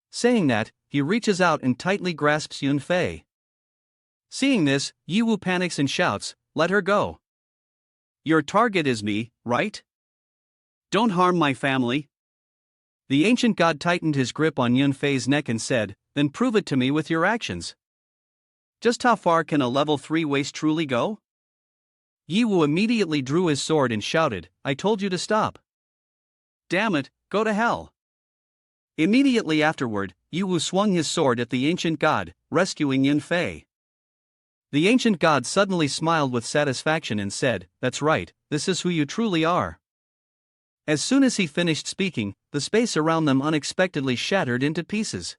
Saying that, he reaches out and tightly grasps Yun Fei. Seeing this, Yi Woo panics and shouts, "Let her go. Your target is me, right? Don't harm my family." The ancient god tightened his grip on Yun Fei's neck and said, "Then prove it to me with your actions. Just how far can a level 3 waste truly go?" Yi Woo immediately drew his sword and shouted, "I told you to stop. Damn it, go to hell." Immediately afterward, Yi Woo swung his sword at the ancient god, rescuing Yun Fei. The ancient god suddenly smiled with satisfaction and said, "That's right, this is who you truly are." As soon as he finished speaking, the space around them unexpectedly shattered into pieces.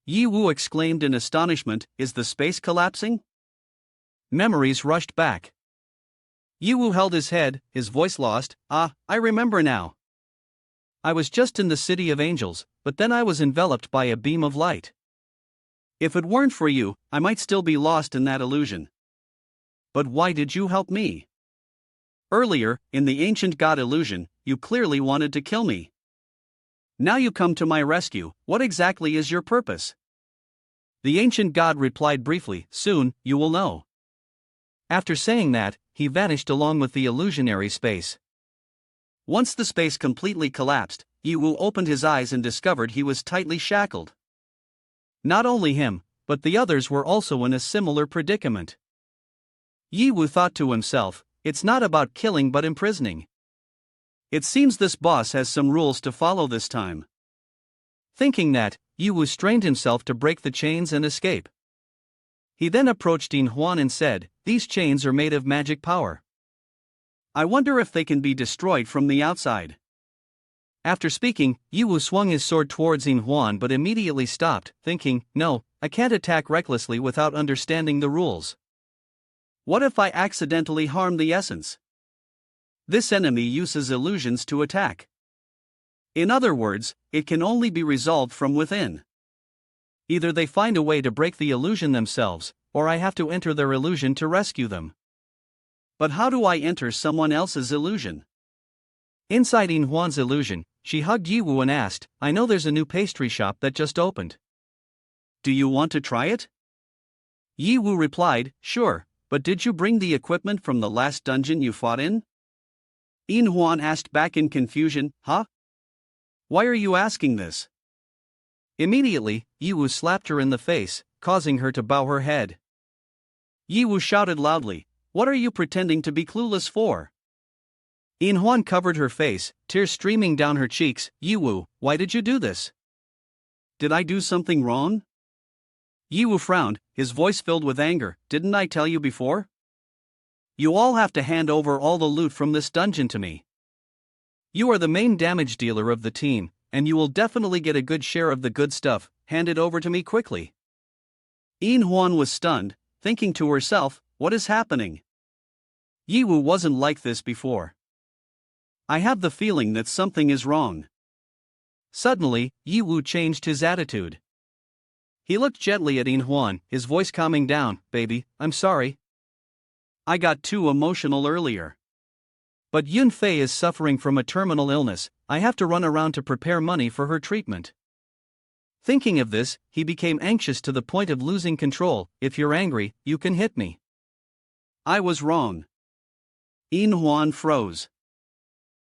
Yi Woo exclaimed in astonishment, "Is the space collapsing?" Memories rushed back. Yi Woo held his head, his voice lost. "Ah, I remember now. I was just in the city of angels, but then I was enveloped by a beam of light. If it weren't for you, I might still be lost in that illusion. But why did you help me? Earlier, in the ancient god illusion, you clearly wanted to kill me. Now you come to my rescue, what exactly is your purpose?" The ancient god replied briefly, "Soon, you will know." After saying that, he vanished along with the illusionary space. Once the space completely collapsed, Yi Woo opened his eyes and discovered he was tightly shackled. Not only him, but the others were also in a similar predicament. Yi Woo thought to himself, "It's not about killing but imprisoning. It seems this boss has some rules to follow this time." Thinking that, Yi Woo strained himself to break the chains and escape. He then approached In Hwan and said, "These chains are made of magic power. I wonder if they can be destroyed from the outside." After speaking, Yi Woo swung his sword towards In Hwan but immediately stopped, thinking, "No, I can't attack recklessly without understanding the rules. What if I accidentally harm the essence? This enemy uses illusions to attack. In other words, it can only be resolved from within. Either they find a way to break the illusion themselves, or I have to enter their illusion to rescue them. But how do I enter someone else's illusion? Inside In Hwan's illusion, she hugged Yiwoo and asked, I know there's a new pastry shop that just opened. Do you want to try it? Yiwoo replied, sure, but did you bring the equipment from the last dungeon you fought in? In Hwan asked back in confusion, huh? Why are you asking this? Immediately, Yiwoo slapped her in the face, causing her to bow her head. Yiwoo shouted loudly, what are you pretending to be clueless for? In Hwan covered her face, tears streaming down her cheeks. Yiwoo, why did you do this? Did I do something wrong? Yiwoo frowned, his voice filled with anger. Didn't I tell you before? You all have to hand over all the loot from this dungeon to me. You are the main damage dealer of the team, and you will definitely get a good share of the good stuff. Hand it over to me quickly. In Hwan was stunned, thinking to herself, what is happening? Yiwoo wasn't like this before. I have the feeling that something is wrong. Suddenly, Yiwoo changed his attitude. He looked gently at In Hwan, his voice calming down. Baby, I'm sorry. I got too emotional earlier. But Yun Fei is suffering from a terminal illness. I have to run around to prepare money for her treatment. Thinking of this, he became anxious to the point of losing control. If you're angry, you can hit me. I was wrong. In Hwan froze.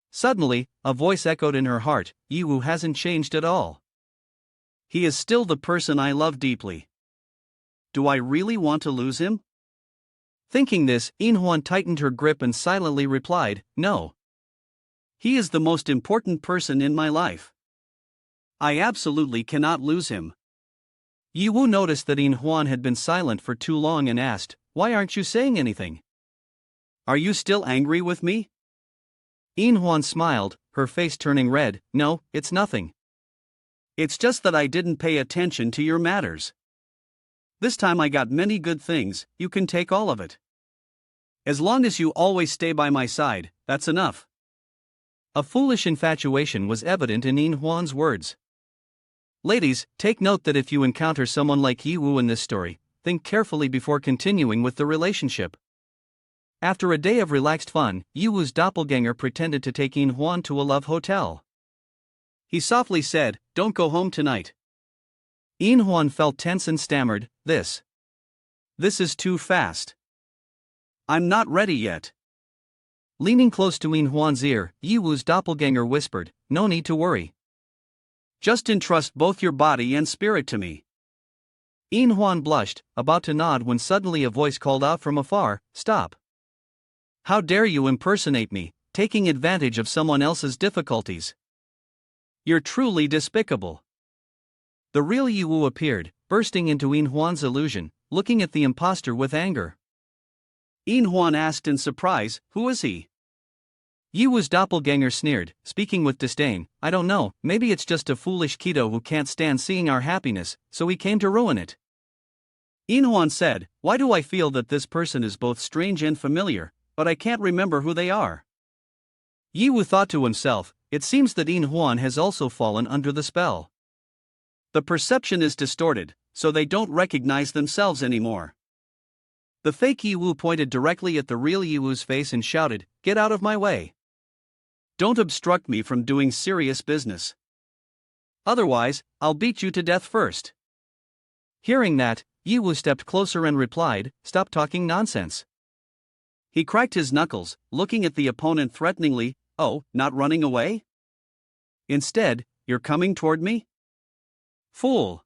Suddenly, a voice echoed in her heart, Yiwoo hasn't changed at all. He is still the person I love deeply. Do I really want to lose him? Thinking this, In Hwan tightened her grip and silently replied, no. He is the most important person in my life. I absolutely cannot lose him. Yiwoo noticed that In Hwan had been silent for too long and asked, why aren't you saying anything? Are you still angry with me? In Hwan smiled, her face turning red. No, it's nothing. It's just that I didn't pay attention to your matters. This time I got many good things, you can take all of it. As long as you always stay by my side, that's enough. A foolish infatuation was evident in In Hwan's words. Ladies, take note that if you encounter someone like Yiwoo in this story, think carefully before continuing with the relationship. After a day of relaxed fun, Yiwoo's doppelganger pretended to take In Hwan to a love hotel. He softly said, don't go home tonight. In Hwan felt tense and stammered, This is too fast. I'm not ready yet. Leaning close to In Hwan's ear, Yiwoo's doppelganger whispered, no need to worry. Just entrust both your body and spirit to me. In Hwan blushed, about to nod when suddenly a voice called out from afar, stop. How dare you impersonate me, taking advantage of someone else's difficulties? You're truly despicable. The real Yiwoo appeared, bursting into In Hwan's illusion, looking at the impostor with anger. In Hwan asked in surprise, who is he? Yiwoo's doppelganger sneered, speaking with disdain, I don't know, maybe it's just a foolish kiddo who can't stand seeing our happiness, so he came to ruin it. In Hwan said, why do I feel that this person is both strange and familiar, but I can't remember who they are? Yiwoo thought to himself, it seems that In Hwan has also fallen under the spell. The perception is distorted, so they don't recognize themselves anymore. The fake Yiwoo pointed directly at the real Yiwoo's face and shouted, get out of my way. Don't obstruct me from doing serious business. Otherwise, I'll beat you to death first. Hearing that, Yiwoo stepped closer and replied, stop talking nonsense. He cracked his knuckles, looking at the opponent threateningly, oh, not running away? Instead, you're coming toward me? Fool.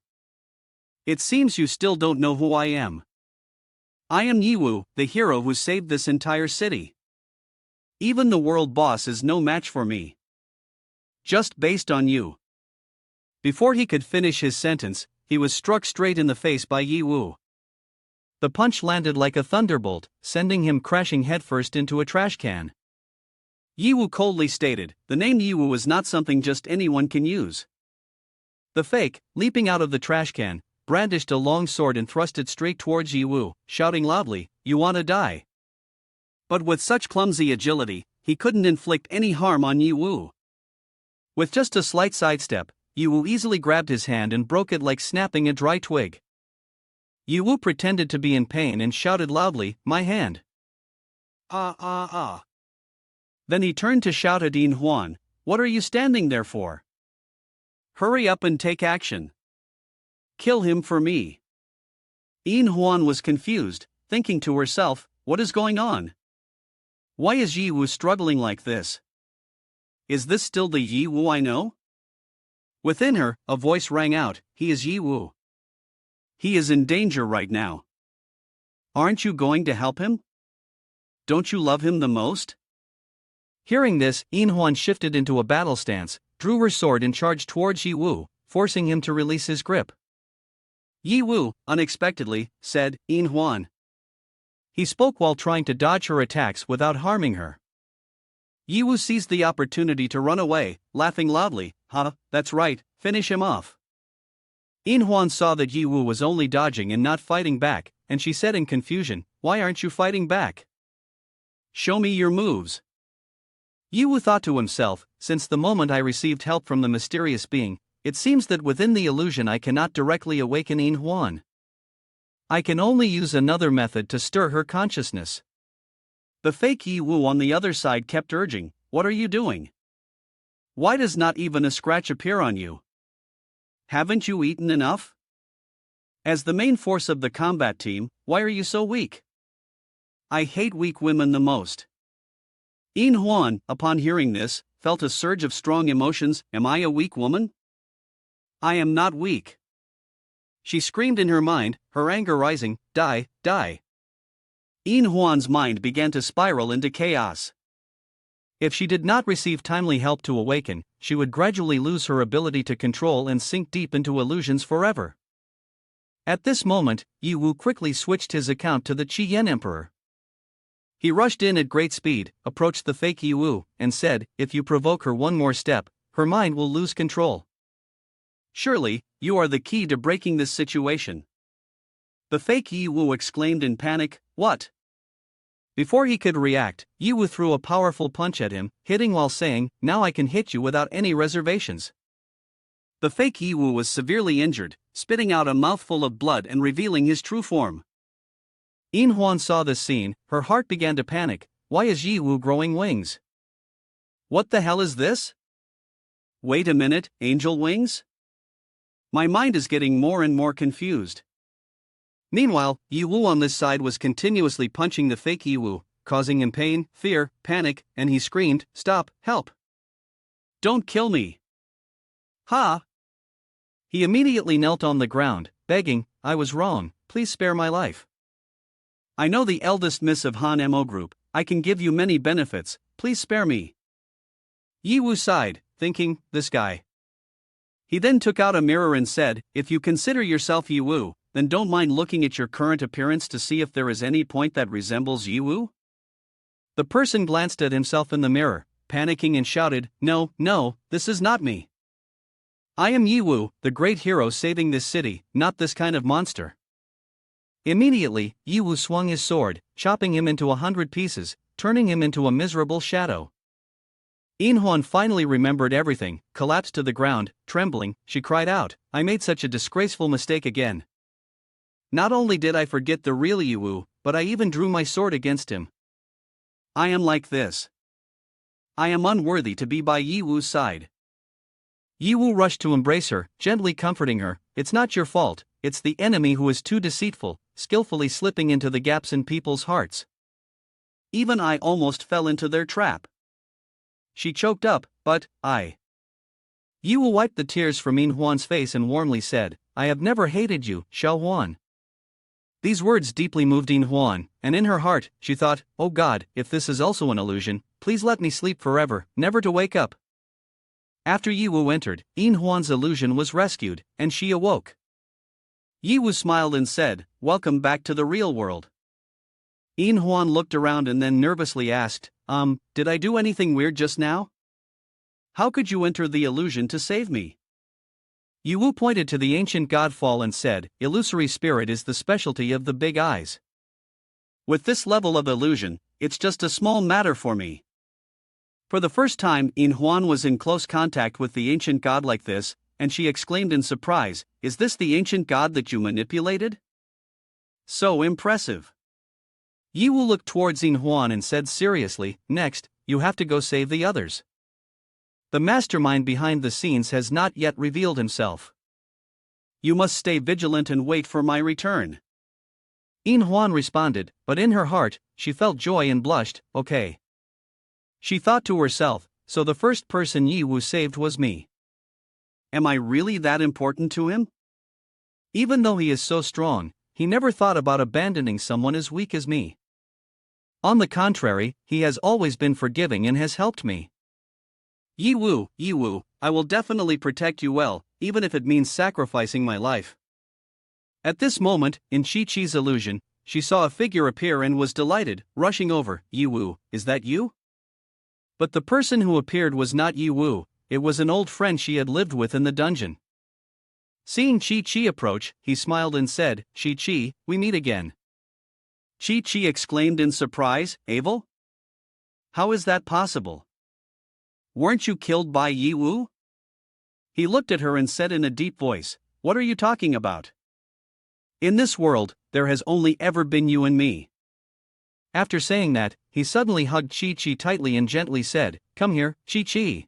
It seems you still don't know who I am. I am Yiwoo, the hero who saved this entire city. Even the world boss is no match for me. Just based on you. Before he could finish his sentence, he was struck straight in the face by Yiwoo. The punch landed like a thunderbolt, sending him crashing headfirst into a trash can. Yiwoo coldly stated, the name Yiwoo is not something just anyone can use. The fake, leaping out of the trash can, brandished a long sword and thrust it straight towards Yiwoo, shouting loudly, you wanna die? But with such clumsy agility, he couldn't inflict any harm on Yiwoo. With just a slight sidestep, Yiwoo easily grabbed his hand and broke it like snapping a dry twig. Yi Wu pretended to be in pain and shouted loudly, "My hand! Ah ah ah!" Then he turned to shout at Yin Huan, "What are you standing there for? Hurry up and take action. Kill him for me." Yin Huan was confused, thinking to herself, "What is going on? Why is Yi Wu struggling like this? Is this still the Yi Wu I know?" Within her, a voice rang out, "He is Yi Wu. He is in danger right now. Aren't you going to help him? Don't you love him the most?" Hearing this, Yin Huan shifted into a battle stance, drew her sword and charged towards Yi Wu, forcing him to release his grip. Yi Wu, unexpectedly, said, "Yin Huan." He spoke while trying to dodge her attacks without harming her. Yi Wu seized the opportunity to run away, laughing loudly, that's right, finish him off." Yin Huan saw that Yi Wu was only dodging and not fighting back, and she said in confusion, "Why aren't you fighting back? Show me your moves." Yi Wu thought to himself, "Since the moment I received help from the mysterious being, it seems that within the illusion I cannot directly awaken Yin Huan. I can only use another method to stir her consciousness." The fake Yi Wu on the other side kept urging, "What are you doing? Why does not even a scratch appear on you? Haven't you eaten enough? As the main force of the combat team, why are you so weak? I hate weak women the most." Yin Huan, upon hearing this, felt a surge of strong emotions. "Am I a weak woman? I am not weak." She screamed in her mind, her anger rising, "Die, die." Yin Huan's mind began to spiral into chaos. If she did not receive timely help to awaken, she would gradually lose her ability to control and sink deep into illusions forever. At this moment, Yi Wu quickly switched his account to the Qi Yan Emperor. He rushed in at great speed, approached the fake Yi Wu, and said, "If you provoke her one more step, her mind will lose control. Surely, you are the key to breaking this situation." The fake Yi Wu exclaimed in panic, "What?" Before he could react, Yi Wu threw a powerful punch at him, hitting while saying, "Now I can hit you without any reservations." The fake Yi Wu was severely injured, spitting out a mouthful of blood and revealing his true form. Yin Huan saw this scene, her heart began to panic. Why is Yi Wu growing wings? What the hell is this? Wait a minute, angel wings? My mind is getting more and more confused. Meanwhile, Yi Wu on this side was continuously punching the fake Yi Wu, causing him pain, fear, panic, and he screamed, "Stop, help! Don't kill me! Ha!" He immediately knelt on the ground, begging, "I was wrong, please spare my life. I know the eldest miss of Han Mo group, I can give you many benefits, please spare me." Yi Wu sighed, thinking, "This guy." He then took out a mirror and said, "If you consider yourself Yi Wu, then don't mind looking at your current appearance to see if there is any point that resembles Yi Wu." The person glanced at himself in the mirror, panicking and shouted, "No, no, this is not me. I am Yi Wu, the great hero saving this city, not this kind of monster." Immediately, Yi Wu swung his sword, chopping him into 100 pieces, turning him into a miserable shadow. Yin Huan finally remembered everything, collapsed to the ground, trembling. She cried out, "I made such a disgraceful mistake again. Not only did I forget the real Yi Wu, but I even drew my sword against him. I am like this. I am unworthy to be by Yi Wu's side." Yi Wu rushed to embrace her, gently comforting her, "It's not your fault, it's the enemy who is too deceitful, skillfully slipping into the gaps in people's hearts. Even I almost fell into their trap." She choked up, "But, I." Yi Wu wiped the tears from Yin Huan's face and warmly said, "I have never hated you, Xiao Huan." These words deeply moved Yin Huan, and in her heart, she thought, "Oh God, if this is also an illusion, please let me sleep forever, never to wake up." After Yi Wu entered, Yin Huan's illusion was rescued, and she awoke. Yi Wu smiled and said, "Welcome back to the real world." Yin Huan looked around and then nervously asked, Did I do anything weird just now? How could you enter the illusion to save me?" Yi Wu pointed to the ancient god Fall and said, "Illusory spirit is the specialty of the big eyes. With this level of illusion, it's just a small matter for me." For the first time, Yin Huan was in close contact with the ancient god like this, and she exclaimed in surprise, "Is this the ancient god that you manipulated?" So impressive. Yi Wu looked towards In Huan and said seriously, next, you have to go save the others. The mastermind behind the scenes has not yet revealed himself. You must stay vigilant and wait for my return. In Huan responded, but in her heart, she felt joy and blushed, okay. She thought to herself, so the first person Yi Wu saved was me. Am I really that important to him? Even though he is so strong, he never thought about abandoning someone as weak as me. On the contrary, he has always been forgiving and has helped me. Yi Wu, I will definitely protect you well, even if it means sacrificing my life. At this moment, in Chi-Chi's illusion, she saw a figure appear and was delighted, rushing over. Yi Wu, is that you? But the person who appeared was not Yi Wu, it was an old friend she had lived with in the dungeon. Seeing Chi-Chi approach, he smiled and said, Chi-Chi, we meet again. Chi-Chi exclaimed in surprise, Abel? How is that possible? Weren't you killed by Yi Wu? He looked at her and said in a deep voice, what are you talking about? In this world, there has only ever been you and me. After saying that, he suddenly hugged Chi-Chi tightly and gently said, come here, Chi-Chi.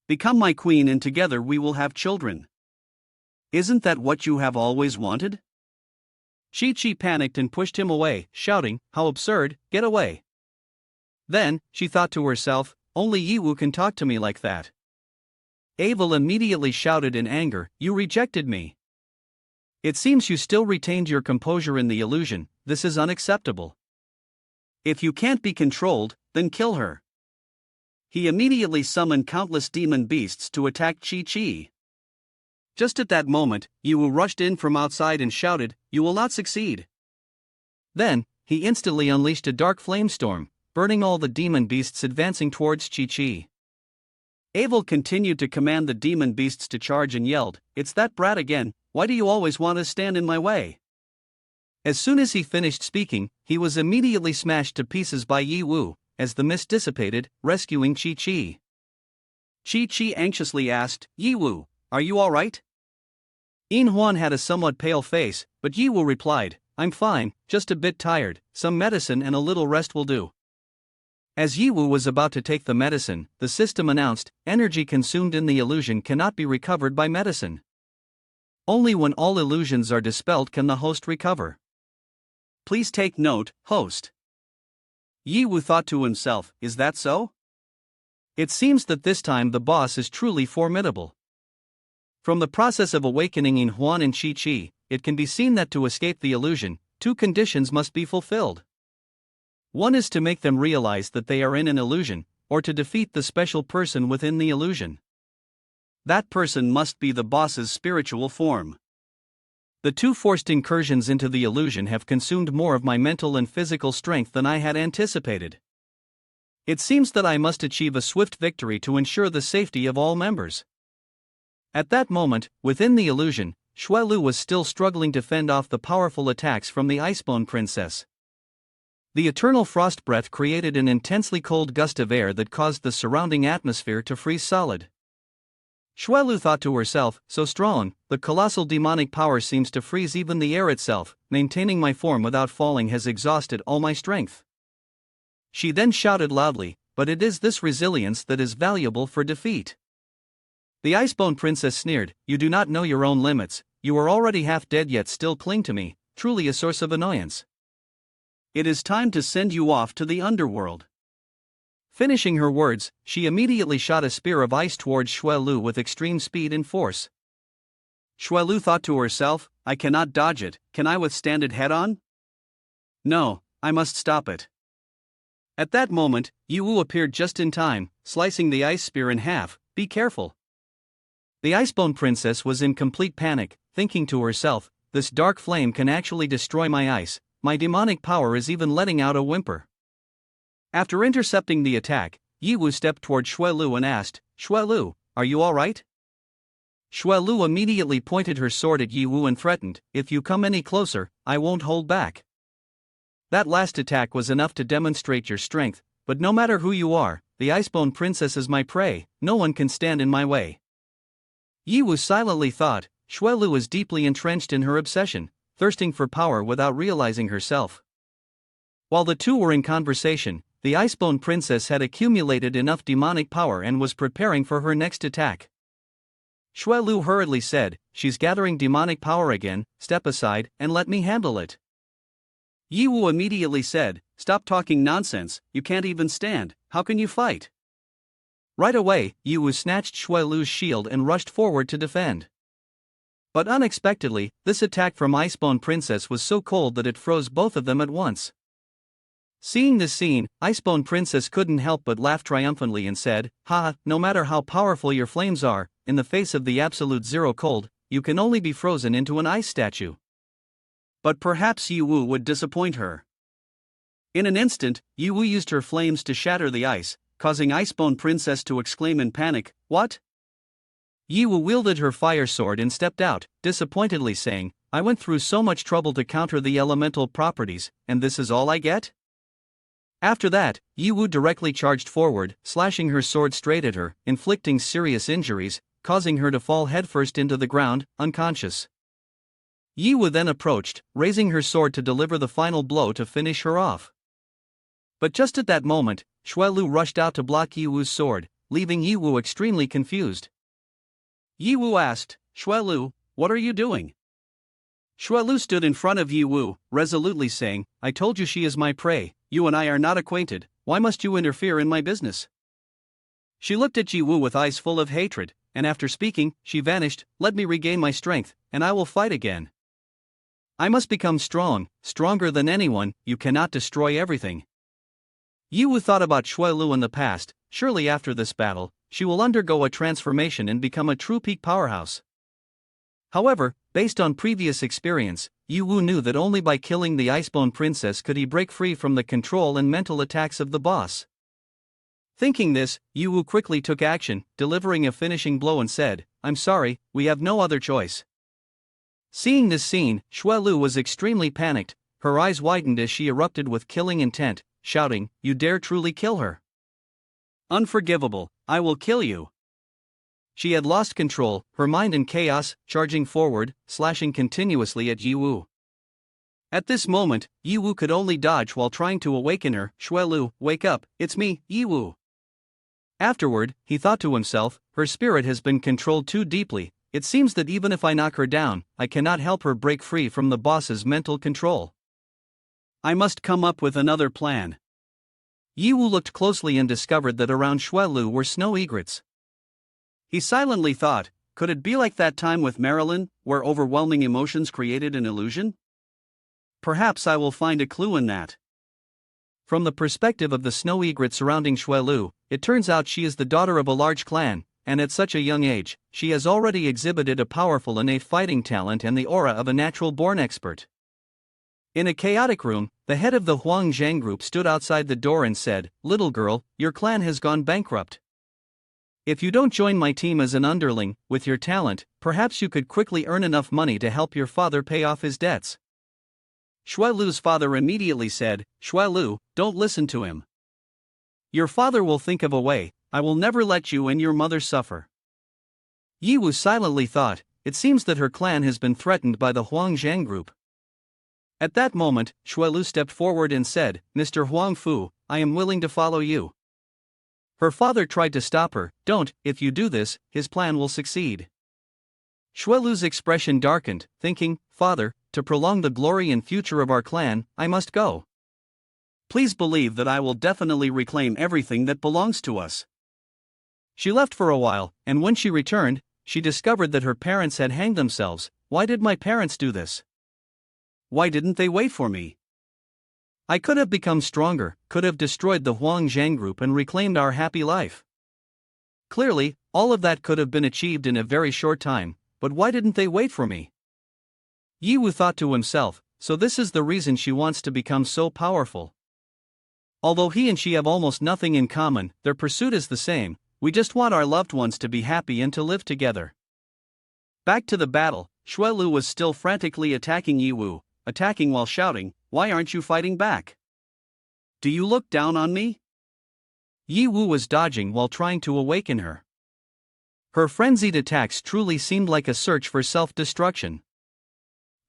Become my queen and together we will have children. Isn't that what you have always wanted? Chi-Chi panicked and pushed him away, shouting, how absurd, get away. Then, she thought to herself, only Yi Wu can talk to me like that. Abel immediately shouted in anger, you rejected me. It seems you still retained your composure in the illusion, this is unacceptable. If you can't be controlled, then kill her. He immediately summoned countless demon beasts to attack Chi-Chi. Just at that moment, Yi Wu rushed in from outside and shouted, you will not succeed. Then, he instantly unleashed a dark flamestorm, burning all the demon beasts advancing towards Chi-Chi. Abel continued to command the demon beasts to charge and yelled, it's that brat again, why do you always want to stand in my way? As soon as he finished speaking, he was immediately smashed to pieces by Yi Wu, as the mist dissipated, rescuing Chi-Chi. Chi-Chi anxiously asked, Yi Wu, are you all right? In Huan had a somewhat pale face, but Yi Wu replied, I'm fine, just a bit tired, some medicine and a little rest will do. As Yi Wu was about to take the medicine, the system announced, energy consumed in the illusion cannot be recovered by medicine. Only when all illusions are dispelled can the host recover. Please take note, host. Yi Wu thought to himself, is that so? It seems that this time the boss is truly formidable. From the process of awakening in Huan and Chi-Chi, it can be seen that to escape the illusion, two conditions must be fulfilled. One is to make them realize that they are in an illusion, or to defeat the special person within the illusion. That person must be the boss's spiritual form. The two forced incursions into the illusion have consumed more of my mental and physical strength than I had anticipated. It seems that I must achieve a swift victory to ensure the safety of all members. At that moment, within the illusion, Xuelu was still struggling to fend off the powerful attacks from the Icebone Princess. The eternal frost breath created an intensely cold gust of air that caused the surrounding atmosphere to freeze solid. Xuelu thought to herself, so strong, the colossal demonic power seems to freeze even the air itself, maintaining my form without falling has exhausted all my strength. She then shouted loudly, but it is this resilience that is valuable for defeat. The Icebone Princess sneered, you do not know your own limits, you are already half dead yet still cling to me, truly a source of annoyance. It is time to send you off to the underworld. Finishing her words, she immediately shot a spear of ice towards Xuelu with extreme speed and force. Xuelu thought to herself, I cannot dodge it, can I withstand it head-on? No, I must stop it. At that moment, Yi Wu appeared just in time, slicing the ice spear in half, be careful. The Icebone Princess was in complete panic, thinking to herself, this dark flame can actually destroy my ice, my demonic power is even letting out a whimper. After intercepting the attack, Yi Wu stepped toward Xuelu and asked, Xuelu, are you alright? Xuelu immediately pointed her sword at Yi Wu and threatened, if you come any closer, I won't hold back. That last attack was enough to demonstrate your strength, but no matter who you are, the Icebone Princess is my prey, no one can stand in my way. Yi Wu silently thought, Xuelu is deeply entrenched in her obsession, thirsting for power without realizing herself. While the two were in conversation, the Icebone Princess had accumulated enough demonic power and was preparing for her next attack. Shui Lu hurriedly said, "She's gathering demonic power again, step aside and let me handle it." Yi Wu immediately said, "Stop talking nonsense, you can't even stand, how can you fight?" Right away, Yi Wu snatched Shui Lu's shield and rushed forward to defend. But unexpectedly, this attack from Icebone Princess was so cold that it froze both of them at once. Seeing this scene, Icebone Princess couldn't help but laugh triumphantly and said, "Ha, no matter how powerful your flames are, in the face of the absolute zero cold, you can only be frozen into an ice statue." But perhaps Yi Wu would disappoint her. In an instant, Yi Wu used her flames to shatter the ice, causing Icebone Princess to exclaim in panic, "What?" Yi Wu wielded her fire sword and stepped out, disappointedly saying, "I went through so much trouble to counter the elemental properties, and this is all I get?" After that, Yi Wu directly charged forward, slashing her sword straight at her, inflicting serious injuries, causing her to fall headfirst into the ground, unconscious. Yi Wu then approached, raising her sword to deliver the final blow to finish her off. But just at that moment, Shui Lu rushed out to block Yi Wu's sword, leaving Yi Wu extremely confused. Yi Wu asked, "Shui Lu, what are you doing?" Shui Lu stood in front of Yi Wu, resolutely saying, "I told you she is my prey, you and I are not acquainted, why must you interfere in my business?" She looked at Yi Wu with eyes full of hatred, and after speaking, she vanished. "Let me regain my strength, and I will fight again. I must become strong, stronger than anyone, you cannot destroy everything." Yi Wu thought about Shui Lu in the past, surely after this battle, she will undergo a transformation and become a true peak powerhouse. However, based on previous experience, Yi Wu knew that only by killing the Icebone Princess could he break free from the control and mental attacks of the boss. Thinking this, Yi Wu quickly took action, delivering a finishing blow and said, "I'm sorry, we have no other choice." Seeing this scene, Shui Lu was extremely panicked, her eyes widened as she erupted with killing intent, shouting, "You dare truly kill her? Unforgivable, I will kill you." She had lost control, her mind in chaos, charging forward, slashing continuously at Yi Wu. At this moment, Yi Wu could only dodge while trying to awaken her. "Shui Lu, wake up, it's me, Yi Wu." Afterward, he thought to himself, her spirit has been controlled too deeply, it seems that even if I knock her down, I cannot help her break free from the boss's mental control. I must come up with another plan. Yi Wu looked closely and discovered that around Shui Lu were snow egrets. He silently thought, could it be like that time with Marilyn, where overwhelming emotions created an illusion? Perhaps I will find a clue in that. From the perspective of the snow egret surrounding Shui Lu, it turns out she is the daughter of a large clan, and at such a young age, she has already exhibited a powerful innate fighting talent and the aura of a natural-born expert. In a chaotic room, the head of the Huang Zhang group stood outside the door and said, "Little girl, your clan has gone bankrupt. If you don't join my team as an underling, with your talent, perhaps you could quickly earn enough money to help your father pay off his debts." Shui Lu's father immediately said, "Shui Lu, don't listen to him. Your father will think of a way, I will never let you and your mother suffer." Yi Wu silently thought, it seems that her clan has been threatened by the Huang Zhang group. At that moment, Shui Lu stepped forward and said, "Mr. Huang Fu, I am willing to follow you." Her father tried to stop her. "Don't, if you do this, his plan will succeed." Shui Lu's expression darkened, thinking, "Father, to prolong the glory and future of our clan, I must go. Please believe that I will definitely reclaim everything that belongs to us." She left for a while, and when she returned, she discovered that her parents had hanged themselves. "Why did my parents do this? Why didn't they wait for me? I could have become stronger, could have destroyed the Huang Zhang group and reclaimed our happy life. Clearly, all of that could have been achieved in a very short time, but why didn't they wait for me?" Yi Wu thought to himself, so this is the reason she wants to become so powerful. Although he and she have almost nothing in common, their pursuit is the same, we just want our loved ones to be happy and to live together. Back to the battle, Shui Lu was still frantically attacking Yi Wu, attacking while shouting, "Why aren't you fighting back? Do you look down on me?" Yi Wu was dodging while trying to awaken her. Her frenzied attacks truly seemed like a search for self-destruction.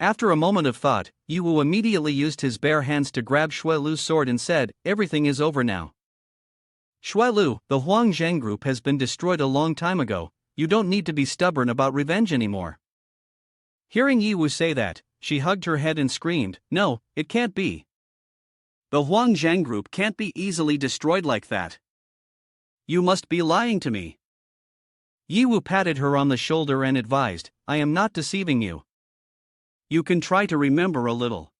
After a moment of thought, Yi Wu immediately used his bare hands to grab Shui Lu's sword and said, "Everything is over now. Shui Lu, the Huang Zheng group has been destroyed a long time ago, you don't need to be stubborn about revenge anymore." Hearing Yi Wu say that, she hugged her head and screamed, "No, it can't be. The Huang Zheng group can't be easily destroyed like that. You must be lying to me." Yi Wu patted her on the shoulder and advised, "I am not deceiving you. You can try to remember a little.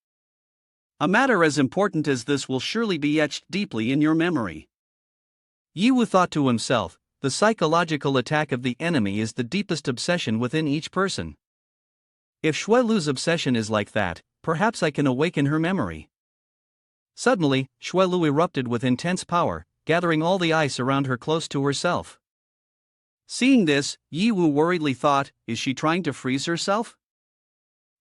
A matter as important as this will surely be etched deeply in your memory." Yi Wu thought to himself, the psychological attack of the enemy is the deepest obsession within each person. If Shui Lu's obsession is like that, perhaps I can awaken her memory. Suddenly, Shui Lu erupted with intense power, gathering all the ice around her close to herself. Seeing this, Yi Wu worriedly thought, is she trying to freeze herself?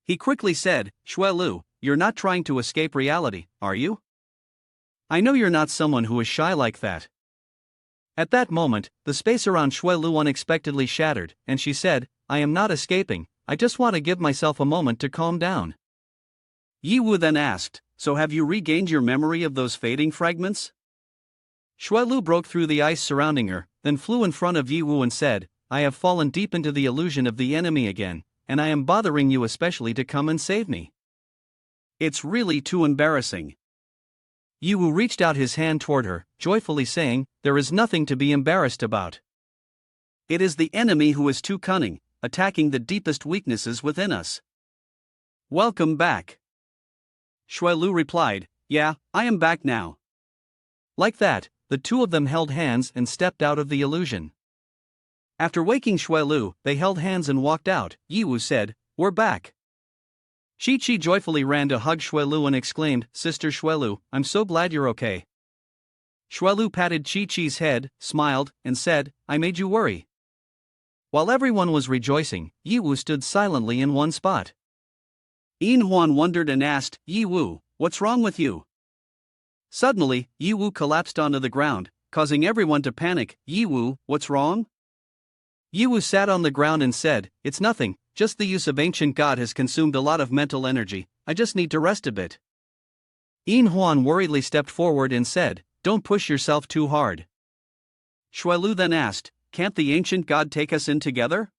He quickly said, "Shui Lu, you're not trying to escape reality, are you? I know you're not someone who is shy like that." At that moment, the space around Shui Lu unexpectedly shattered, and she said, "I am not escaping, I just want to give myself a moment to calm down." Yi Wu then asked, "So have you regained your memory of those fading fragments?" Shui Lu broke through the ice surrounding her, then flew in front of Yi Wu and said, "I have fallen deep into the illusion of the enemy again, and I am bothering you especially to come and save me. It's really too embarrassing." Yi Wu reached out his hand toward her, joyfully saying, "There is nothing to be embarrassed about. It is the enemy who is too cunning, attacking the deepest weaknesses within us." "Welcome back." Shui Lu replied, "Yeah, I am back now." Like that, the two of them held hands and stepped out of the illusion. After waking Shui Lu, they held hands and walked out. Yi Wu said, "We're back." Chi joyfully ran to hug Shui Lu and exclaimed, "Sister Shui Lu, I'm so glad you're okay." Shui Lu patted Chi's head, smiled, and said, "I made you worry." While everyone was rejoicing, Yi Wu stood silently in one spot. Yin Huan wondered and asked, "Yi Wu, what's wrong with you?" Suddenly, Yi Wu collapsed onto the ground, causing everyone to panic. "Yi Wu, what's wrong?" Yi Wu sat on the ground and said, "It's nothing, just the use of ancient god has consumed a lot of mental energy, I just need to rest a bit." Yin Huan worriedly stepped forward and said, "Don't push yourself too hard." Shui Lu then asked, "Can't the ancient god take us in together?"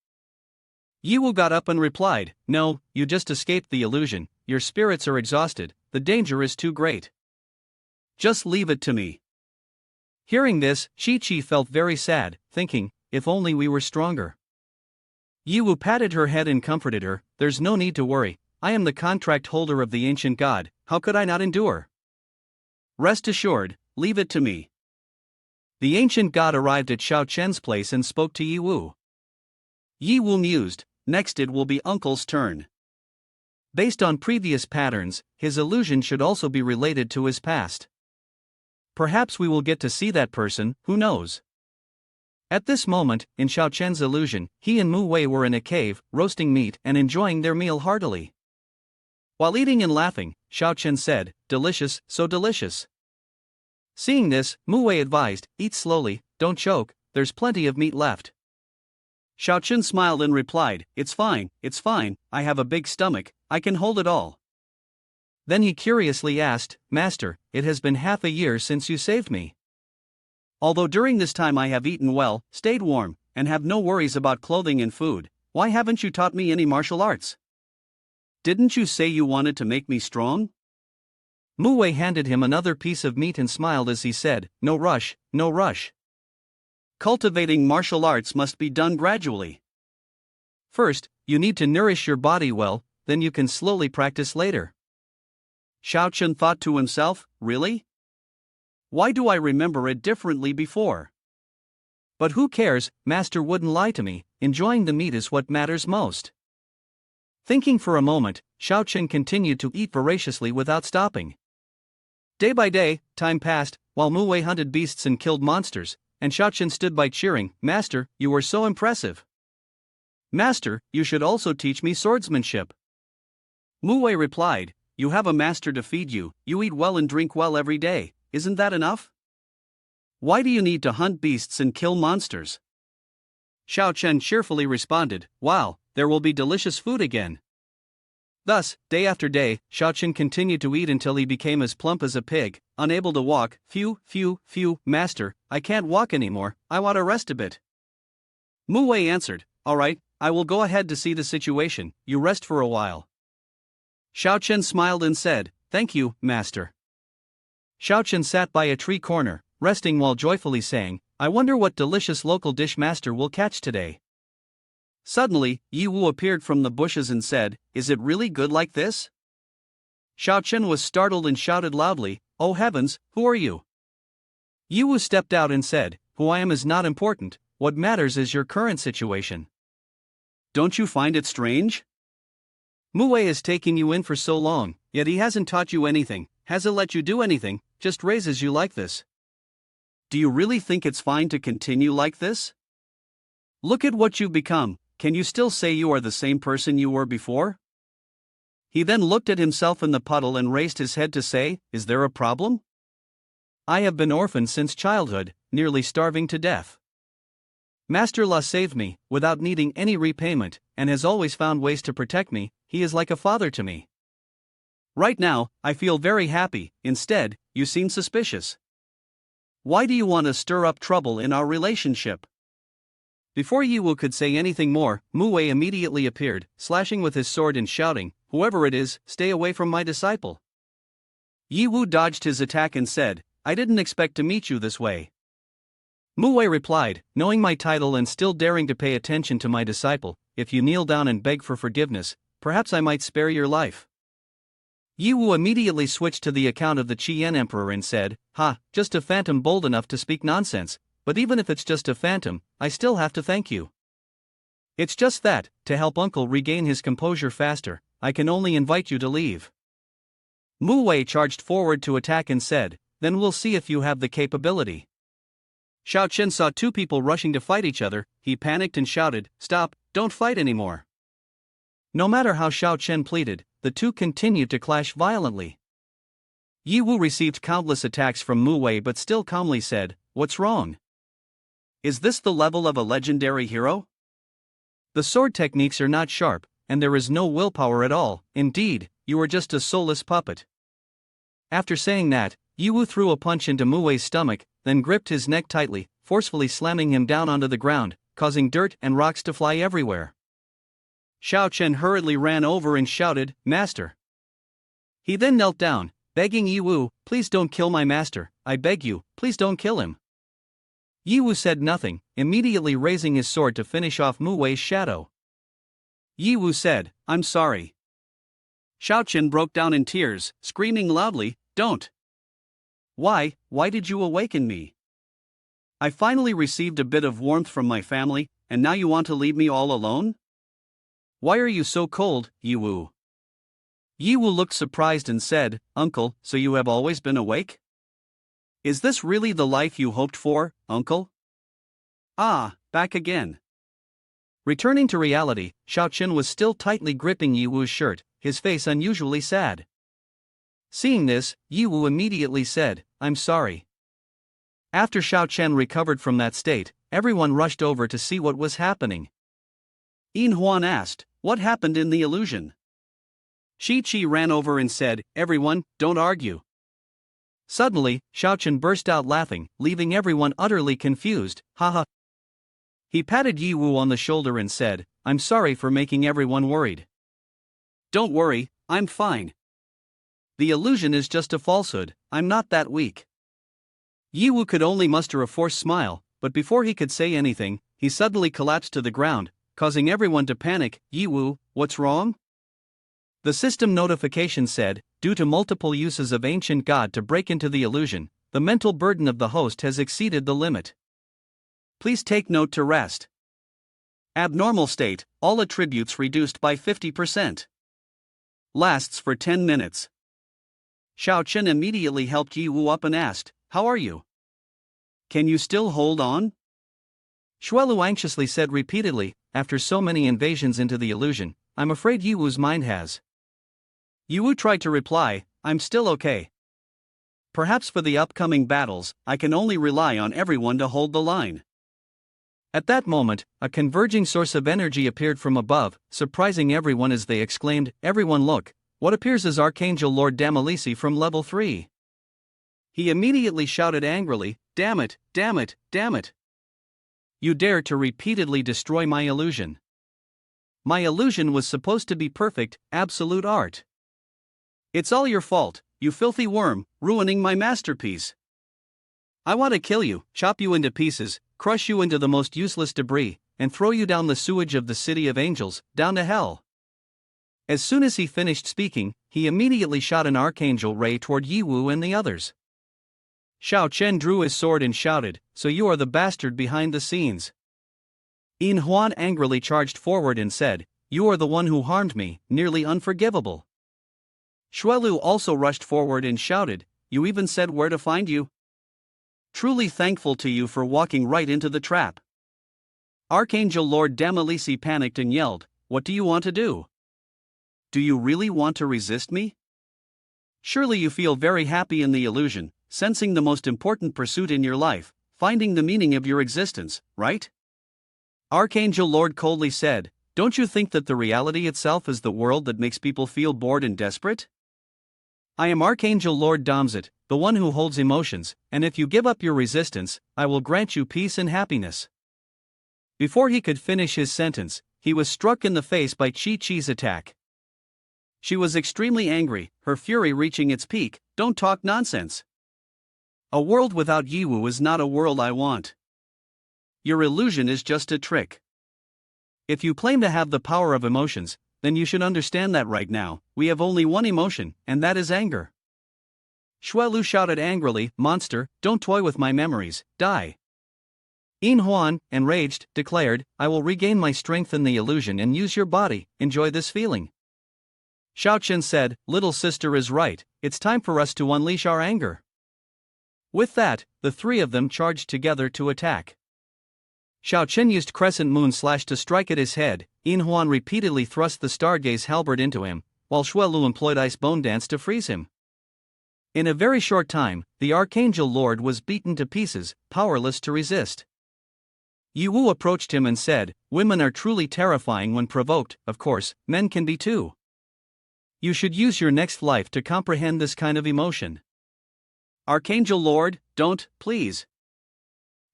Yi Wu got up and replied, "No, you just escaped the illusion, your spirits are exhausted, the danger is too great. Just leave it to me." Hearing this, Chi felt very sad, thinking, if only we were stronger. Yi Wu patted her head and comforted her, "There's no need to worry, I am the contract holder of the ancient god, how could I not endure? Rest assured, leave it to me." The ancient god arrived at Xiao Chen's place and spoke to Yi Wu. Yi Wu mused, next it will be Uncle's turn. Based on previous patterns, his illusion should also be related to his past. Perhaps we will get to see that person, who knows? At this moment, in Xiao Chen's illusion, he and Mu Wei were in a cave, roasting meat and enjoying their meal heartily. While eating and laughing, Xiao Chen said, "Delicious, so delicious." Seeing this, Mu Wei advised, "Eat slowly, don't choke, there's plenty of meat left." Xiao Chen smiled and replied, it's fine, I have a big stomach, I can hold it all." Then he curiously asked, "Master, it has been half a year since you saved me. Although during this time I have eaten well, stayed warm, and have no worries about clothing and food, why haven't you taught me any martial arts? Didn't you say you wanted to make me strong?" Mu Wei handed him another piece of meat and smiled as he said, no rush. Cultivating martial arts must be done gradually. First, you need to nourish your body well, then you can slowly practice later." Xiao Chen thought to himself, really? Why do I remember it differently before? But who cares, Master wouldn't lie to me, enjoying the meat is what matters most. Thinking for a moment, Xiao Chen continued to eat voraciously without stopping. Day by day, time passed, while Mu Wei hunted beasts and killed monsters, and Xiao Chen stood by cheering, "Master, you are so impressive. Master, you should also teach me swordsmanship." Mu Wei replied, "You have a master to feed you, you eat well and drink well every day, isn't that enough? Why do you need to hunt beasts and kill monsters?" Xiao Chen cheerfully responded, "Wow, there will be delicious food again." Thus, day after day, Xiaochen continued to eat until he became as plump as a pig, unable to walk. Phew, master, I can't walk anymore, I want to rest a bit. Mu Wei answered, alright, I will go ahead to see the situation, you rest for a while. Xiaochen smiled and said, thank you, master. Xiaochen sat by a tree corner, resting while joyfully saying, I wonder what delicious local dish master will catch today. Suddenly, Yi Wu appeared from the bushes and said, is it really good like this? Xiaochen was startled and shouted loudly, oh heavens, who are you? Yi Wu stepped out and said, who I am is not important, what matters is your current situation. Don't you find it strange? Mu Wei has taken you in for so long, yet he hasn't taught you anything, hasn't let you do anything, just raises you like this. Do you really think it's fine to continue like this? Look at what you've become, can you still say you are the same person you were before? He then looked at himself in the puddle and raised his head to say, is there a problem? I have been orphaned since childhood, nearly starving to death. Master La saved me, without needing any repayment, and has always found ways to protect me, he is like a father to me. Right now, I feel very happy, instead, you seem suspicious. Why do you want to stir up trouble in our relationship? Before Yi Wu could say anything more, Mu Wei immediately appeared, slashing with his sword and shouting, whoever it is, stay away from my disciple. Yi Wu dodged his attack and said, I didn't expect to meet you this way. Mu Wei replied, knowing my title and still daring to pay attention to my disciple, if you kneel down and beg for forgiveness, perhaps I might spare your life. Yi Wu immediately switched to the account of the Qian emperor and said, just a phantom bold enough to speak nonsense, but even if it's just a phantom, I still have to thank you. It's just that, to help uncle regain his composure faster, I can only invite you to leave. Mu Wei charged forward to attack and said, then we'll see if you have the capability. Xiaochen saw two people rushing to fight each other, he panicked and shouted, stop, don't fight anymore. No matter how Xiaochen pleaded, the two continued to clash violently. Yi Wu received countless attacks from Mu Wei but still calmly said, what's wrong? Is this the level of a legendary hero? The sword techniques are not sharp, and there is no willpower at all, indeed, you are just a soulless puppet. After saying that, Yi Wu threw a punch into Mu Wei's stomach, then gripped his neck tightly, forcefully slamming him down onto the ground, causing dirt and rocks to fly everywhere. Xiaochen hurriedly ran over and shouted, Master. He then knelt down, begging Yi Wu, please don't kill my master, I beg you, please don't kill him. Yi Wu said nothing, immediately raising his sword to finish off Mu Wei's shadow. Yi Wu said, I'm sorry. Xiaochen broke down in tears, screaming loudly, don't. Why did you awaken me? I finally received a bit of warmth from my family, and now you want to leave me all alone? Why are you so cold, Yi Wu? Yi Wu looked surprised and said, Uncle, so you have always been awake? Is this really the life you hoped for, uncle? Ah, back again. Returning to reality, Xiaochen was still tightly gripping Yi Wu's shirt, his face unusually sad. Seeing this, Yi Wu immediately said, I'm sorry. After Xiaochen recovered from that state, everyone rushed over to see what was happening. Yin Huan asked, what happened in the illusion? Shi Qi ran over and said, everyone, don't argue. Suddenly, Xiaochen burst out laughing, leaving everyone utterly confused, haha. He patted Yi Wu on the shoulder and said, I'm sorry for making everyone worried. Don't worry, I'm fine. The illusion is just a falsehood, I'm not that weak. Yi Wu could only muster a forced smile, but before he could say anything, he suddenly collapsed to the ground, causing everyone to panic. Yi Wu, what's wrong? The system notification said, due to multiple uses of ancient god to break into the illusion, the mental burden of the host has exceeded the limit. Please take note to rest. Abnormal state, all attributes reduced by 50%. Lasts for 10 minutes. Xiaochen immediately helped Yi Wu up and asked, how are you? Can you still hold on? Xuelu anxiously said repeatedly, after so many invasions into the illusion, I'm afraid Yi Wu's mind has. Yi Wu tried to reply, I'm still okay. Perhaps for the upcoming battles, I can only rely on everyone to hold the line. At that moment, a converging source of energy appeared from above, surprising everyone as they exclaimed, "Everyone look, what appears as Archangel Lord Damalisi from level 3. He immediately shouted angrily, "Damn it, damn it, damn it! You dare to repeatedly destroy my illusion. My illusion was supposed to be perfect, absolute art. It's all your fault, you filthy worm, ruining my masterpiece. I want to kill you, chop you into pieces, crush you into the most useless debris, and throw you down the sewage of the city of angels, down to hell." As soon as he finished speaking, he immediately shot an archangel ray toward Yiwu and the others. Xiao Chen drew his sword and shouted, "So you are the bastard behind the scenes." Yin Huan angrily charged forward and said, "You are the one who harmed me, nearly unforgivable." Xuelu also rushed forward and shouted, "You even said where to find you? Truly thankful to you for walking right into the trap." Archangel Lord Damalisi panicked and yelled, "What do you want to do? Do you really want to resist me? Surely you feel very happy in the illusion, sensing the most important pursuit in your life, finding the meaning of your existence, right?" Archangel Lord coldly said, "Don't you think that the reality itself is the world that makes people feel bored and desperate? I am Archangel Lord Damzit, the one who holds emotions, and if you give up your resistance, I will grant you peace and happiness." Before he could finish his sentence, he was struck in the face by Chi-Chi's attack. She was extremely angry, her fury reaching its peak. "Don't talk nonsense. A world without Yiwu is not a world I want. Your illusion is just a trick. If you claim to have the power of emotions, then you should understand that right now, we have only one emotion, and that is anger." Xuelu shouted angrily, "Monster, don't toy with my memories, die." Yin Huan, enraged, declared, "I will regain my strength in the illusion and use your body, enjoy this feeling." Xiao Chen said, "Little sister is right, it's time for us to unleash our anger." With that, the three of them charged together to attack. Xiao Chen used Crescent Moon Slash to strike at his head. Yin Huan repeatedly thrust the Stargaze halberd into him, while Xuelu employed Ice Bone Dance to freeze him. In a very short time, the Archangel Lord was beaten to pieces, powerless to resist. Yiwu approached him and said, "Women are truly terrifying when provoked, of course, men can be too. You should use your next life to comprehend this kind of emotion." "Archangel Lord, don't, please."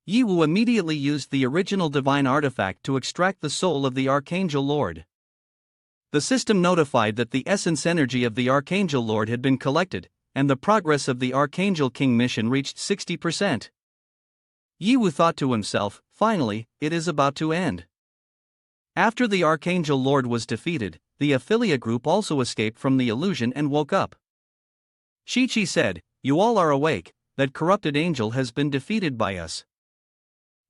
Yiwu immediately used the original divine artifact to extract the soul of the Archangel Lord. The system notified that the essence energy of the Archangel Lord had been collected, and the progress of the Archangel King mission reached 60%. Yiwu thought to himself, "Finally, it is about to end." After the Archangel Lord was defeated, the Affiliate group also escaped from the illusion and woke up. Chi-Chi said, "You all are awake, that corrupted angel has been defeated by us."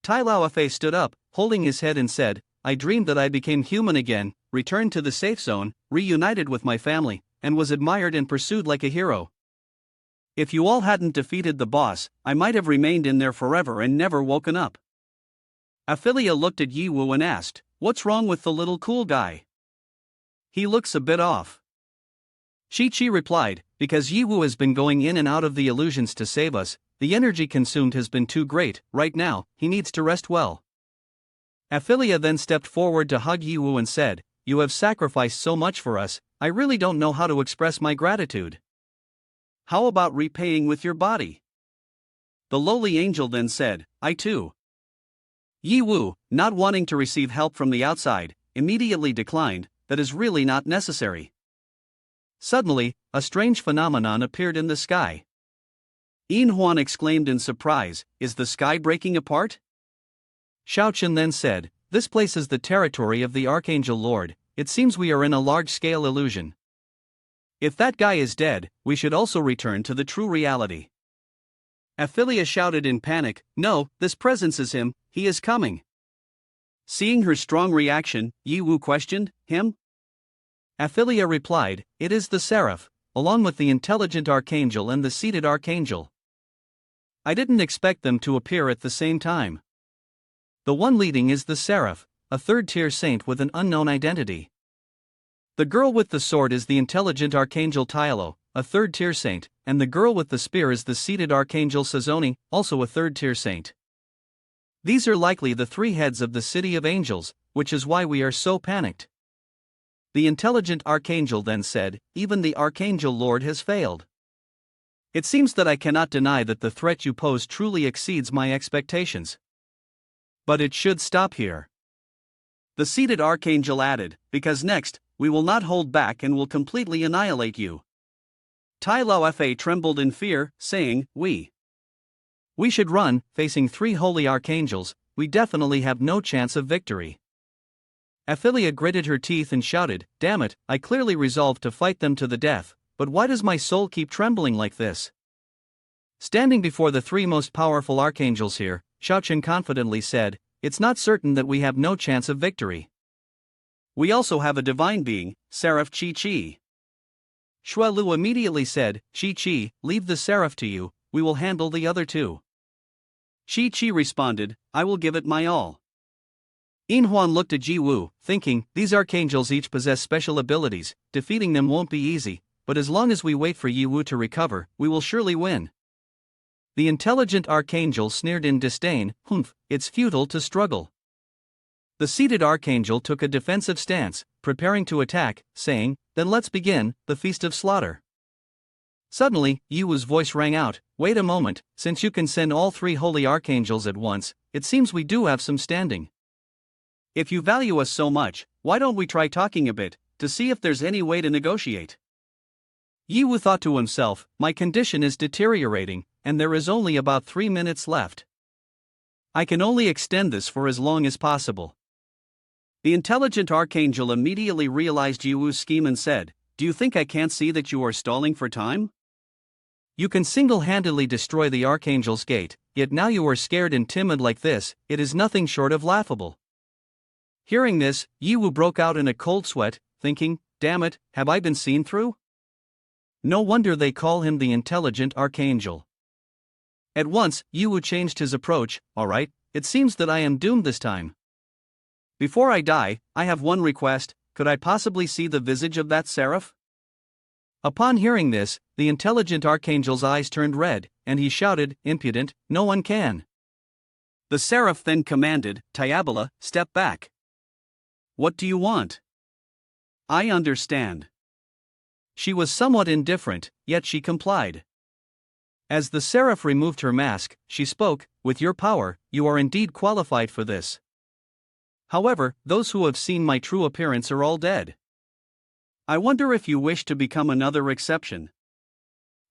Tai Laofei stood up, holding his head and said, "I dreamed that I became human again, returned to the safe zone, reunited with my family, and was admired and pursued like a hero. If you all hadn't defeated the boss, I might have remained in there forever and never woken up." Aphilia looked at Yiwu and asked, "What's wrong with the little cool guy? He looks a bit off." Chi-Chi replied, "Because Yiwu has been going in and out of the illusions to save us, the energy consumed has been too great. Right now, he needs to rest well." Aphilia then stepped forward to hug Yiwu and said, "You have sacrificed so much for us, I really don't know how to express my gratitude. How about repaying with your body?" The lowly angel then said, "I too." Yiwu, not wanting to receive help from the outside, immediately declined, "That is really not necessary." Suddenly, a strange phenomenon appeared in the sky. Yin Huan exclaimed in surprise, "Is the sky breaking apart?" Xiao Chen then said, "This place is the territory of the Archangel Lord, it seems we are in a large-scale illusion. If that guy is dead, we should also return to the true reality." Aphilia shouted in panic, "No, this presence is him, he is coming." Seeing her strong reaction, Yiwu questioned, "Him?" Aphilia replied, "It is the Seraph, along with the intelligent Archangel and the seated Archangel. I didn't expect them to appear at the same time. The one leading is the Seraph, a third-tier saint with an unknown identity. The girl with the sword is the intelligent Archangel Tylo, a third-tier saint, and the girl with the spear is the seated Archangel Sazoni, also a third-tier saint. These are likely the three heads of the city of angels, which is why we are so panicked. The intelligent archangel then said, even the archangel lord has failed. It seems that I cannot deny that the threat you pose truly exceeds my expectations. But it should stop here. The seated archangel added, because next, we will not hold back and will completely annihilate you. Tai Lao Fa trembled in fear, saying, We should run. Facing three holy archangels, we definitely have no chance of victory. Aphilia gritted her teeth and shouted, Damn it, I clearly resolved to fight them to the death, but why does my soul keep trembling like this? Standing before the three most powerful archangels here, Xiaochen confidently said, It's not certain that we have no chance of victory. We also have a divine being, Seraph Chi-Chi. Xue Lu immediately said, Chi-Chi, leave the Seraph to you, we will handle the other two. Chi-Chi responded, I will give it my all. Inhuan looked at Ji Wu, thinking, these archangels each possess special abilities, defeating them won't be easy, but as long as we wait for Yi Wu to recover, we will surely win. The intelligent archangel sneered in disdain, it's futile to struggle. The seated archangel took a defensive stance, preparing to attack, saying, then let's begin, the feast of slaughter. Suddenly, Yi Wu's voice rang out, wait a moment, since you can send all three holy archangels at once, it seems we do have some standing. If you value us so much, why don't we try talking a bit, to see if there's any way to negotiate? Yi Wu thought to himself, my condition is deteriorating, and there is only about 3 minutes left. I can only extend this for as long as possible. The intelligent archangel immediately realized Yi Wu's scheme and said, do you think I can't see that you are stalling for time? You can single-handedly destroy the archangel's gate, yet now you are scared and timid like this, it is nothing short of laughable. Hearing this, Yi Wu broke out in a cold sweat, thinking, damn it, have I been seen through? No wonder they call him the intelligent archangel. At once, Yi Wu changed his approach, alright, it seems that I am doomed this time. Before I die, I have one request, could I possibly see the visage of that seraph? Upon hearing this, the intelligent archangel's eyes turned red, and he shouted, impudent, no one can. The seraph then commanded, Diabola, step back. What do you want? I understand. She was somewhat indifferent, yet she complied. As the seraph removed her mask, she spoke, with your power, you are indeed qualified for this. However, those who have seen my true appearance are all dead. I wonder if you wish to become another exception.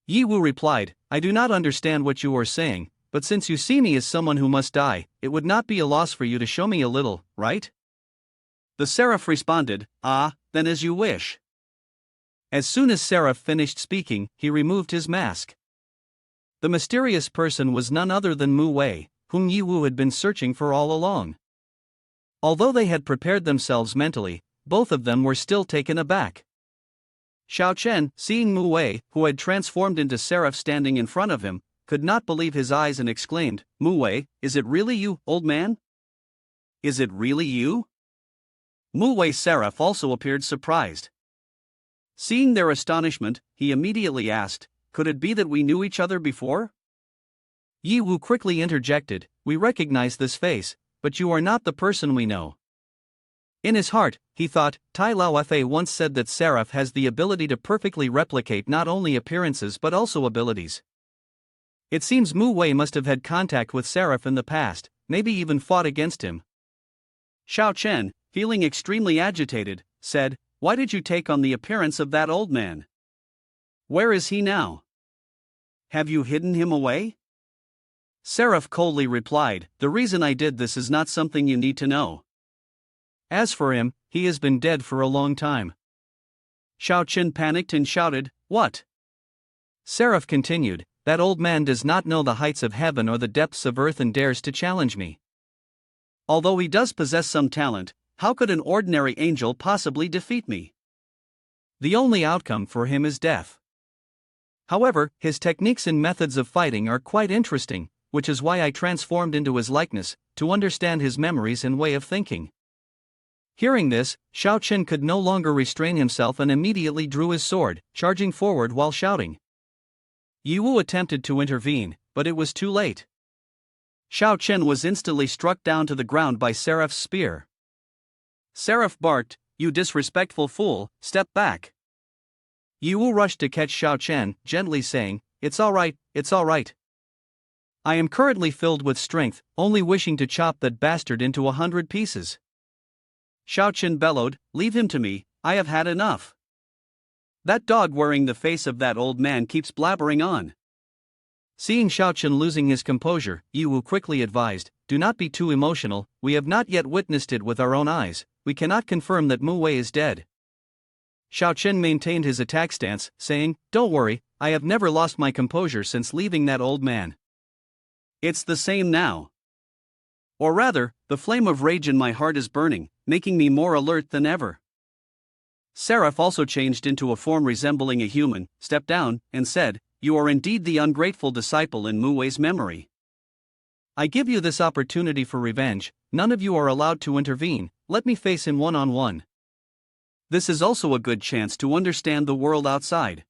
Yi Wu replied, I do not understand what you are saying, but since you see me as someone who must die, it would not be a loss for you to show me a little, right? The seraph responded, then as you wish. As soon as Seraph finished speaking, he removed his mask. The mysterious person was none other than Mu Wei, whom Yi Wu had been searching for all along. Although they had prepared themselves mentally, both of them were still taken aback. Xiao Chen, seeing Mu Wei, who had transformed into Seraph standing in front of him, could not believe his eyes and exclaimed, Mu Wei, is it really you, old man? Is it really you? Mu Wei's Seraph also appeared surprised. Seeing their astonishment, he immediately asked, could it be that we knew each other before? Yi Wu quickly interjected, we recognize this face, but you are not the person we know. In his heart, he thought, Tai Lao Fa once said that Seraph has the ability to perfectly replicate not only appearances but also abilities. It seems Mu Wei must have had contact with Seraph in the past, maybe even fought against him. Xiao Chen, feeling extremely agitated, said, why did you take on the appearance of that old man? Where is he now? Have you hidden him away? Seraph coldly replied, the reason I did this is not something you need to know. As for him, he has been dead for a long time. Xiao Chen panicked and shouted, what? Seraph continued, that old man does not know the heights of heaven or the depths of earth and dares to challenge me. Although he does possess some talent, how could an ordinary angel possibly defeat me? The only outcome for him is death. However, his techniques and methods of fighting are quite interesting, which is why I transformed into his likeness, to understand his memories and way of thinking. Hearing this, Xiao Chen could no longer restrain himself and immediately drew his sword, charging forward while shouting. Yi Wu attempted to intervene, but it was too late. Xiao Chen was instantly struck down to the ground by Seraph's spear. Seraph barked, "You disrespectful fool, step back." Yi Wu rushed to catch Xiao Chen, gently saying, it's all right. I am currently filled with strength, only wishing to chop that bastard into 100 pieces." Xiao Chen bellowed, "Leave him to me, I have had enough. That dog wearing the face of that old man keeps blabbering on." Seeing Xiao Chen losing his composure, Yi Wu quickly advised, "Do not be too emotional, we have not yet witnessed it with our own eyes, we cannot confirm that Mu Wei is dead." Xiao Chen maintained his attack stance, saying, "Don't worry, I have never lost my composure since leaving that old man. It's the same now. Or rather, the flame of rage in my heart is burning, making me more alert than ever." Seraph also changed into a form resembling a human, stepped down, and said, "You are indeed the ungrateful disciple in Mu Wei's memory. I give you this opportunity for revenge, none of you are allowed to intervene, let me face him one-on-one. This is also a good chance to understand the world outside."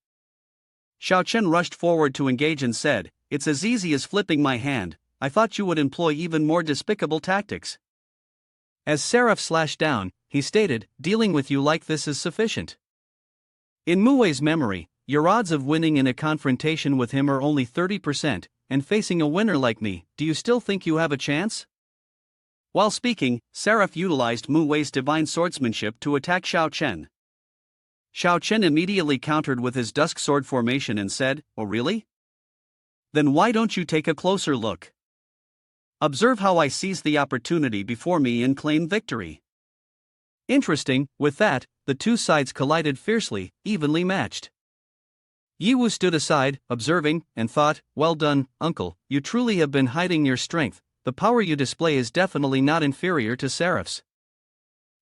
Xiao Chen rushed forward to engage and said, "It's as easy as flipping my hand, I thought you would employ even more despicable tactics." As Seraph slashed down, he stated, "Dealing with you like this is sufficient. In Mu Wei's memory, your odds of winning in a confrontation with him are only 30%, and facing a winner like me, do you still think you have a chance?" While speaking, Seraph utilized Mu Wei's divine swordsmanship to attack Xiao Chen. Xiao Chen immediately countered with his dusk sword formation and said, "Oh really? Then why don't you take a closer look? Observe how I seize the opportunity before me and claim victory." Interesting. With that, the two sides collided fiercely, evenly matched. Yi Wu stood aside, observing, and thought, "Well done, uncle, you truly have been hiding your strength, the power you display is definitely not inferior to Seraph's.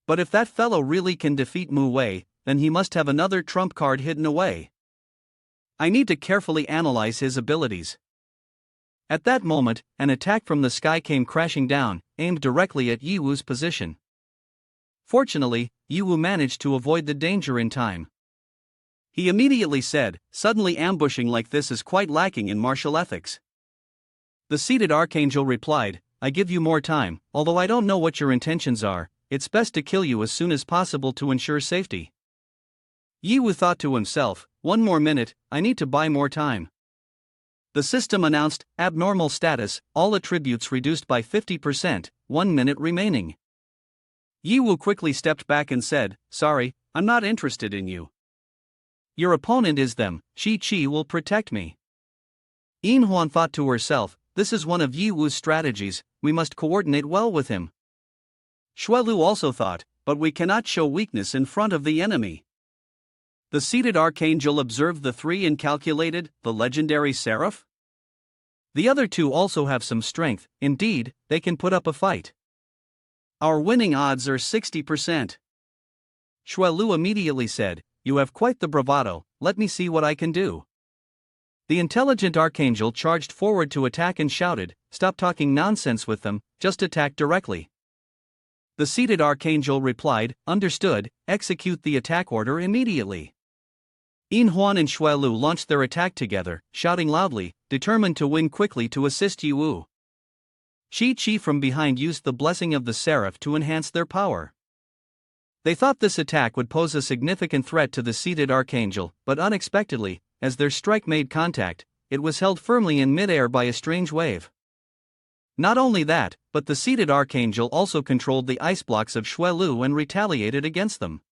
But if that fellow really can defeat Mu Wei, then he must have another trump card hidden away. I need to carefully analyze his abilities." At that moment, an attack from the sky came crashing down, aimed directly at Yi Wu's position. Fortunately, Yi Wu managed to avoid the danger in time. He immediately said, "Suddenly ambushing like this is quite lacking in martial ethics." The seated archangel replied, "I give you more time, although I don't know what your intentions are, it's best to kill you as soon as possible to ensure safety." Yi Wu thought to himself, "One more minute, I need to buy more time." The system announced, "Abnormal status, all attributes reduced by 50%, 1 minute remaining." Yi Wu quickly stepped back and said, "Sorry, I'm not interested in you. Your opponent is them, Shi Qi will protect me." Yin Huan thought to herself, "This is one of Yi Wu's strategies, we must coordinate well with him." Xue Lu also thought, "But we cannot show weakness in front of the enemy." The seated archangel observed the three and calculated, the legendary Seraph? The other two also have some strength, indeed, they can put up a fight. Our winning odds are 60%. Xue Lu immediately said, "You have quite the bravado, let me see what I can do." The intelligent archangel charged forward to attack and shouted, "Stop talking nonsense with them, just attack directly." The seated archangel replied, "Understood, execute the attack order immediately." Yin Huan and Xue Lu launched their attack together, shouting loudly, determined to win quickly to assist Yi Wu. Shi Qi from behind used the blessing of the Seraph to enhance their power. They thought this attack would pose a significant threat to the seated archangel, but unexpectedly, as their strike made contact, it was held firmly in midair by a strange wave. Not only that, but the seated archangel also controlled the ice blocks of Xue Lu and retaliated against them.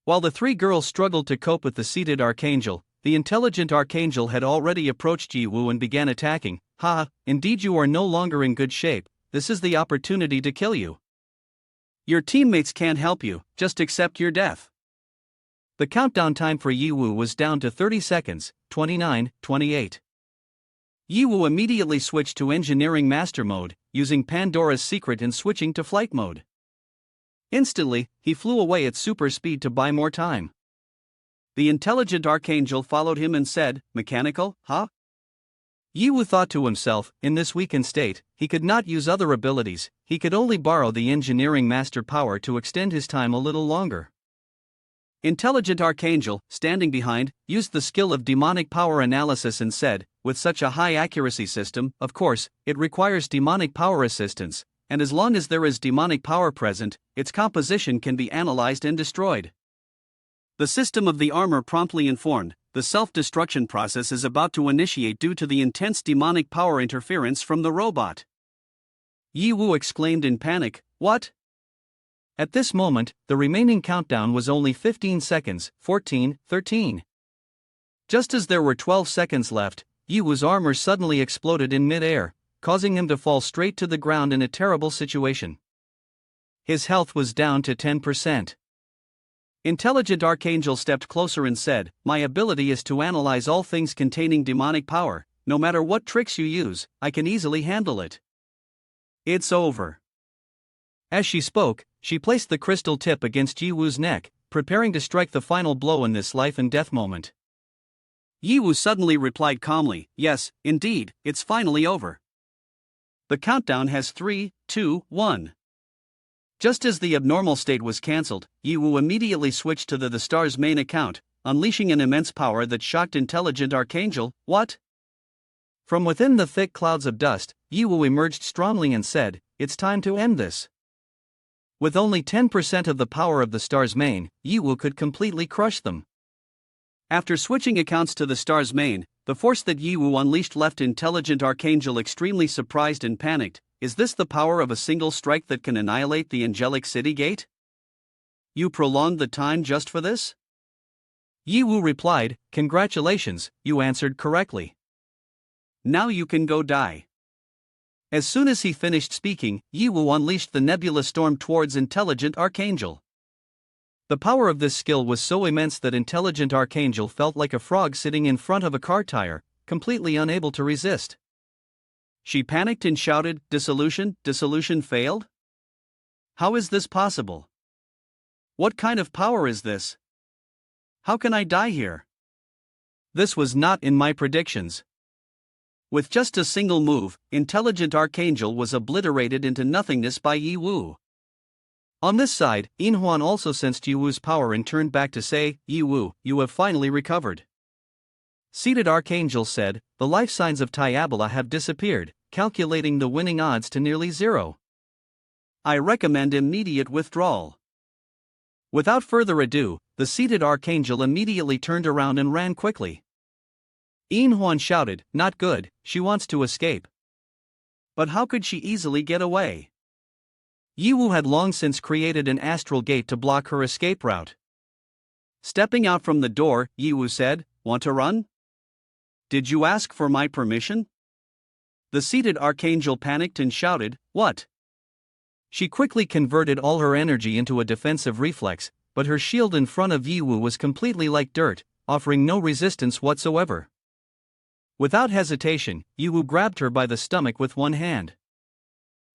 While the three girls struggled to cope with the seated archangel, the intelligent archangel had already approached Yi Wu and began attacking. "Ha, indeed you are no longer in good shape, this is the opportunity to kill you. Your teammates can't help you, just accept your death." The countdown time for Yi Wu was down to 30 seconds, 29, 28. Yi Wu immediately switched to engineering master mode, using Pandora's secret and switching to flight mode. Instantly, he flew away at super speed to buy more time. The intelligent archangel followed him and said, "Mechanical, huh?" Yi Wu thought to himself, in this weakened state, he could not use other abilities, he could only borrow the engineering master power to extend his time a little longer. Intelligent archangel, standing behind, used the skill of demonic power analysis and said, with such a high accuracy system, of course, it requires demonic power assistance, and as long as there is demonic power present, its composition can be analyzed and destroyed. The system of the armor promptly informed, the self-destruction process is about to initiate due to the intense demonic power interference from the robot. Yi Wu exclaimed in panic, "What?" At this moment, the remaining countdown was only 15 seconds, 14, 13. Just as there were 12 seconds left, Yi Wu's armor suddenly exploded in mid-air, causing him to fall straight to the ground in a terrible situation. His health was down to 10%. Intelligent Archangel stepped closer and said, "My ability is to analyze all things containing demonic power. No matter what tricks you use, I can easily handle it. It's over." As she spoke, she placed the crystal tip against Yi Wu's neck, preparing to strike the final blow in this life and death moment. Yi Wu suddenly replied calmly, "Yes, indeed, it's finally over. The countdown has 3, 2, 1. Just as the abnormal state was cancelled, Yi Wu immediately switched to the star's main account, unleashing an immense power that shocked Intelligent Archangel. "What?" From within the thick clouds of dust, Yi Wu emerged strongly and said, "It's time to end this." With only 10% of the power of the star's main, Yi Wu could completely crush them. After switching accounts to the star's main, the force that Yi Wu unleashed left Intelligent Archangel extremely surprised and panicked. Is this the power of a single strike that can annihilate the angelic city gate? You prolonged the time just for this? Yi Wu replied, "Congratulations, you answered correctly. Now you can go die." As soon as he finished speaking, Yi Wu unleashed the nebula storm towards Intelligent Archangel. The power of this skill was so immense that Intelligent Archangel felt like a frog sitting in front of a car tire, completely unable to resist. She panicked and shouted, "Dissolution, dissolution failed? How is this possible? What kind of power is this? How can I die here? This was not in my predictions." With just a single move, Intelligent Archangel was obliterated into nothingness by Yi Wu. On this side, Inhuan also sensed Yi Wu's power and turned back to say, "Yi Wu, you have finally recovered." Seated Archangel said, "The life signs of Diabola have disappeared, calculating the winning odds to nearly 0. I recommend immediate withdrawal." Without further ado, the seated Archangel immediately turned around and ran quickly. Inhuan shouted, "Not good, she wants to escape." But how could she easily get away? Yi Wu had long since created an astral gate to block her escape route. Stepping out from the door, Yi Wu said, "Want to run? Did you ask for my permission?" The seated Archangel panicked and shouted, "What?" She quickly converted all her energy into a defensive reflex, but her shield in front of Yi Wu was completely like dirt, offering no resistance whatsoever. Without hesitation, Yi Wu grabbed her by the stomach with one hand.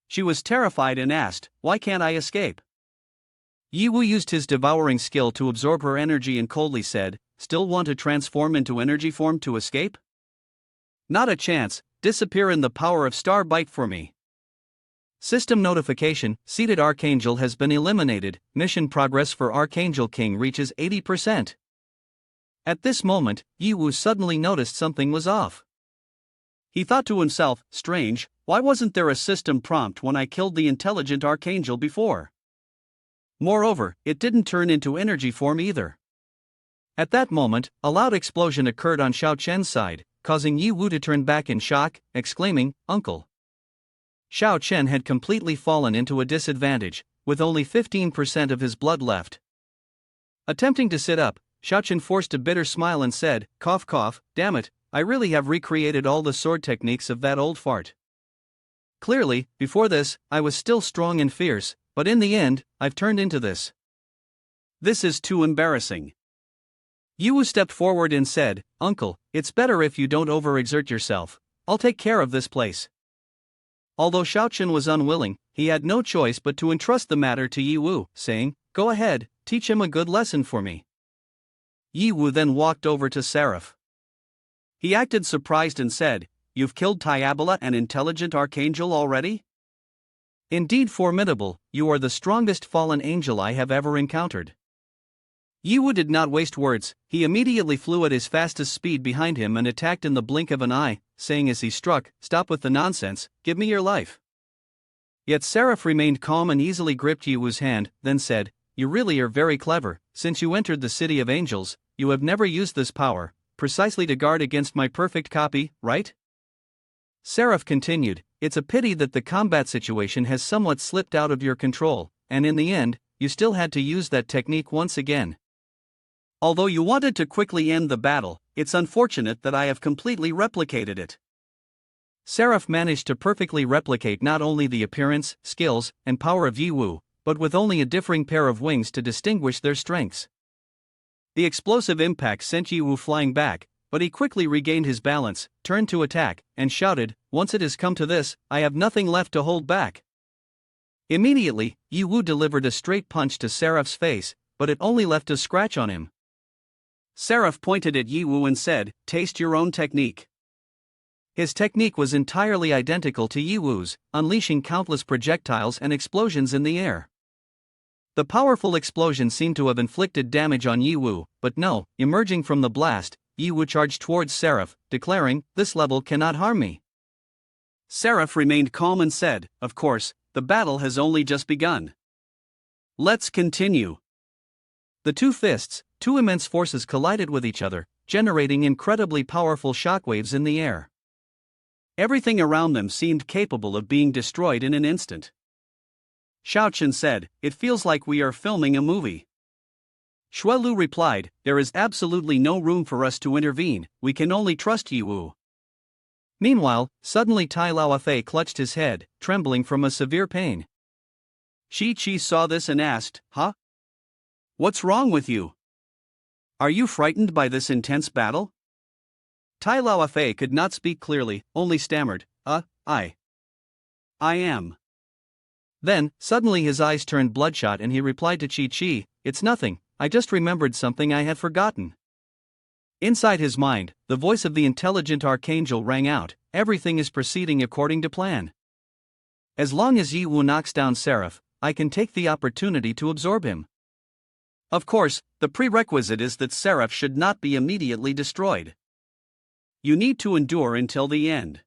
She was terrified and asked, "Why can't I escape?" Yi Wu used his devouring skill to absorb her energy and coldly said, "Still want to transform into energy form to escape? Not a chance, disappear in the power of Star Bite for me." System notification, seated Archangel has been eliminated, mission progress for Archangel King reaches 80%. At this moment, Yi Wu suddenly noticed something was off. He thought to himself, "Strange, why wasn't there a system prompt when I killed the Intelligent Archangel before? Moreover, it didn't turn into energy form either." At that moment, a loud explosion occurred on Xiao Chen's side, causing Yi Wu to turn back in shock, exclaiming, "Uncle!" Xiao Chen had completely fallen into a disadvantage, with only 15% of his blood left. Attempting to sit up, Xiao Chen forced a bitter smile and said, "Cough cough, damn it, I really have recreated all the sword techniques of that old fart. Clearly, before this, I was still strong and fierce, but in the end, I've turned into this. This is too embarrassing." Yi Wu stepped forward and said, "Uncle, it's better if you don't overexert yourself. I'll take care of this place." Although Xiao Chen was unwilling, he had no choice but to entrust the matter to Yi Wu, saying, "Go ahead, teach him a good lesson for me." Yi Wu then walked over to Seraph. He acted surprised and said, "You've killed Diabola and Intelligent Archangel already? Indeed formidable, you are the strongest fallen angel I have ever encountered." Yiwu did not waste words, he immediately flew at his fastest speed behind him and attacked in the blink of an eye, saying as he struck, "Stop with the nonsense, give me your life." Yet Seraph remained calm and easily gripped Yiwu's hand, then said, "You really are very clever. Since you entered the City of Angels, you have never used this power, precisely to guard against my perfect copy, right?" Seraph continued, "It's a pity that the combat situation has somewhat slipped out of your control, and in the end, you still had to use that technique once again. Although you wanted to quickly end the battle, it's unfortunate that I have completely replicated it." Seraph managed to perfectly replicate not only the appearance, skills, and power of Yiwu, but with only a differing pair of wings to distinguish their strengths. The explosive impact sent Yiwu flying back, but he quickly regained his balance, turned to attack, and shouted, "Once it has come to this, I have nothing left to hold back." Immediately, Yiwu delivered a straight punch to Seraph's face, but it only left a scratch on him. Seraph pointed at Yiwu and said, "Taste your own technique." His technique was entirely identical to Yiwu's, unleashing countless projectiles and explosions in the air. The powerful explosion seemed to have inflicted damage on Yiwu, but no, emerging from the blast, Yiwu charged towards Seraph, declaring, "This level cannot harm me." Seraph remained calm and said, "Of course, the battle has only just begun. Let's continue." The two fists, two immense forces collided with each other, generating incredibly powerful shockwaves in the air. Everything around them seemed capable of being destroyed in an instant. Xiaochen said, "It feels like we are filming a movie." Shuelu replied, "There is absolutely no room for us to intervene, we can only trust Yiwu." Meanwhile, suddenly Tai Laofei clutched his head, trembling from a severe pain. Shi Qi saw this and asked, "Huh? What's wrong with you? Are you frightened by this intense battle?" Tai Laofei could not speak clearly, only stammered, I am." Then, suddenly his eyes turned bloodshot and he replied to Qi Qi, "It's nothing, I just remembered something I had forgotten." Inside his mind, the voice of the intelligent archangel rang out, "Everything is proceeding according to plan. As long as Yiwu knocks down Seraph, I can take the opportunity to absorb him. Of course, the prerequisite is that Seraph should not be immediately destroyed. You need to endure until the end.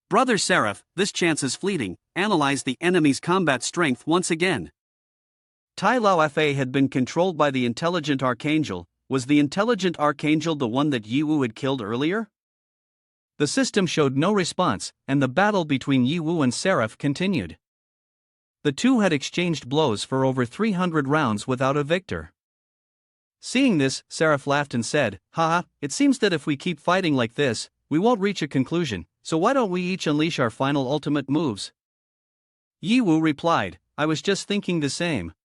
Brother Seraph, this chance is fleeting, analyze the enemy's combat strength once again." Tai Laofei had been controlled by the intelligent archangel. Was the intelligent archangel the one that Yiwu had killed earlier? The system showed no response, and the battle between Yiwu and Seraph continued. The two had exchanged blows for over 300 rounds without a victor. Seeing this, Seraph laughed and said, "Haha, it seems that if we keep fighting like this, we won't reach a conclusion, so why don't we each unleash our final ultimate moves?" Yiwu replied, "I was just thinking the same."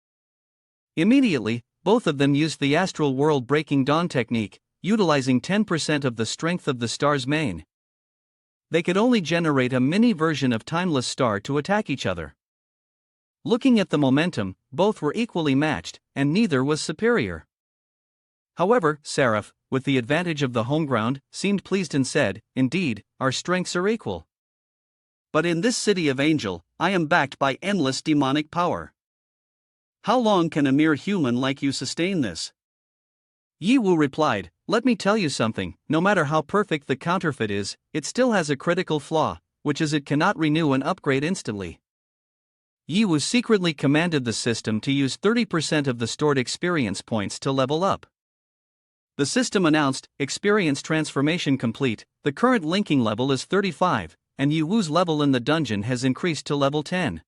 Immediately, both of them used the astral world breaking dawn technique, utilizing 10% of the strength of the star's main. They could only generate a mini version of Timeless Star to attack each other. Looking at the momentum, both were equally matched, and neither was superior. However, Seraph, with the advantage of the home ground, seemed pleased and said, "Indeed, our strengths are equal. But in this city of Angel, I am backed by endless demonic power. How long can a mere human like you sustain this?" Yiwu replied, "Let me tell you something, no matter how perfect the counterfeit is, it still has a critical flaw, which is it cannot renew and upgrade instantly." Yiwu secretly commanded the system to use 30% of the stored experience points to level up. The system announced, "Experience transformation complete, the current linking level is 35, and Yiwu's level in the dungeon has increased to level 10.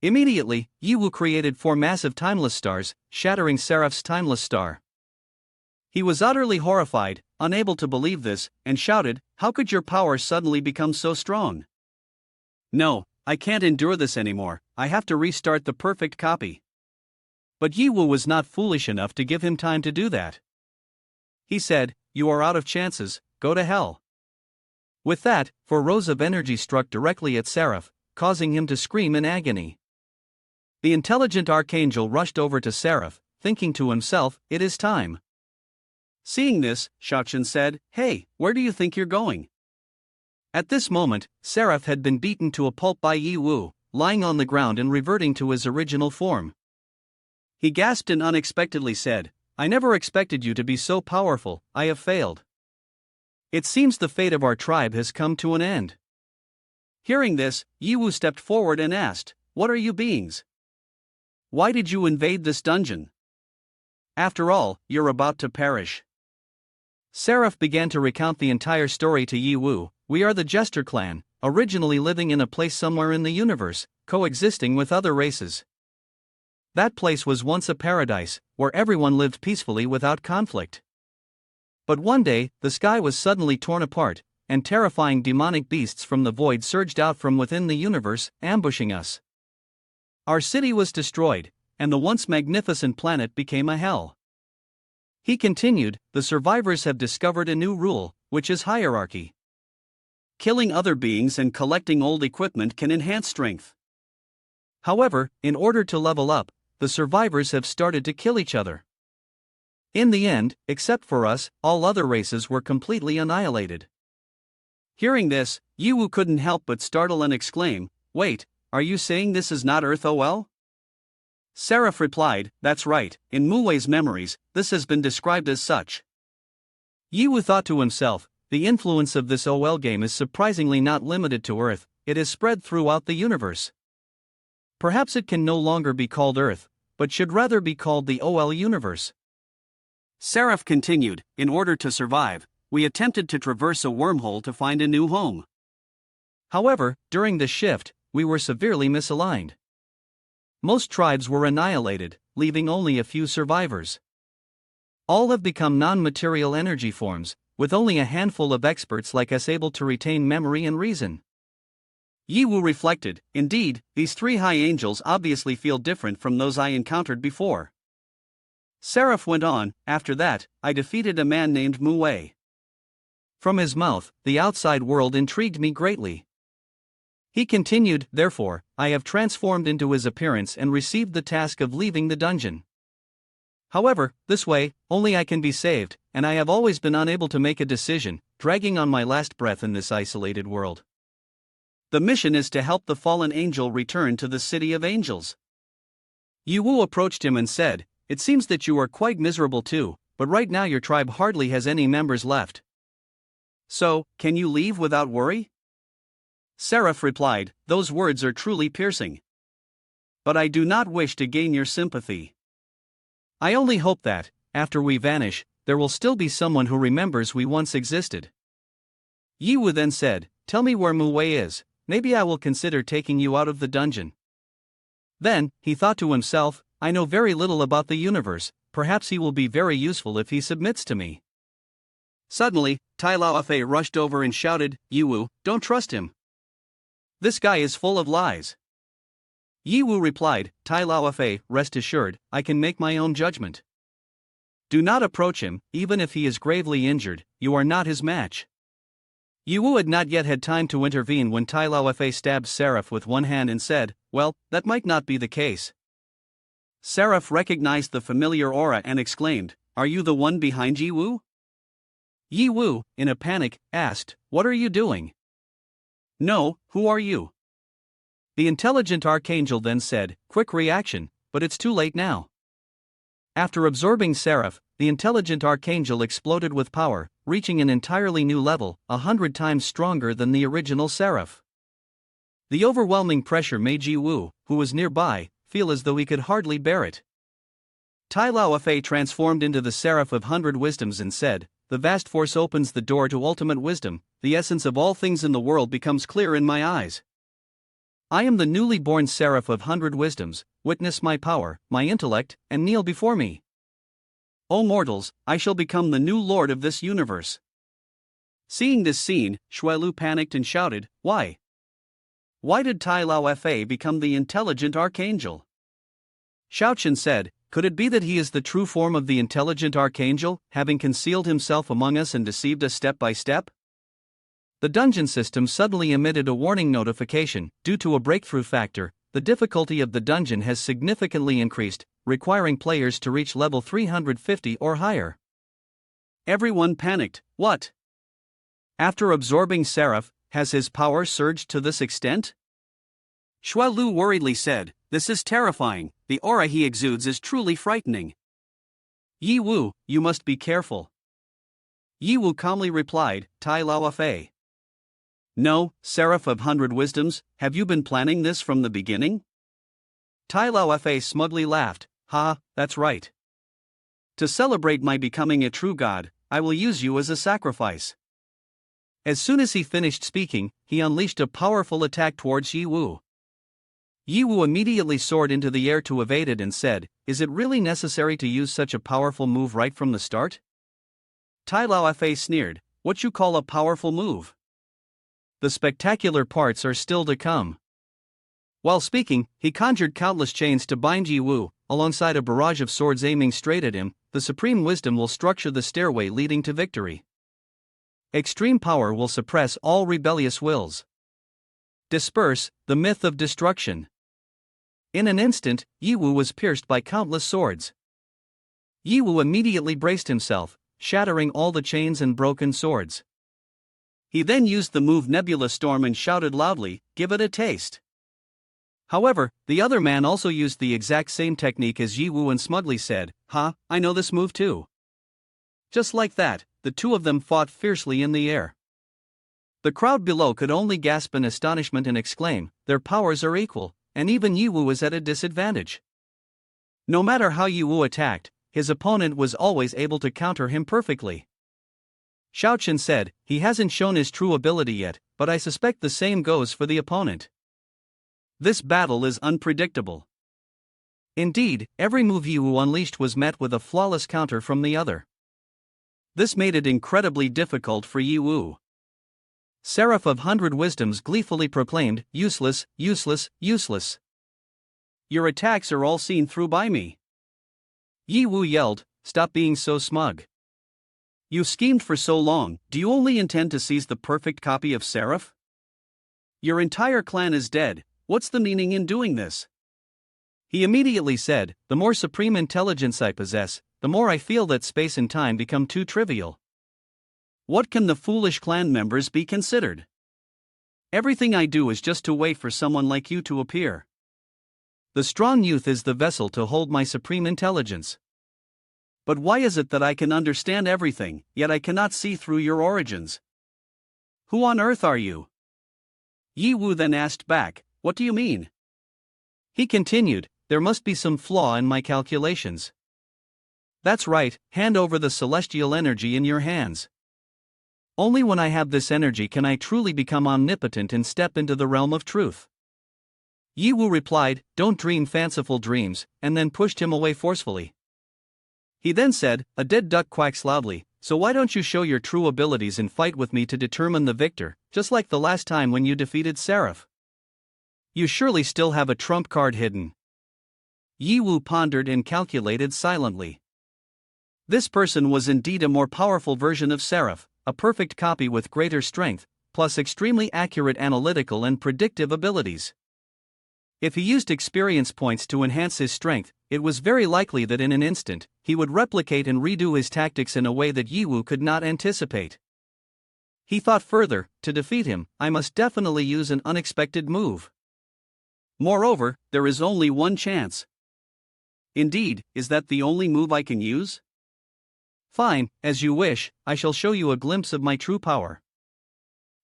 Immediately, Yiwu created 4 massive timeless stars, shattering Seraph's timeless star. He was utterly horrified, unable to believe this, and shouted, "How could your power suddenly become so strong? No, I can't endure this anymore, I have to restart the perfect copy." But Yiwu was not foolish enough to give him time to do that. He said, "You are out of chances, go to hell." With that, 4 rows of energy struck directly at Seraph, causing him to scream in agony. The intelligent archangel rushed over to Seraph, thinking to himself, "It is time." Seeing this, Xiaochen said, "Hey, where do you think you're going?" At this moment, Seraph had been beaten to a pulp by Yiwu, lying on the ground and reverting to his original form. He gasped and unexpectedly said, I never expected you to be so powerful, I have failed. It seems the fate of our tribe has come to an end. Hearing this, Yiwu stepped forward and asked, What are you beings? Why did you invade this dungeon? After all, you're about to perish. Seraph began to recount the entire story to Yiwu. We are the Jester clan, originally living in a place somewhere in the universe, coexisting with other races. That place was once a paradise, where everyone lived peacefully without conflict. But one day, the sky was suddenly torn apart, and terrifying demonic beasts from the void surged out from within the universe, ambushing us. Our city was destroyed, and the once magnificent planet became a hell. He continued, the survivors have discovered a new rule, which is hierarchy. Killing other beings and collecting old equipment can enhance strength. However, in order to level up, the survivors have started to kill each other. In the end, except for us, all other races were completely annihilated. Hearing this, Yiwu couldn't help but startle and exclaim, Wait, are you saying this is not Earth OL? Seraph replied, That's right, in Muwei's memories, this has been described as such. Yiwu thought to himself, the influence of this OL game is surprisingly not limited to Earth, it is spread throughout the universe. Perhaps it can no longer be called Earth, but should rather be called the OL universe. Seraph continued, In order to survive, we attempted to traverse a wormhole to find a new home. However, during the shift, we were severely misaligned. Most tribes were annihilated, leaving only a few survivors. All have become non-material energy forms, with only a handful of experts like us able to retain memory and reason. Yiwu reflected, Indeed, these three high angels obviously feel different from those I encountered before. Seraph went on, After that, I defeated a man named Muwei. From his mouth, the outside world intrigued me greatly. He continued, Therefore, I have transformed into his appearance and received the task of leaving the dungeon. However, this way, only I can be saved, and I have always been unable to make a decision, dragging on my last breath in this isolated world. The mission is to help the fallen angel return to the city of angels. Yiwu approached him and said, It seems that you are quite miserable too, but right now your tribe hardly has any members left. So, can you leave without worry? Seraph replied, Those words are truly piercing. But I do not wish to gain your sympathy. I only hope that, after we vanish, there will still be someone who remembers we once existed. Yiwu then said, Tell me where Muwei is, maybe I will consider taking you out of the dungeon. Then, he thought to himself, I know very little about the universe, perhaps he will be very useful if he submits to me. Suddenly, Tai Laofei rushed over and shouted, Yiwu, don't trust him. This guy is full of lies. Yiwu replied, Tai Laofei, rest assured, I can make my own judgment. Do not approach him, even if he is gravely injured, you are not his match. Yiwu had not yet had time to intervene when Tai Laofei stabbed Seraph with one hand and said, Well, that might not be the case. Seraph recognized the familiar aura and exclaimed, Are you the one behind Yiwu? Yiwu, in a panic, asked, What are you doing? No, who are you? The intelligent archangel then said, Quick reaction, but it's too late now. After absorbing Seraph, the intelligent archangel exploded with power, reaching an entirely new level, 100 times stronger than the original Seraph. The overwhelming pressure made Yiwu, who was nearby, feel as though he could hardly bear it. Tai Laofei transformed into the Seraph of 100 Wisdoms and said, The vast force opens the door to ultimate wisdom, the essence of all things in the world becomes clear in my eyes. I am the newly born Seraph of 100 Wisdoms, witness my power, my intellect, and kneel before me. O mortals, I shall become the new lord of this universe. Seeing this scene, Xuelu panicked and shouted, Why? Why did Tai Laofei become the intelligent archangel? Shaochen said, Could it be that he is the true form of the intelligent archangel, having concealed himself among us and deceived us step by step? The dungeon system suddenly emitted a warning notification. Due to a breakthrough factor, the difficulty of the dungeon has significantly increased, requiring players to reach level 350 or higher. Everyone panicked. What? After absorbing Seraph, has his power surged to this extent? Xuelu worriedly said, This is terrifying, the aura he exudes is truly frightening. Yi Wu, you must be careful. Yi Wu calmly replied, Tai Lao Fei. No, Seraph of 100 Wisdoms, have you been planning this from the beginning? Tai Lao Fei smugly laughed, ha, that's right. To celebrate my becoming a true god, I will use you as a sacrifice. As soon as he finished speaking, he unleashed a powerful attack towards Yi Wu. Yi Wu immediately soared into the air to evade it and said, is it really necessary to use such a powerful move right from the start? Tai Lao Fei sneered, what you call a powerful move? The spectacular parts are still to come. While speaking, he conjured countless chains to bind Yi Wu, alongside a barrage of swords aiming straight at him. The supreme wisdom will structure the stairway leading to victory. Extreme power will suppress all rebellious wills. Disperse the myth of destruction. In an instant, Yi Wu was pierced by countless swords. Yi Wu immediately braced himself, shattering all the chains and broken swords. He then used the move Nebula Storm and shouted loudly, give it a taste. However, the other man also used the exact same technique as Yi Wu and smugly said, ha, I know this move too. Just like that, the two of them fought fiercely in the air. The crowd below could only gasp in astonishment and exclaim, their powers are equal, and even Yi Wu is at a disadvantage. No matter how Yi Wu attacked, his opponent was always able to counter him perfectly. Xiaoqian said, he hasn't shown his true ability yet, but I suspect the same goes for the opponent. This battle is unpredictable. Indeed, every move Yi Wu unleashed was met with a flawless counter from the other. This made it incredibly difficult for Yi Wu. Seraph of 100 Wisdoms gleefully proclaimed, useless, useless, useless. Your attacks are all seen through by me. Yi Wu yelled, stop being so smug. You schemed for so long, do you only intend to seize the perfect copy of Seraph? Your entire clan is dead, what's the meaning in doing this? He immediately said, the more supreme intelligence I possess, the more I feel that space and time become too trivial. What can the foolish clan members be considered? Everything I do is just to wait for someone like you to appear. The strong youth is the vessel to hold my supreme intelligence. But why is it that I can understand everything, yet I cannot see through your origins? Who on earth are you? Yi Wu then asked back, what do you mean? He continued, there must be some flaw in my calculations. That's right, hand over the celestial energy in your hands. Only when I have this energy can I truly become omnipotent and step into the realm of truth. Yi Wu replied, don't dream fanciful dreams, and then pushed him away forcefully. He then said, a dead duck quacks loudly, so why don't you show your true abilities and fight with me to determine the victor, just like the last time when you defeated Seraph? You surely still have a trump card hidden. Yi Wu pondered and calculated silently. This person was indeed a more powerful version of Seraph, a perfect copy with greater strength, plus extremely accurate analytical and predictive abilities. If he used experience points to enhance his strength, it was very likely that in an instant, he would replicate and redo his tactics in a way that Yi Wu could not anticipate. He thought further, to defeat him, I must definitely use an unexpected move. Moreover, there is only one chance. Indeed, is that the only move I can use? Fine, as you wish, I shall show you a glimpse of my true power.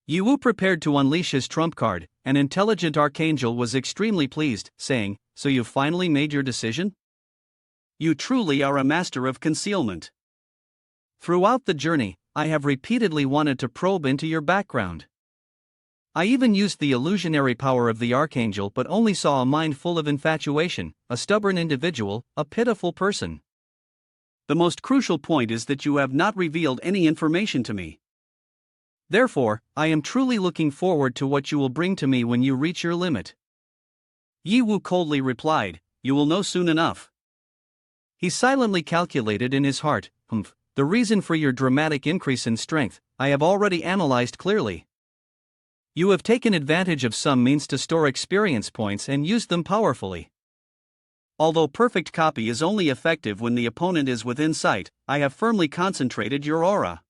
Yi Wu prepared to unleash his trump card. An intelligent archangel was extremely pleased, saying, so you've finally made your decision? You truly are a master of concealment. Throughout the journey, I have repeatedly wanted to probe into your background. I even used the illusionary power of the archangel but only saw a mind full of infatuation, a stubborn individual, a pitiful person. The most crucial point is that you have not revealed any information to me. Therefore, I am truly looking forward to what you will bring to me when you reach your limit. Yi Wu coldly replied, you will know soon enough. He silently calculated in his heart, the reason for your dramatic increase in strength, I have already analyzed clearly. You have taken advantage of some means to store experience points and used them powerfully. Although perfect copy is only effective when the opponent is within sight, I have firmly concentrated your aura.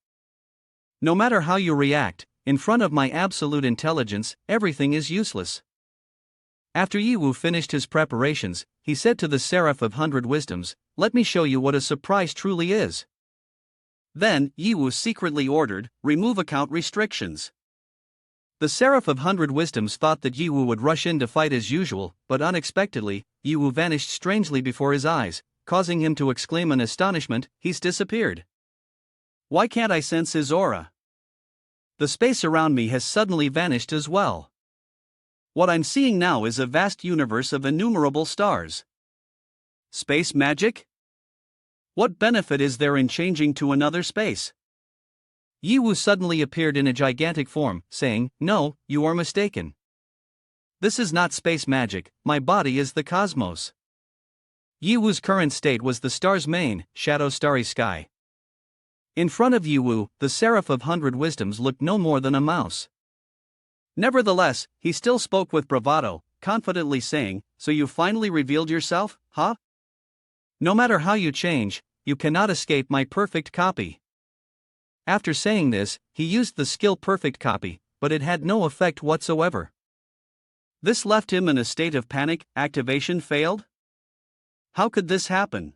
No matter how you react, in front of my absolute intelligence, everything is useless. After Yi Wu finished his preparations, he said to the Seraph of 100 Wisdoms, "Let me show you what a surprise truly is." Then, Yiwu secretly ordered, "Remove account restrictions." The Seraph of 100 Wisdoms thought that Yiwu would rush in to fight as usual, but unexpectedly, Yiwu vanished strangely before his eyes, causing him to exclaim in astonishment, "He's disappeared. Why can't I sense his aura? The space around me has suddenly vanished as well. What I'm seeing now is a vast universe of innumerable stars. Space magic? What benefit is there in changing to another space?" Yiwu suddenly appeared in a gigantic form, saying, "No, you are mistaken. This is not space magic, my body is the cosmos." Yiwu's current state was the star's main, shadow starry sky. In front of Yiwu, the Seraph of 100 Wisdoms looked no more than a mouse. Nevertheless, he still spoke with bravado, confidently saying, "So you finally revealed yourself, huh? No matter how you change, you cannot escape my perfect copy." After saying this, he used the skill perfect copy, but it had no effect whatsoever. This left him in a state of panic. Activation failed? How could this happen?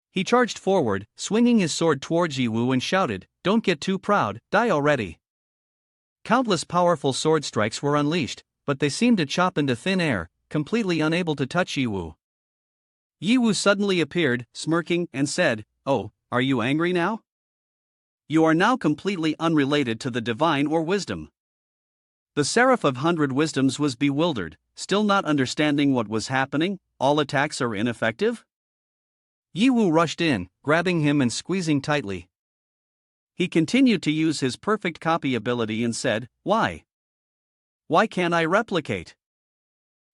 He charged forward, swinging his sword towards Yiwu and shouted, "Don't get too proud, die already." Countless powerful sword strikes were unleashed, but they seemed to chop into thin air, completely unable to touch Yiwu. Yiwu suddenly appeared, smirking, and said, "Oh, are you angry now? You are now completely unrelated to the divine or wisdom." The Seraph of 100 Wisdoms was bewildered, still not understanding what was happening. All attacks are ineffective? Yiwu rushed in, grabbing him and squeezing tightly. He continued to use his perfect copy ability and said, "Why? Why can't I replicate?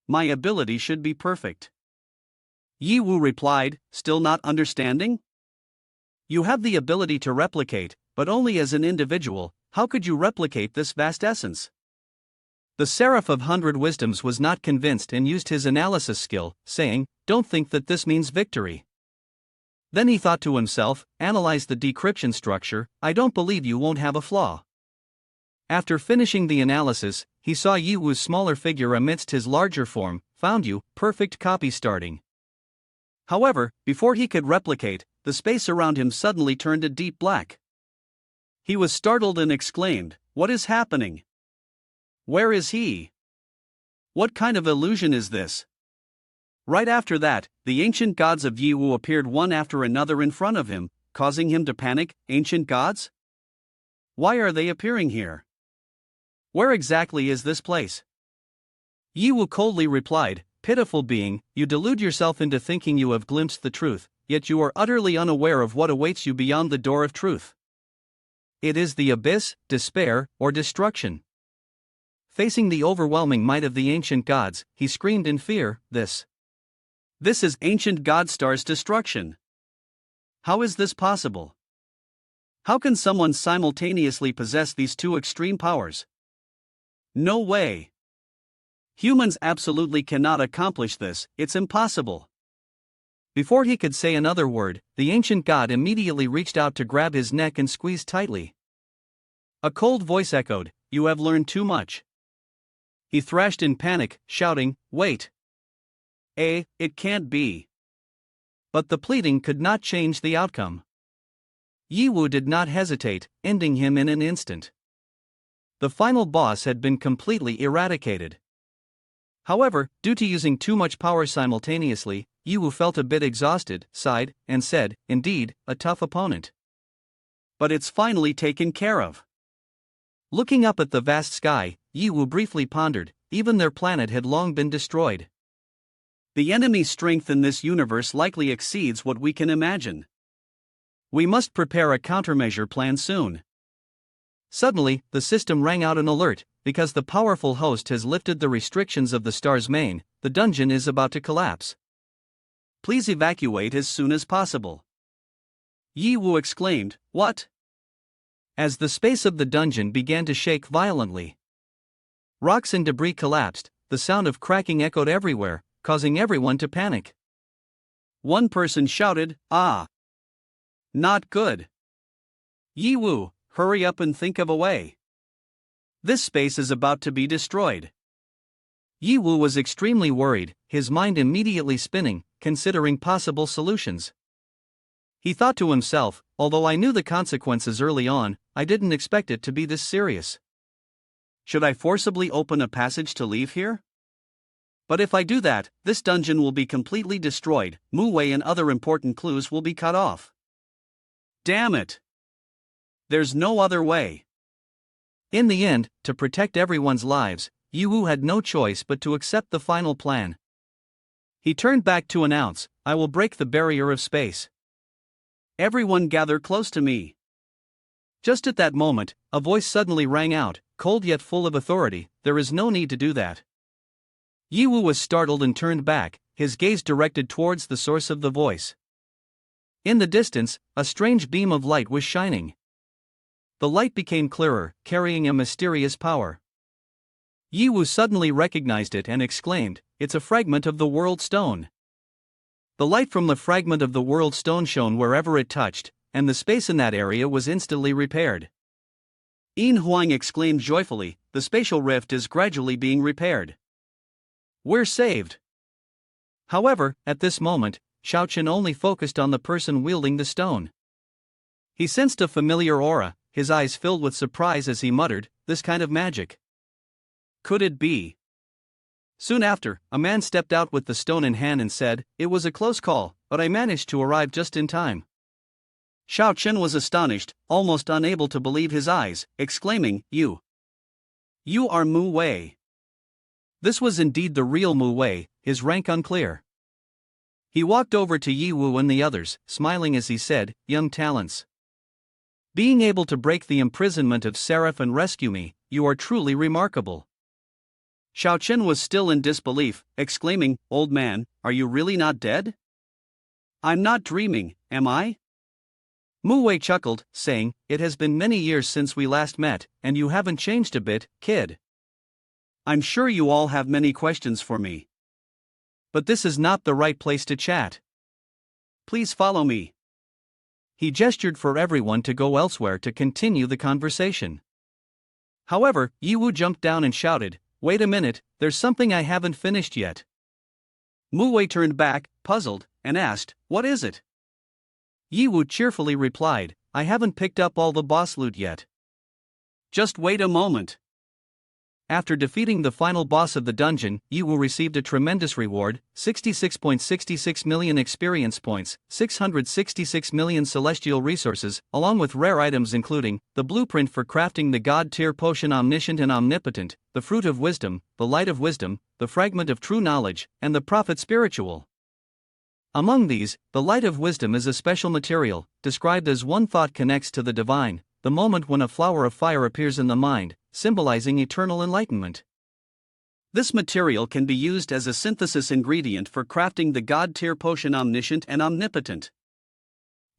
My ability should be perfect." Yiwu replied, still not understanding. "You have the ability to replicate, but only as an individual. How could you replicate this vast essence?" The Seraph of 100 Wisdoms was not convinced and used his analysis skill, saying, "Don't think that this means victory." Then he thought to himself, "Analyze the decryption structure, I don't believe you won't have a flaw." After finishing the analysis, he saw Yiwu's smaller figure amidst his larger form, found you, perfect copy starting. However, before he could replicate, the space around him suddenly turned a deep black. He was startled and exclaimed, "What is happening? Where is he? What kind of illusion is this?" Right after that, the ancient gods of Yiwu appeared one after another in front of him, causing him to panic. Ancient gods? Why are they appearing here? Where exactly is this place? Yiwu coldly replied, "Pitiful being, you delude yourself into thinking you have glimpsed the truth, yet you are utterly unaware of what awaits you beyond the door of truth. It is the abyss, despair, or destruction." Facing the overwhelming might of the ancient gods, he screamed in fear, This is ancient god star's destruction. How is this possible? How can someone simultaneously possess these two extreme powers? No way. Humans absolutely cannot accomplish this, it's impossible." Before he could say another word, the ancient god immediately reached out to grab his neck and squeeze tightly. A cold voice echoed, "You have learned too much." He thrashed in panic, shouting, "Wait! It can't be." But the pleading could not change the outcome. Yiwu did not hesitate, ending him in an instant. The final boss had been completely eradicated. However, due to using too much power simultaneously, Yiwu felt a bit exhausted, sighed, and said, "Indeed, a tough opponent. But it's finally taken care of." Looking up at the vast sky, Yiwu briefly pondered, even their planet had long been destroyed. The enemy's strength in this universe likely exceeds what we can imagine. We must prepare a countermeasure plan soon. Suddenly, the system rang out an alert, because the powerful host has lifted the restrictions of the star's main, the dungeon is about to collapse. Please evacuate as soon as possible. Yiwu exclaimed, "What?" As the space of the dungeon began to shake violently. Rocks and debris collapsed, the sound of cracking echoed everywhere, causing everyone to panic. One person shouted, "Ah! Not good. Yiwu, hurry up and think of a way. This space is about to be destroyed." Yi Wu was extremely worried, his mind immediately spinning, considering possible solutions. He thought to himself, although I knew the consequences early on, I didn't expect it to be this serious. Should I forcibly open a passage to leave here? But if I do that, this dungeon will be completely destroyed, Mu Wei and other important clues will be cut off. Damn it! There's no other way. In the end, to protect everyone's lives, Yi Wu had no choice but to accept the final plan. He turned back to announce, I will break the barrier of space. Everyone gather close to me. Just at that moment, a voice suddenly rang out, cold yet full of authority, there is no need to do that. Yi Wu was startled and turned back, his gaze directed towards the source of the voice. In the distance, a strange beam of light was shining. The light became clearer, carrying a mysterious power. Yi Wu suddenly recognized it and exclaimed, it's a fragment of the World Stone. The light from the fragment of the World Stone shone wherever it touched, and the space in that area was instantly repaired. Yin Huang exclaimed joyfully, the spatial rift is gradually being repaired. We're saved. However, at this moment, Xiaoqian only focused on the person wielding the stone. He sensed a familiar aura, his eyes filled with surprise as he muttered, this kind of magic. Could it be? Soon after, a man stepped out with the stone in hand and said, it was a close call, but I managed to arrive just in time. Xiaoqian was astonished, almost unable to believe his eyes, exclaiming, You are Mu Wei. This was indeed the real Mu Wei, his rank unclear. He walked over to Yi Wu and the others, smiling as he said, young talents. Being able to break the imprisonment of Seraph and rescue me, you are truly remarkable. Xiaoqian was still in disbelief, exclaiming, old man, are you really not dead? I'm not dreaming, am I? Mu Wei chuckled, saying, it has been many years since we last met, and you haven't changed a bit, kid. I'm sure you all have many questions for me. But this is not the right place to chat. Please follow me. He gestured for everyone to go elsewhere to continue the conversation. However, Yi Wu jumped down and shouted, wait a minute, there's something I haven't finished yet. Mu Wei turned back, puzzled, and asked, what is it? Yi Wu cheerfully replied, I haven't picked up all the boss loot yet. Just wait a moment. After defeating the final boss of the dungeon, Yi Wu received a tremendous reward, 66.66 million experience points, 666 million celestial resources, along with rare items including, the blueprint for crafting the god-tier potion Omniscient and Omnipotent, the Fruit of Wisdom, the Light of Wisdom, the Fragment of True Knowledge, and the Prophet Spiritual. Among these, the Light of Wisdom is a special material, described as one thought connects to the divine, the moment when a flower of fire appears in the mind, symbolizing eternal enlightenment. This material can be used as a synthesis ingredient for crafting the god-tier potion Omniscient and Omnipotent.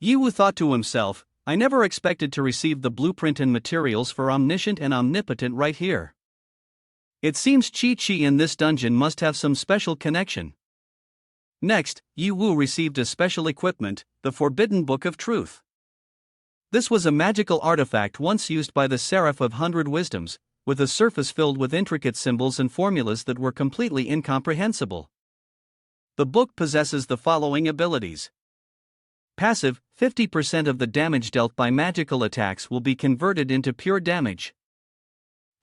Yi Wu thought to himself, I never expected to receive the blueprint and materials for Omniscient and Omnipotent right here. It seems Chi in this dungeon must have some special connection. Next, Yi Wu received a special equipment, the Forbidden Book of Truth. This was a magical artifact once used by the Seraph of 100 Wisdoms, with a surface filled with intricate symbols and formulas that were completely incomprehensible. The book possesses the following abilities. Passive, 50% of the damage dealt by magical attacks will be converted into pure damage.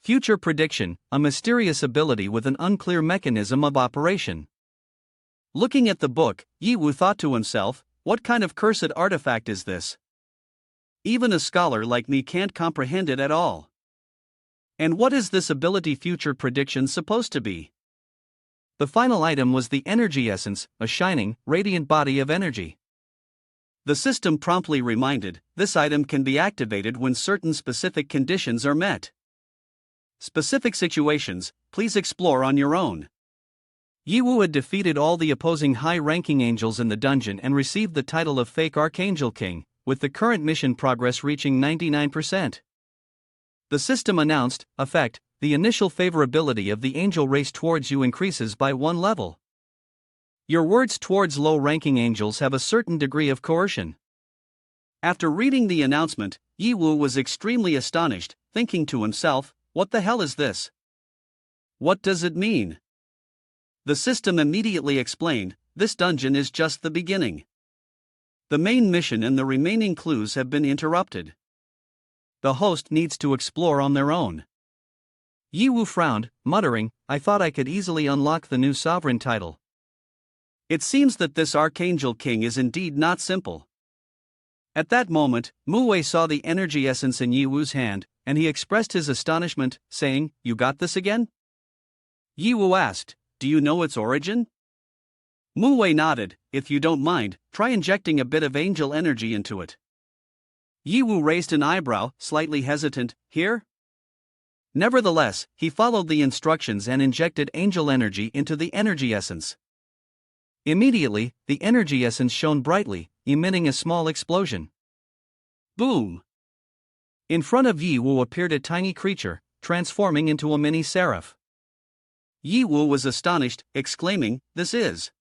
Future prediction, a mysterious ability with an unclear mechanism of operation. Looking at the book, Yi Wu thought to himself, what kind of cursed artifact is this? Even a scholar like me can't comprehend it at all. And what is this ability future prediction supposed to be? The final item was the energy essence, a shining, radiant body of energy. The system promptly reminded, this item can be activated when certain specific conditions are met. Specific situations, please explore on your own. Yi Wu had defeated all the opposing high-ranking angels in the dungeon and received the title of Fake Archangel King, with the current mission progress reaching 99%. The system announced, effect, the initial favorability of the angel race towards you increases by 1 level. Your words towards low-ranking angels have a certain degree of coercion. After reading the announcement, Yi Wu was extremely astonished, thinking to himself, what the hell is this? What does it mean? The system immediately explained, this dungeon is just the beginning. The main mission and the remaining clues have been interrupted. The host needs to explore on their own. Yiwu frowned, muttering, I thought I could easily unlock the new sovereign title. It seems that this Archangel King is indeed not simple. At that moment, Muwei saw the energy essence in Yiwu's hand, and he expressed his astonishment, saying, You got this again? Yiwu asked, Do you know its origin? Muwei nodded, If you don't mind, try injecting a bit of angel energy into it. Yiwu raised an eyebrow, slightly hesitant, Here? Nevertheless, he followed the instructions and injected angel energy into the energy essence. Immediately, the energy essence shone brightly, emitting a small explosion. Boom! In front of Yiwu appeared a tiny creature, transforming into a mini seraph. Yiwu was astonished, exclaiming, This is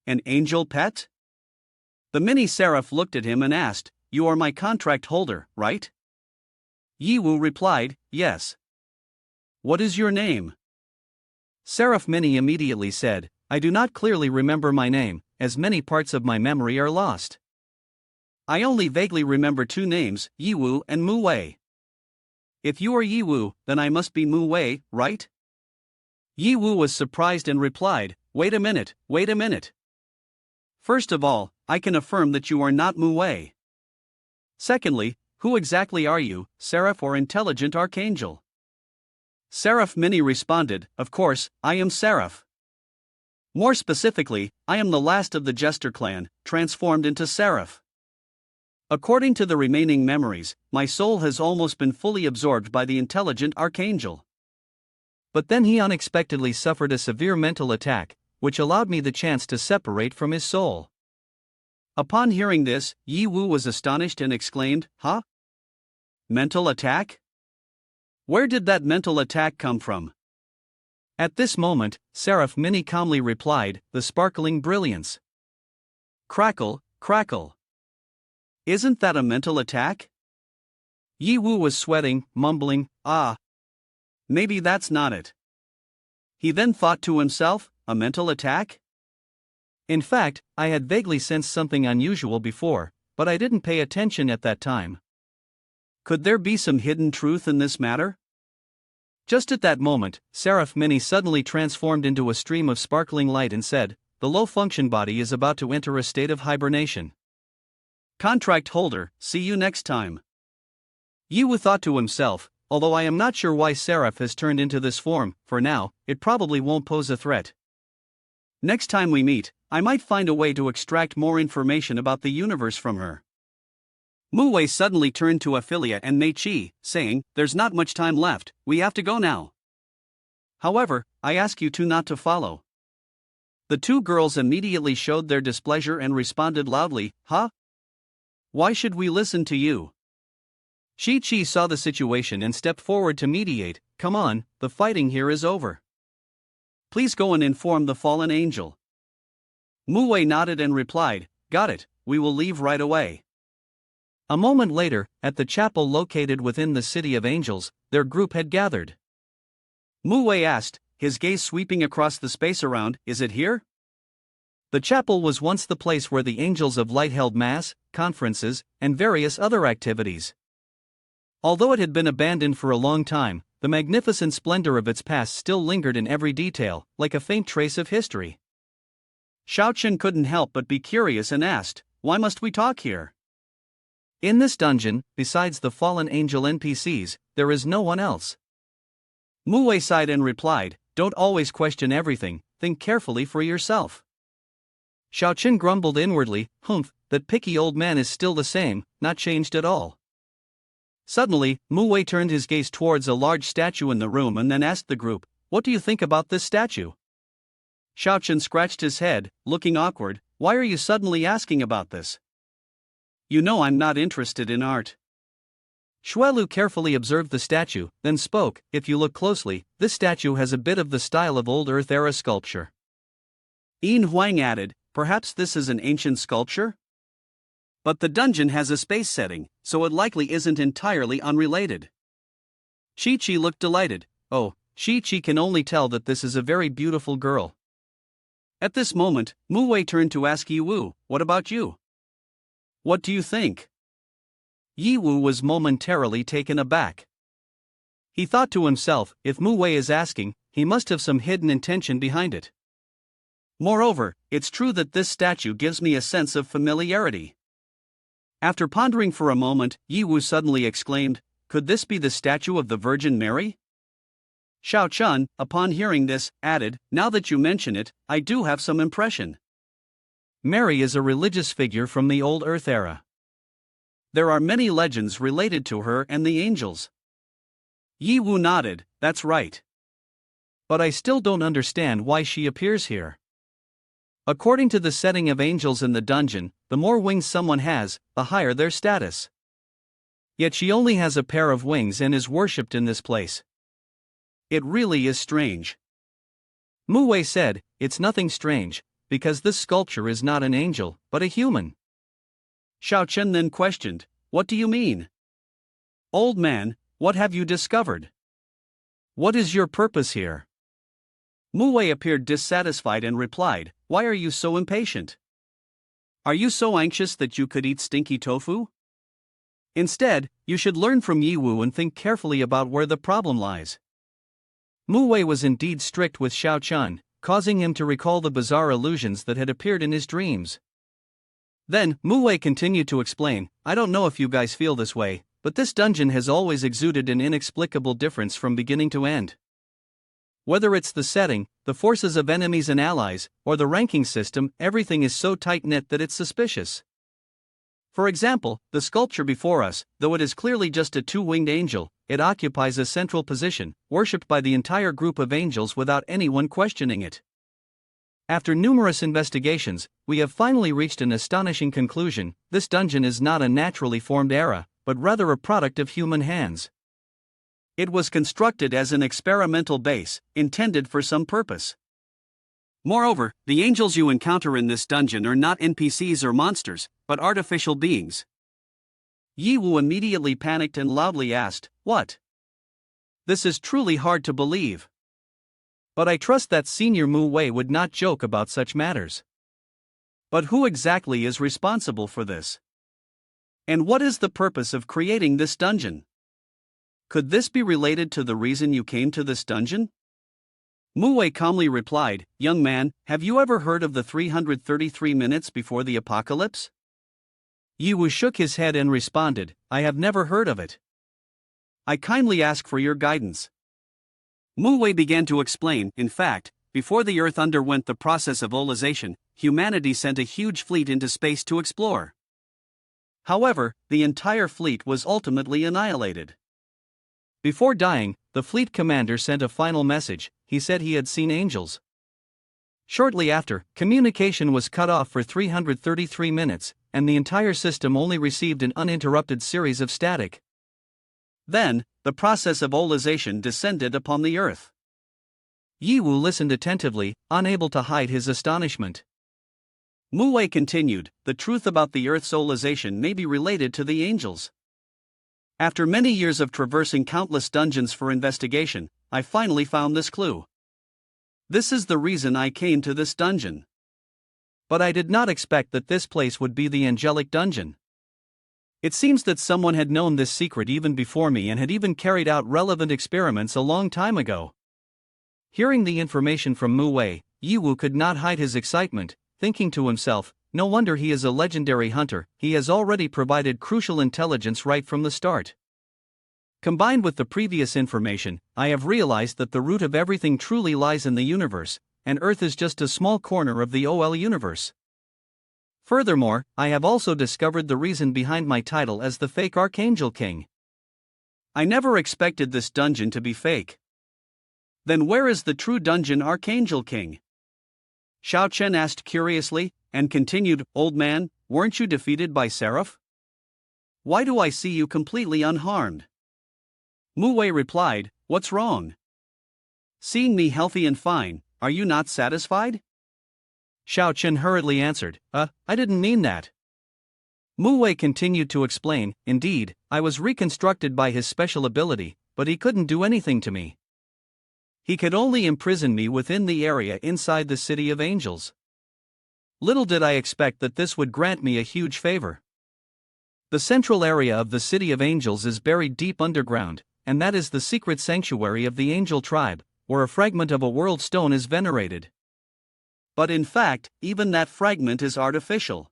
an angel pet? The mini seraph looked at him and asked, You are my contract holder, right? Yiwu replied, Yes. What is your name? Seraph Mini immediately said, I do not clearly remember my name, as many parts of my memory are lost. I only vaguely remember two names, Yiwu and Muwei. If you are Yiwu, then I must be Muwei, right? Yiwu was surprised and replied, Wait a minute. First of all, I can affirm that you are not Muwei. Secondly, who exactly are you, Seraph or Intelligent Archangel? Seraph Mini responded, Of course, I am Seraph. More specifically, I am the last of the Jester clan, transformed into Seraph. According to the remaining memories, my soul has almost been fully absorbed by the Intelligent Archangel. But then he unexpectedly suffered a severe mental attack, which allowed me the chance to separate from his soul. Upon hearing this, Yiwu was astonished and exclaimed, Huh? Mental attack? Where did that mental attack come from? At this moment, Seraph Mini calmly replied, The sparkling brilliance. Crackle, crackle. Isn't that a mental attack? Yiwu was sweating, mumbling, Maybe that's not it. He then thought to himself, a mental attack? In fact, I had vaguely sensed something unusual before, but I didn't pay attention at that time. Could there be some hidden truth in this matter? Just at that moment, Seraph Mini suddenly transformed into a stream of sparkling light and said, The low-function body is about to enter a state of hibernation. Contract holder, see you next time. Yiwu thought to himself, although I am not sure why Seraph has turned into this form, for now, it probably won't pose a threat. Next time we meet, I might find a way to extract more information about the universe from her. Muwei suddenly turned to Ophelia and Mei-Chi, saying, There's not much time left, we have to go now. However, I ask you two not to follow. The two girls immediately showed their displeasure and responded loudly, Huh? Why should we listen to you? Chi saw the situation and stepped forward to mediate, Come on, the fighting here is over. Please go and inform the fallen angel. Muwei nodded and replied, Got it, we will leave right away. A moment later, at the chapel located within the City of Angels, their group had gathered. Muwei asked, his gaze sweeping across the space around, Is it here? The chapel was once the place where the Angels of Light held mass, conferences, and various other activities. Although it had been abandoned for a long time, the magnificent splendor of its past still lingered in every detail, like a faint trace of history. Xiaochen couldn't help but be curious and asked, Why must we talk here? In this dungeon, besides the fallen angel NPCs, there is no one else. Muwei sighed and replied, Don't always question everything, think carefully for yourself. Xiaochen grumbled inwardly, that picky old man is still the same, not changed at all. Suddenly, Muwei turned his gaze towards a large statue in the room and then asked the group, What do you think about this statue? Xiaochen scratched his head, looking awkward, Why are you suddenly asking about this? You know I'm not interested in art. Xuelu carefully observed the statue, then spoke, If you look closely, this statue has a bit of the style of old Earth era sculpture. Yin Huang added, Perhaps this is an ancient sculpture? But the dungeon has a space setting, so it likely isn't entirely unrelated. Chi looked delighted. Oh, Chi can only tell that this is a very beautiful girl. At this moment, Mu Wei turned to ask Yi Wu, "What about you? What do you think?" Yi Wu was momentarily taken aback. He thought to himself, if Mu Wei is asking, he must have some hidden intention behind it. Moreover, it's true that this statue gives me a sense of familiarity. After pondering for a moment, Yi Wu suddenly exclaimed, "Could this be the statue of the Virgin Mary?" Xiao Chun, upon hearing this, added, "Now that you mention it, I do have some impression." Mary is a religious figure from the Old Earth era. There are many legends related to her and the angels. Yi Wu nodded, "That's right. But I still don't understand why she appears here. According to the setting of angels in the dungeon, the more wings someone has, the higher their status. Yet she only has a pair of wings and is worshipped in this place. It really is strange." Mu Wei said, "It's nothing strange, because this sculpture is not an angel, but a human." Xiao Chen then questioned, "What do you mean? Old man, what have you discovered? What is your purpose here?" Mu Wei appeared dissatisfied and replied, "Why are you so impatient? Are you so anxious that you could eat stinky tofu? Instead, you should learn from Yi Wu and think carefully about where the problem lies." Mu Wei was indeed strict with Xiao Chun, causing him to recall the bizarre illusions that had appeared in his dreams. Then, Mu Wei continued to explain, "I don't know if you guys feel this way, but this dungeon has always exuded an inexplicable difference from beginning to end. Whether it's the setting, the forces of enemies and allies, or the ranking system, everything is so tight-knit that it's suspicious. For example, the sculpture before us, though it is clearly just a two-winged angel, it occupies a central position, worshipped by the entire group of angels without anyone questioning it. After numerous investigations, we have finally reached an astonishing conclusion: this dungeon is not a naturally formed era, but rather a product of human hands. It was constructed as an experimental base, intended for some purpose. Moreover, the angels you encounter in this dungeon are not NPCs or monsters, but artificial beings." Yi Wu immediately panicked and loudly asked, "What? This is truly hard to believe. But I trust that Senior Mu Wei would not joke about such matters. But who exactly is responsible for this? And what is the purpose of creating this dungeon? Could this be related to the reason you came to this dungeon?" Mu Wei calmly replied, "Young man, have you ever heard of the 333 minutes before the apocalypse?" Yi Wu shook his head and responded, "I have never heard of it. I kindly ask for your guidance." Mu Wei began to explain, "In fact, before the Earth underwent the process of olization, humanity sent a huge fleet into space to explore. However, the entire fleet was ultimately annihilated. Before dying, the fleet commander sent a final message. He said he had seen angels. Shortly after, communication was cut off for 333 minutes, and the entire system only received an uninterrupted series of static. Then, the process of olization descended upon the Earth." Yi Wu listened attentively, unable to hide his astonishment. Mu Wei continued, "The truth about the Earth's olization may be related to the angels. After many years of traversing countless dungeons for investigation, I finally found this clue. This is the reason I came to this dungeon. But I did not expect that this place would be the angelic dungeon. It seems that someone had known this secret even before me and had even carried out relevant experiments a long time ago." Hearing the information from Mu Wei, Yi Wu could not hide his excitement, thinking to himself, "No wonder he is a legendary hunter, he has already provided crucial intelligence right from the start. Combined with the previous information, I have realized that the root of everything truly lies in the universe, and Earth is just a small corner of the OL universe. Furthermore, I have also discovered the reason behind my title as the fake Archangel King. I never expected this dungeon to be fake. Then where is the true dungeon Archangel King?" Xiao Chen asked curiously, and continued, "Old man, weren't you defeated by Seraph? Why do I see you completely unharmed?" Mu Wei replied, "What's wrong? Seeing me healthy and fine, are you not satisfied?" Xiao Chen hurriedly answered, I didn't mean that." Mu Wei continued to explain, "Indeed, I was reconstructed by his special ability, but he couldn't do anything to me." He could only imprison me within the area inside the City of Angels. Little did I expect that this would grant me a huge favor. The central area of the City of Angels is buried deep underground, and that is the secret sanctuary of the Angel tribe, where a fragment of a world stone is venerated. But in fact, even that fragment is artificial.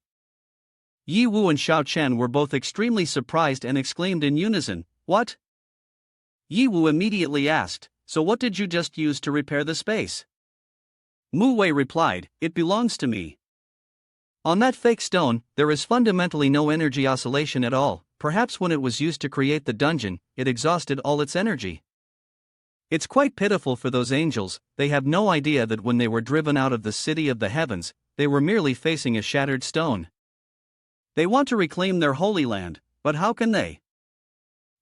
Yi Wu and Xiao Chen were both extremely surprised and exclaimed in unison, "What?" Yi Wu immediately asked, "So what did you just use to repair the space?" Mu Wei replied, "It belongs to me. On that fake stone, there is fundamentally no energy oscillation at all. Perhaps when it was used to create the dungeon, it exhausted all its energy. It's quite pitiful for those angels. They have no idea that when they were driven out of the city of the heavens, they were merely facing a shattered stone. They want to reclaim their holy land, but how can they?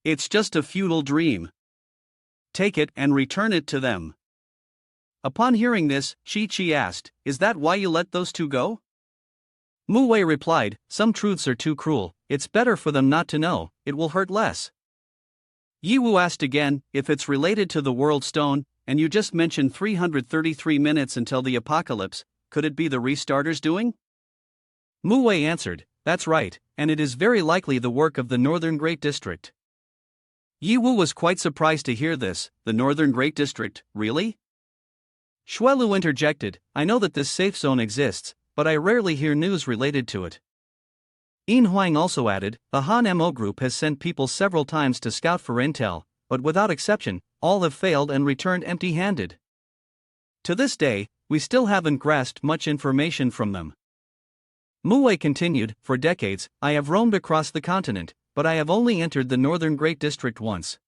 It's just a futile dream. Take it and return it to them." Upon hearing this, Chi asked, "Is that why you let those two go?" Mu Wei replied, "Some truths are too cruel, it's better for them not to know, it will hurt less." Yi Wu asked again, "If it's related to the world stone, and you just mentioned 333 minutes until the apocalypse, could it be the restarters doing?" Mu Wei answered, "That's right, and it is very likely the work of the Northern Great District." Yi Wu was quite surprised to hear this. The Northern Great District, really? Xuelu interjected, "I know that this safe zone exists, but I rarely hear news related to it." Yin Huang also added, "The Han Mo group has sent people several times to scout for intel, but without exception, all have failed and returned empty-handed. To this day, we still haven't grasped much information from them." Mu Wei continued, "For decades, I have roamed across the continent, but I have only entered the Northern Great District once.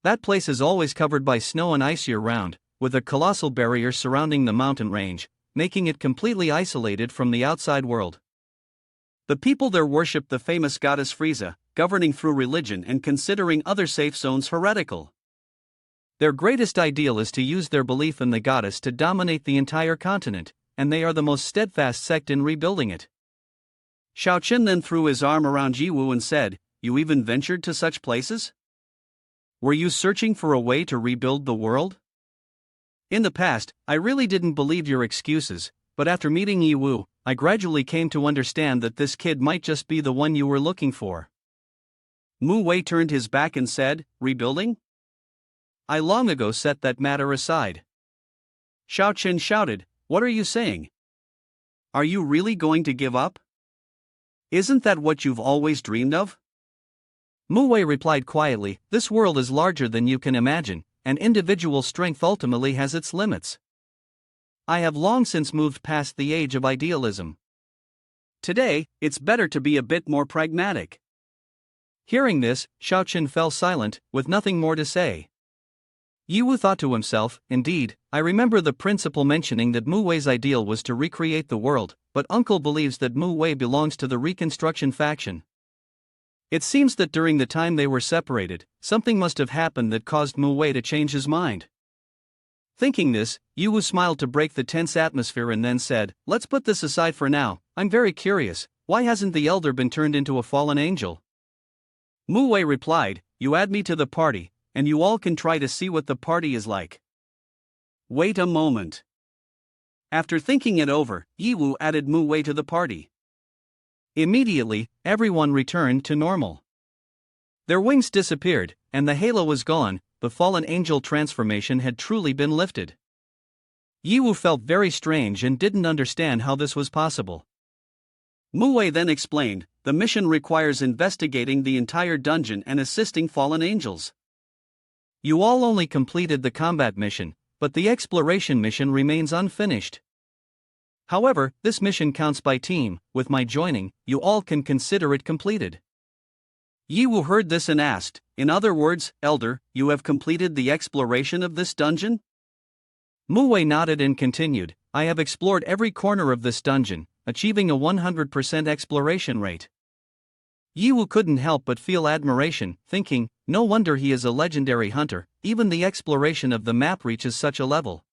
That place is always covered by snow and ice year-round, with a colossal barrier surrounding the mountain range, making it completely isolated from the outside world. The people there worship the famous goddess Frieza, governing through religion and considering other safe zones heretical. Their greatest ideal is to use their belief in the goddess to dominate the entire continent, and they are the most steadfast sect in rebuilding it." Xiao Chen then threw his arm around Yi Wu and said, "You even ventured to such places? Were you searching for a way to rebuild the world?" "In the past, I really didn't believe your excuses, but after meeting Yi Wu, I gradually came to understand that this kid might just be the one you were looking for." Mu Wei turned his back and said, "Rebuilding? I long ago set that matter aside." Xiao Chen shouted, "What are you saying? Are you really going to give up? Isn't that what you've always dreamed of?" Mu Wei replied quietly, "This world is larger than you can imagine, and individual strength ultimately has its limits. I have long since moved past the age of idealism. Today, it's better to be a bit more pragmatic." Hearing this, Xiao Chen fell silent, with nothing more to say. Yi Wu thought to himself, "Indeed, I remember the principal mentioning that Mu Wei's ideal was to recreate the world, but Uncle believes that Mu Wei belongs to the Reconstruction faction. It seems that during the time they were separated, something must have happened that caused Mu Wei to change his mind." Thinking this, Yi Wu smiled to break the tense atmosphere and then said, "Let's put this aside for now. I'm very curious, why hasn't the elder been turned into a fallen angel?" Mu Wei replied, "You add me to the party, and you all can try to see what the party is like." Wait a moment. After thinking it over, Yi Wu added Mu Wei to the party. Immediately, everyone returned to normal. Their wings disappeared, and the halo was gone. The fallen angel transformation had truly been lifted. Yi Wu felt very strange and didn't understand how this was possible. Mu Wei then explained, "The mission requires investigating the entire dungeon and assisting fallen angels. You all only completed the combat mission, but the exploration mission remains unfinished. However, this mission counts by team. With my joining, you all can consider it completed." Yi Wu heard this and asked, "In other words, Elder, you have completed the exploration of this dungeon?" Mu Wei nodded and continued, "I have explored every corner of this dungeon, achieving a 100% exploration rate." Yi Wu couldn't help but feel admiration, thinking, no wonder he is a legendary hunter, even the exploration of the map reaches such a level.